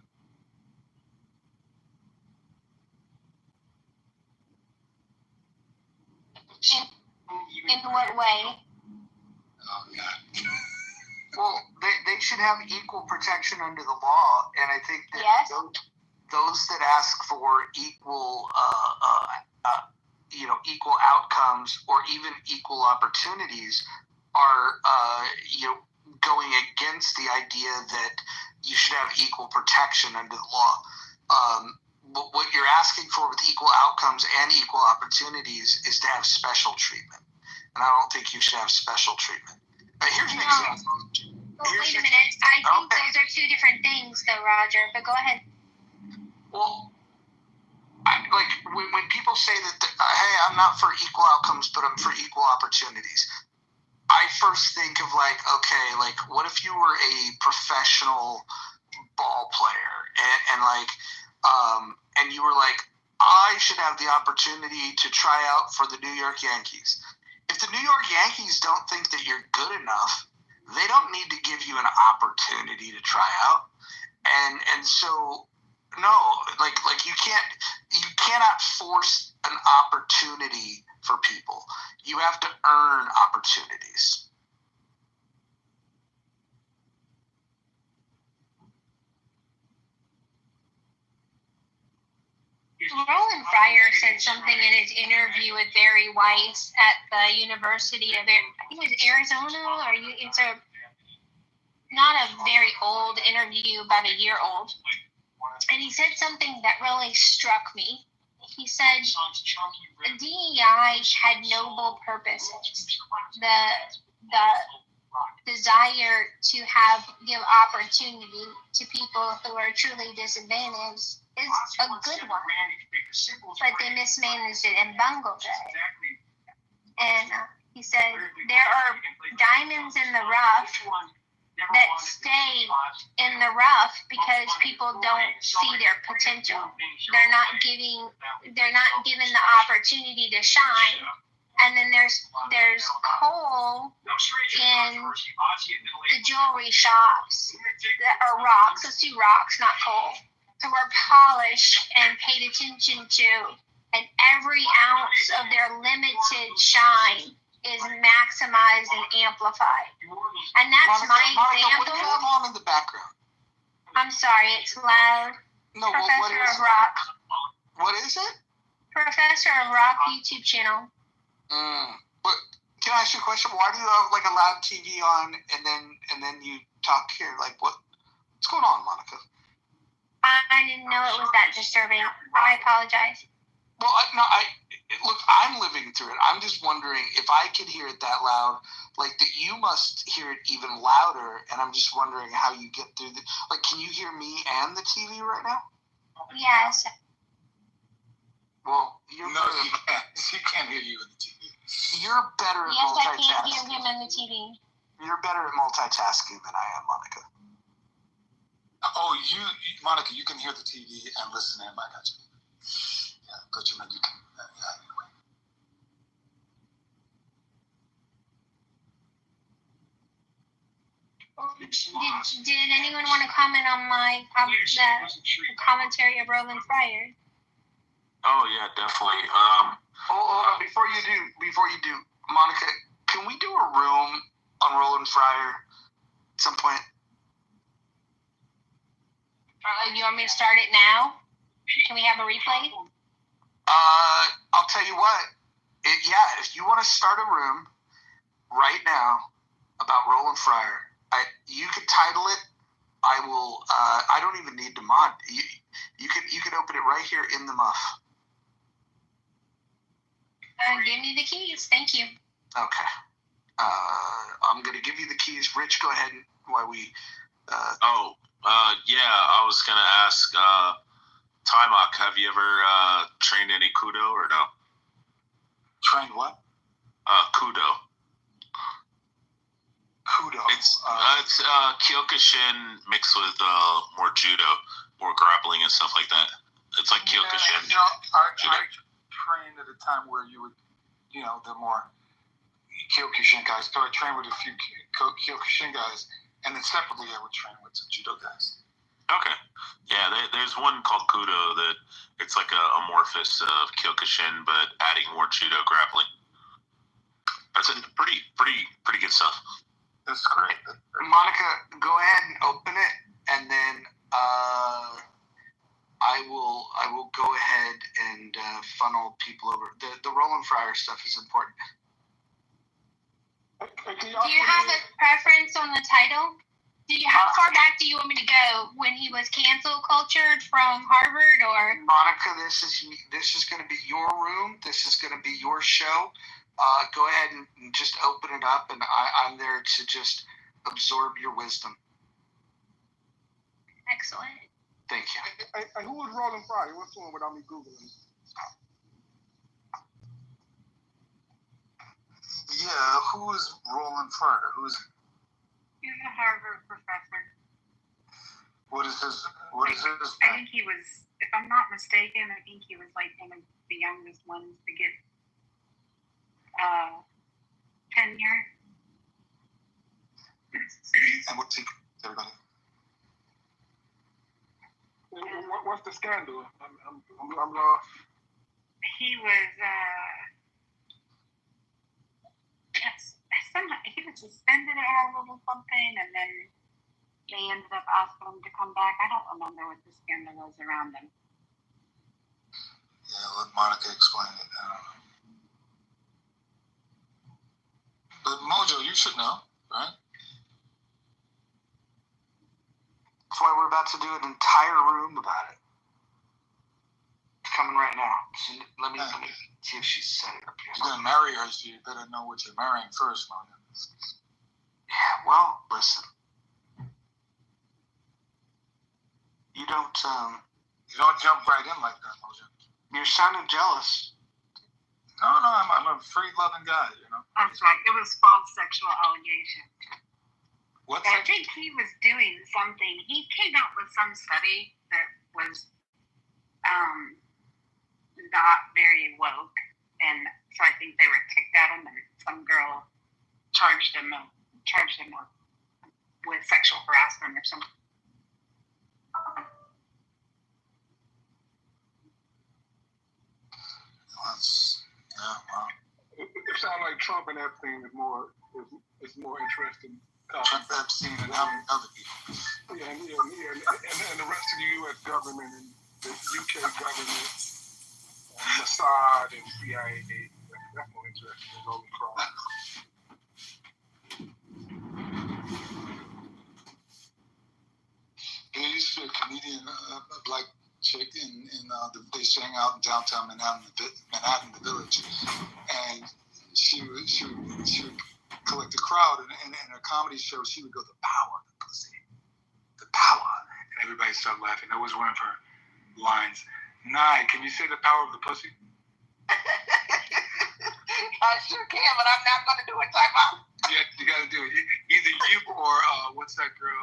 In what way? Oh, God. Well, they should have equal protection under the law, and I think that those that ask for equal, equal outcomes or even equal opportunities are, going against the idea that you should have equal protection under the law. What you're asking for with equal outcomes and equal opportunities is to have special treatment, and I don't think you should have special treatment. Here's an example. Well, wait a minute. I think those are two different things, though, Roger. But go ahead. Well, when people say that, hey, I'm not for equal outcomes, but I'm for equal opportunities, I first think of what if you were a professional ball player and you were like, I should have the opportunity to try out for the New York Yankees. If the New York Yankees don't think that you're good enough, they don't need to give you an opportunity to try out. And so, no, you cannot force an opportunity for people. You have to earn opportunities. Roland Fryer said something in his interview with Barry Weiss at the University of, I think it was Arizona, it's not a very old interview, about a year old. And he said something that really struck me. He said the DEI had noble purposes. The desire to give opportunity to people who are truly disadvantaged is a good one, but they mismanaged it and bungled it. And he said there are diamonds in the rough that stay in the rough because people don't see their potential. They're not given the opportunity to shine. And then there's coal in the jewelry shops that are rocks. Let's do rocks, not coal. So we're polished and paid attention to, and every ounce of their limited shine is maximized and amplified. And that's my example. What do you have on in the background? I'm sorry, it's loud. No, Professor of Rock. What is it? Professor of Rock YouTube channel. But can I ask you a question? Why do you have a loud TV on and then you talk here? What's going on, Monica? I didn't know it was that disturbing. I apologize. Well, look, I'm living through it. I'm just wondering if I could hear it that loud, that you must hear it even louder, and I'm just wondering how you get through the. Can you hear me and the TV right now? Yes. Well, you can't. She can't hear you in the TV. You're better at multitasking. Yes, I can't hear him in the TV. You're better at multitasking than I am, Monica. Oh, Monica, you can hear the TV and listen in. I got you. Yeah, but you can. Did anyone want to comment on my the commentary of Roland Fryer? Oh yeah, definitely. Hold on. Before you do, Monica, can we do a room on Roland Fryer at some point? You want me to start it now? Can we have a replay? I'll tell you what. If you want to start a room right now about Roland Fryer, you could title it. I will. I don't even need to mod. You can open it right here in the muff. Give me the keys. Thank you. Okay. I'm gonna give you the keys. Rich, go ahead while we. Yeah, I was gonna ask. Timok, have you ever trained any kudo or no? Trained what? Kudo. Kudo. It's Kyokushin mixed with more judo, more grappling and stuff like that. It's like Kyokushin. You know, I trained at a time where you would, the more Kyokushin guys. So I trained with a few Kyokushin guys, and then separately I would train with some judo guys. Okay. Yeah, there's one called Kudo that it's like a amorphous of Kyokushin, but adding more judo grappling. That's pretty good stuff. That's great. Monica, go ahead and open it, and then I will go ahead and funnel people over. The Roland Fryer stuff is important. Do you have a preference on the title? How far back do you want me to go? When he was cancel cultured from Harvard, or Monica, this is going to be your room. This is going to be your show. Go ahead and just open it up, and I'm there to just absorb your wisdom. Excellent. Thank you. Hey, who was Roland Fryer? What's the one without me Googling? Yeah, who is Roland Fryer? He's a Harvard professor. What is his? I think he was, if I'm not mistaken, I think he was like one of the youngest ones to get tenure. And what's he? Everybody. What's the scandal? I'm lost. He was he was suspended at Harvard or something, and then they ended up asking him to come back. I don't remember what the scandal was around him. Yeah, let Monica explain it. But Mojo, you should know, right? That's why we're about to do an entire room about it. It's coming right now. So let me see if she's set it up here. You're gonna marry her, so you better know what you're marrying first, Mojo. Yeah, well, listen. You don't jump right in like that, Mojo. You're sounding jealous. No, I'm a free-loving guy, That's right. It was false sexual allegation. What? I think he was doing something. He came out with some study that was not very woke, and so I think they were ticked at him, and some girl charged him with sexual harassment or something. It sounds like Trump and Epstein is more interesting. Trump, Epstein, and how many other people? Yeah, and the rest of the U.S. government and the UK government, and Mossad and CIA. That's more interesting than Roland Fryer. There used to be a comedian, a black chick, they sang out in downtown Manhattan, the Village, and she would collect a crowd, and in her comedy show, she would go, "The power of the pussy, the power," and everybody started laughing. That was one of her lines. Nye, can you say the power of the pussy? I sure can, but I'm not going to do it. Time out. Yeah, you got to do it. Either you or what's that girl?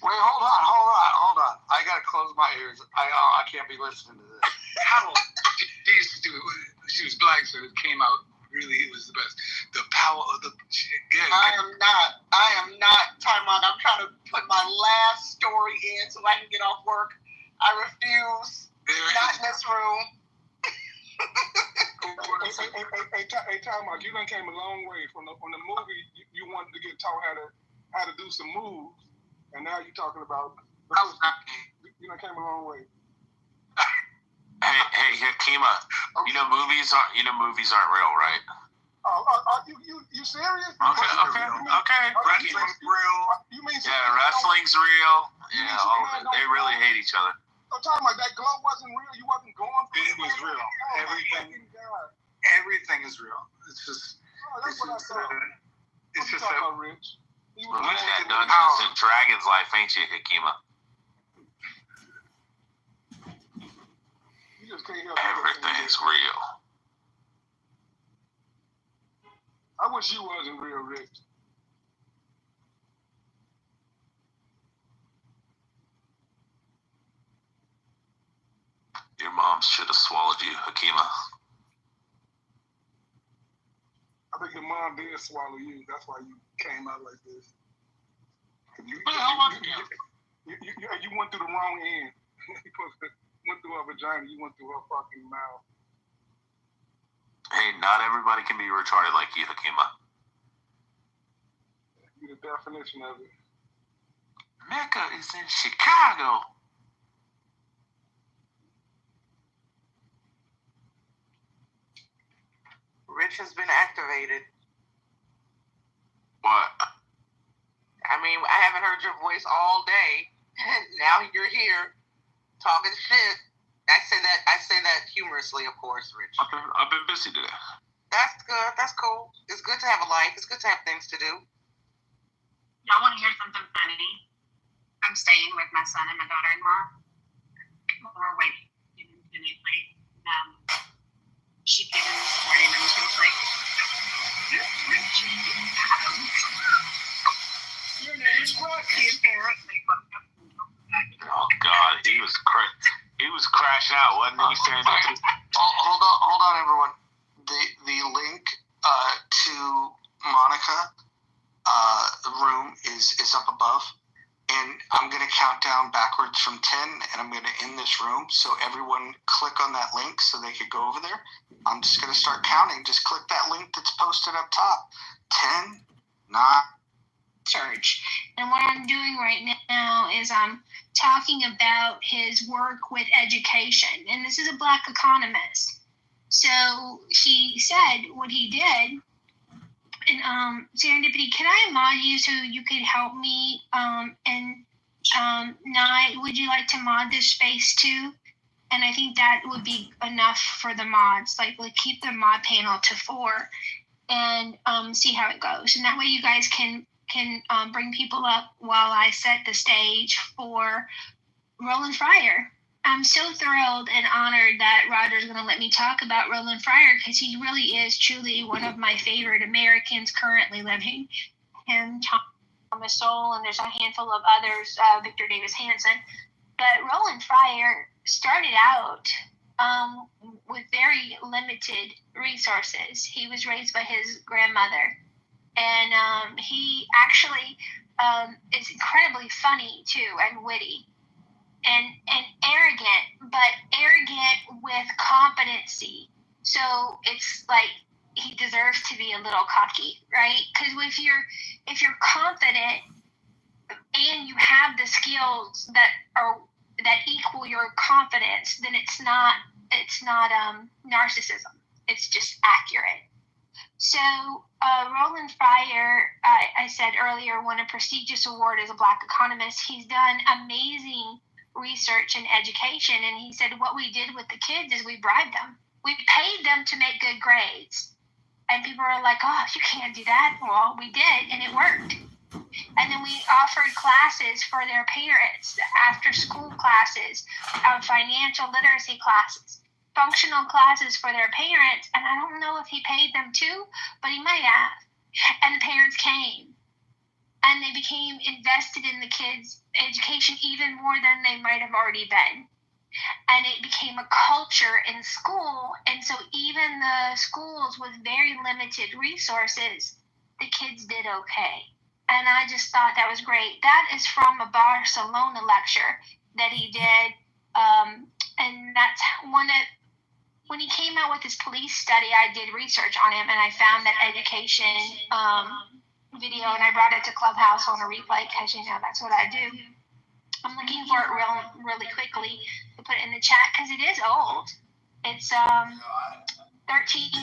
Wait, hold on. I gotta close my ears. I can't be listening to this. How? She used to do it. She was black, so it came out really. It was the best. The power of the. Yeah, I am not. Time out. I'm trying to put my last story in so I can get off work. I refuse. Not in this room. Tom, you done came a long way from the movie. You wanted to get taught how to do some moves, and now you're talking about. You done came a long way. Hey, Hakima. You know movies aren't real, right? Are you serious? Okay. Wrestling's real. You mean? Yeah, wrestling's real. Yeah, all of it. They really hate each other. I'm talking about that glow wasn't real. You wasn't going for it. It was real. Everything is real. It's just. That's what I thought. It's just that. Rich. You've had Dungeons and Dragons life, ain't you, Hakima? You just can't help Everything's real. I wish you wasn't real, Rich. Your mom should have swallowed you, Hakima. I think your mom did swallow you. That's why you came out like this. You went through the wrong end. You went through her vagina. You went through her fucking mouth. Hey, not everybody can be retarded like you, Hakima. You're the definition of it. Mecca is in Chicago. Rich has been activated. What? I mean, I haven't heard your voice all day. Now you're here talking shit. I say that humorously, of course, Rich. I've been busy today. That's good. That's cool. It's good to have a life. It's good to have things to do. Y'all want to hear something funny? I'm staying with my son and my daughter-in-law. We're waiting infinitely. She came in this morning and she was like, Rich, your name is Rocky. Apparently, oh God, he was crashing out, wasn't he? Hold on, everyone. The link to Monica room is up above, and I'm going to count down backwards from 10, and I'm going to end this room. So everyone click on that link so they could go over there. I'm just going to start counting. Just click that link that's posted up top. 10, 9. Church. And what I'm doing right now is I'm talking about his work with education. And this is a Black economist. So he said what he did. And Serendipity, can I mod you so you could help me? Nye, would you like to mod this space too? And I think that would be enough for the mods. Like keep the mod panel to 4 and see how it goes. And that way you guys can bring people up while I set the stage for Roland Fryer. I'm so thrilled and honored that Roger's going to let me talk about Roland Fryer because he really is truly one of my favorite Americans currently living. Him, Thomas Sowell, and there's a handful of others, Victor Davis Hanson. But Roland Fryer started out with very limited resources. He was raised by his grandmother. And he actually is incredibly funny, too, and witty. And arrogant, but arrogant with competency. So it's like he deserves to be a little cocky, right? Because if you're confident and you have the skills that equal your confidence, then it's not narcissism. It's just accurate. So Roland Fryer, I said earlier, won a prestigious award as a Black economist. He's done amazing research and education, and he said what we did with the kids is we bribed them. We paid them to make good grades. And people are like, oh, you can't do that. Well, we did, and it worked. And then we offered classes for their parents, after school classes, financial literacy classes, functional classes for their parents. And I don't know if he paid them too, but he might have. And the parents came. And they became invested in the kids' education even more than they might have already been. And it became a culture in school. And so even the schools with very limited resources, the kids did okay. And I just thought that was great. That is from a Barcelona lecture that he did. And that's when he came out with his police study, I did research on him, and I found that education video, and I brought it to Clubhouse on a replay because, you know, that's what I do. I'm looking for it really quickly to put it in the chat because it is old. It's 13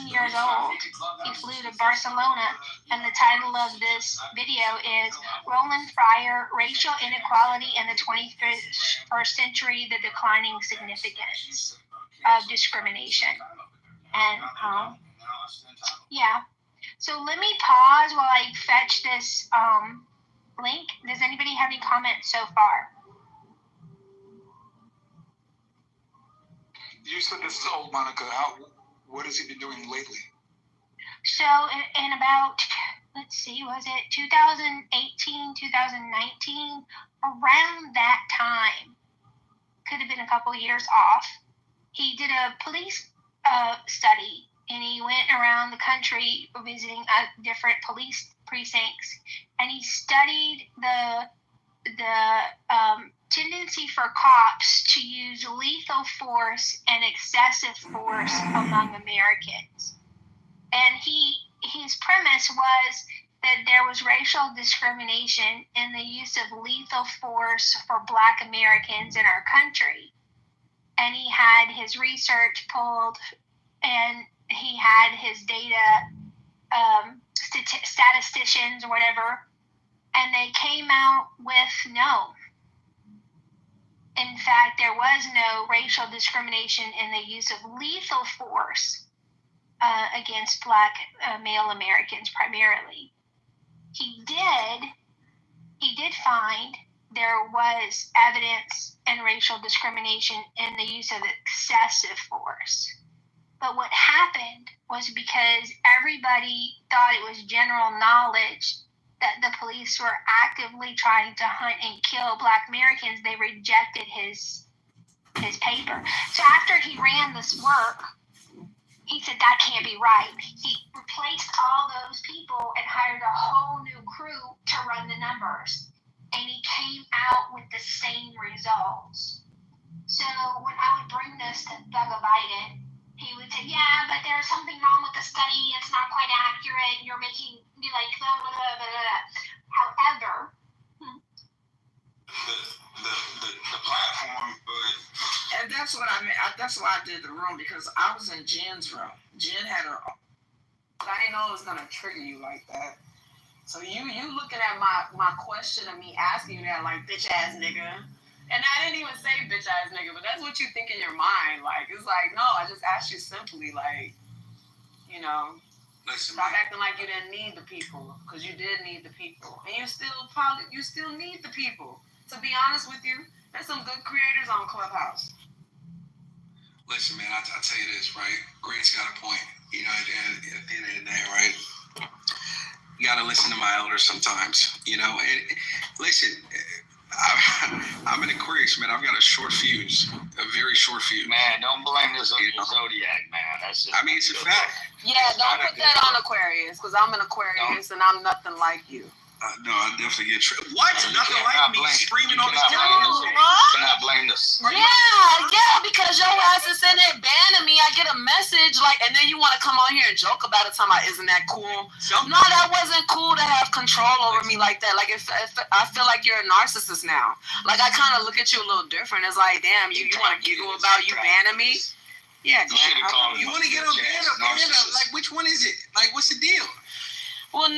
years old. He flew to Barcelona, and the title of this video is Roland Fryer, Racial Inequality in the 21st Century, the Declining Significance of Discrimination. And yeah, so let me pause while I fetch this link. Does anybody have any comments so far? You said this is old, Monica. What has he been doing lately? So in about, let's see, was it 2018, 2019, around that time, could have been a couple years off, he did a police study, and he went around the country visiting different police precincts, and he studied the tendency for cops to use lethal force and excessive force among Americans. And his premise was that there was racial discrimination in the use of lethal force for Black Americans in our country. And he had his research pulled, and he had his data, statisticians or whatever, and they came out with no. In fact, there was no racial discrimination in the use of lethal force against Black male Americans primarily. He did find there was evidence and racial discrimination in the use of excessive force. But what happened was because everybody thought it was general knowledge that the police were actively trying to hunt and kill Black Americans, they rejected his paper. So after he ran this work, he said that can't be right. He replaced all those people and hired a whole new crew to run the numbers. And he came out with the same results. So when I would bring this to Doug Biden, he would say, yeah, but there's something wrong with the study. It's not quite accurate. You're making me like, blah, blah, blah, blah. However, the platform, and that's what I mean. That's why I did the room, because I was in Jen's room. Jen had her, but I didn't know it was gonna trigger you like that. So you looking at my question of me asking you that, like, bitch ass nigga. And I didn't even say bitch ass nigga, but that's what you think in your mind. Like, it's like, no, I just asked you simply, like, you know, stop acting like you didn't need the people, because you did need the people. And you still need the people. To be honest with you, there's some good creators on Clubhouse. Listen, man, I'll tell you this, right? Grant's got a point. You know, at the end of the day, right? You got to listen to my elders sometimes, you know. And listen, I'm an Aquarius, man. I've got a short fuse, a very short fuse. Man, don't blame this on your zodiac, man. That's just, I mean, it's a fact. Yeah, don't put that on Aquarius, because I'm an Aquarius and I'm nothing like you. No, I definitely get tripped. What? Nothing like me screaming on the stage. You cannot blame this. Yeah, because your ass is in there banning me. I get a message, like, and then you want to come on here and joke about it, talking about, isn't that cool? No, that wasn't cool to have control over me like that. Like, if I feel like you're a narcissist now. Like, I kind of look at you a little different. It's like, damn, you want to giggle about you banning me? Yeah, you want to get on ban? Like, which one is it? Like, what's the deal? Well,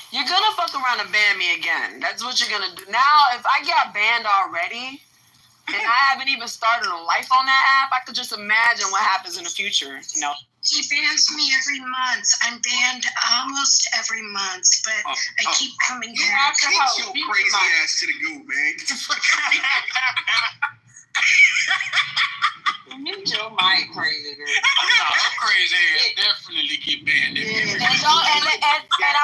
you're gonna fuck around and ban me again. That's what you're gonna do. Now, if I got banned already, and I haven't even started a life on that app, I could just imagine what happens in the future, you know? He bans me every month. I'm banned almost every month, but I keep coming back. Get your crazy ass to the goo, man. Get the fuck out of here. Get your mic crazy, girl. I'm crazy ass. Definitely get banned. And I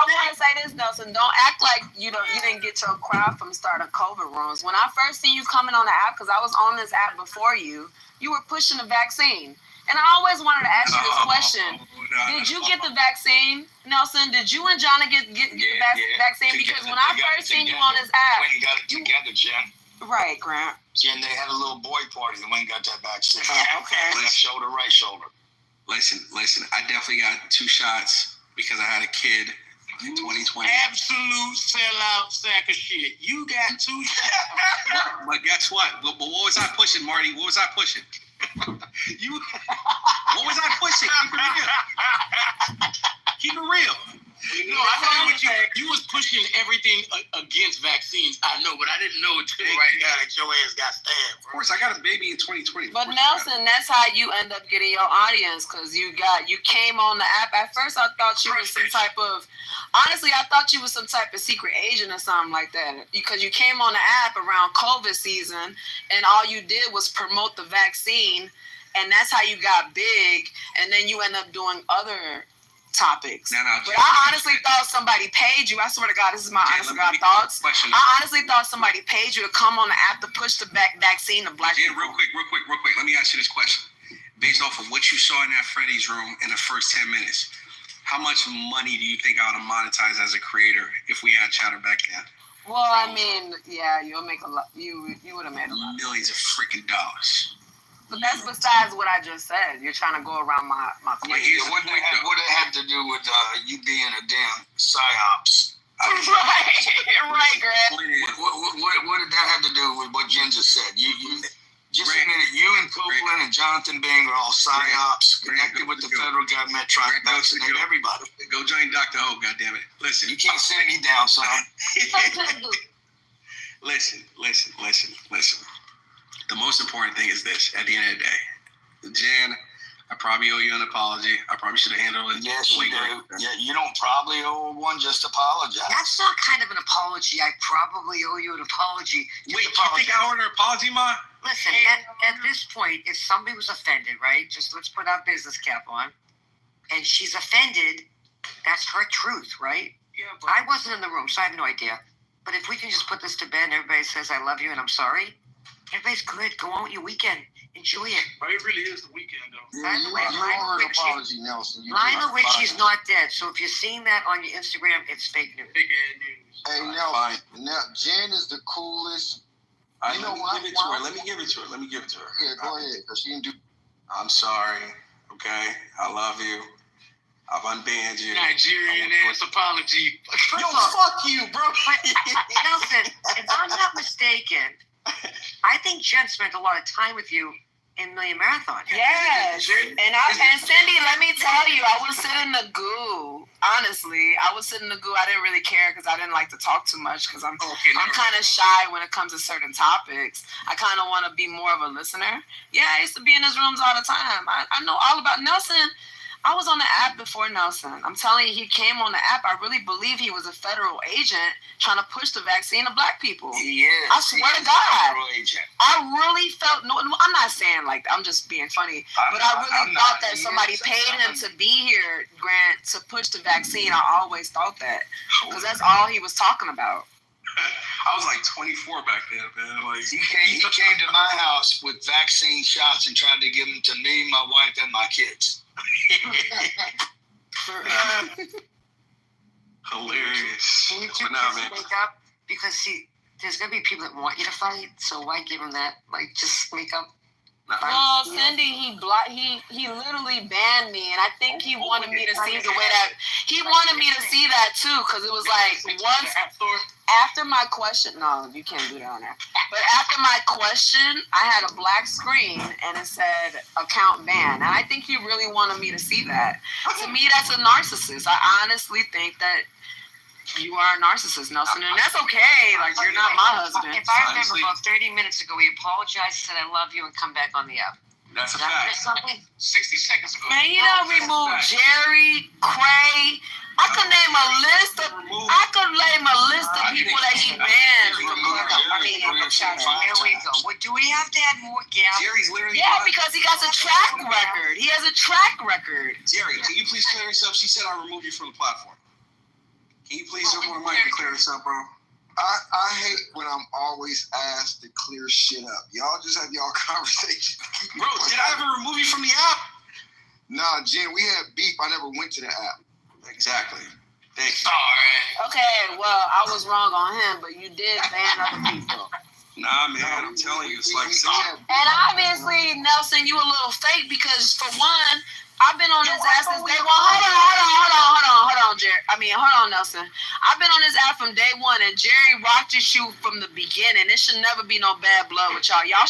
want to say this, Nelson. Don't act like you didn't get your crowd from starting COVID rooms. When I first seen you coming on the app, because I was on this app before you were pushing the vaccine. And I always wanted to ask you this question. Did you get the vaccine, Nelson? Did you and Johnny get the vaccine? Because when I first seen you on this app, we got it together, Jen. Right, Grant. And they had a little boy party and went and got that vaccine. Okay. Left shoulder, right shoulder. Listen. I definitely got 2 shots because I had a kid in 2020. Absolute sellout sack of shit. You got 2 shots. But guess what? But what was I pushing, Marty? What was I pushing? What was I pushing? Keep it real. No, I know what you was pushing everything against vaccines. I know, but I didn't know until right now that your ass got stabbed. Of course, I got a baby in 2020. But Nelson, that's how you end up getting your audience, because you came on the app. At first, I thought you was some type of, honestly, I thought you was some type of secret agent or something like that, because you came on the app around COVID season, and all you did was promote the vaccine, and that's how you got big, and then you end up doing other topics. But I honestly thought somebody paid you. I swear to God, this is my honest to God thoughts. I honestly thought somebody paid you to come on the app to push the vaccine to black people. Real quick. Let me ask you this question. Based off of what you saw in that Freddy's room in the first 10 minutes, how much money do you think I would have monetized as a creator if we had chatter back then? Well, I mean, yeah, you'll make a lot. You would have made a lot. Millions of freaking dollars. But that's besides what I just said. You're trying to go around my question. What it had to do with you being a damn psyops? Right, Grant. What did that have to do with what Jen just said? You just a minute. You and Copeland and Jonathan Bing are all psyops connected with the federal government trying to vaccinate everybody. Go join Dr. Ho, goddammit. Listen. You can't send me down, son. Listen. The most important thing is this, at the end of the day. Jan, I probably owe you an apology. I probably should have handled it. Yes, you do. Yeah, you don't probably owe one, just apologize. That's not kind of an apology. I probably owe you an apology. Wait, you think I owe an apology, Ma? Listen, at this point, if somebody was offended, right, just let's put our business cap on, and she's offended, that's her truth, right? Yeah, but I wasn't in the room, so I have no idea. But if we can just put this to bed and everybody says, I love you and I'm sorry, everybody's good. Go on with your weekend. Enjoy it. But it really is the weekend, though. By the way, Lionel apology, Nelson. Lionel Richie's not dead. So if you're seeing that on your Instagram, it's fake news. Big ad news. Hey, Nelson. Now, Jen is the coolest. Let me give it to her. Yeah, go ahead, because she didn't do. I'm sorry. Okay, I love you. I've unbanned you. Nigerian ass apology. Yo, fuck you, bro. Nelson, if I'm not mistaken, I think Jen spent a lot of time with you in Million Marathon. Yes. And Cindy, let me tell you, I would sit in the goo. Honestly, I would sit in the goo. I didn't really care because I didn't like to talk too much because I'm kind of shy when it comes to certain topics. I kind of want to be more of a listener. Yeah, I used to be in his rooms all the time. I know all about Nelson. I was on the app before Nelson. I'm telling you, he came on the app. I really believe he was a federal agent trying to push the vaccine to black people. He is. I swear to God. Federal agent. I really felt, no, I'm not saying like that. I'm just being funny. But I really thought that somebody paid him to be here, Grant, to push the vaccine. I always thought that. Because that's all he was talking about. I was like 24 back then, man. Like he came to my house with vaccine shots and tried to give them to me, my wife, and my kids. Hilarious. Can you two make up? Because see, there's gonna be people that want you to fight, so why give them that? Like, just make up. Well, Cindy, he literally banned me, and I think he wanted me to see the way that he wanted me to see that too, because it was like once after my question. No, you can't do that on there. But after my question, I had a black screen and it said account banned, and I think he really wanted me to see that. To me, that's a narcissist. I honestly think that you are a narcissist, Nelson, and that's okay. Like, you're not my husband. If I remember about 30 minutes ago, he apologized, said I love you, and come back on the app. That's a fact. 60 seconds ago. Man, you don't remove Jerry, Cray. I could name a list of people that he banned. Here we go. Do we have to add more gaps? Jerry's literally. Yeah, because he got a track record. He has a track record. Jerry, can you please clear this up? She said I removed you from the platform. Can you please open the mic and clear this up, bro? I hate when I'm always asked to clear shit up. Y'all just have y'all conversation. Bro, did I ever remove you from the app? Nah, Jen, we had beef. I never went to the app. Exactly. Thank you. Sorry. Okay, well, I was wrong on him, but you did ban other people. Nah, man, I'm telling you, it's like. And obviously, Nelson, you a little fake because for one, I've been on his ass since day one. Hold on, Jerry. Hold on, Nelson. I've been on his ass from day one, and Jerry rocked his shoe from the beginning. It should never be no bad blood with y'all. Y'all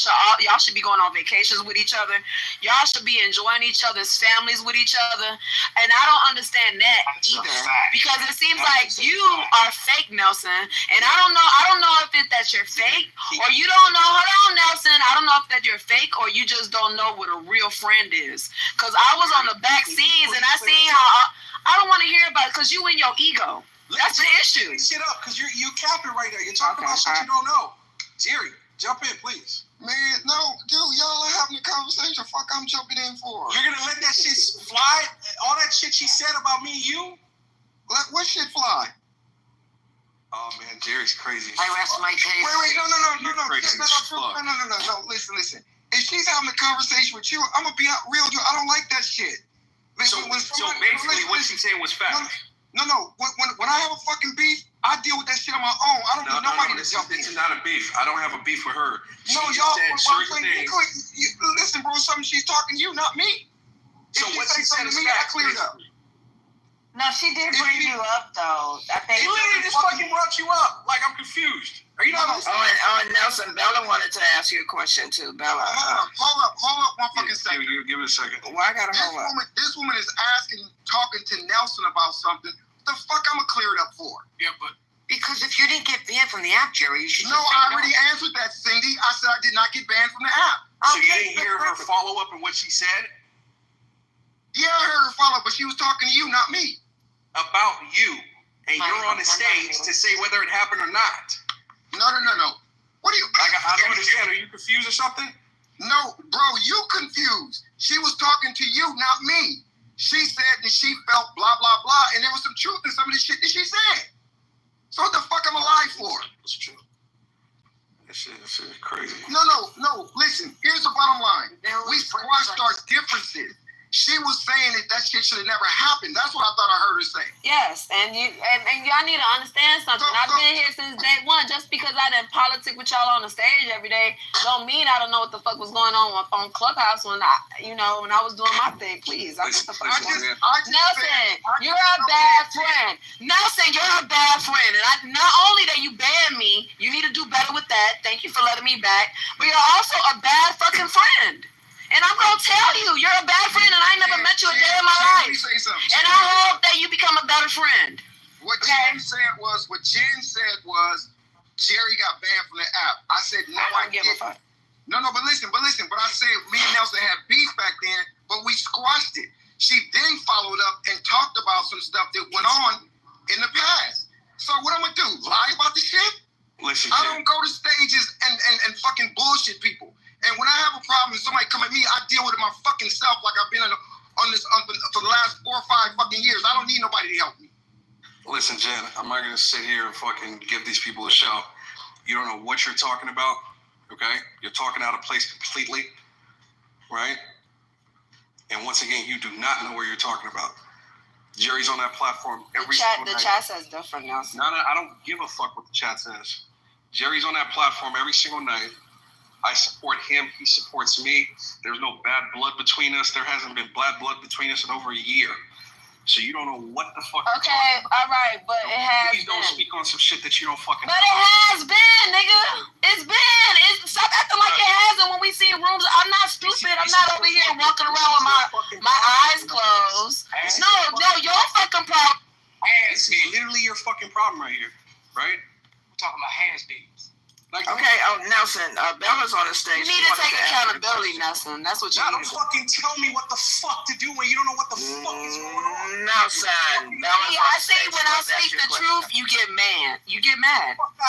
should be going on vacations with each other. Y'all should be enjoying each other's families with each other. And I don't understand that either because it seems like you are fake, Nelson. And I don't know if that you're fake or you don't know. Hold on, Nelson. I don't know if that you're fake or you just don't know what a real friend is. Because I was on the back scenes and I seen how I don't want to hear about it because you and your ego. That's the issue. Shit up, because you're capping right now. You're talking about shit you don't know. Jerry, jump in, please. Man, no, dude, y'all are having a conversation. Fuck, I'm jumping in for. You're gonna let that shit fly? All that shit she said about me and you? Let what shit fly? Oh man, Jerry's crazy. I rest my case. Wait, no. Crazy No, listen. If she's having a conversation with you, I'm gonna be real with you. I don't like that shit. So basically, what she's saying was fact. No. When I have a fucking beef, I deal with that shit on my own. I don't need nobody to jump in. This is not a beef. I don't have a beef with her. Listen, bro, something she's talking to you, not me. So what she said is fact. I clear it up. No, she did bring you up though. I think she literally just fucking brought you up. Like I'm confused. Are you not listening? Nelson, Bella wanted to ask you a question too. Bella. Hold up 1 fucking second. Give it a second. Why I gotta hold up? This woman is talking to Nelson about something. What the fuck I'm gonna clear it up for? Yeah, but because if you didn't get banned from the app, Jerry, you should. No, I already answered that, Cindy. I said I did not get banned from the app. So you didn't hear her follow up on what she said? Yeah, I heard her follow up, but she was talking to you, not me. About you, and you're on the stage to say whether it happened or not. No. What do you? I don't understand. Are you confused or something? No, bro, you confused. She was talking to you, not me. She said that she felt blah blah blah, and there was some truth in some of the shit that she said. So what the fuck am I lying for? That's true. That shit is crazy. No. Listen, here's the bottom line. We squashed our differences. She was saying that shit should have never happened. That's what I thought I heard her say. Yes, and y'all need to understand something. I've been here since day one. Just because I didn't politic with y'all on the stage every day, don't mean I don't know what the fuck was going on Clubhouse when I was doing my thing. Please, Nelson, you're a bad friend. Nelson, you're a bad friend, and not only that you banned me, you need to do better with that. Thank you for letting me back, but you're also a bad fucking friend. And I'm going to tell you, you're a bad friend, and I ain't never met you a day in my life. And I hope that you become a better friend. What Jen said was, Jerry got banned from the app. I said, no, I didn't. No, but listen. But I said, me and Nelson had beef back then, but we squashed it. She then followed up and talked about some stuff that went on in the past. So what I'm going to do, lie about the shit? Listen, I don't go to stages and fucking bullshit people. And when I have a problem and somebody come at me, I deal with it my fucking self like I've been on this for the last 4 or 5 fucking years. I don't need nobody to help me. Listen, Jen, I'm not going to sit here and fucking give these people a shout. You don't know what you're talking about, okay? You're talking out of place completely, right? And once again, you do not know what you're talking about. Jerry's on that platform every single night. The chat says different, Nelson. No, I don't give a fuck what the chat says. Jerry's on that platform every single night. I support him. He supports me. There's no bad blood between us. There hasn't been bad blood between us in over a year. So you don't know what the fuck. Okay, all right, but it has. Please don't speak on some shit that you don't fucking. But it has been, nigga. It's been. Stop acting like it hasn't. When we see rooms, I'm not stupid. I'm not over here walking around with my eyes closed. No, your fucking problem. This is literally your fucking problem right here, right? We're talking about hands beats. Okay, Nelson, Bella's on the stage. You need to take accountability, Nelson. That's what you need. Don't fucking tell me what the fuck to do when you don't know what the fuck is going on. Nelson, I see when I speak the truth, you get mad.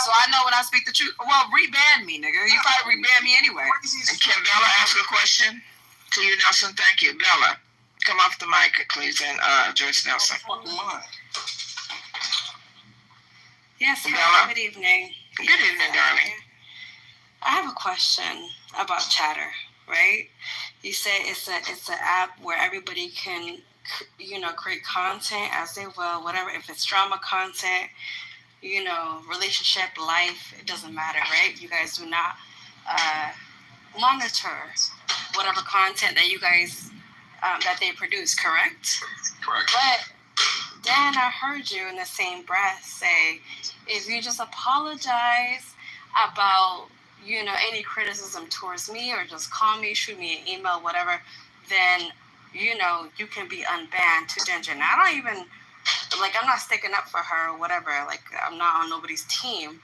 So I know when I speak the truth. Well, reban me, nigga. You probably reban me anyway. And can Bella ask a question to you, Nelson? Thank you. Bella, come off the mic, please, and Joyce Nelson. Yes, Bella. good evening. Good evening, darling. I have a question about Chatter, right? You say it's an app where everybody can, create content as they will, whatever. If it's drama content, relationship, life, it doesn't matter, right? You guys do not monitor whatever content that you guys that they produce, correct? Correct. But then I heard you in the same breath say, if you just apologize about any criticism towards me, or just call me, shoot me an email, whatever, then you can be unbanned to Ginger. Now, I don't even I'm not sticking up for her or whatever. I'm not on nobody's team.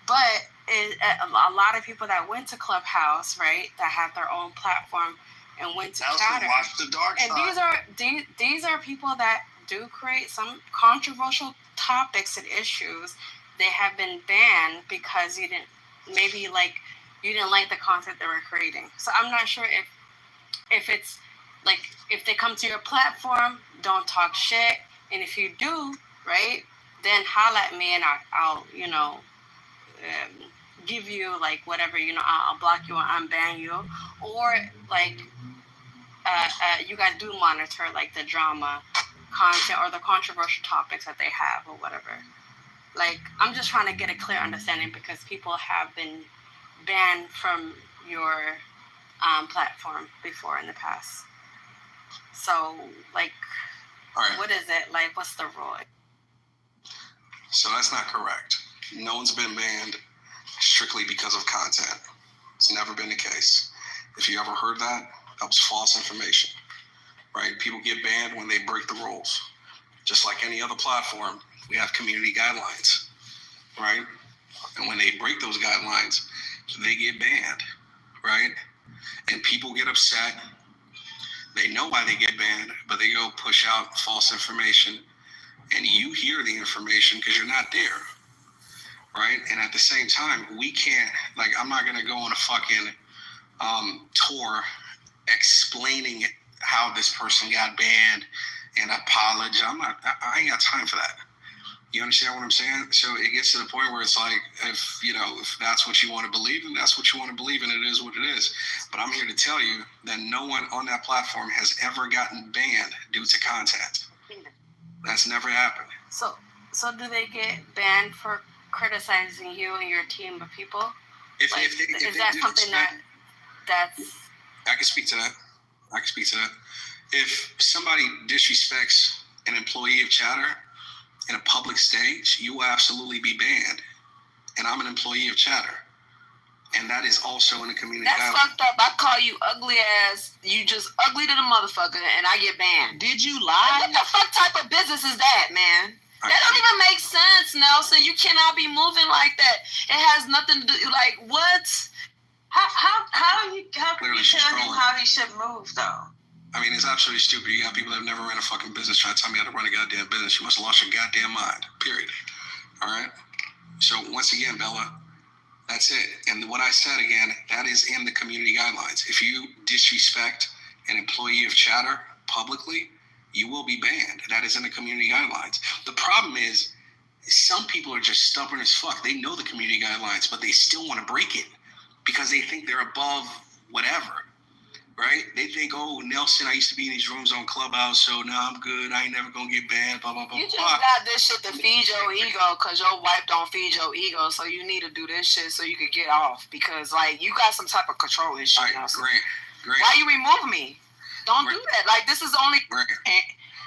But a lot of people that went to Clubhouse, right, that have their own platform and went to Chatter. Watch the dark side. And these are people that do create some controversial topics and issues. They have been banned because you didn't like the content they were creating. So I'm not sure if it's if they come to your platform, don't talk shit. And if you do, right, then holla at me and I'll give you whatever, I'll block you or unban you. Or you guys do monitor the drama content or the controversial topics that they have or whatever. I'm just trying to get a clear understanding because people have been banned from your platform before in the past. So, all right. What is it? What's the rule? So that's not correct. No one's been banned strictly because of content. It's never been the case. If you ever heard that, that was false information, right? People get banned when they break the rules. Just like any other platform, we have community guidelines, right? And when they break those guidelines, they get banned, right? And people get upset. They know why they get banned, but they go push out false information, and you hear the information because you're not there, right? And at the same time, we can't, I'm not going to go on a fucking tour explaining how this person got banned and apologize. I ain't got time for that. You understand what I'm saying? So it gets to the point where it's if that's what you want to believe, then that's what you want to believe, and it is what it is. But I'm here to tell you that no one on that platform has ever gotten banned due to content. That's never happened. So do they get banned for criticizing you and your team of people? Is that something that's... I can speak to that. If somebody disrespects an employee of Chatter in a public stage, you will absolutely be banned. And I'm an employee of Chatter. And that is also in the community. That's fucked up. I call you ugly ass. You just ugly to the motherfucker, and I get banned. Did you lie? What the fuck type of business is that, man? That don't even make sense, Nelson. You cannot be moving like that. It has nothing to do. What? How can you tell him how he should move, though? I mean, it's absolutely stupid. You got people that have never ran a fucking business trying to tell me how to run a goddamn business. You must have lost your goddamn mind. Period. All right? So, once again, Bella, that's it. And what I said again, that is in the community guidelines. If you disrespect an employee of Chatter publicly, you will be banned. That is in the community guidelines. The problem is, some people are just stubborn as fuck. They know the community guidelines, but they still want to break it because they think they're above whatever. Right? They think, oh, Nelson, I used to be in these rooms on Clubhouse, so now I'm good. I ain't never gonna get banned, blah, blah, blah. You just got this shit to feed your ego because your wife don't feed your ego, so you need to do this shit so you could get off because, you got some type of control issue. All right, great. Why you remove me? Don't do that. This is only...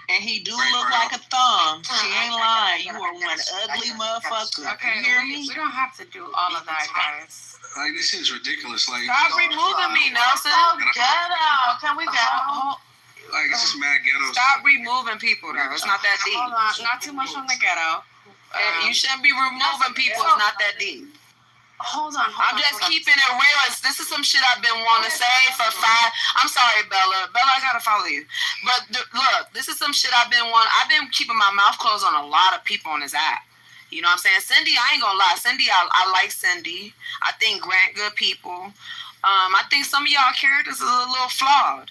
And he do look like a thumb. She ain't lying. You are one ugly motherfucker. Okay, you hear me? We don't have to do all of that, guys. This is ridiculous. Stop removing me, Nelson. Ghetto. Can we go? It's just mad ghetto. Stop removing people, though. It's not that deep. Hold on. Not too much on the ghetto. You shouldn't be removing people. It's not that deep. Hold on. I'm just keeping it real. This is some shit I've been wanting to say for 5. I'm sorry, Bella. Bella, I gotta follow you. But look, this is some shit I've been wanting. I've been keeping my mouth closed on a lot of people on this app. You know what I'm saying? Cindy, I ain't gonna lie. Cindy, I like Cindy. I think Grant good people. I think some of y'all characters is a little flawed.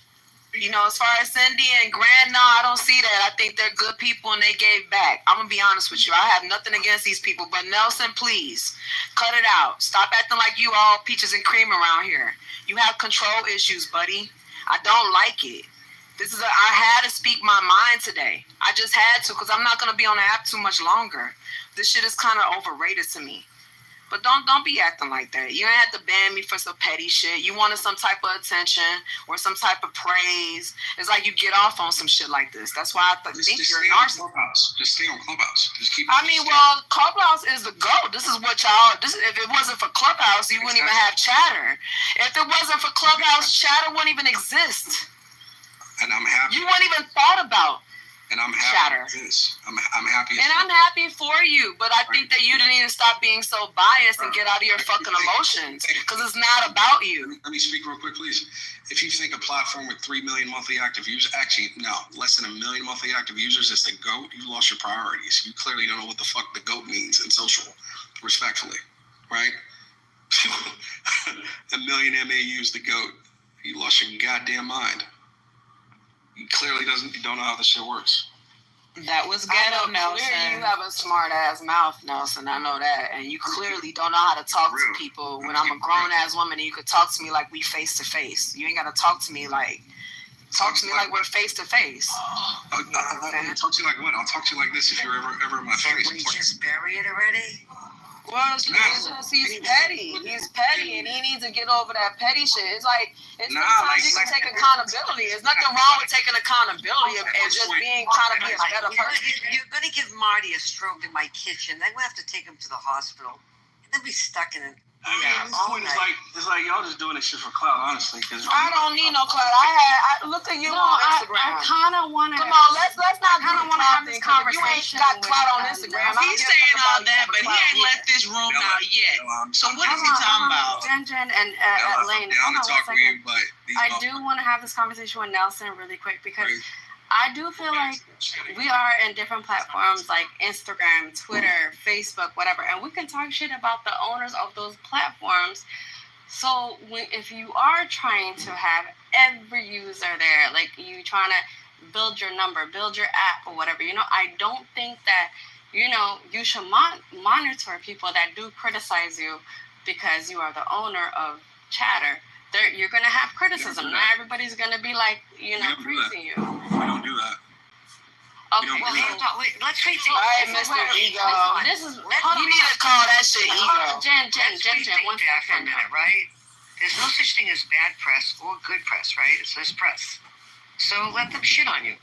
As far as Cindy and Grant, no, I don't see that. I think they're good people and they gave back. I'm going to be honest with you. I have nothing against these people. But Nelson, please, cut it out. Stop acting like you all peaches and cream around here. You have control issues, buddy. I don't like it. I had to speak my mind today. I just had to because I'm not going to be on the app too much longer. This shit is kind of overrated to me. But don't be acting like that. You ain't have to ban me for some petty shit. You wanted some type of attention or some type of praise. It's like you get off on some shit like this. That's why I think you're a narcissist. Just stay on Clubhouse. Just keep. Well, Clubhouse is the GOAT. This is what y'all. If it wasn't for Clubhouse, you wouldn't even have Chatter. If it wasn't for Clubhouse, Chatter wouldn't even exist. And I'm happy. You wouldn't even thought about. And I'm happy Chatter. with this. I'm happy. And I'm happy for you, but I think that you need to stop being so biased and get out of your fucking emotions, because it's not about you. Let me speak real quick, please. If you think a platform with 3 million monthly active users, actually, no, less than 1 million monthly active users is the GOAT, you lost your priorities. You clearly don't know what the fuck the GOAT means in social, respectfully, right? 1 million MAUs, the GOAT. You lost your goddamn mind. You clearly don't know how this shit works. That was ghetto, Nelson. You have a smart ass mouth, Nelson. I know that. And you clearly don't know how to talk to people when I'm a grown ass woman and you could talk to me like we face to face. You ain't gotta talk to me like we're face to face. I'll talk to you like what? I'll talk to you like this if you're ever in my face. Can we just bury it already? Well, it's just, he's petty. He's petty, and he needs to get over that petty shit. It's like, sometimes you can take accountability. There's nothing wrong with taking accountability and just trying to be a better person. You're going to give Marty a stroke in my kitchen. Then we have to take him to the hospital. And then be stuck in it. This point is like y'all just doing this shit for clout, honestly. Cause I don't need no clout. I look at you on Instagram. I kind of want to. Come on, let's not have this conversation. You ain't got clout on Instagram. He's saying all that, but he ain't left this room out yet. So what is he talking about? Jen and Lane. Hold on 1 second. I do want to have this conversation with Nelson really quick because I do feel like we are in different platforms like Instagram, Twitter, Facebook, whatever, and we can talk shit about the owners of those platforms. So if you are trying to have every user there, like you trying to build your number, build your app or whatever, I don't think that, you should monitor people that do criticize you because you are the owner of Chatter. You're going to have criticism. Not everybody's going to be like, praising you. We don't do that. Okay, let's face it. All right, Mr. Ego. You need to call that shit ego. Jen, 1 a second. minute, right? There's no such thing as bad press or good press, right? It's just press. So let them shit on you.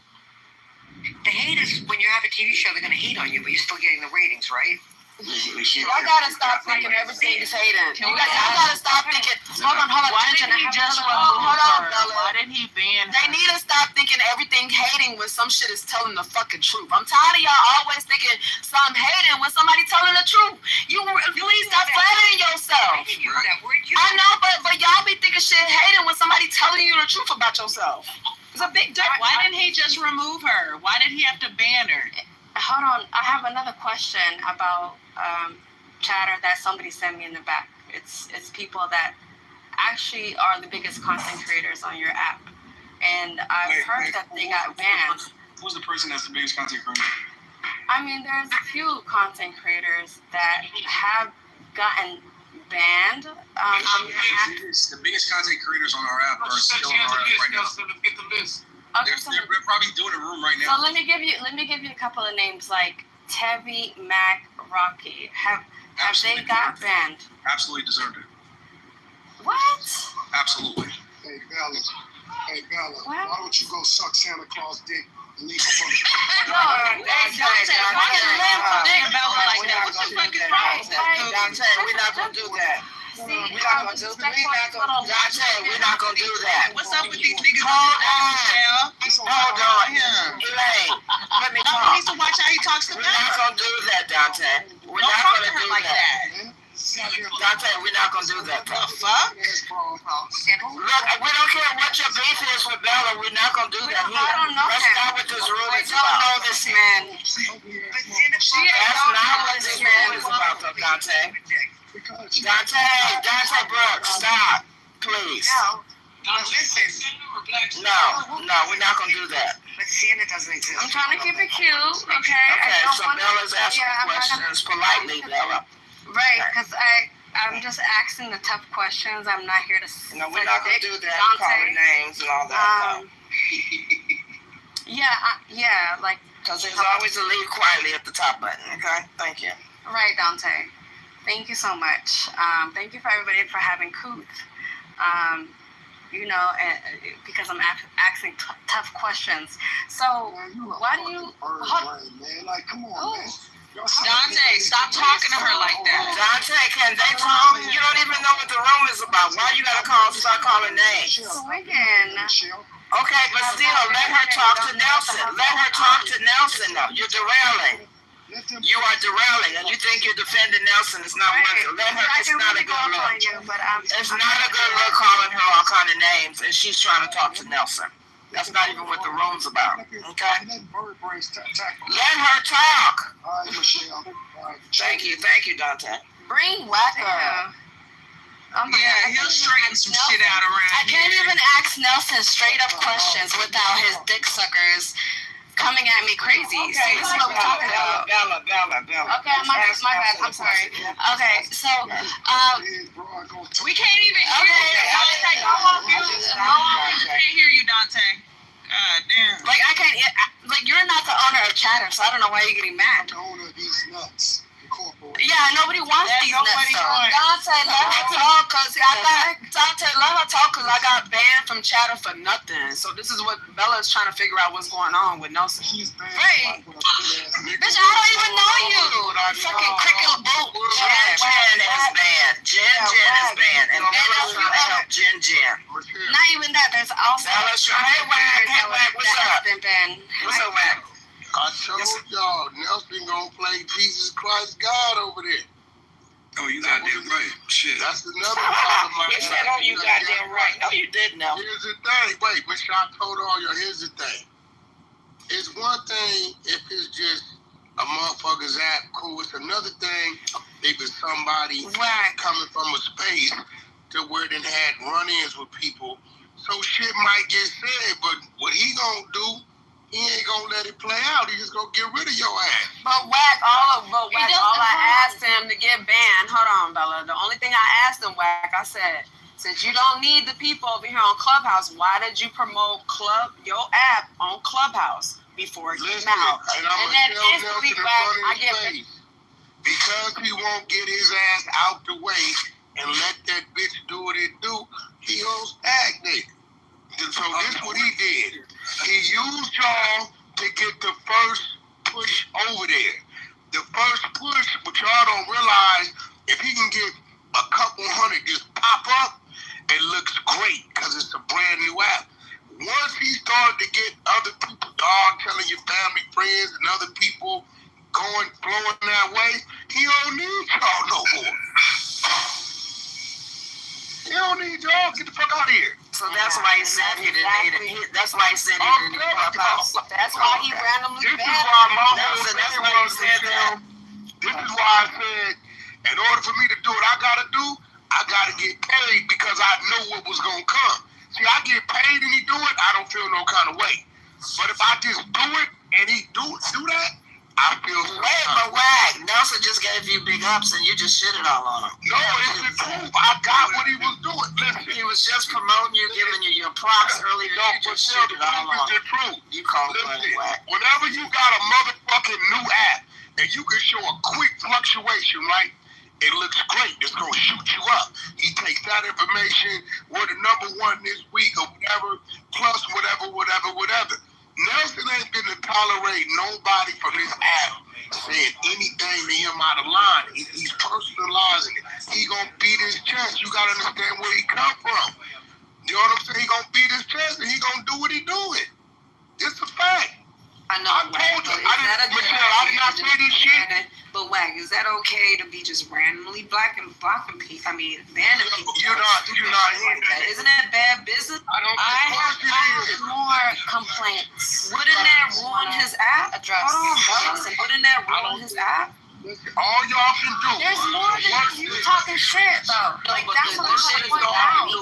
The haters, when you have a TV show, they're going to hate on you, but you're still getting the ratings, right? Y'all gotta stop thinking everything is hating. Y'all gotta stop thinking. Hold on. Why didn't he just remove her? Why didn't he ban her? They need to stop thinking everything hating when some shit is telling the fucking truth. I'm tired of y'all always thinking some hating when somebody telling the truth. You please stop flattering yourself. I know, but y'all be thinking shit hating when somebody telling you the truth about yourself. It's a big difference. Why didn't he just remove her? Why did he have to ban her? Hold on. I have another question about Chatter that somebody sent me in the back. It's people that actually are the biggest content creators on your app. And I've heard that they got banned. Who's the person that's the biggest content creator? I mean, there's a few content creators that have gotten banned. The biggest content creators on our app are still on our app right now. Get the list. Okay, they're probably doing a room right now. So let me give you a couple of names like Tevi, Mac, Rocky. Have they got banned? Absolutely deserved it. What? Absolutely. Hey Bella. Why don't you go suck Santa Claus dick and leave her from No, Dante, we're not gonna do that. We're not gonna do that. What's up with these niggas? Hold on. Elaine, let me talk. He needs to watch how he talks to We're not gonna do that, Dante. We're not gonna do that. Dante, we're not gonna do that. The fuck? Look, we don't care what your beef is with Bella. We're not gonna do that. I don't know. That's not what this room is about. I don't know this man. That's not what this man is about, though, Dante. Dante Brooks, stop, please. No, we're not gonna do that. But Santa doesn't exist. I'm trying to keep it cute, okay? Okay, so Bella's asking questions politely, Bella. Right, because I'm just asking the tough questions. I'm not here to. No, we're not gonna do that. Calling names and all that. Yeah, like because there's always a leave quietly at the top button. Okay, thank you. Right, Dante. Thank you so much. Thank you for everybody for having Coot. You know, because I'm asking tough questions. So, why do you? Man, like, come on, man. Dante, stop talking to her like that. Dante, can they talk? You don't even know what the room is about. Why you gotta start calling names? Swinging. Okay, but still, let her talk to Nelson. Let her talk to Nelson, though. You're derailing. You are derailing, and you think you're defending Nelson. It's not worth it. Let her. It's not a good look. It's not a good look calling her all kind of names, and she's trying to talk to Nelson. That's not even what the room's about. Okay? Let her talk. Thank you, Dante. Bring Wacker. Oh my God. He'll straighten some shit out around I can't even ask Nelson straight up questions without his dick suckers coming at me crazy. Okay, See, this is what we're talking about. Bella. Okay, my bad. I'm sorry. Okay, so we can't even hear you. We can't hear you, Dante. God damn. Like I can't. Like you're not the owner of Chatter, so I don't know why you're getting mad. The owner of these nuts. Yeah, nobody wants these nuts. Dante, let her talk, cause I got banned from Chatter for nothing. So this is what Bella's trying to figure out what's going on with Nelson. Right. Bitch, I don't even know you. Fucking cricket boot. Jen is banned. Jen is banned. And Bella's trying to help Jen. Not even that. There's also Bella's trying to Wack, what's up? What's up, Wack? I told y'all, Nelson gonna play Jesus Christ God over there. Oh, you goddamn right. Shit. That's another part of my He said, oh, you goddamn right. No, you didn't, Nelson. Here's the thing. Wait, which I told all y'all, here's the thing. It's one thing if it's just a motherfucker's app, cool. It's another thing if it's somebody coming from a space to where they had run-ins with people. So shit might get said, but what he gonna do, he ain't gonna let it play out. He just gonna get rid of your ass. But all I asked him to get banned. Hold on, Bella. The only thing I asked him, Wack, I said, since you don't need the people over here on Clubhouse, why did you promote your app on Clubhouse before it came out? And I'm gonna tell Nelson in front of his face, because he won't get his ass out the way and let that bitch do what it do, he gonna stagnate. So this is what he did. He used y'all to get the first push over there. The first push, but y'all don't realize, if he can get a couple hundred just pop up, it looks great because it's a brand new app. Once he started to get other people, telling your family, friends, and other people flowing that way, he don't need y'all no more. He don't need y'all. Get the fuck out of here. So that's why he said he didn't need it. That's why he said he didn't need Clubhouse. That's why he randomly banned it. This is why I said, in order for me to do what I gotta do, I gotta get paid because I know what was gonna come. See, I get paid and he do it, I don't feel no kind of way. But if I just do it and he do that, I feel so. Wait, but Wack, Nelson just gave you big ups and you just shitted all on him. No, it's the truth. I got what he was doing. Listen, he was just promoting you, giving you your props earlier. No, you just shitted all on him. The truth. You call it Wack. Whenever you got a motherfucking new app and you can show a quick fluctuation, right? It looks great. It's gonna shoot you up. He takes that information. We're the #1 this week or whatever, plus whatever. Nelson ain't gonna tolerate nobody from his app saying anything to him out of line. He's personalizing it. He gonna beat his chest. You gotta understand where he come from. You know what I'm saying? He gonna beat his chest and he gonna do what he doing. It's a fact. I know. I told you. I did not say this shit. But Wack, is that okay to be just randomly blocking people? I mean, banning people. You're not hearing that. Isn't that bad business? I have more complaints. Wouldn't that ruin his app? Wouldn't that ruin his app? All y'all can do. There's more than you talking shit though. Like that's what I'm trying to point out.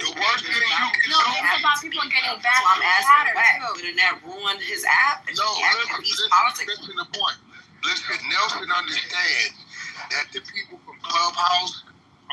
The worst thing you can do. No, it's about people getting back. I'm asking Wack. Wouldn't that ruin his app? No, listen to the point. Listen, Nelson understands that the people from Clubhouse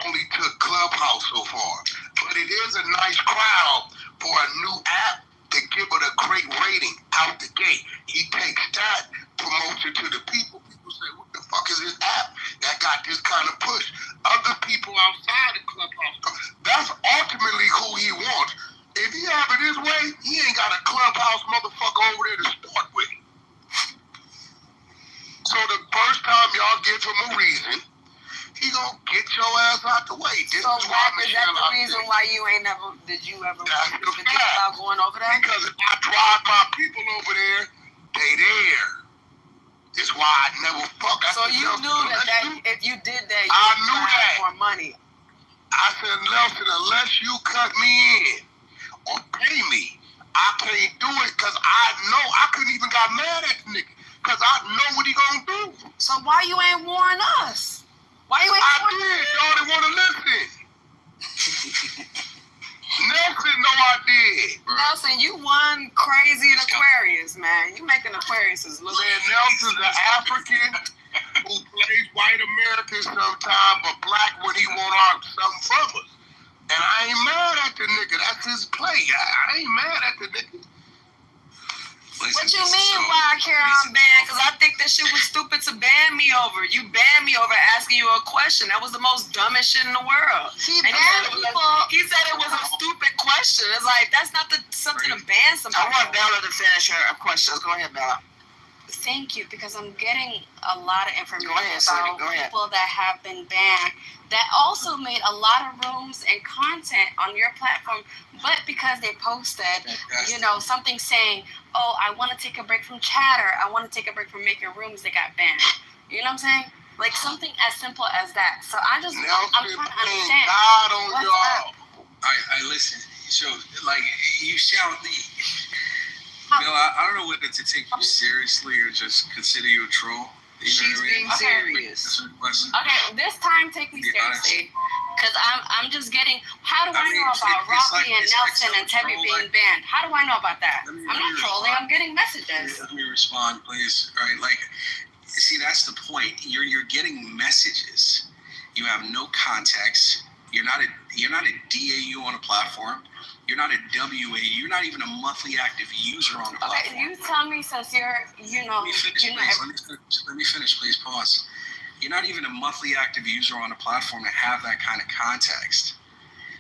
only took Clubhouse so far. But it is a nice crowd for a new app to give it a great rating out the gate. He takes that, promotes it to the people. People say, what the fuck is this app that got this kind of push? Other people outside the Clubhouse, that's ultimately who he wants. If he have it his way, he ain't got a Clubhouse motherfucker over there to start with. So the first time y'all give him a reason, he gonna get your ass out the way. This So is why is that the reason why you ain't never, did you ever even think about going over there? Because if I drive my people over there, they there. That's why I never fuck. So you knew that if you did that, you I would knew that. more money. I said, Nelson, unless you cut me in or pay me, I can't do it because I know I couldn't even got mad at the nigga because I know what he gonna do. So why you ain't warn us? Why you ain't warn us? I did. Y'all didn't want to listen. Nelson, no, I did. Nelson, you won crazy in Aquarius, man. You making Aquariuses look. Man, Nelson's an African who plays white American sometimes, but black when he want something from us. And I ain't mad at the nigga. That's his play. I ain't mad at the nigga. What you mean why I care I'm banned? Because I think that shit was stupid to ban me over. You banned me over asking you a question. That was the most dumbest shit in the world. He said it was a stupid question. It's like, that's not something to ban somebody. I want Bella to finish her questions. Go ahead, Bella. Thank you, because I'm getting a lot of information about people that have been banned that also made a lot of rooms and content on your platform, but because they posted, something saying, oh, I want to take a break from chatter, I want to take a break from making rooms, they got banned. You know what I'm saying? Like something as simple as that. So I'm trying to understand. What's up? I listen. So, like, you sound... I don't know whether to take you seriously or just consider you a troll. She's being serious. Okay, this time take me seriously, because I'm just getting. How do I know about Rocky and Nelson and Tebby being banned? How do I know about that? I'm not trolling. I'm getting messages. Let me respond, please. Right, like, see, that's the point. You're getting messages. You have no context. You're not a DAU on a platform. You're not a WAU. You're not even a monthly active user on the platform. Okay, you tell me, since you're, Let me finish, please. Let me finish, please. Pause. You're not even a monthly active user on a platform to have that kind of context.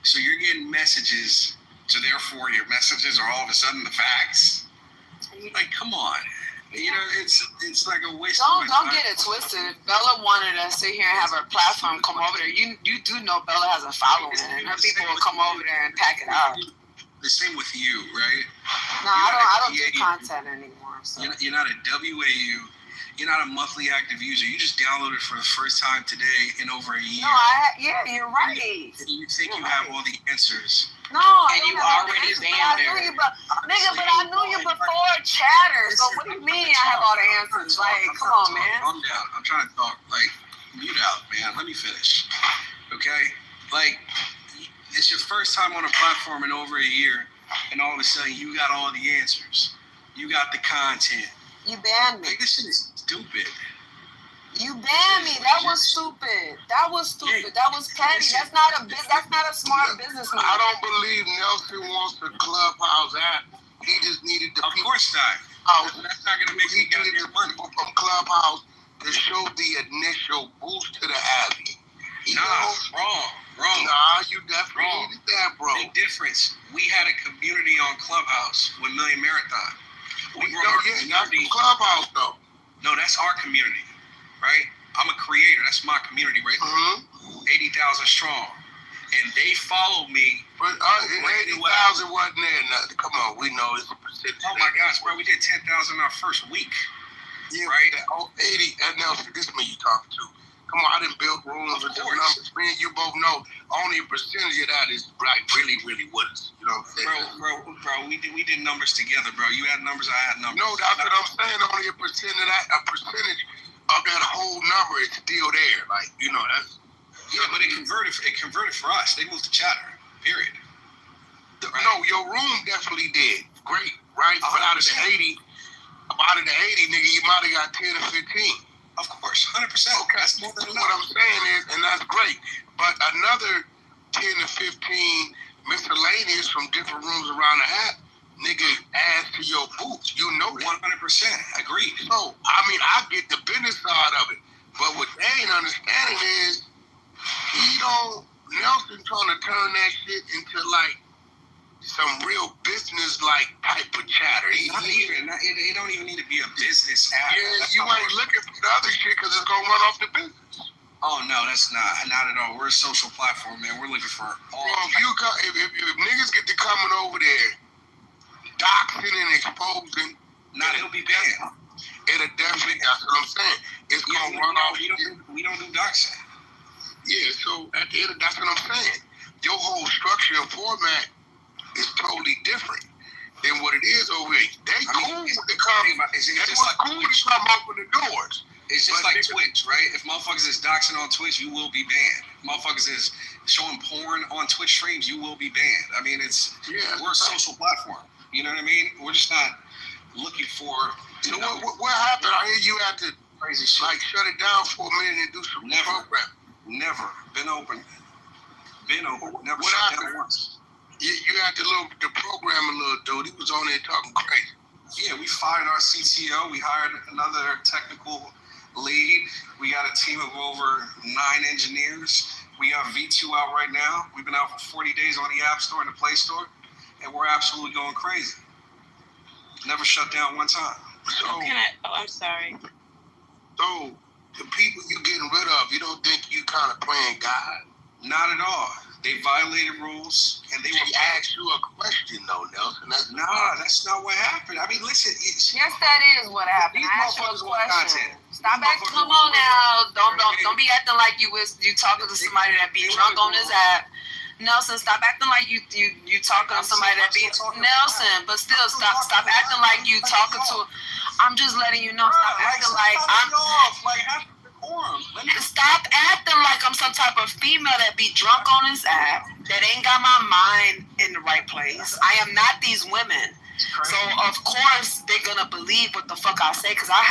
So you're getting messages, so therefore your messages are all of a sudden the facts. Like, come on. It's like a waste of my time. Don't get it twisted. Bella wanted us to sit here and have her platform come over there. You do know Bella has a following, and her people will come over there and pack it out. The same with you, right? No, I don't do content anymore. So. You're not a WAU. You're not a monthly active user. You just downloaded for the first time today in over a year. No, you're right. You think you have all the answers. No, and you already banned her. Nigga, but I knew you before chatter. So what do you mean I have all the answers? Like, come on, man. Calm down. I'm trying to talk. Like, mute out, man. Let me finish. Okay? Like, it's your first time on a platform in over a year, and all of a sudden you got all the answers. You got the content. You banned me. Like, this shit is stupid. You banned me. That was stupid. That was petty. That's not a smart business move. I don't believe Nelson wants the Clubhouse app. He just needed the people. Of course not. That's not going to make me get your money from Clubhouse to show the initial boost to the app. Wrong. Nah, you definitely needed that, bro. Big difference. We had a community on Clubhouse with Million Marathon. Not the Clubhouse though. No, that's our community, right? I'm a creator. That's my community right there. 80,000 strong, and they follow me. But 80,000 wasn't there. Nothing. Come on, we know it's a percentage. Oh my gosh, bro, we did 10,000 our first week. Yeah, right? 80. And now this is me you talking to. Come on, I didn't build rooms with the numbers. Me and you both know only a percentage of that is like really what it's. You know what I'm saying? Bro, we did numbers together, bro. You had numbers, I had numbers. No, that's what I'm saying. Only a percentage of that whole number is still there. Like, that's. Yeah, but it converted for us. They moved to chatter. Period. Right? No, your room definitely did. Great, right? But out of the 80, nigga, you might have got 10 or 15. Of course, 100%. Okay, that's more than enough. What I'm saying is, and that's great, but another 10 to 15 miscellaneous from different rooms around the app, nigga, ass to your boots. You know that. 100%. Agreed. So, I mean, I get the business side of it. But what they ain't understanding is, Nelson trying to turn that shit into like some real business like type of chatter. It don't even need to be a business app. Yeah, you ain't looking for the other shit because it's gonna run off the business. Oh no, that's not at all. We're a social platform, man. We're looking for all. Well, if niggas get to coming over there, doxing and exposing, it'll be banned. It'll definitely. That's what I'm saying. It's gonna run off. We don't do doxing. Yeah, so at the end, that's what I'm saying. Your whole structure and format is totally different than what it is over here. They cool to come. That's what cool to come open the doors. It's just like Twitch, right? If motherfuckers is doxing on Twitch, you will be banned. If motherfuckers is showing porn on Twitch streams, you will be banned. I mean, we're a social platform. You know what I mean? We're just not looking for. So what happened? I hear you had to crazy shit. Like shut it down for a minute and do some program. Never been open. Never what shut happened? down once. You had the program a little dude. He was on there talking crazy. Yeah, we fired our CTO. We hired another technical lead. We got a team of over 9 engineers. We got V2 out right now. We've been out for 40 days on the App Store and the Play Store, and we're absolutely going crazy. Never shut down one time. So, I'm sorry. So, the people you getting rid of, you don't think you kind of playing God? Not at all. They violated rules, and they asked you a question, though, Nelson. That's not what happened. I mean, listen. Yes, that is what happened. I asked you a question. Stop acting. Come on now. Don't be acting like you talking to somebody that be drunk on this app. Nelson, stop acting like you talking to somebody that be Nelson, but still stop acting like you talking to. I'm just letting you know. Stop acting like I'm. Stop acting like I'm some type of female that be drunk on this app that ain't got my mind in the right place. I am not these women. So of course they're gonna believe what the fuck I say, because I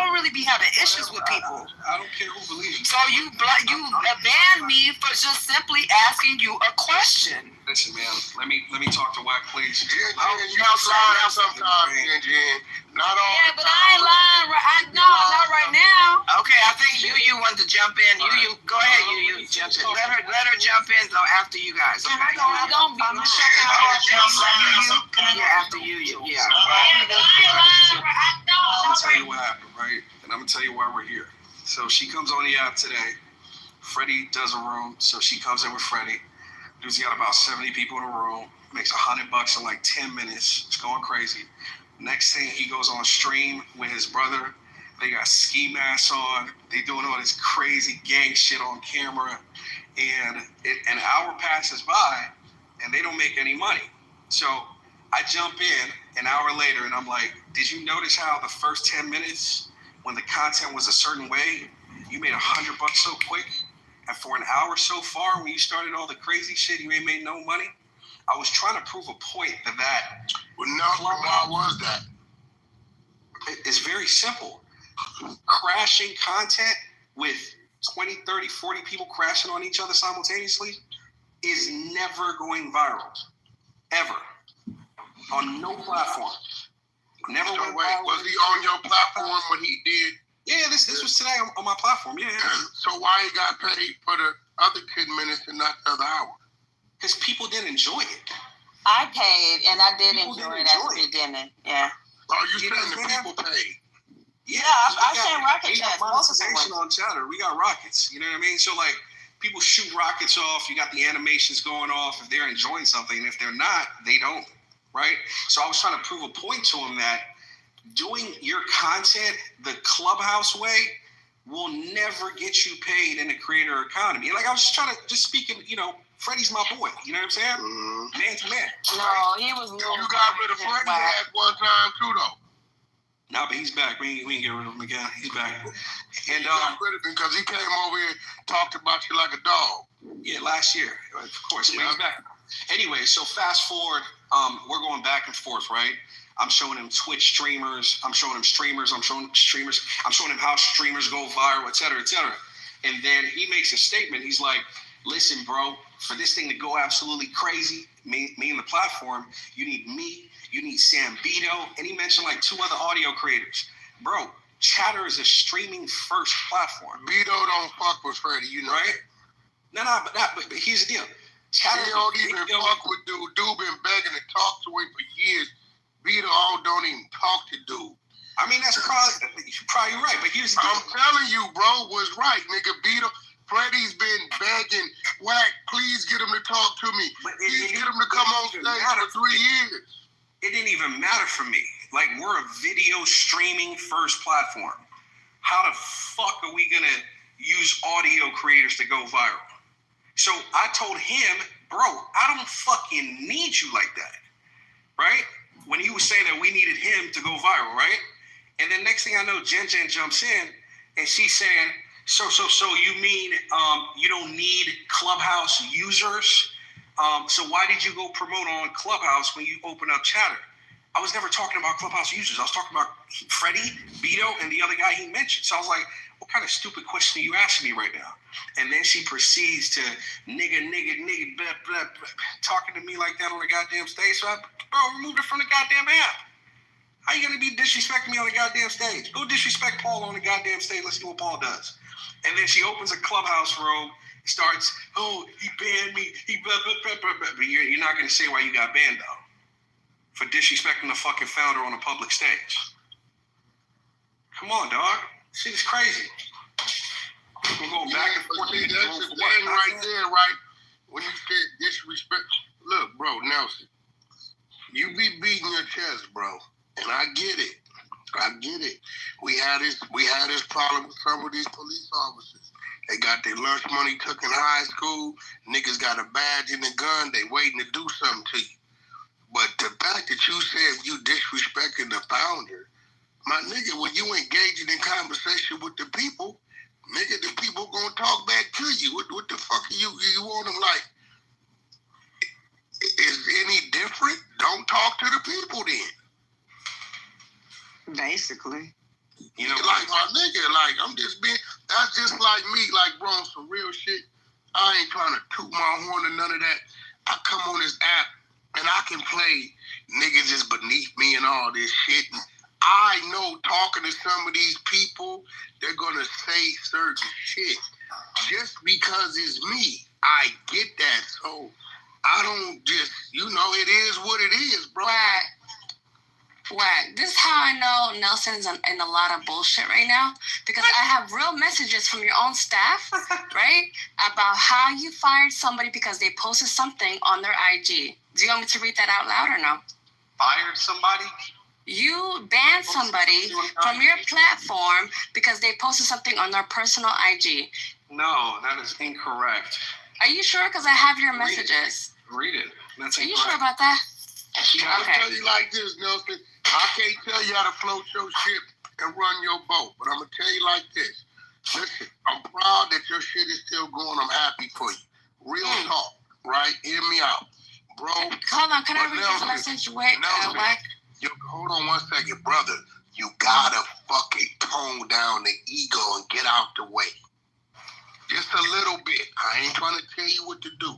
don't really be having issues with people. I don't care who believes you. So you banned me for just simply asking you a question. Listen, man. Let me talk to Wack, please. Sometimes, not all. Yeah, but I ain't lying. Not right now. Okay, I think you wanted to jump in. You go ahead. You jump in. Let her jump in though after you guys. Okay. After you. Yeah. I'm gonna tell you what happened, right? And I'm gonna tell you why we're here. So she comes on the app today. Freddie does a room, so she comes in with Freddie. Dude's got about 70 people in a room. Makes $100 in like 10 minutes. It's going crazy. Next thing, he goes on stream with his brother. They got ski masks on. They doing all this crazy gang shit on camera. And an hour passes by, and they don't make any money. So I jump in an hour later, and I'm like, did you notice how the first 10 minutes, when the content was a certain way, you made $100 so quick? And for an hour so far, when you started all the crazy shit, you ain't made no money? I was trying to prove a point that. Well, no, why was that? It's very simple. Crashing content with 20, 30, 40 people crashing on each other simultaneously is never going viral. Ever. On no platform. Never went viral. Was he on your platform when he did? Yeah, this was today on my platform, yeah. So why he got paid for the other 10 minutes and not the other hour? Because people didn't enjoy it. I paid, and I did enjoy it at the beginning, yeah. Oh, you saying the people paid? Yeah, I sent rocket jets. Monetization on Chatter. We got rockets. You know what I mean? So, like, people shoot rockets off. You got the animations going off if they're enjoying something. And if they're not, they don't, right? So I was trying to prove a point to him that doing your content the Clubhouse way will never get you paid in the creator economy. Like, I was just trying to, speaking, Freddie's my boy. You know what I'm saying? Man to man. No, he was. You got rid of Freddie at one time too, though. No, but he's back. We ain't get rid of him again. He's back. And got rid of him because he came over here and talked about you like a dog. Yeah, last year, of course. Yeah. He's back. Anyway, so fast forward, we're going back and forth, right? I'm showing him Twitch streamers. I'm showing him streamers. I'm showing him how streamers go viral, et cetera, et cetera. And then he makes a statement. He's like, listen, bro, for this thing to go absolutely crazy, me and the platform, you need me, you need Sam Bito, and he mentioned like 2 other audio creators. Bro, Chatter is a streaming first platform. Bito don't fuck with Freddie, you know. Right? No, but here's the deal. Chatter he don't even fuck with dude. Dude been begging to talk to him for years. Bito don't even talk to dude. I mean, that's probably right, but here's the deal. I'm telling you, bro, was right, nigga. Bito, Freddie's been begging, Wack, please get him to talk to me. Please get him to come on stage for 3 years. It didn't even matter for me. Like, we're a video streaming first platform. How the fuck are we gonna use audio creators to go viral? So I told him, bro, I don't fucking need you like that, right? When he was saying that we needed him to go viral, right? And then next thing I know, Jen jumps in and she's saying, so you mean you don't need Clubhouse users? So why did you go promote on Clubhouse when you open up Chatter? I was never talking about Clubhouse users. I was talking about Freddie, Bito, and the other guy he mentioned. So I was like, what kind of stupid question are you asking me right now? And then she proceeds to nigga, blah, blah, blah, talking to me like that on the goddamn stage. So bro, removed it from the goddamn app. How you gonna be disrespecting me on the goddamn stage? Go disrespect Paul on the goddamn stage. Let's see what Paul does. And then she opens a Clubhouse room, starts, oh, he banned me, he blah, blah, blah, blah, blah. But you're not gonna say why you got banned though. For disrespecting the fucking founder on a public stage. Come on, dog. Shit is crazy. We're going back and forth. See, that's the thing right there, right? When you said disrespect. Look, bro, Nelson, you be beating your chest, bro. And I get it. We had this problem with some of these police officers. They got their lunch money took in high school. Niggas got a badge and a gun. They waiting to do something to you. But the fact that you said you disrespecting the founder, my nigga, when you engaging in conversation with the people, nigga, the people gonna talk back to you. What the fuck are you want them like? Is any different? Don't talk to the people then. Basically. You know, like my nigga, like I'm just being, that's just like me, like bro, on some real shit. I ain't trying to toot my horn or none of that. I come on this app and I can play niggas is beneath me and all this shit. And I know talking to some of these people, they're gonna say certain shit just because it's me. I get that, so I don't just, you know, it is what it is, bro. Whack. This is how I know Nelson's in a lot of bullshit right now, because I have real messages from your own staff, right, about how you fired somebody because they posted something on their IG. Do you want me to read that out loud or no? Fired somebody? You banned somebody from your platform because they posted something on their personal IG. No, that is incorrect. Are you sure? Because I have your messages. Read it. That's Are you sure about that? I'll tell you like this, Nelson. I can't tell you how to float your ship and run your boat, but I'm gonna tell you like this. Listen, I'm proud that your shit is still going. I'm happy for you. Real talk, right? Hear me out, bro. Hold on, can I read this message? Wait, hold on one second, brother. You gotta fucking tone down the ego and get out the way. Just a little bit. I ain't trying to tell you what to do.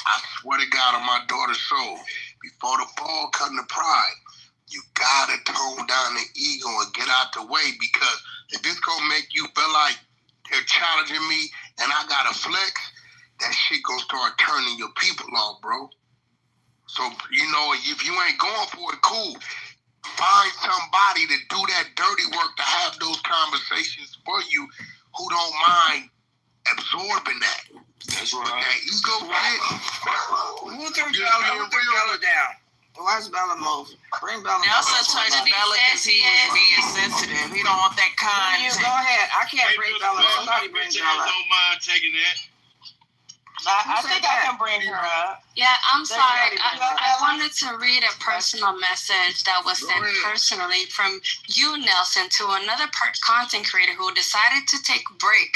I swear to God on my daughter's soul, before the fall come to pride, you gotta tone down the ego and get out the way, because if it's gonna make you feel like they're challenging me and I gotta flex, that shit gonna start turning your people off, bro. So, you know, if you ain't going for it, cool. Find somebody to do that dirty work, to have those conversations for you, who don't mind absorbing that. That's right. That ego shit. Who threw Bella down? Why's Bella moving? Bring Bella down. Nelson touched Bella because he was being sensitive. He don't want that kind. Go ahead. I can't bring Bella. Somebody bring Bella. Don't mind taking that. I think I can bring her up. Yeah, I'm sorry. I wanted to read a personal message that was sent personally from you, Nelson, to another content creator who decided to take a break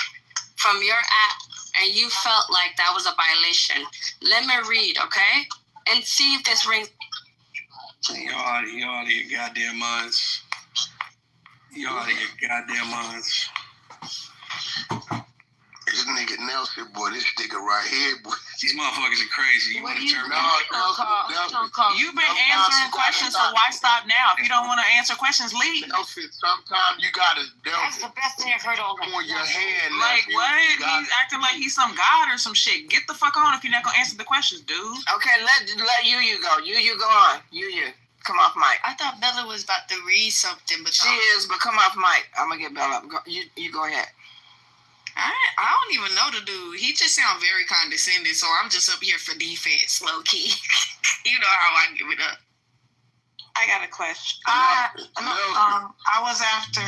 from your app, and you felt like that was a violation. Let me read, okay? And see if this rings. You're out of your goddamn minds. You're out of your goddamn minds. This nigga Nelson, boy, this nigga right here, boy. These motherfuckers are crazy. You want to turn You've been answering questions, so why stop now? If you don't want to answer questions, leave. Nelson, sometimes you gotta. That's the best thing I've heard all day. On your hand, like what? He's acting like he's some god or some shit. Get the fuck on if you're not gonna answer the questions, dude. Okay, let you go. You go on. You. Come off mic. I thought Bella was about to read something, but she is. But come off mic. I'm gonna get Bella. You go ahead. I don't even know the dude. He just sounds very condescending, so I'm just up here for defense, low key. You know how I give it up. I got a question. I was after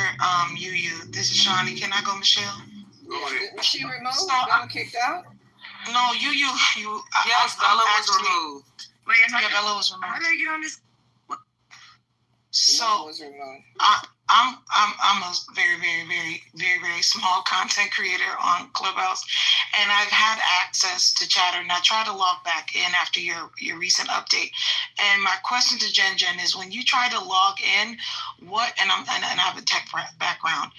you. This is Shawnee. Can I go, Michelle? Was she removed? Bella kicked out? No, you. Yes, Bella was removed. Wait, Bella was removed. How did I get on this? So I'm a very, very, very, very, very small content creator on Clubhouse, and I've had access to Chatter, and I try to log back in after your recent update. And my question to Jen is, when you try to log in, and I have a tech background,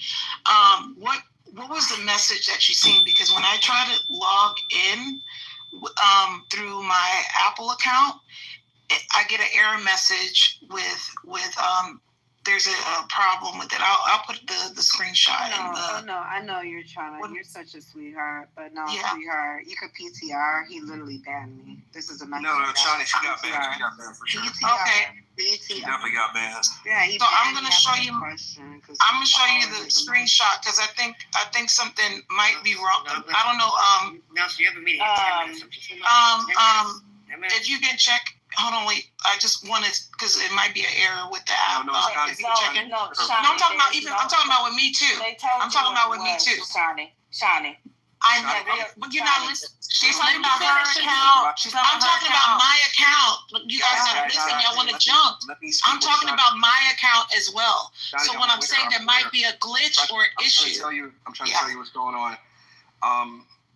what was the message that you seen? Because when I try to log in through my Apple account, I get an error message with there's a problem with it. I'll put the screenshot. I know you're trying to. You're such a sweetheart, but no, sweetheart. You could PTR. He literally banned me. This is a message. No, Shawnee, she got banned. She got banned for sure. Okay. She definitely got banned. Yeah. So I'm gonna show you. I'm gonna show you the screenshot because I think something might be wrong. I don't know. No, so you have a meeting. If you can check. Hold on, wait. I just wanted, because it might be an error with the app. No, I'm talking about with me too. I'm talking about with me too. Shawnee. I know, but you're not listening. She's talking about her account. I'm talking about my account. You guys are listening. Y'all want to jump. I'm talking about my account as well. So when I'm saying there might be a glitch or issue. I'm trying to tell you what's going on.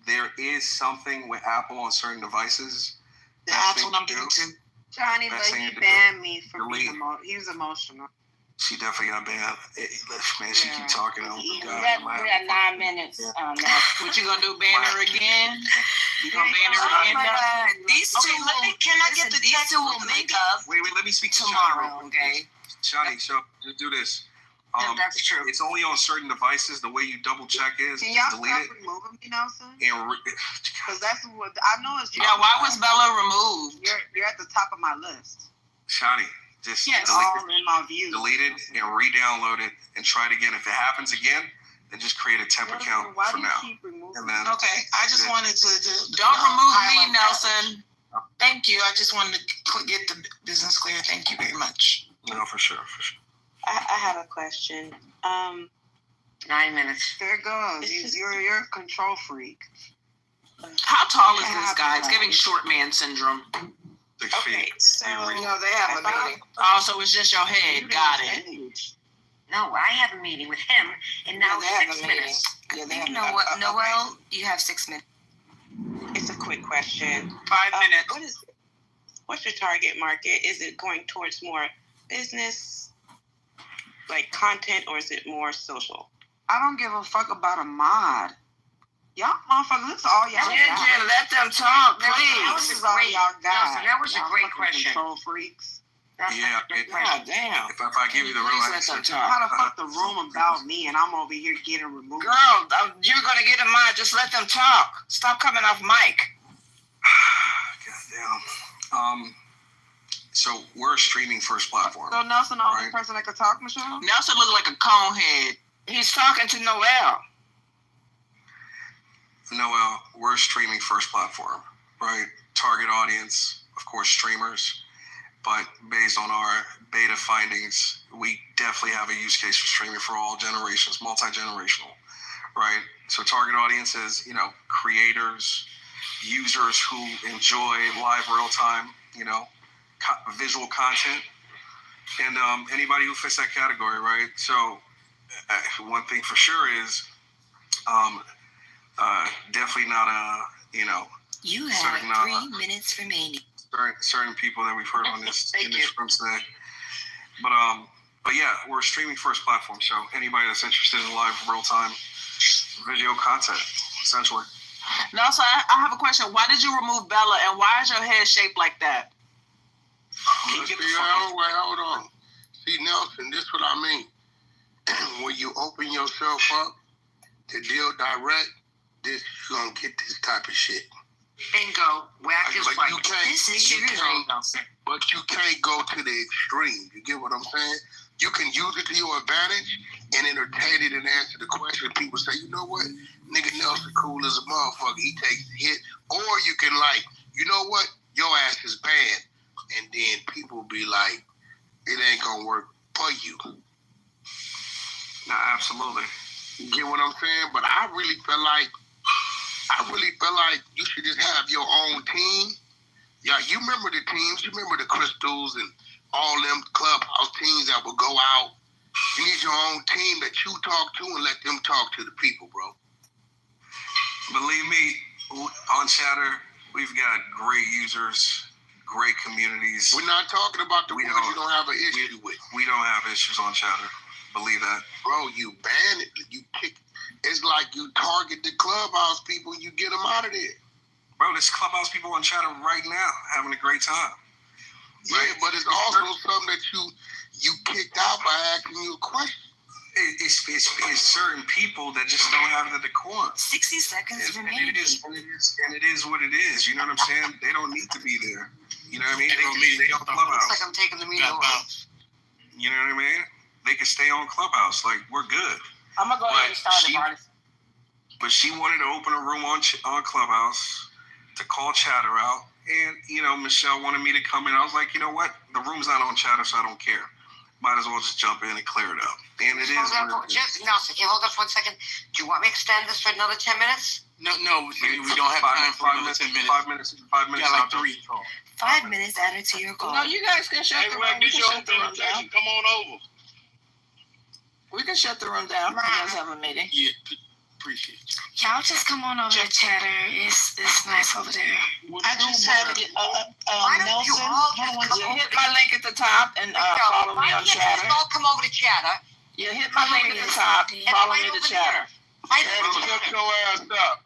There is something with Apple on certain devices. That's what I'm getting to. Johnny, but he banned me for being he was emotional. She definitely got banned. Man, she keep talking. We got 9 minutes. What you gonna do? Ban her again? You gonna ban her again? These two will make up. Wait, let me speak tomorrow. Okay. Shawnee, so just do this. That's true. It's only on certain devices. The way you double check is can y'all delete it. Remove them, Nelson? Because that's what I know is. Yeah, why was Bella removed? You're at the top of my list. Shawnee, just delete it and re-download it and try it again. If it happens again, then just create a temp account for now. And then, okay, I just wanted to don't remove me, Nelson. Thank you. I just wanted to get the business clear. Thank you very much. No, for sure. I have a question. 9 minutes. There it goes. You're a control freak. How tall is this guy? It's giving short man syndrome. Okay, so they have a meeting. Oh, so it's just your head. Got it. No, I have a meeting with him, and now 6 minutes. You know what, Noel? You have 6 minutes. It's a quick question. 5 minutes. What's your target market? Is it going towards more business, like content, or is it more social? I don't give a fuck about a mod. Y'all motherfuckers, this is all y'all got. Let them talk, please. That was a great question. Control freaks. Yeah, damn. If I give you the real answer. How the fuck the room about me and I'm over here getting removed? Girl, you're gonna get a mod. Just let them talk. Stop coming off mic. Goddamn. So we're a streaming first platform. So Nelson, the only person that could talk, Michelle? Nelson looks like a cone head. He's talking to Noel. Noel, we're a streaming first platform, right? Target audience, of course, streamers. But based on our beta findings, we definitely have a use case for streaming for all generations, multi-generational, right? So target audience is, creators, users who enjoy live real-time, visual content, and anybody who fits that category, right? So one thing for sure is definitely not You have 3 minutes remaining. Certain people that we've heard on this in this room today, but yeah, we're a streaming first platform. So anybody that's interested in live real time video content, essentially. No, so I have a question. Why did you remove Bella, and why is your head shaped like that? Hold on. See, Nelson, this is what I mean. When you open yourself up to deal direct, you're going to get this type of shit. Bingo. Whack is right. But you can't go to the extreme. You get what I'm saying? You can use it to your advantage and entertain it and answer the question. People say, you know what? Nigga Nelson cool as a motherfucker. He takes the hit. Or you can like, you know what? Your ass is banned. And then people be like, it ain't going to work for you. Nah, absolutely. You get what I'm saying? But I really feel like you should just have your own team. Yeah, you remember the teams. You remember the Crystals and all them clubhouse teams that would go out. You need your own team that you talk to and let them talk to the people, bro. Believe me, on Chatter, we've got great users, great communities. We're not talking about the ones you don't have an issue with. We don't have issues on Chatter. Believe that. Bro, you ban it. You kick. It's like you target the clubhouse people and you get them out of there. Bro, there's clubhouse people on Chatter right now having a great time. Yeah, right? But it's also something that you kicked out by asking you a question. It's certain people that just don't have the decorum. 60 seconds remaining. And it is what it is. You know what I'm saying? They don't need to be there. You know what I mean? They can stay on Clubhouse. Looks like I'm taking the meeting away. You know what I mean? They can stay on Clubhouse. Like, we're good. I'm going to go ahead and start it, Marty. But she wanted to open a room on Clubhouse to call Chatter out. And, you know, Michelle wanted me to come in. I was like, you know what? The room's not on Chatter, so I don't care. Might as well just jump in and clear it up. And it is. Nelson, can you hold up for 1 second? Do you want me to extend this for another 10 minutes? No, we don't have time for another 10 minutes. 5 minutes. 5 minutes. Yeah, like 3. 5 minutes added to your call. No, you guys can shut the room. We can shut the room down. Come on over. We can shut the room down. You guys have a meeting. Yeah, appreciate it. Y'all just come on over to Chatter. It's nice over there. I just had Nelson. Hit my link at the top and follow me on Chatter. All come over to Chatter. Yeah, hit my link at the top. Follow me to Chatter. Shut your ass up.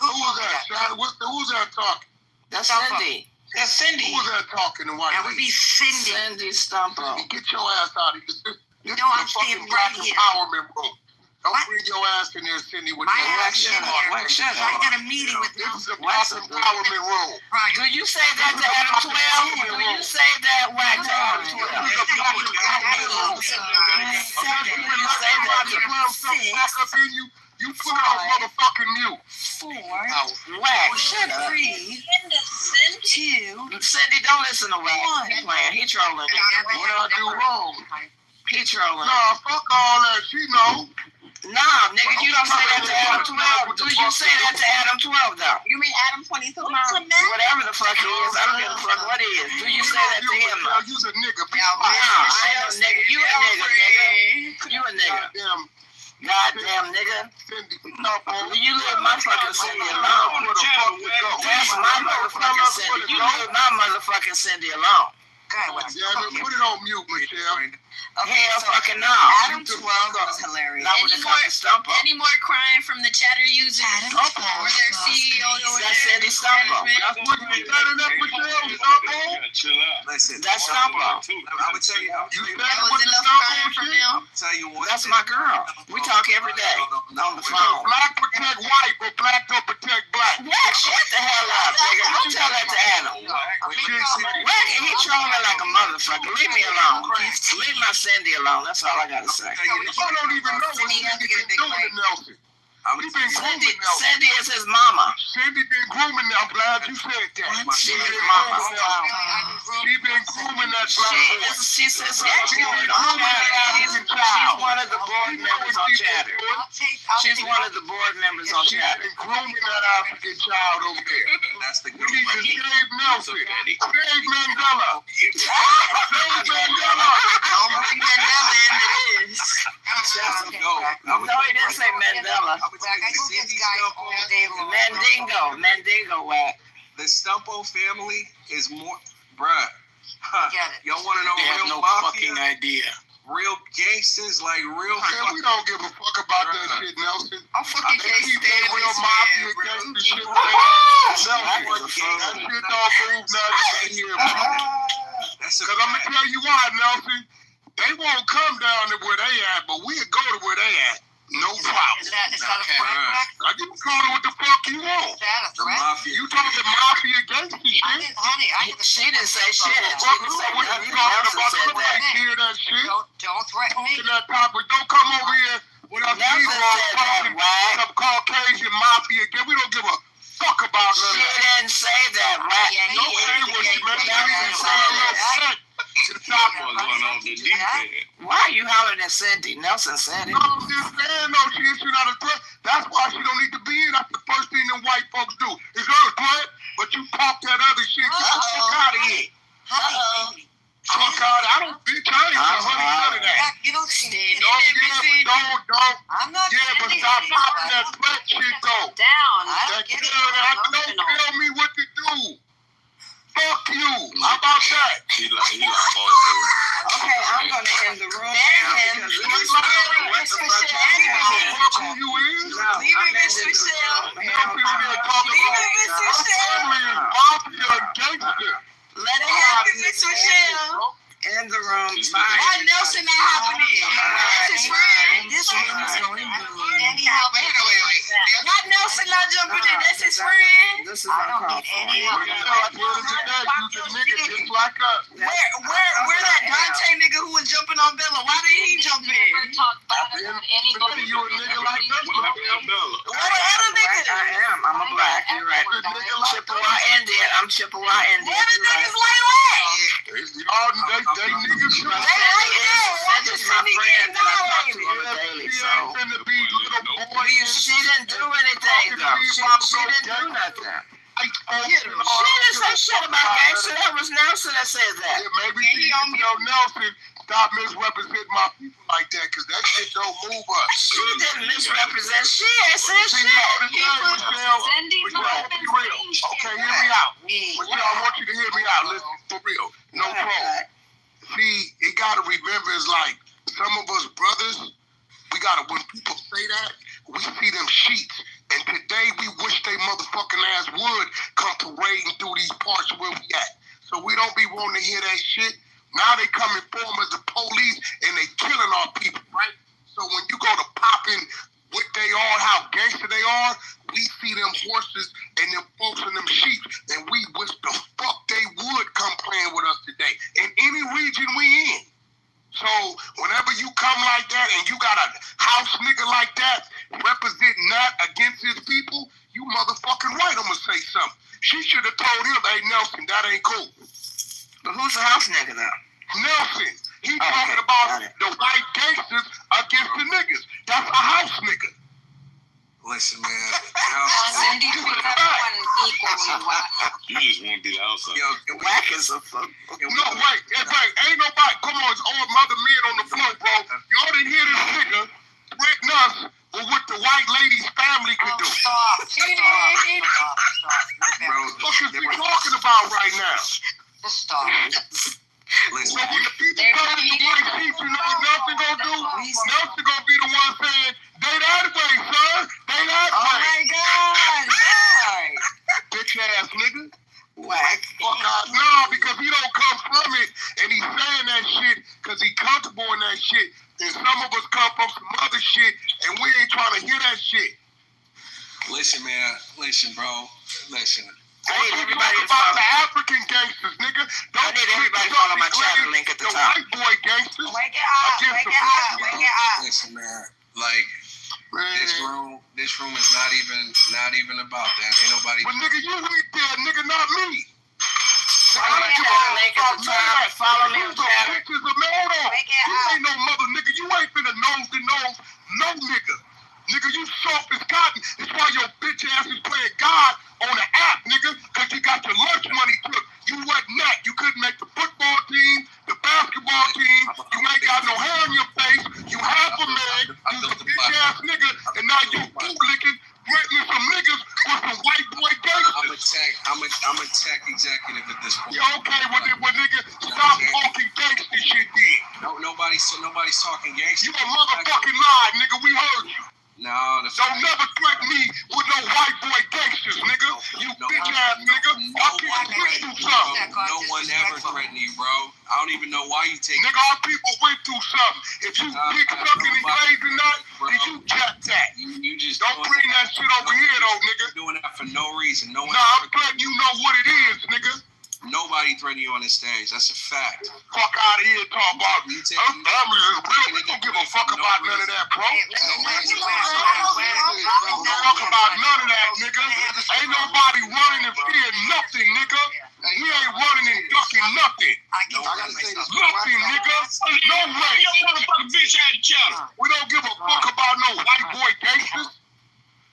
Who's that talking? That's Cindy. That's Cindy. Who's that talking? That would be Cindy. Cindy Stumpo. Get your ass out of here. You know I'm staying right here. Empowerment room. Don't bring your ass in there, Cindy. With my ass in here. Shut up. I got a meeting with This is a black empowerment room. Right. Do you say that to Adam 12? Do you say that whack to Adam 12? You put it on motherfucking mute. 4. Whack. Shut up. 3. 2. Cindy, don't listen to Whack. He's playing. He trolling. What I do wrong? He trolling. Nah, fuck all that. She know. Nah, nigga, you don't say that to Adam 12. Do you say that to Adam 12, though? You mean Adam 22? Whatever the fuck he is. I don't give a fuck what he is. Do you say that to him, though? You's a nigga. Nah, I ain't a nigga. You a nigga, nigga. You a nigga. Goddamn nigga. You leave my fucking Cindy alone. That's my motherfucking Cindy. You leave my motherfucking Cindy alone. Put it on mute, Michelle. Hell fucking no. Adam 12 was hilarious. Not when it comes to Stumpo. Any more crying from the Chatter users or their CEO or That's Cindy Stumpo. That's what you said in that, Michelle. Stumpo. Chill out. Listen, that's Stumpo. I would tell you. You said with the Stumpo shit? Tell you what. That's my girl. We talk every day on the phone. Black protect white, but black don't protect black. Black, shut the hell up, nigga. Don't tell that to Adam. He trolling like a motherfucker. Leave me alone. Leave my Cindy alone. That's all I gotta say. I don't even know what Cindy been doing to Nelson. He been grooming Nelson. Cindy is his mama. Cindy been grooming now. I'm glad you said that. She is his mama. She been grooming that black. She says she's one of the board members on Chatter. She's one of the board members on Chatter. She's been grooming that African child over there. That's the good one. We need to save Nelson. Save Mandela. Save Mandela. Don't bring Mandela in it is. No, he didn't say Mandela. Mandingo, whack. The Stumpo family is more, bruh. Y'all want to know they have real no mafia? fucking idea. real gangsters, like real. Man, we don't give a fuck about that shit, Nelson. I'm fucking They keep that real mafia gangster shit. Nelson, that shit don't move nothing in here, bro. Because I'm going to tell you why, Nelson. They won't come down to where they at, but we'll go to where they at. No problem. Is that a threat? You can call it what the fuck you want. Is that a threat? You talking mafia gangster shit? Honey, she didn't say shit. What you talking about? Nobody hear that shit. Don't threaten me. That topic. Don't come over here with us Negroes talking some Caucasian mafia. We don't give a fuck about none of that. She didn't say that, right? Yeah, No way was she meant Why are you hollering at Cindy? Nelson said it. I'm just saying, no, she's not a threat. That's why she don't need to be in. That's the first thing them white folks do. It's her a threat, but you talk that other shit. Get the fuck out of here. Fuck out. I don't bitch. I ain't none of that. You don't see me. Don't. I'm not but stop popping that threat shit, though. Down. Don't tell me what to do. Fuck you. How about that? He like both. Okay, I'm gonna end the room now because Leave it, Miss Michelle. Leave it, Miss Michelle. Let it happen, Miss Michelle. In the room. Bye. Why Nelson not hopping in? That's his friend. This room is going Why Nelson not jumping in? That's his friend. This is our call. Where that Dante nigga who was jumping on Bella? Why did he jump in? You a nigga like that? What other nigga? I am. I'm a black. You're right. Chippewa Indian. I'm Chippewa Indian. What are niggas like that? They niggas. They like that. That's my friend that I talk to on a daily. So she didn't do anything though. She didn't do nothing. She didn't say shit about gangster. That was Nelson that said that. Yeah, maybe she Nelson stop misrepresenting my people like that, because that shit don't move us. She didn't misrepresent shit. Said shit. Okay, hear me out. Michelle, I want you to hear me out. Listen, for real. No problem. See, you gotta remember, it's like some of us brothers, when people say that, we see them sheets. And today we wish they motherfucking ass would come parading through these parts where we at. So we don't be wanting to hear that shit. Now they come and form as the police and they killing our people, right? So when you go to popping what they are, how gangster they are, we see them horses and them folks and them sheep, and we wish the fuck they would come playing with us today in any region we in. So whenever you come like that and you got a house nigga like that representing that against his people, you motherfucking right, I'm gonna say something. She should have told him, hey Nelson, that ain't cool. But who's the house nigga though? Nelson. He talking about the white gangsters against the niggas. That's a house nigga. Listen, man. Cindy treats everyone equally whack. You just want to be the outside. Whack is a fuck. No, wait. Ain't nobody. Come on, it's all mother men on the floor, bro. Y'all didn't hear this nigga threaten us with what the white lady's family could do. Stop. Bro, what is he talking about right now? Just stop. Listen, so when the people come to the white people, you know what Nelson gonna do? Nelson gonna be the one saying, they that way, son. They that way. Oh my God. Right. Bitch ass nigga. Whack. Fuck out. No, because he don't come from it, and he's saying that shit because he comfortable in that shit. And some of us come from some other shit, and we ain't trying to hear that shit. Listen, man. Listen, bro. Listen. I need everybody to follow follow. the African gangsters, nigga. I need everybody to follow my chatter link at the top. The white boy gangsters. Wake it up. Wake it up. Wake it up. Listen, man. Like, this room is not even about that. Ain't nobody. But nigga, you ain't there, nigga, not me. Follow me on chatter. Follow me on chatter. You ain't no mother, nigga. You ain't finna nose to nose, no nigga. Nigga, you soft as cotton. That's why your bitch ass is playing God on the app, nigga, because you got your lunch money took. You wasn't that. You couldn't make the football team, the basketball team. You ain't got no hair on your face. You half a man. You a bitch ass nigga, and now you bootlicking, threatening some niggas with some white boy gangsters. I'm a tech executive at this point. Yeah, okay, well, nigga, stop talking gangster shit then. Nobody's talking gangster. You a motherfucking lie, nigga. We heard you. No, don't never threaten me with no white boy gangsters, nigga. You bitch ass nigga. I can't went through something. No one ever threatened you, bro. I don't even know why you take. Nigga, our people went through something. If you dick sucking and crazy nut, then you jack that. You just don't bring that shit over here though, nigga. You're doing that for no reason. No one. Nah, I'm glad you know what it is, nigga. Nobody threatened you on the stage. That's a fact. Fuck out of here, talk about me. Our family is real. We don't give a fuck about none of that, bro. Fuck about none of that, nigga. Ain't nobody running and fearing nothing, nigga. And he ain't running and ducking nothing. Nothing, nigga. No way. We don't give a fuck about no white boy gangsters.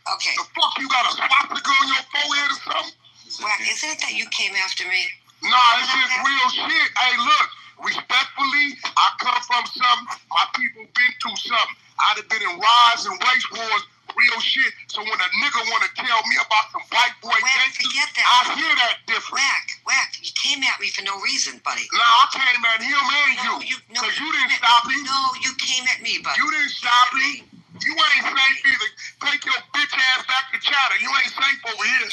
Okay. The fuck you got a swastika on your forehead or something? Well, isn't it that you came after me? Nah, it's just real shit. Hey, look, respectfully, I come from something. My people been through something. I'd have been in riots and race wars, real shit. So when a nigga want to tell me about some white boy gangsters, I hear that different. Whack, you came at me for no reason, buddy. Nah, I came at him and you. Because you didn't stop me. No, you came at me, buddy. You didn't stop me. You ain't safe either. Take your bitch ass back to Chatter. You ain't safe over here.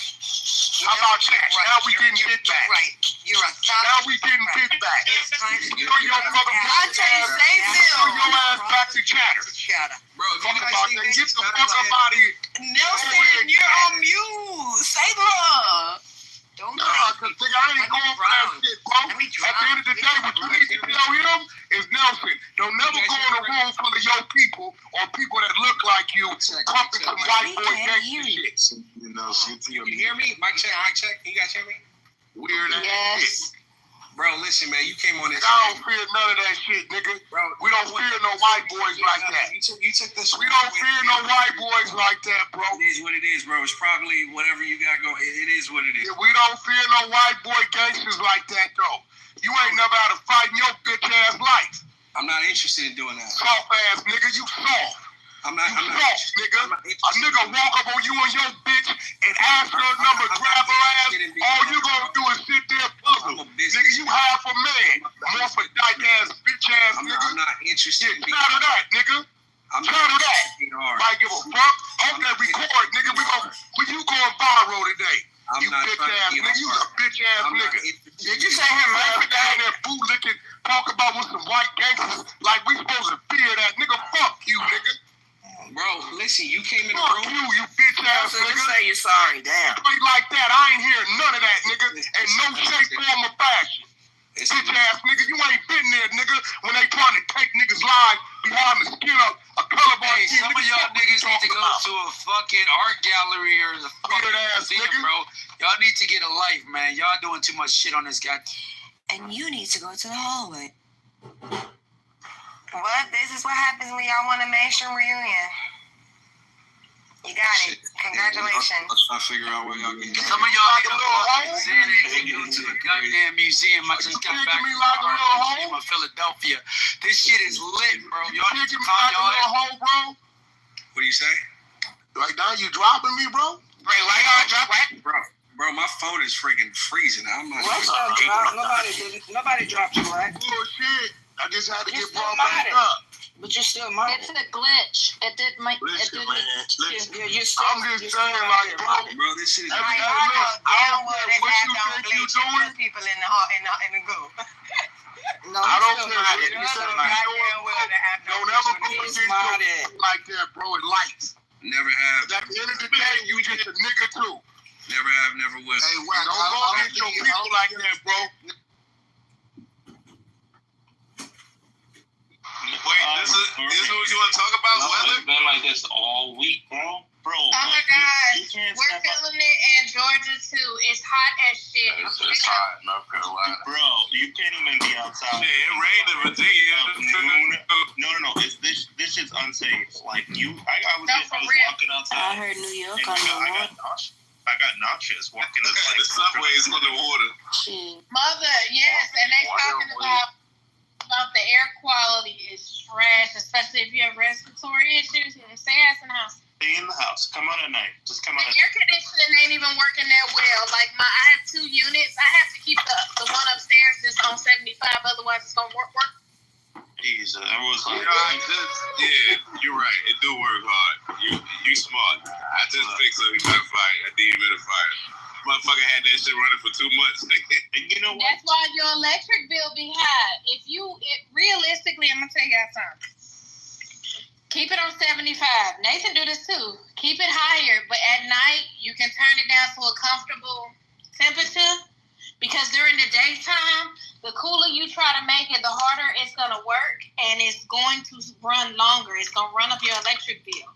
How about that? Right. Now we getting get back. Right. You're a Now we getting get back. You know your motherfucking ass back to Chatter. Bro, talk about that. Get the fuck up out of here. Nelson, you're on mute. Say love. Nah, cause nigga, I ain't going for that shit, bro. At the end of the day, what you need to tell him is Nelson, don't never go in a room full of your people or people that look like you pumping some white boy gangster shit. You hear me? Mic check. You guys hear me? Weird ass shit. Bro, listen, man, you came on this. I don't fear none of that shit, nigga. Bro, we don't fear no white boys like that. You took this. We don't fear no white boys like that, bro. It is what it is, bro. It's probably whatever you got going. It is what it is. Yeah, we don't fear no white boy gangsters like that, though. You ain't never had a fight in your bitch ass life. I'm not interested in doing that. Soft ass nigga, you soft. I'm not soft, nigga. A nigga walk up on you and your bitch and ask her number, grab her ass. All you gonna do is sit there puzzle. Nigga, you half a man. More for dyke ass, bitch ass nigga. I'm not interested in being Shout that, nigga. Shout that. Might give a fuck. Hope that record, nigga. When you going viral today. You bitch ass nigga. You a bitch ass nigga. Did you say him ass down there bootlicking, talk about with some white gangsters like we supposed to fear that nigga? Fuck you, nigga. Bro, listen, you came in the room. Fuck you bitch ass nigga. Just say you're sorry, damn. Straight like that, I ain't hearing none of that, nigga. And no shape, form, or fashion. Bitch ass nigga, you ain't been there, nigga, when they trying to take niggas' lives behind the skin of a colorblind kid. Some of y'all niggas need to go to a fucking art gallery or the fucking museum, bro. Y'all need to get a life, man. Y'all doing too much shit on this guy. And you need to go to the hallway. Well, this is what happens when y'all want a mansion reunion. You got it. Congratulations. I'm trying to figure out where y'all get. Some of y'all get a fucking Xanax and go to a goddamn museum. I just got back from Philadelphia. This shit is lit, bro. Y'all need to calm y'all home, bro. What do you say? Right now, you dropping me, bro? Wait, why y'all dropping? Bro, my phone is freaking freezing. I'm not. Nobody dropped you, right? Bullshit. I just had to get brought back up. But you're still modded. It's a glitch. It did make. Listen, it man. didn't. You're still. I'm just saying, like, bro, this shit is. I don't care what you think you doing. People in the goo. No, I don't care. Don't ever put this like that, bro. It lights. Never have. At the end of the day, you just a nigga too. Never have, never will. Hey, don't go get your people like that, bro. Wait, this is what you want to talk about? Weather? It's been like this all week, bro. Oh my gosh, we're feeling it in Georgia too. It's hot as shit. It's hot in North Carolina. Bro, you can't even be outside. Yeah, it rained in Virginia. No. This shit's unsafe. Like I was walking outside. I heard New York on the water. I got nauseous walking like the subway is underwater. Mother, yes, and they talking about the air quality is trash, especially if you have respiratory issues. Stay in the house. Stay in the house. Come on at night. Just come on. The air conditioning ain't even working that well. Like I have 2 units. I have to keep the one upstairs just on 75. Otherwise, it's gonna work. Jeez, everyone's like, you're right. It do work hard. You smart. I just fixed a dehumidifier. Motherfucker had that shit running for 2 months. And you know what? That's why your electric bill be high. Realistically, I'm gonna tell y'all something. Keep it on 75. Nathan do this too. Keep it higher, but at night you can turn it down to a comfortable temperature, because during the daytime, the cooler you try to make it, the harder it's gonna work, and it's going to run longer. It's gonna run up your electric bill.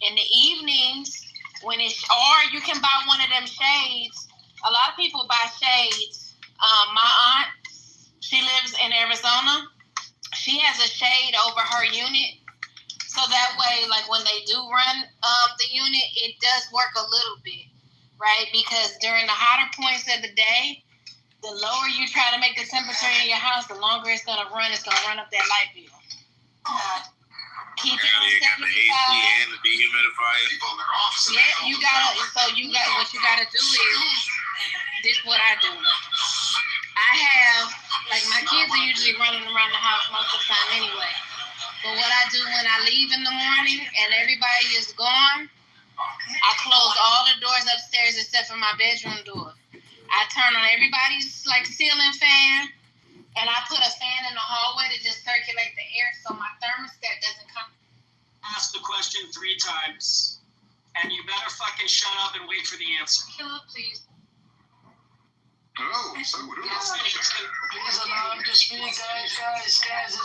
In the evenings, or you can buy one of them shades. A lot of people buy shades. My aunt, she lives in Arizona. She has a shade over her unit. So that way, like when they do run the unit, it does work a little bit, right? Because during the hotter points of the day, the lower you try to make the temperature in your house, the longer it's going to run. It's going to run up that light bill. Keep it on 75. The AC and the dehumidifier. Yeah, what you gotta do is, this what I do. I have, like, my kids are usually running around the house most of the time anyway. But what I do when I leave in the morning and everybody is gone, I close all the doors upstairs except for my bedroom door. I turn on everybody's, like, ceiling fan, and I put a fan in the hallway to just circulate the air so my thermostat doesn't come. Ask the question 3 times, and you better fucking shut up and wait for the answer. Please. Hello. Yes, Please allow him to speak, guys. It's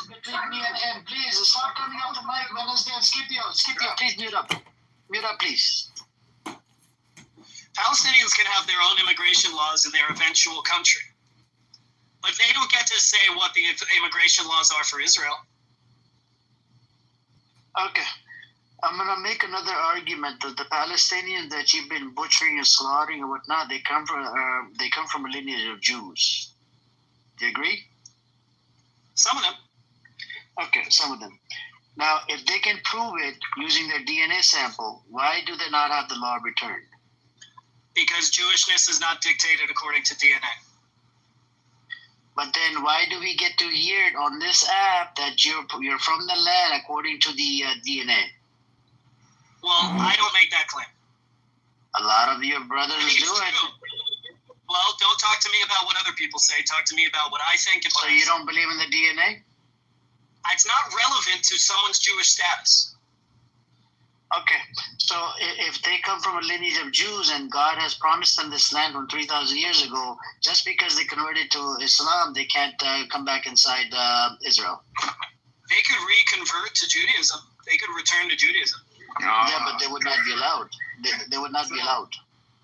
between me and him. Please, stop coming off the mic when it's there. Skip you. Please mute up. Mute up, please. Palestinians can have their own immigration laws in their eventual country, but they don't get to say what the immigration laws are for Israel. Okay. I'm going to make another argument that the Palestinians that you've been butchering and slaughtering and whatnot, they come from a lineage of Jews. Do you agree? Some of them. Okay, some of them. Now, if they can prove it using their DNA sample, why do they not have the law returned? Because Jewishness is not dictated according to DNA. But then why do we get to hear it on this app that you're from the land according to the DNA? Well, I don't make that claim. A lot of your brothers do it. Well, don't talk to me about what other people say. Talk to me about what I think. So you don't believe in the DNA? It's not relevant to someone's Jewish status. Okay, so if they come from a lineage of Jews and God has promised them this land from 3,000 years ago, just because they converted to Islam, they can't come back inside Israel. They could reconvert to Judaism. They could return to Judaism. Yeah, but they would not be allowed. They would not be allowed.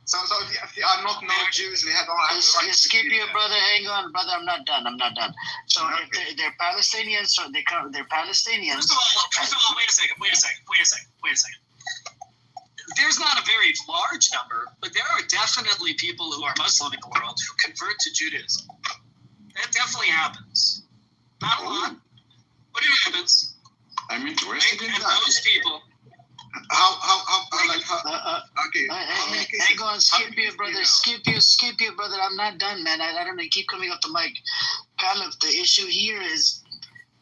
So if you are not Jews, they don't have the right to skip your brother. Hang on, brother. I'm not done. So if they're Palestinians, so they're Palestinians. First of all, wait a second. There's not a very large number, but there are definitely people who are Muslim in the world who convert to Judaism. That definitely happens. Not a lot, but it happens. I'm interested in that. Those people. Okay. Hang on, skip your brother. I'm not done, man. I don't know. You keep coming up the mic. Caliph, the issue here is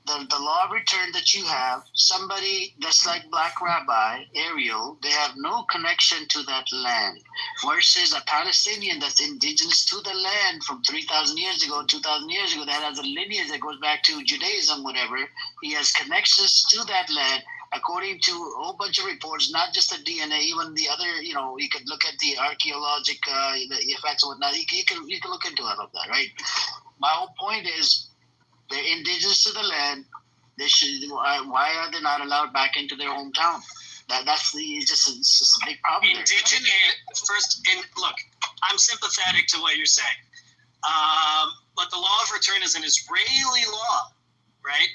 the law of return that you have. Somebody that's like Black Rabbi, Ariel, they have no connection to that land. Versus a Palestinian that's indigenous to the land from 3,000 years ago, 2,000 years ago, that has a lineage that goes back to Judaism, whatever. He has connections to that land. According to a whole bunch of reports, not just the DNA, even the other, you could look at the archaeologic effects and whatnot. You can look into all of that, right? My whole point is they're indigenous to the land. They should. Why are they not allowed back into their hometown? It's just a big problem. Indigenous. First, look, I'm sympathetic to what you're saying, but the law of return is an Israeli law, right?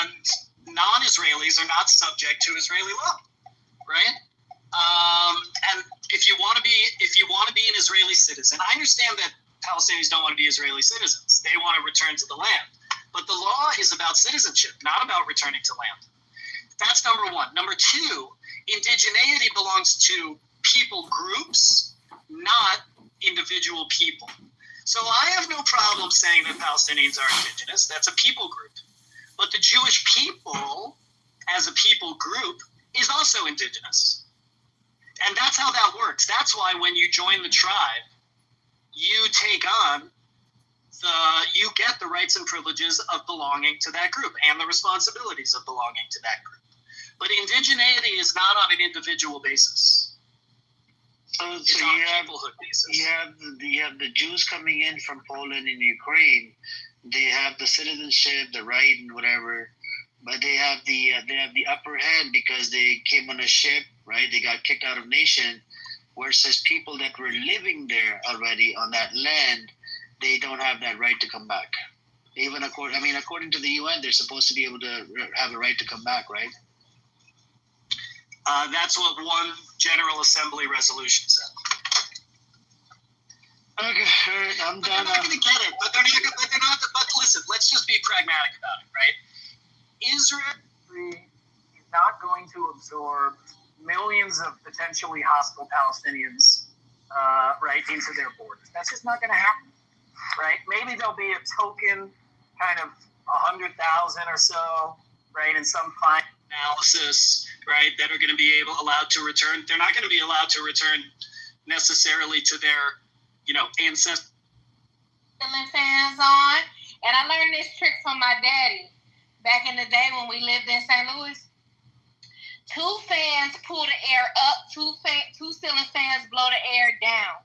And non-Israelis are not subject to Israeli law, right? And if you want to be an Israeli citizen, I understand that Palestinians don't want to be Israeli citizens. They want to return to the land. But the law is about citizenship, not about returning to land. That's number one. Number two, indigeneity belongs to people groups, not individual people. So I have no problem saying that Palestinians are indigenous. That's a people group. But the Jewish people, as a people group, is also indigenous. And that's how that works. That's why when you join the tribe, you take on you get the rights and privileges of belonging to that group and the responsibilities of belonging to that group. But indigeneity is not on an individual basis. So it's on a peoplehood basis. You have the Jews coming in from Poland and Ukraine. They have the citizenship, the right, and whatever, but they have the upper hand because they came on a ship, right? They got kicked out of nation, versus people that were living there already on that land, they don't have that right to come back. Even according to the UN, they're supposed to be able to have a right to come back, right? That's what one General Assembly resolution said. Okay, I'm done. They're not going to get it. But they're not. But listen, let's just be pragmatic about it, right? Israel is not going to absorb millions of potentially hostile Palestinians, right, into their borders. That's just not going to happen, right? Maybe there'll be a token, kind of 100,000 or so, right, in some fine analysis, right, that are going to be allowed to return. They're not going to be allowed to return necessarily to their, ancestors. Fans on, and I learned this trick from my daddy back in the day when we lived in St. Louis. 2 fans pull the air up, 2 ceiling fans blow the air down,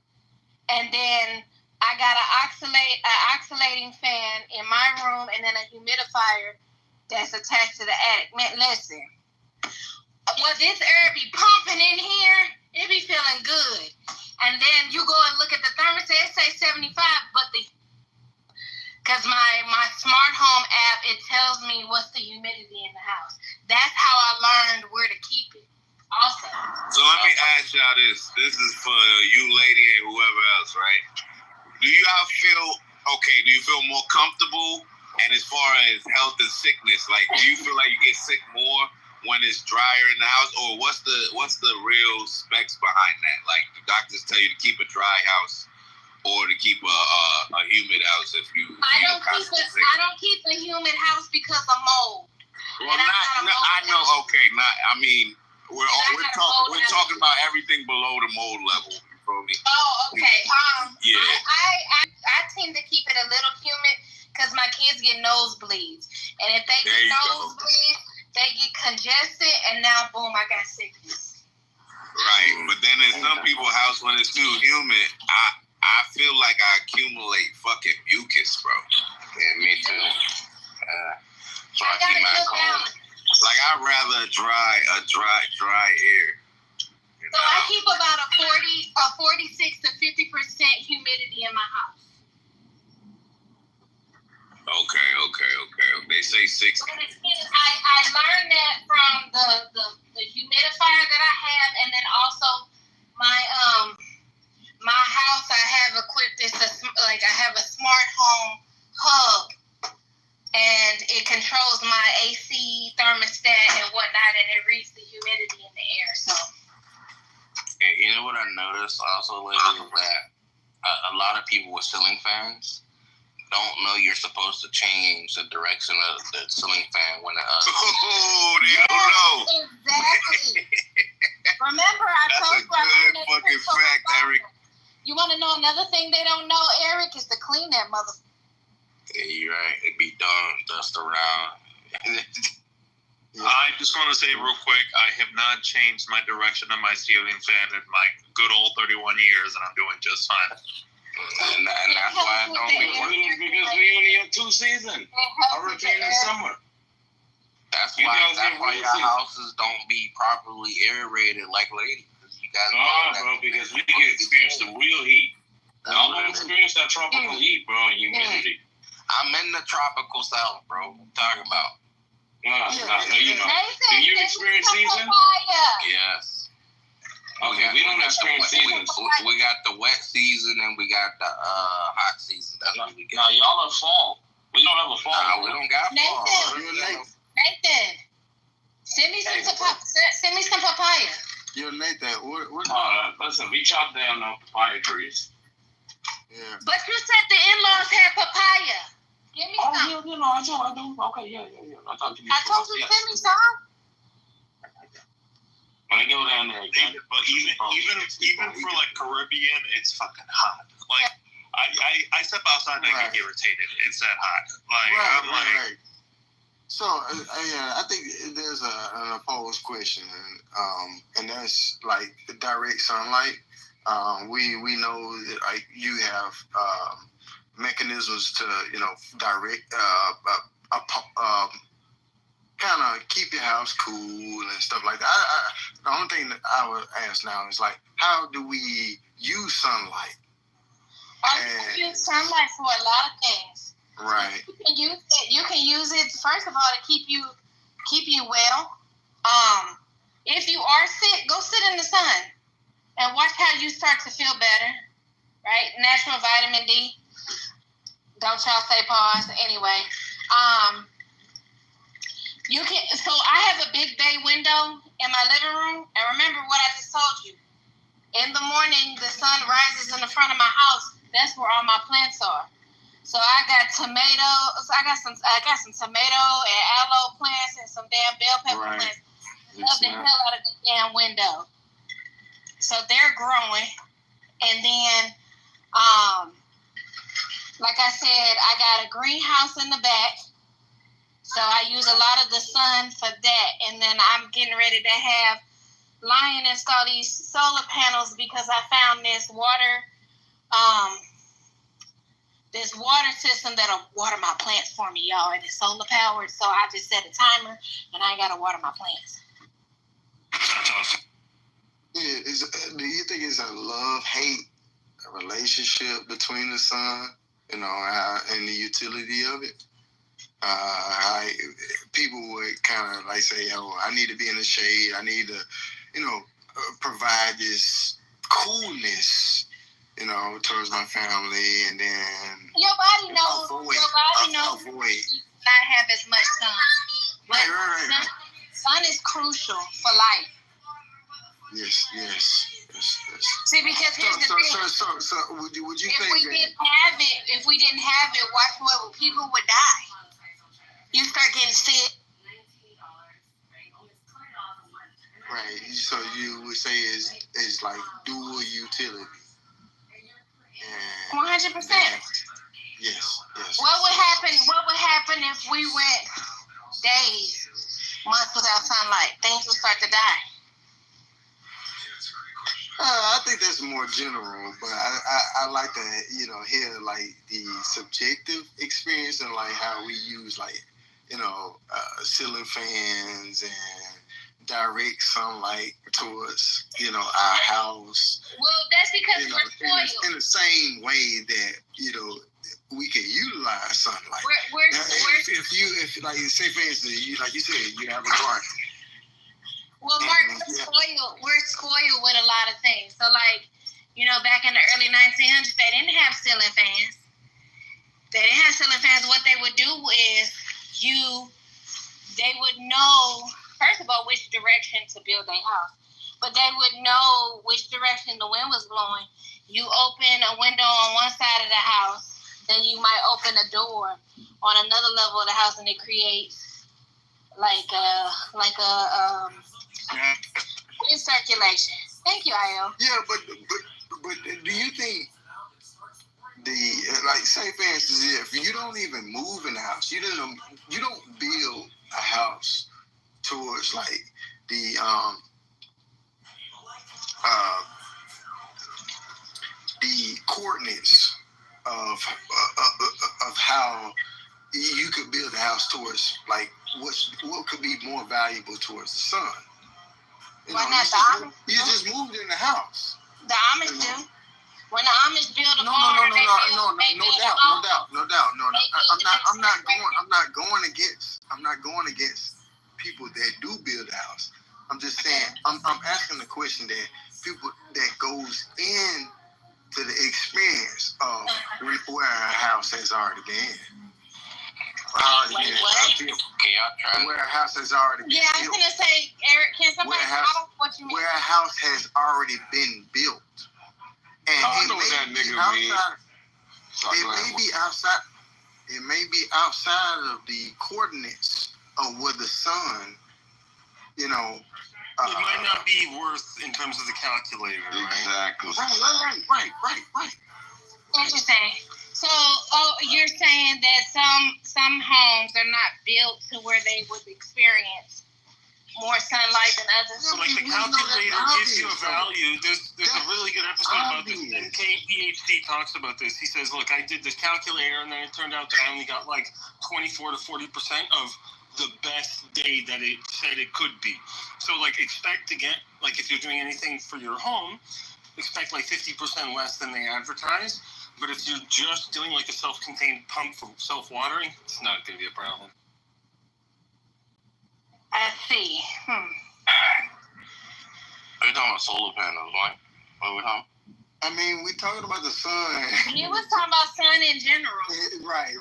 and then I got an oscillating fan in my room, and then a humidifier that's attached to the attic. Man, listen, well, this air be pumping in here, it be feeling good. And then you go and look at the thermostat, it say 75, but because my smart home app, it tells me what's the humidity in the house. That's how I learned where to keep it. Also. So let me ask y'all this. This is for you, lady, and whoever else, right? Do you feel more comfortable? And as far as health and sickness, like, do you feel like you get sick more when it's drier in the house, or what's the real specs behind that? Like, the doctors tell you to keep a dry house or to keep a humid house if you. I don't keep a humid house because of mold. Well, I know. Okay, we're talking about everything below the mold level. You feel me? Oh, okay. Yeah. I tend to keep it a little humid because my kids get nosebleeds, and if they get nosebleeds, they get congested, and now boom, I got sickness. Right, but then in some people's house when it's too humid, I feel like I accumulate fucking mucus, bro. Yeah, me too. So I keep my cold. Like, I'd rather a dry air. So I keep about a 46 to 50% humidity in my house. Okay. They say 60. I learned that from the humidifier that I have, and then also my house I have equipped. I have a smart home hub, and it controls my AC thermostat and whatnot, and it reads the humidity in the air. So. You know what I noticed also lately is that a lot of people with ceiling fans don't know you're supposed to change the direction of the ceiling fan when they don't know. Exactly. Remember, I told you that's a good fucking fact, Eric. You want to know another thing they don't know, Eric, is to clean that motherfucker. Yeah, you're right. It be dust around. I just want to say real quick, I have not changed my direction of my ceiling fan in my good old 31 years, and I'm doing just fine. And that's why I don't be working, because we only have 2 seasons, hurricane and summer. That's why your houses don't be properly aerated like ladies. You guys bro, because we can experience the real heat. Y'all don't experience that tropical heat, bro, and humidity. I'm in the tropical south, bro. What I'm talking about. No, you know. Do you experience season? Yes. Okay, we don't experience seasons. We got the wet season and we got the hot season. That's what we get. Now, y'all are fall. We don't have a fall. Nah, we don't got fall. Nathan, send me some papaya. Yo, Nathan, listen, we chopped down on papaya trees. Yeah. But you said the in-laws had papaya. Give me some. Yeah, I do. Okay, yeah. I thought you. I told you, send me some. When I go down there again. But even for like Caribbean, it's fucking hot. Like I step outside and I get irritated. It's that hot. Like right. So I think there's an opposed question, and that's like the direct sunlight. We know that like you have mechanisms to direct kind of keep your house cool and stuff like that. The only thing that I would ask now is like, how do we use sunlight? You use sunlight for a lot of things. Right. You can use it first of all to keep you well. If you are sick, go sit in the sun and watch how you start to feel better. Right? Natural vitamin D. Don't y'all say pause. Anyway, you can. So I have a big bay window in my living room, and remember what I just told you. In the morning, the sun rises in the front of my house. That's where all my plants are. So I got tomatoes. I got some tomato and aloe plants and some damn bell pepper plants. Love the hell out of the damn window. So they're growing, and then, like I said, I got a greenhouse in the back. So I use a lot of the sun for that, and then I'm getting ready to have Lion install these solar panels because I found this water system that'll water my plants for me, y'all, and it's solar powered. So I just set a timer, and I ain't gotta water my plants. That's awesome. Yeah, do you think it's a love-hate relationship between the sun, and the utility of it? People would kind of like say, "Oh, I need to be in the shade. I need to, provide this coolness, towards my family, and then your body knows. Avoid. Not have as much sun. Right. Sun is crucial for life. Yes. See, because here's the thing. So would you if think we didn't have it, watch what people would die. You start getting sick. Right. So you would say is like dual utility. 100%. Yes. What would happen if we went days, months without sunlight? Things would start to die. I think that's more general, but I like to hear like the subjective experience and like how we use like ceiling fans and direct sunlight towards our house. Well, that's because we're spoiled. In the same way that we can utilize sunlight. If like say for instance, like you said, you have a garden. Well, Mark, we're spoiled with a lot of things. So, like, back in the early 1900s, they didn't have ceiling fans. What they would do is they would know, first of all, which direction to build their house. But they would know which direction the wind was blowing. You open a window on one side of the house, then you might open a door on another level of the house, and it creates like a wind circulation. Thank you, Io. Yeah, but do you think say for instance, if you don't even move in the house, you don't build a house towards like the coordinates of how you could build a house towards like what could be more valuable towards the sun. Why not the Amish? You just moved in the house. The Amish do. When the Amish build a no barn, doubt. I'm not going against people that do build a house. I'm just saying I'm asking the question that people that goes in to the experience of where a house has already been. Where a house has already been built. I was gonna say, Eric, can somebody tell what you mean? Where a house has already been built. And I know what that nigga means. It may be outside. it may be outside of the coordinates of where the sun, it might not be worth in terms of the calculator. Exactly. Right. Interesting. So, you're saying that some homes are not built to where they would experience more sunlight than others. So, like the calculator gives you a value. There's a really good episode about this. NKPHD talks about this. He says, "Look, I did this calculator, and then it turned out that I only got like 24 to 40% of the best day that it said it could be. So, like, expect to get like if you're doing anything for your home, expect like 50% less than they advertise. But if you're just doing like a self-contained pump for self-watering, it's not going to be a problem." I see. Are you talking about solar panels, right? What are we talking? I mean, we talking about the sun. He was talking about sun in general. Right. He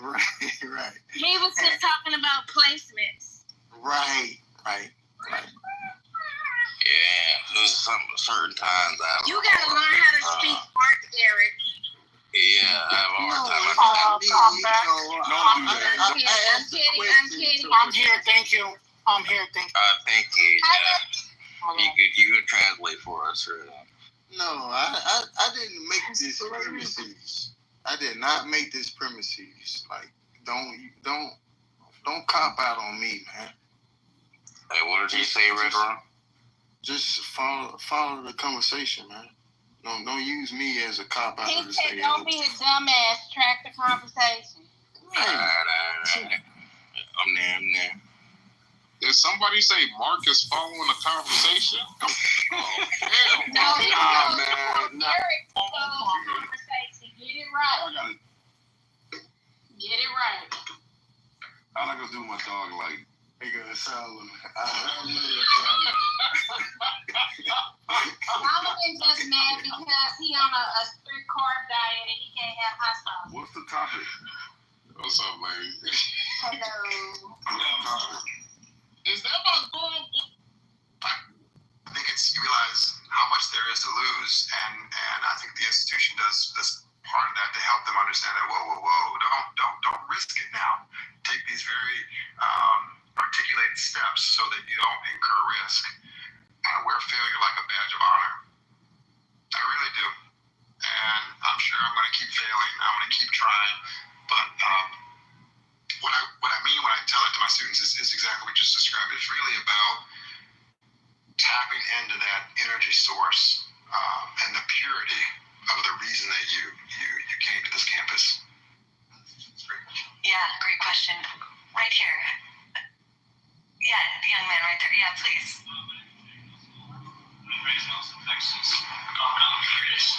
was just talking about placements. Right. Yeah, there's some certain times You gotta learn how to speak art, Eric. Yeah, I have a hard time. I'm kidding. I'm here, thank you. Thank you. You could translate for us, or? No, I didn't make this premises. I did not make this premises. Like, don't cop out on me, man. Hey, what did you say, Red Rum? Just follow the conversation, man. Don't use me as a cop out. He said, "Don't be a dumbass. Track the conversation." I'm there. Did somebody say Mark is following the conversation? No, man. Eric followed the conversation. Get it right. All I gotta do with my dog, like, nigga, Solomon. Solomon just mad because he on a strict carb diet and he can't have hot sauce. What's the topic? What's up, lady? Hello. Is that my girl? I think you realize how much there is to lose, and I think the institution does part of that to help them understand that. Whoa, don't risk it now. Take these very articulated steps so that you don't incur risk and wear failure like a badge of honor. I really do, and I'm sure I'm going to keep failing. I'm going to keep trying, but what I mean when I tell it to my students is exactly what you just described. It's really about tapping into that energy source and the purity of the reason that you came to this campus. Yeah, great question. Right here. Yeah, the young man right there. Yeah, please. I'm curious.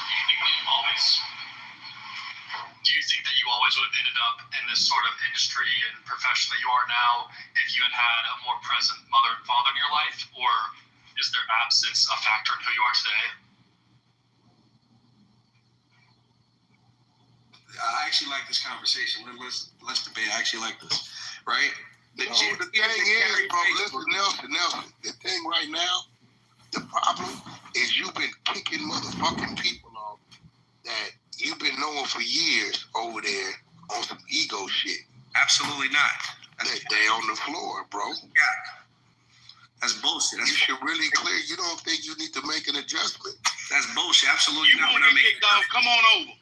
Do you think that you always would have ended up in this sort of industry and profession that you are now if you had had a more present mother and father in your life, or is their absence a factor in who you are today? I actually like this conversation. Let's debate. I actually like this, right? The thing is, bro, listen, Nelson, the thing right now, the problem is you've been kicking motherfucking people off that you've been knowing for years over there on some ego shit. Absolutely not. They on the floor, bro. Yeah. That's bullshit. You should really clear. You don't think you need to make an adjustment? That's bullshit. Absolutely not. We're not making off. Come on over.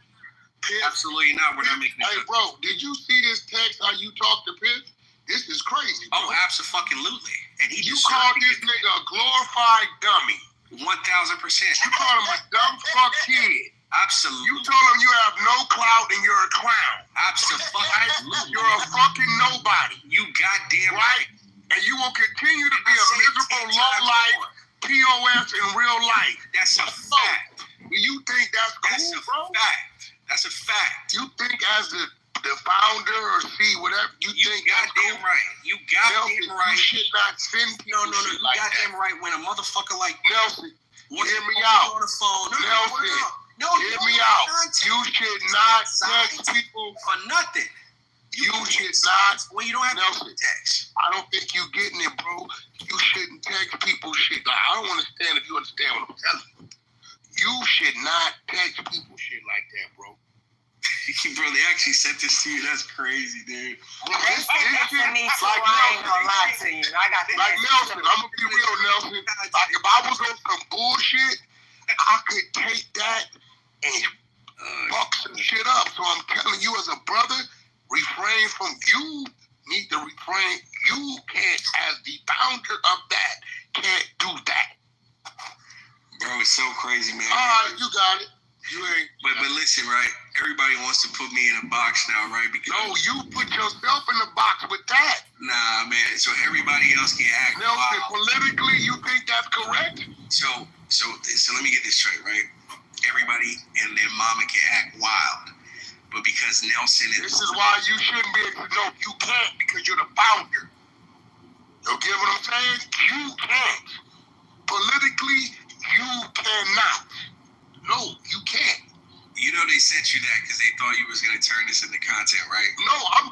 Pitt. Absolutely not. We're not making. Hey, bro, did you see this text? How you talk to Pitt? This is crazy. Bro. Oh, absolutely. And you called this nigga a glorified dummy. 1,000%. You called him a dumb fuck kid. Absolutely. You told him you have no clout and you're a clown. Absolutely. You're a fucking nobody. You goddamn right. And you will continue to be a miserable, low-life POS in real life. That's a fact. You think that's cool, bro? That's a fact. You think as the founder or whatever, you think goddamn right. You goddamn right. You should not send people. No. You goddamn right. When a motherfucker like Nelson, hear me out. On the phone. Nelson, hear me out. You should not text people for nothing. You should not. Well, you don't have Nelson, to text. I don't think you getting it, bro. You shouldn't text people shit. Like, I don't understand if you understand what I'm telling you. You should not text people shit like that, bro. Bro, they actually sent this to you. That's crazy, dude. They sent it to me too. I ain't gonna lie to you. I got the like Nelson. I'm gonna be real, Nelson. Like if I was on some bullshit, I could take that and fuck some shit up. So I'm telling you, as a brother, refrain from. You need to refrain. You can't, as the founder of that, can't do that. Bro, it's so crazy, man. All right, you got it. You ain't. But listen, right? Everybody wants to put me in a box now, right? Because no, you put yourself in the box with that. Nah, man. So everybody else can act Nelson, wild. politically, you think that's correct? So let me get this straight, right? Everybody and their mama can act wild, but because Nelson is. This is why you shouldn't be able to know. You can't because you're the founder. You get what I'm saying? You can't. Politically, you cannot. No, you can't. You know they sent you that because they thought you was gonna turn this into content, right? No, I'm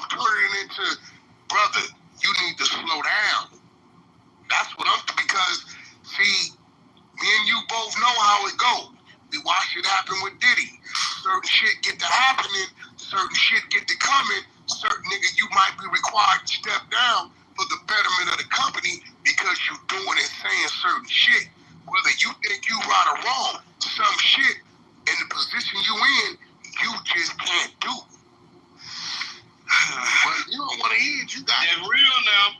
turning it into, brother. You need to slow down. That's what I'm. Because see, me and you both know how it goes. We watched it happen with Diddy. Certain shit get to happening. Certain shit get to coming. Certain nigga, you might be required to step down for the betterment of the company because you doing and saying certain shit. Whether you think you right or wrong, some shit in the position you in, you just can't do. But you don't want to hear it. You got it. Real now.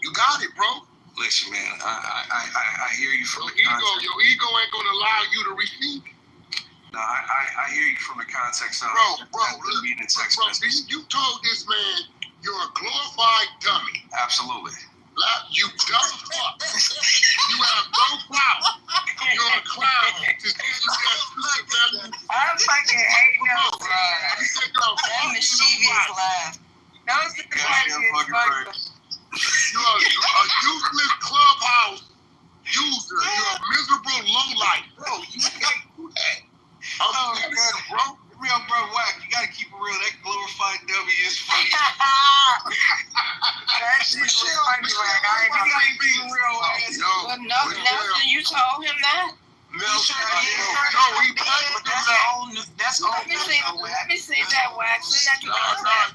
You got it, bro. Listen, man, I hear you from your ego ain't gonna allow you to receive it. No, I hear you from the context of bro, being in sex business. You told this man you're a glorified dummy. Absolutely. You dumb fuck. You have no clout. You're a clown. I'm fucking hating them. That mischievous laugh. That was the funniest. You're a useless clubhouse user. You're a miserable lowlife. Bro, you can't do that. I'm serious, bro. Real bro, whack. You gotta keep it real. That glorified W is funny. That shit was funny, whack. I ain't gonna be real. But Nelson, you told him that? Nelson, no, he played that's all. Let me see that, whack. Send that to me.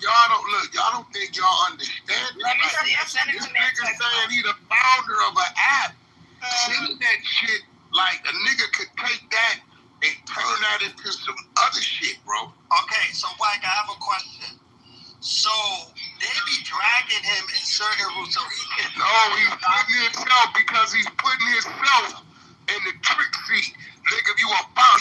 Y'all don't think y'all understand it. Let me see it. Send it to me. This nigga saying he the founder of an app. Send that shit like a nigga could take that and turn that into some other shit, bro. Okay, so Wack, I have a question. So they be dragging him in certain routes so he can. No, he's putting himself because he's putting himself in the trick seat. Nigga, if you a boss,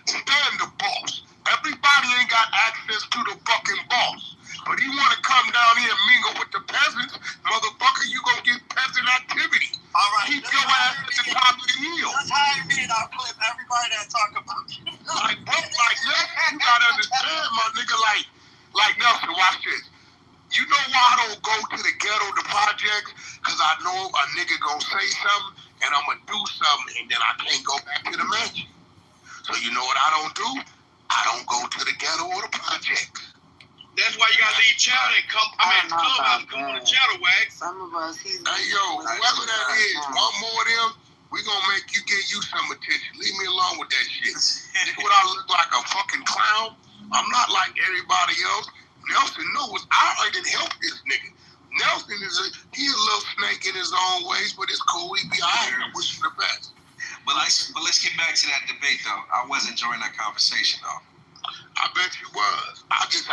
stand the boss. Everybody ain't got access to the fucking boss. But he want to come down here and mingle with the peasants, motherfucker, you gonna get peasant activity. All right. Keep your ass at the top of the hill. That's how I read our clip. Everybody that talk about it. Like, bro, Nelson, you gotta understand, my nigga, like Nelson, watch this. You know why I don't go to the ghetto, the projects? Because I know a nigga gonna say something, and I'm gonna do something, and then I can't go back to the mansion. So you know what I don't do? I don't go to the ghetto or the projects. That's why you gotta leave Chatter and come. Clubhouse, come on the Chatter, Wag. Some of us, hey, yo, whoever that is, one more of them, we gonna make you get you some attention. Leave me alone with that shit. Would I look like a fucking clown? I'm not like everybody else. Nelson knows I didn't help this nigga. Nelson he a little snake in his own ways, but it's cool. He be alright. I wish him the best. But let's get back to that debate though. I was enjoying that conversation though. I bet you was. I just